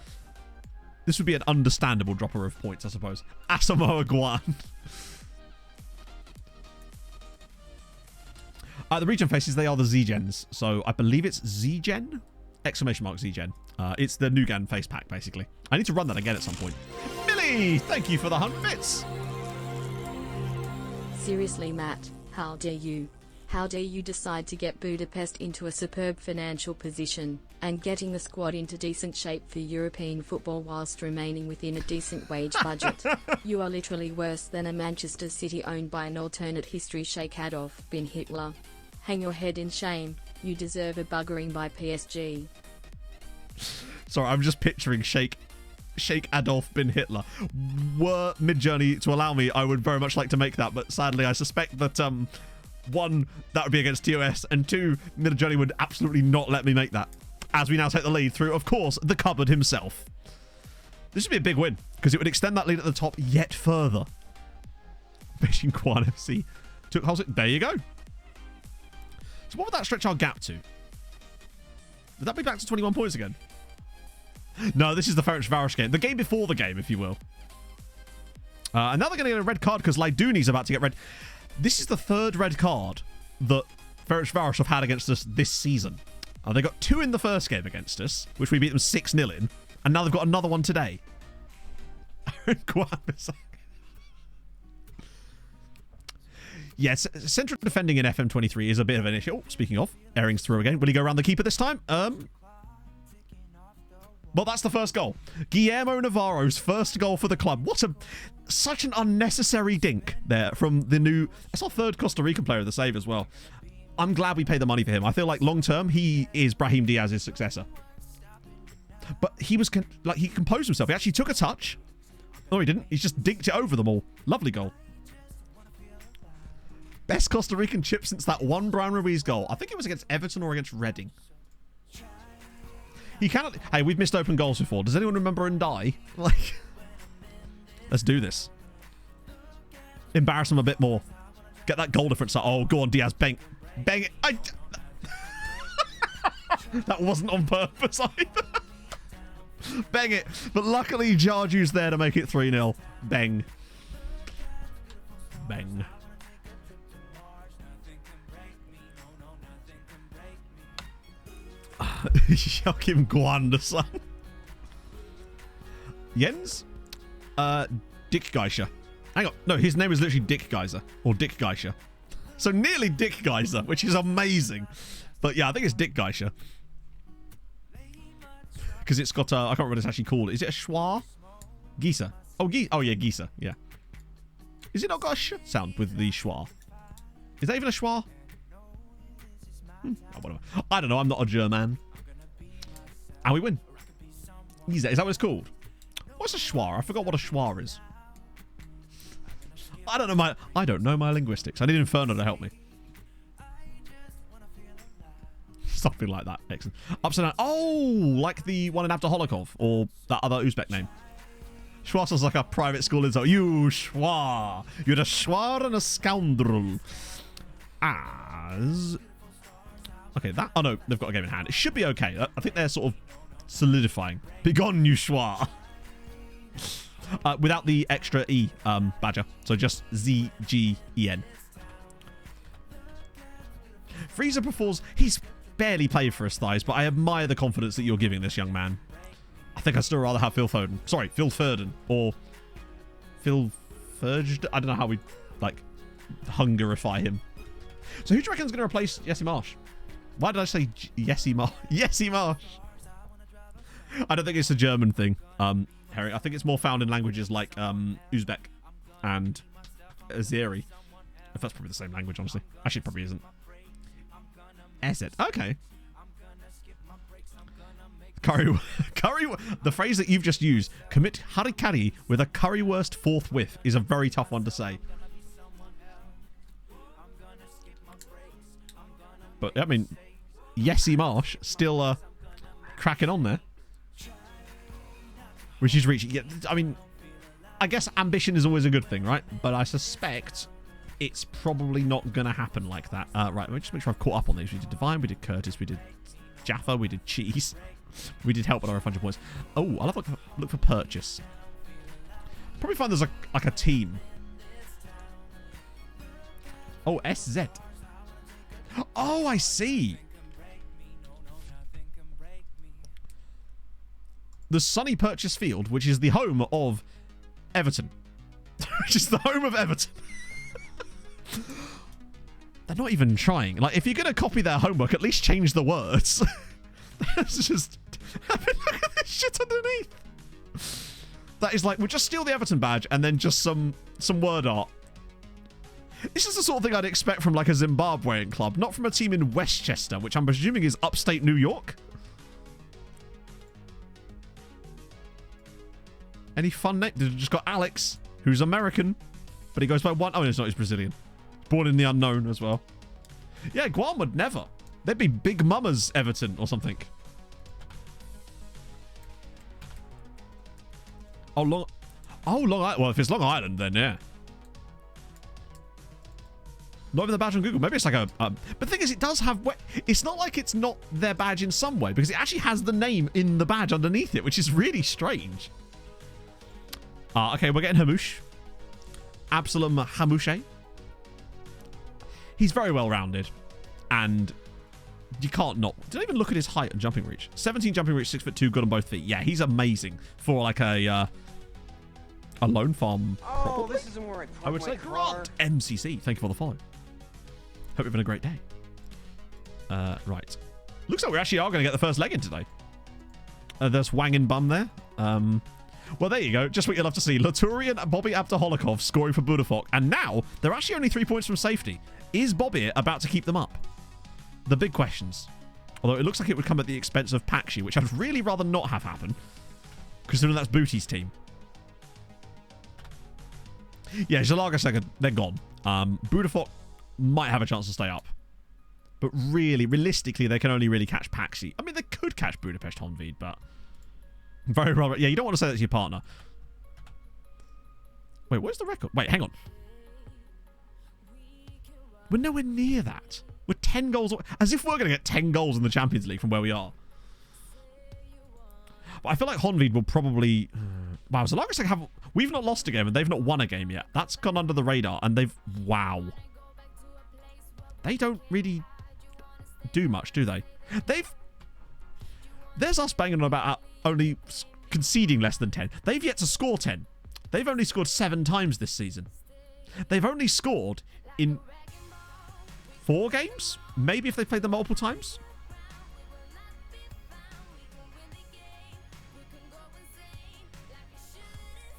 This would be an understandable dropper of points, I suppose. Asamoah Gyan. The region faces, they are the Z-Gens. So I believe it's Z-Gen? Exclamation mark Z-Gen. It's the Nugan face pack, basically. I need to run that again at some point. Millie, thank you for the 100 bits. Seriously, Matt, how dare you? How dare you decide to get Budapest into a superb financial position, and getting the squad into decent shape for European football whilst remaining within a decent wage budget? You are literally worse than a Manchester City owned by an alternate history Sheikh Adolf bin Hitler. Hang your head in shame, you deserve a buggering by PSG. Sorry, I'm just picturing Sheikh Adolf bin Hitler. Were Midjourney to allow me, I would very much like to make that, but sadly I suspect that, one, that would be against TOS, and two, Midjourney would absolutely not let me make that. As we now take the lead through, of course, the cupboard himself. This would be a big win, because it would extend that lead at the top yet further. Beijing Guan FC took hold. There you go. So what would that stretch our gap to? Would that be back to 21 points again? No, this is the Ferencváros game. The game before the game, if you will. And now they're going to get a red card because Laiduni's about to get red. This is the third red card that Ferencváros have had against us this season. They got 2 in the first game against us, which we beat them 6-0 in, and now they've got another one today. Yes, central defending in FM23 is a bit of an issue. Oh, speaking of, Airing's through again. Will he go around the keeper this time? Well, that's the first goal. Guillermo Navarro's first goal for the club. Such an unnecessary dink there from the new... That's our 3rd Costa Rican player of the save as well. I'm glad we paid the money for him. I feel like long term, he is Brahim Diaz's successor. But he was... he composed himself. He actually took a touch. No, he didn't. He's just dinked it over them all. Lovely goal. Best Costa Rican chip since that one Brian Ruiz goal. I think it was against Everton or against Reading. He cannot... Hey, we've missed open goals before. Does anyone remember and die? Like... Let's do this. Embarrass him a bit more. Get that goal difference. Oh, go on, Diaz. Bang it. That wasn't on purpose either. Bang it. But luckily, Jarju's there to make it 3-0. Bang. Bang. Joachim Guanderson. Jens? Dick Geischer. Hang on. No, his name is literally Dick Geyser. Or Dick Geischer. So nearly Dick Geyser, which is amazing. But yeah, I think it's Dick Geischer. Because it's got I can't remember what it's actually called. Is it a schwa? Gieser. Oh, yeah, Gieser. Yeah. Is it not got a sh sound with the schwa? Is that even a schwa? Oh, whatever. I don't know. I'm not a German. And we win. Is that what it's called? What's a schwa? I forgot what a schwa is. I don't know my linguistics. I need Inferno to help me. Something like that. Excellent. Upside down. Oh, like the one in Abduholikov or that other Uzbek name. Schwa sounds like a private school insult. You schwa. You're a schwa and a scoundrel. As... Okay, that... Oh, no. They've got a game in hand. It should be okay. I think they're sort of solidifying. Begone, you schwa. Without the extra E, Badger. So just Z-G-E-N. Frieza performs... He's barely played for us, Thighs, but I admire the confidence that you're giving this young man. I think I'd still rather have Phil Foden. Sorry, Phil Foden. Or Phil Ferged. I don't know how we, like, Hungarify him. So who do you reckon's going to replace Jesse Marsh? Why did I say Jesse Marsh? Jesse Marsh. I don't think it's a German thing, Harry. I think it's more found in languages like Uzbek and Azeri. If that's probably the same language, honestly. Actually, it probably isn't. Asset. Okay. Curry. The phrase that you've just used, commit harikari with a currywurst forthwith, is a very tough one to say. But, I mean, Jesse Marsh still cracking on there. Which is reaching... Yeah, I mean, I guess ambition is always a good thing, right? But I suspect it's probably not going to happen like that. Right, let me just make sure I've caught up on these. We did Divine, we did Curtis, we did Jaffa, we did Cheese. We did help with our 100 points. Oh, I'll have a look for purchase. Probably find there's like a team. Oh, SZ. Oh, I see. The Sunny Purchase Field, which is the home of Everton. Which is the home of Everton. They're not even trying. Like, if you're going to copy their homework, at least change the words. That's just... I mean, look at this shit underneath. That is like, we'll just steal the Everton badge and then just some word art. This is the sort of thing I'd expect from like a Zimbabwean club, not from a team in Westchester, which I'm presuming is upstate New York. Any fun name? They've just got Alex, who's American, but he goes by one. Oh, no, it's not. He's Brazilian. Born in the unknown as well. Yeah, Guam would never. They'd be Big Mama's Everton or something. Oh, Long Island. Well, if it's Long Island, then yeah. Not even the badge on Google. Maybe it's like a... But the thing is, it does have... It's not like it's not their badge in some way, because it actually has the name in the badge underneath it, which is really strange. Okay, we're getting Hamouche. Absalom Hamouche. He's very well-rounded. And You can't not. Did I even look at his height and jumping reach? 17 jumping reach, 6'2", good on both feet. Yeah, he's amazing for like a lone farm. Oh, this isn't where I would say Grant MCC. Thank you for the follow. Hope you're having a great day. Right. Looks like we actually are going to get the first leg in today. There's Wang and Bum there. Well, there you go. Just what you'll have to see. Laturi and Bobby Abdaholikov scoring for Budapest. And now, they're actually only 3 points from safety. Is Bobby about to keep them up? The big questions. Although it looks like it would come at the expense of Pakshi, which I'd really rather not have happen. Considering that's Booty's team. Yeah, Zalaga second. They're gone. Budapest might have a chance to stay up. But really, realistically, they can only really catch Pakshi. I mean, they could catch Budapest Honvéd, but... Very well. Yeah, you don't want to say that to your partner. Wait, where's the record? Wait, hang on. We're nowhere near that. We're 10 goals away. As if we're going to get 10 goals in the Champions League from where we are. But I feel like Honvéd will probably... Wow, so Lagos have... We've not lost a game and they've not won a game yet. That's gone under the radar and they've... Wow. They don't really do much, do they? There's us banging on about only conceding less than 10. They've yet to score 10. They've only scored 7 times this season. They've only scored in 4 games? Maybe if they played them multiple times?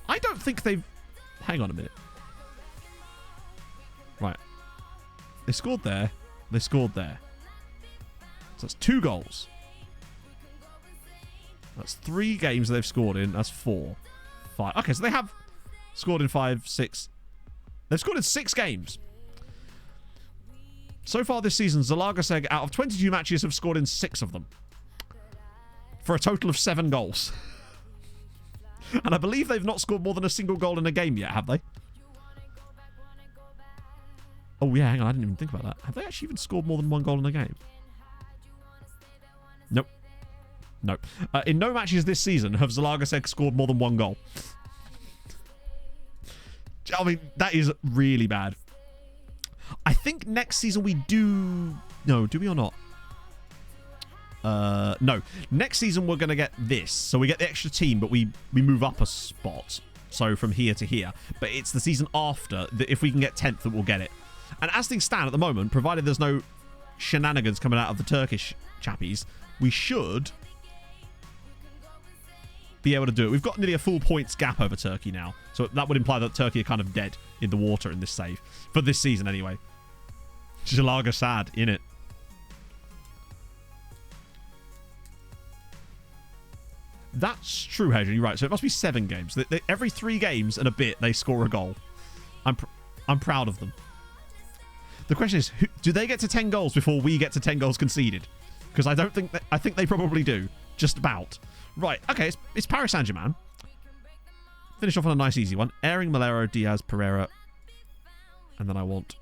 I don't think they've... Hang on a minute. Right. They scored there. They scored there. So that's 2 goals. That's 3 games they've scored in. That's 4. 5. Okay, so they have scored in 5, 6. They've scored in 6 games. So far this season, Zalagaseg, out of 22 matches, have scored in 6 of them. For a total of 7 goals. And I believe they've not scored more than a single goal in a game yet, have they? Oh, yeah, hang on. I didn't even think about that. Have they actually even scored more than 1 goal in a game? Nope. Nope. In no matches this season have Zalagaseg scored more than 1 goal. I mean, that is really bad. I think next season we do... No, do we or not? No. Next season we're going to get this. So we get the extra team, but we move up a spot. So from here to here. But it's the season after that if we can get 10th that we'll get it. And as things stand at the moment, provided there's no shenanigans coming out of the Turkish chappies, we should be able to do it. We've got nearly a full points gap over Turkey now. So that would imply that Turkey are kind of dead in the water in this save. For this season anyway. Jalaga sad, innit? That's true, Hadrian. You're right. So it must be 7 games. Every 3 games and a bit, they score a goal. I'm proud of them. The question is, do they get to 10 goals before we get to 10 goals conceded? Because I don't think I think they probably do. Just about. Right. Okay. It's Paris Saint-Germain. Finish off on a nice easy one. Airing, Malero, Diaz, Pereira, and then I want.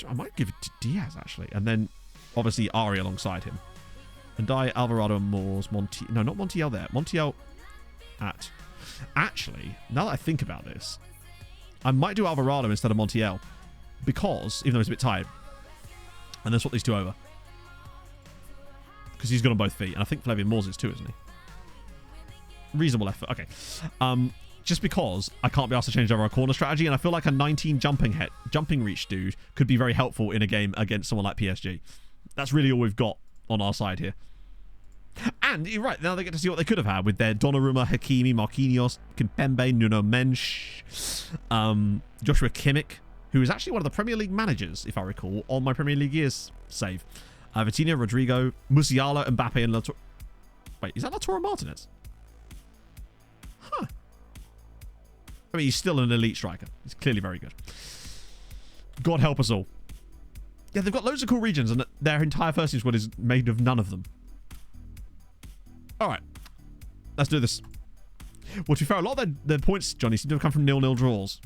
I might give it to Diaz actually, and then obviously Ari alongside him. And die Alvarado and Moores, Montiel. No, not Montiel there. Montiel at. Actually, now that I think about this, I might do Alvarado instead of Montiel. Because, even though he's a bit tired. And then swap these 2 over. Because he's good on both feet. And I think Flavian Moores is too, isn't he? Reasonable effort. Okay. Just because I can't be asked to change over our corner strategy. And I feel like a 19 jumping reach dude could be very helpful in a game against someone like PSG. That's really all we've got on our side here. And you're right, now they get to see what they could have had with their Donnarumma, Hakimi, Marquinhos, Kimpembe, Nuno Mensch, Joshua Kimmich, who is actually one of the Premier League managers, if I recall, on my Premier League years save. Vitinha, Rodrigo, Musiala, Mbappe, and Lautaro. Wait, is that Lautaro Martinez? Huh. I mean, he's still an elite striker. He's clearly very good. God help us all. Yeah, they've got loads of cool regions, and their entire first team squad is made of none of them. Alright. Let's do this. Well, to be fair, a lot of their points, Johnny, seem to have come from 0-0 draws.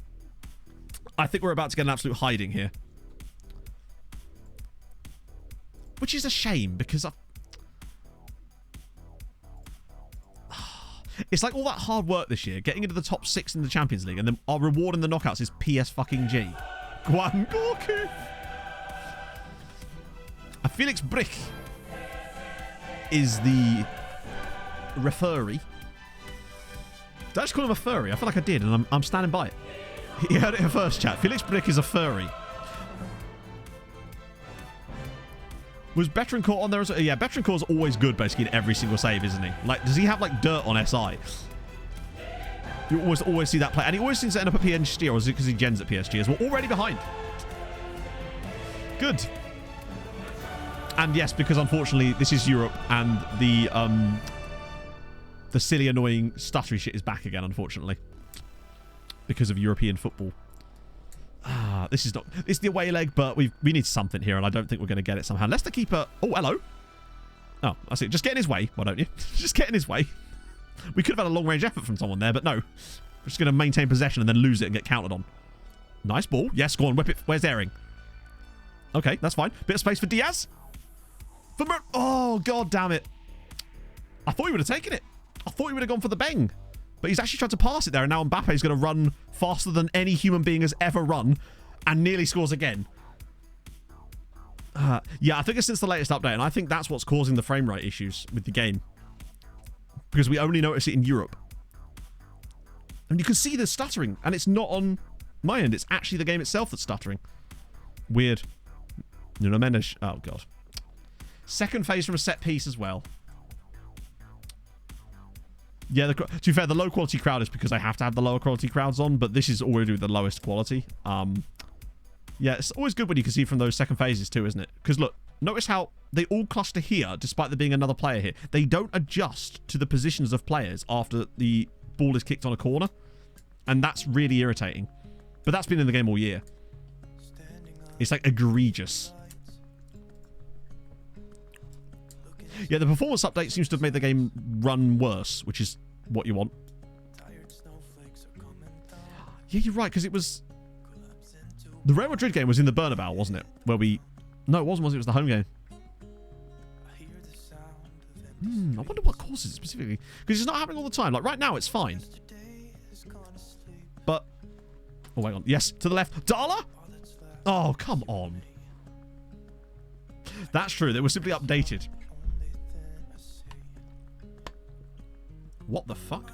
I think we're about to get an absolute hiding here. Which is a shame, because it's like all that hard work this year, getting into the top 6 in the Champions League, and then our reward in the knockouts is PS fucking G. Guan Gorku! A Felix Brick is the referee. Did I just call him a furry? I feel like I did, and I'm standing by it. You heard it here first, chat. Felix Brick is a furry. Was Betancourt on there? Yeah, Betancourt's always good, basically, in every single save, isn't he? Like, does he have, like, dirt on SI? You always see that play. And he always seems to end up at PSG, or is it because he gens at PSG as well? Already behind. Good. And yes, because unfortunately, this is Europe, and the silly, annoying, stuttery shit is back again, unfortunately. Because of European football. This is not... It's the away leg, but we need something here, and I don't think we're going to get it somehow. Leicester keeper... Oh, hello. Oh, I see. Just get in his way, why don't you? Just get in his way. We could have had a long-range effort from someone there, but no. We're just going to maintain possession and then lose it and get counted on. Nice ball. Yes, go on, whip it. Where's Ehring? Okay, that's fine. Bit of space for Diaz. Oh, god damn it. I thought he would have taken it. I thought he would have gone for the bang. But he's actually tried to pass it there, and now Mbappe's going to run faster than any human being has ever run and nearly scores again. Yeah, I think it's since the latest update, and I think that's what's causing the frame rate issues with the game. Because we only notice it in Europe. And you can see the stuttering, and it's not on my end. It's actually the game itself that's stuttering. Weird. Nuno Mendes. Oh, God. Second phase from a set piece as well. Yeah, to be fair, the low quality crowd is because I have to have the lower quality crowds on, but this is already the lowest quality. Yeah, it's always good when you can see from those second phases too, isn't it? Because look, notice how they all cluster here, despite there being another player here. They don't adjust to the positions of players after the ball is kicked on a corner, and that's really irritating. But that's been in the game all year. It's like egregious. Yeah, the performance update seems to have made the game run worse, which is what you want. Yeah, you're right, because it was... The Real Madrid game was in the Bernabeu, wasn't it? Where we... No, it wasn't, was it? It was the home game. I wonder what causes it specifically. Because it's not happening all the time. Like, right now, it's fine. But... Oh, hang on. Yes, to the left. Dala? Oh, come on. That's true. They were simply updated. What the fuck?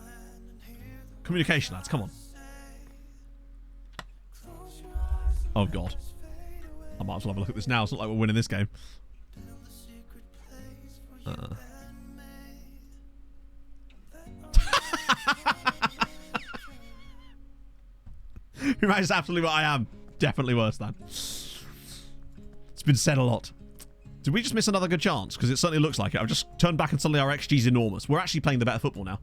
Communication, lads. Come on. Oh, God. I might as well have a look at this now. It's not like we're winning this game. You're right, it's absolutely what I am. Definitely worse than. It's been said a lot. Did we just miss another good chance? Because it certainly looks like it. I've just turned back and suddenly our XG is enormous. We're actually playing the better football now.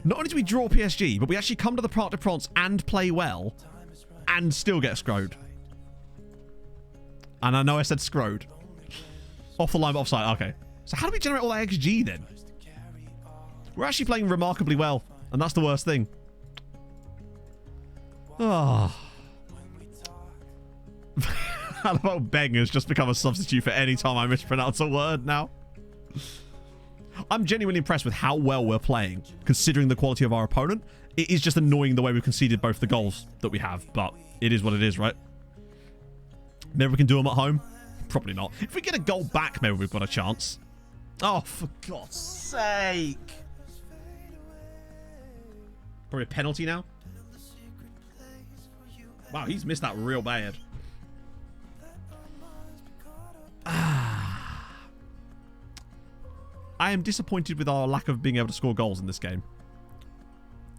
Not only do we draw PSG, but we actually come to the Parc des Princes and play well and still get screwed. And I know I said screwed. Off the line, but offside. Okay. So how do we generate all that XG then? We're actually playing remarkably well, and that's the worst thing. Oh. How about Beng has just become a substitute for any time I mispronounce a word now? I'm genuinely impressed with how well we're playing, considering the quality of our opponent. It is just annoying the way we've conceded both the goals that we have, but it is what it is, right? Maybe we can do them at home? Probably not. If we get a goal back, maybe we've got a chance. Oh, for God's sake. Probably a penalty now. Wow, he's missed that real bad. I am disappointed with our lack of being able to score goals in this game.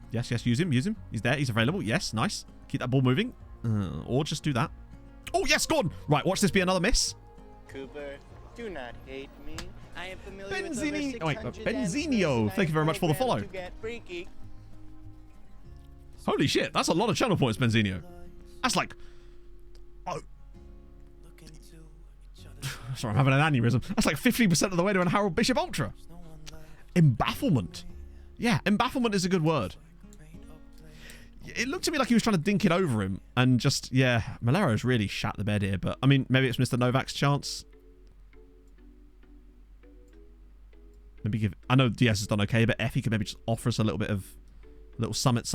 Yes, yes, use him, use him. He's there, he's available. Yes, nice. Keep that ball moving. Or just do that. Oh, yes, gone. Right, watch this be another miss. Cooper, do not hate me. I am familiar with Benzini. Oh, wait, Benzinho. Thank you very much for the follow. Holy shit, that's a lot of channel points, Benzinho. That's like... Oh. Sorry, I'm having an aneurysm. That's like 50% of the way to an Harold Bishop Ultra. Embafflement. Yeah, embafflement is a good word. It looked to me like he was trying to dink it over him. And just, yeah, Malero's really shat the bed here. But, I mean, maybe it's Mr. Novak's chance. Maybe give... I know Diaz has done okay, but Effie could maybe just offer us a little bit of... A little summit.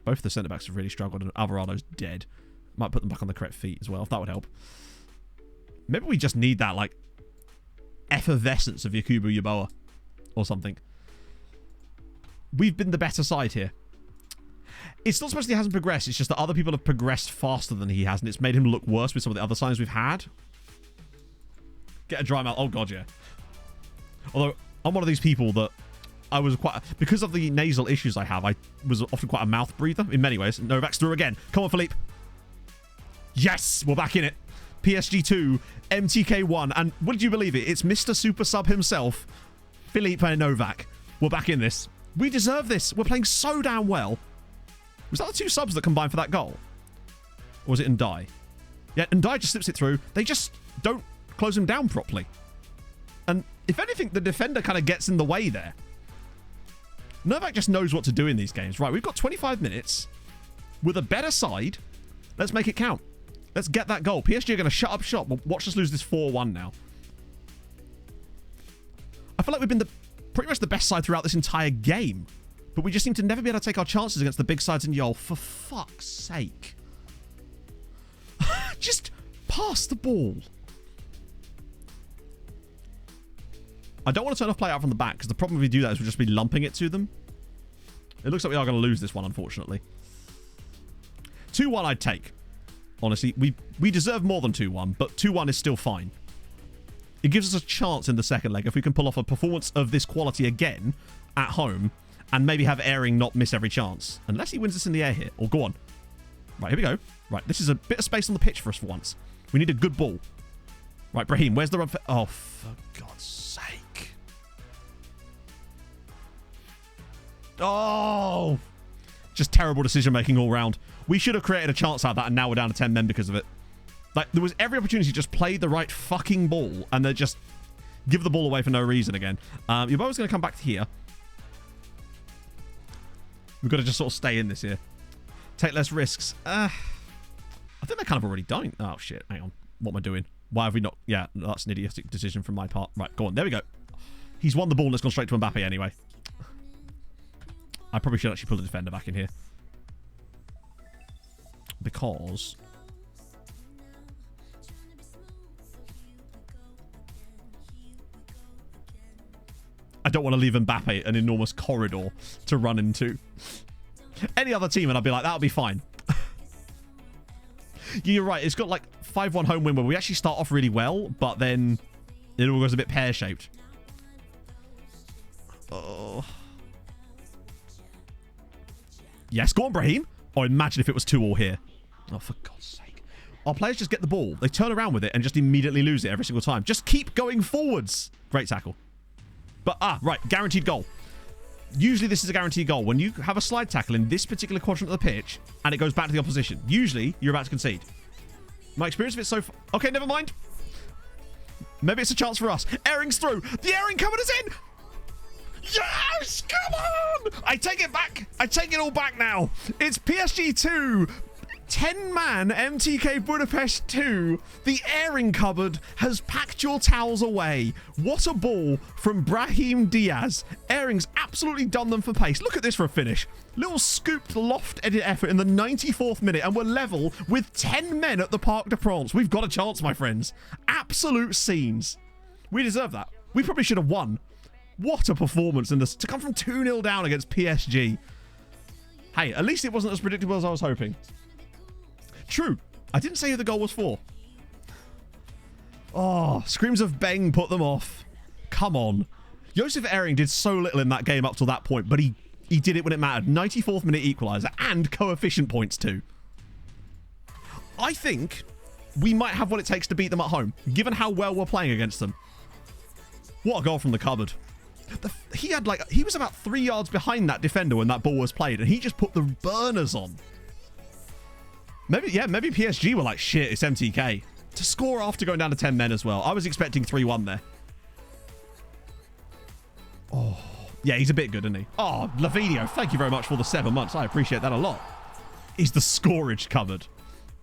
Both the centre-backs have really struggled, and Alvarado's dead. Might put them back on the correct feet as well, if that would help. Maybe we just need that, like, effervescence of Yakubu Yeboah or something. We've been the better side here. It's not supposed to he hasn't progressed. It's just that other people have progressed faster than he has, and it's made him look worse with some of the other signs we've had. Get a dry mouth. Oh, God, yeah. Although, I'm one of these people that I was quite... Because of the nasal issues I have, I was often quite a mouth breather in many ways. Novak's through again. Come on, Philippe. Yes! We're back in it. PSG 2, MTK 1. And would you believe it? It's Mr. Super Sub himself, Philippe Novak. We're back in this. We deserve this. We're playing so damn well. Was that the two subs that combined for that goal? Or was it Ndai? Yeah, Ndai just slips it through. They just don't close him down properly. And if anything, the defender kind of gets in the way there. Novak just knows what to do in these games. Right, we've got 25 minutes with a better side. Let's make it count. Let's get that goal. PSG are going to shut up shop. Watch us lose this 4-1 now. I feel like we've been pretty much the best side throughout this entire game. But we just seem to never be able to take our chances against the big sides in Yol. For fuck's sake. Just pass the ball. I don't want to turn off play out from the back, because the problem if we do that is we'll just be lumping it to them. It looks like we are going to lose this one, unfortunately. 2-1 I'd take. Honestly, we deserve more than 2-1, but 2-1 is still fine. It gives us a chance in the second leg if we can pull off a performance of this quality again at home and maybe have Airing not miss every chance. Unless he wins this in the air here. Or go on. Right, here we go. Right, this is a bit of space on the pitch for us for once. We need a good ball. Right, Brahim, where's the run? Oh, for God's sake. Oh! Just terrible decision-making all round. We should have created a chance out of that, and now we're down to 10 men because of it. Like, there was every opportunity to just play the right fucking ball, and then just give the ball away for no reason again. Yeboah's going to come back to here. We've got to just sort of stay in this here. Take less risks. I think they're kind of already done. Oh, shit. Hang on. What am I doing? Why have we not... Yeah, that's an idiotic decision from my part. Right, go on. There we go. He's won the ball and it's gone straight to Mbappe anyway. I probably should actually pull the defender back in here. Because... I don't want to leave Mbappe an enormous corridor to run into. Any other team and I'd be like, that'll be fine. You're right. It's got like 5-1 home win where we actually start off really well, but then it all goes a bit pear-shaped. Oh. Yes, go on, Brahim. Oh, imagine if it was 2-2 here. Oh, for God's sake. Our players just get the ball. They turn around with it and just immediately lose it every single time. Just keep going forwards. Great tackle. But, right, guaranteed goal. Usually this is a guaranteed goal. When you have a slide tackle in this particular quadrant of the pitch and it goes back to the opposition, usually you're about to concede. My experience of it so far... Okay, never mind. Maybe it's a chance for us. Airing's through. The Airing coming is in. Yes! Come on! I take it back. I take it all back now. It's PSG 2. 10-man MTK Budapest 2. The Airing cupboard has packed your towels away. What a ball from Brahim Diaz. Airing's absolutely done them for pace. Look at this for a finish. Little scooped loft edit effort in the 94th minute and we're level with 10 men at the Parc de France. We've got a chance, my friends. Absolute scenes. We deserve that. We probably should have won. What a performance in this to come from 2-0 down against PSG. Hey, at least it wasn't as predictable as I was hoping. True. I didn't say who the goal was for. Oh, screams of bang put them off. Come on. Josef Airing did so little in that game up till that point, but he did it when it mattered. 94th minute equaliser and coefficient points too. I think we might have what it takes to beat them at home, given how well we're playing against them. What a goal from the cupboard. He was about 3 yards behind that defender when that ball was played, and he just put the burners on. Maybe PSG were like, shit, it's MTK. To score after going down to 10 men as well. I was expecting 3-1 there. Oh, yeah, he's a bit good, isn't he? Oh, Lavinio, thank you very much for the 7 months. I appreciate that a lot. Is the scorage covered?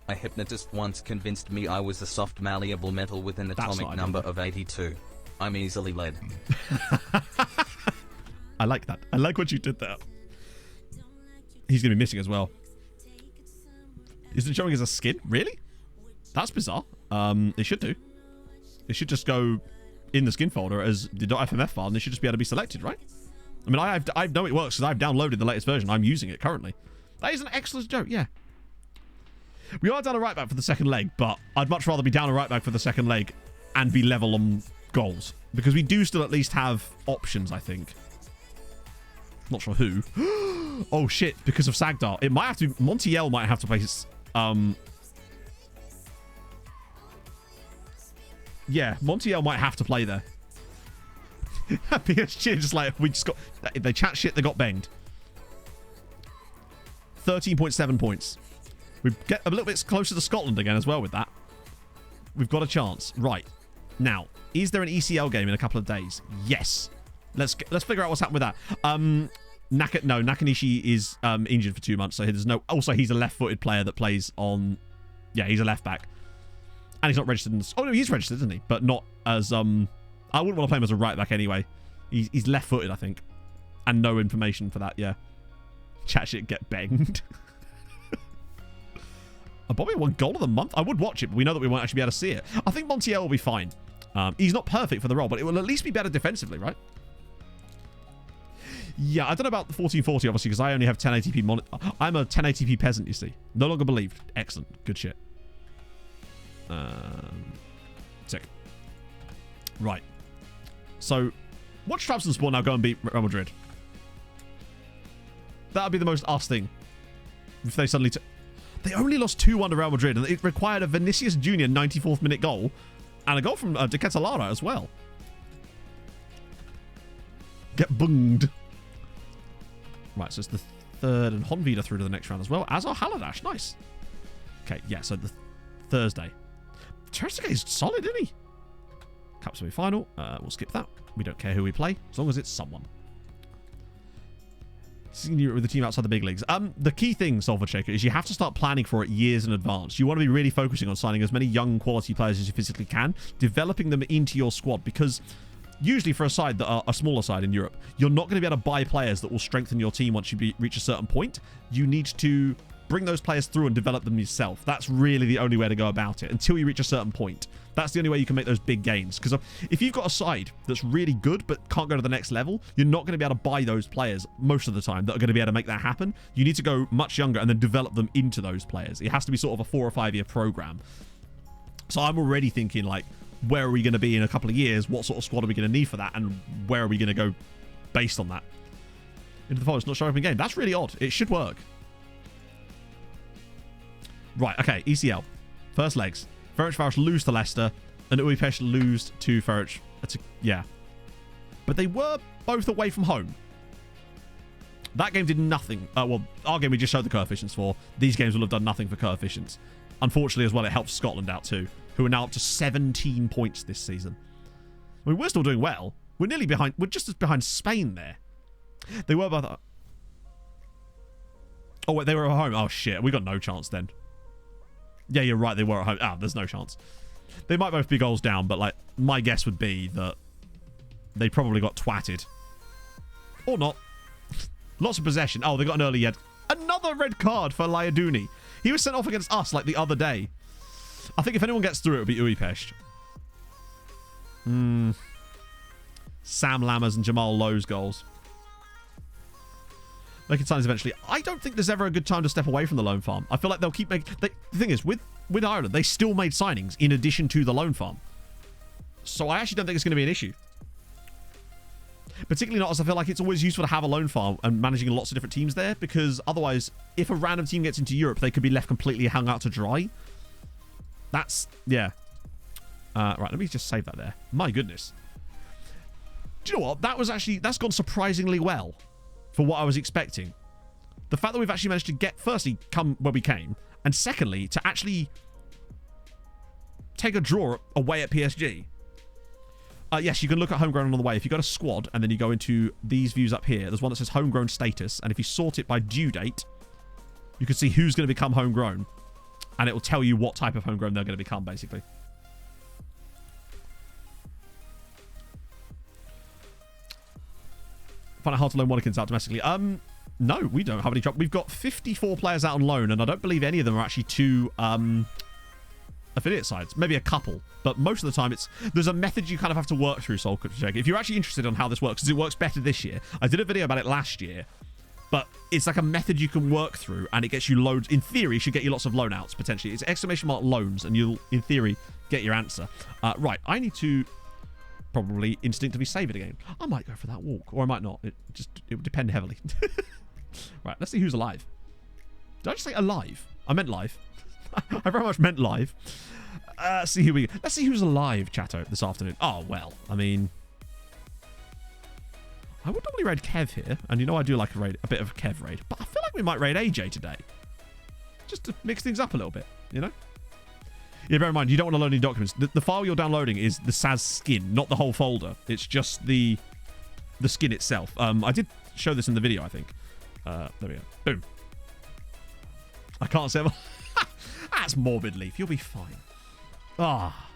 A hypnotist once convinced me I was a soft malleable metal with an atomic number of 82. I'm easily led. I like that. I like what you did there. He's going to be missing as well. Isn't showing as a skin? Really? That's bizarre. It should do. It should just go in the skin folder as the .fmf file, and it should just be able to be selected, right? I mean, I know it works because I've downloaded the latest version. I'm using it currently. That is an excellent joke, yeah. We are down a right back for the second leg, but I'd much rather be down a right back for the second leg and be level on goals. Because we do still at least have options, I think. Not sure who. Oh, shit, because of Sagdar. It might have to... Montiel might have to play... Yeah, Montiel might have to play there. PSG just like... We just got... They chat shit, they got banged. 13.7 points. We get a little bit closer to Scotland again as well with that. We've got a chance. Right. Now, is there an ECL game in a couple of days? Yes. Let's figure out what's happened with that. Nakanishi is injured for 2 months, so there's no... Also, he's a left-footed player that plays on... Yeah, he's a left-back. And he's not registered in... Oh, no, he's registered, isn't he? But not as... I wouldn't want to play him as a right-back anyway. He's left-footed, I think. And no information for that, yeah. Chat shit get banged. Bobby won goal of the month. I would watch it, but we know that we won't actually be able to see it. I think Montiel will be fine. He's not perfect for the role, but it will at least be better defensively, right? Yeah, I don't know about the 1440, obviously, because I only have 1080p I'm a 1080p peasant, you see. No longer believed. Excellent. Good shit. Sick. Right. So, watch Trabzonspor now go and beat Real Madrid. That would be the most us thing. If they suddenly... They only lost 2-1 to Real Madrid, and it required a Vinicius Jr. 94th minute goal, and a goal from De Ketelaere as well. Get bunged. Right, so it's the third, and Honvida through to the next round as well. As are Haladash. Nice. Okay, yeah, so the Thursday. Trezeguet is solid, isn't he? Cup semi-final. We'll skip that. We don't care who we play, as long as it's someone. With the team outside the big leagues. The key thing, Solver Shaker, is you have to start planning for it years in advance. You want to be really focusing on signing as many young quality players as you physically can, developing them into your squad, because usually for a side that are a smaller side in Europe, you're not going to be able to buy players that will strengthen your team once you reach a certain point. You need to bring those players through and develop them yourself. That's really the only way to go about it until you reach a certain point. That's the only way you can make those big gains. Because if you've got a side that's really good but can't go to the next level, you're not going to be able to buy those players most of the time that are going to be able to make that happen. You need to go much younger and then develop them into those players. It has to be sort of a 4 or 5 year program. So I'm already thinking, like, where are we going to be in a couple of years? What sort of squad are we going to need for that? And where are we going to go based on that? Into the Forest, not showing up in game. That's really odd. It should work. Right, okay, ECL. First legs. Ferencváros lose to Leicester, and Újpest lose to Ferenc. Yeah. But they were both away from home. That game did nothing. Well, our game we just showed the coefficients for. These games will have done nothing for coefficients. Unfortunately, as well, it helps Scotland out too, who are now up to 17 points this season. I mean, we're still doing well. We're nearly behind. We're just as behind Spain there. They were both... Oh, wait, they were at home. Oh, shit. We got no chance then. Yeah, you're right. They were at home. Ah, there's no chance. They might both be goals down, but, like, my guess would be that they probably got twatted. Or not. Lots of possession. Oh, they got an early yet. Another red card for Layadouni. He was sent off against us, like, the other day. I think if anyone gets through, it would be Újpest. Sam Lammers and Jamal Lowe's goals. Making signings eventually. I don't think there's ever a good time to step away from the loan farm. I feel like they'll keep making... The thing is, with Ireland, they still made signings in addition to the loan farm. So I actually don't think it's going to be an issue. Particularly not as I feel like it's always useful to have a loan farm and managing lots of different teams there, because otherwise, if a random team gets into Europe, they could be left completely hung out to dry. That's... Yeah. Right, let me just save that there. My goodness. Do you know what? That's gone surprisingly well for what I was expecting. The fact that we've actually managed to get, firstly, come where we came, and secondly, to actually take a draw away at PSG. Yes, you can look at homegrown on the way. If you go to squad and then you go into these views up here, there's one that says homegrown status, and if you sort it by due date, you can see who's going to become homegrown, and it will tell you what type of homegrown they're going to become, basically. Find it hard to loan Watkins out domestically. No, we don't have any trouble. We've got 54 players out on loan, and I don't believe any of them are actually two affiliate sides. Maybe a couple, but most of the time there's a method you kind of have to work through, Soul Check. If you're actually interested on how this works, because it works better this year. I did a video about it last year, but it's like a method you can work through, and it gets you loads. In theory, should get you lots of loan outs, potentially. It's exclamation mark loans, and you'll, in theory, get your answer. Right, I need to probably instinctively save it again. I might go for that walk, or I might not. It would depend heavily. Right, let's see who's alive. Did I just say alive? I meant live. I very much meant live. Let's see who's alive, Chatto, this afternoon. Oh, well, I mean, I would normally raid Kev here, and you know I do like a bit of a Kev raid, but I feel like we might raid AJ today. Just to mix things up a little bit, you know? Yeah, bear in mind, you don't want to load any documents. The file you're downloading is the SAS skin, not the whole folder. It's just the skin itself. I did show this in the video, I think. There we go. Boom. I can't say... That's morbid, Leaf. You'll be fine. Ah.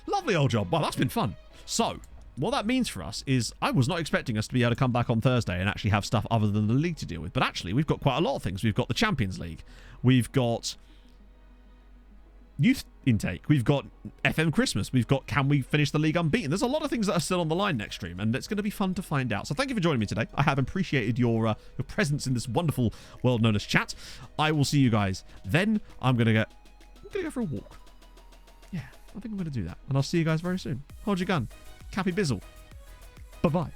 Lovely old job. Well, that's been fun. So, what that means for us is I was not expecting us to be able to come back on Thursday and actually have stuff other than the league to deal with. But actually, we've got quite a lot of things. We've got the Champions League. We've got youth intake. We've got FM Christmas. We've got can we finish the league unbeaten. There's a lot of things that are still on the line next stream, and it's going to be fun to find out. So thank you for joining me today. I have appreciated your presence in this wonderful world known as chat. I will see you guys then. I'm going to go for a walk. Yeah, I think I'm going to do that. And I'll see you guys very soon. Hold your gun. Cappy Bizzle. Bye-bye.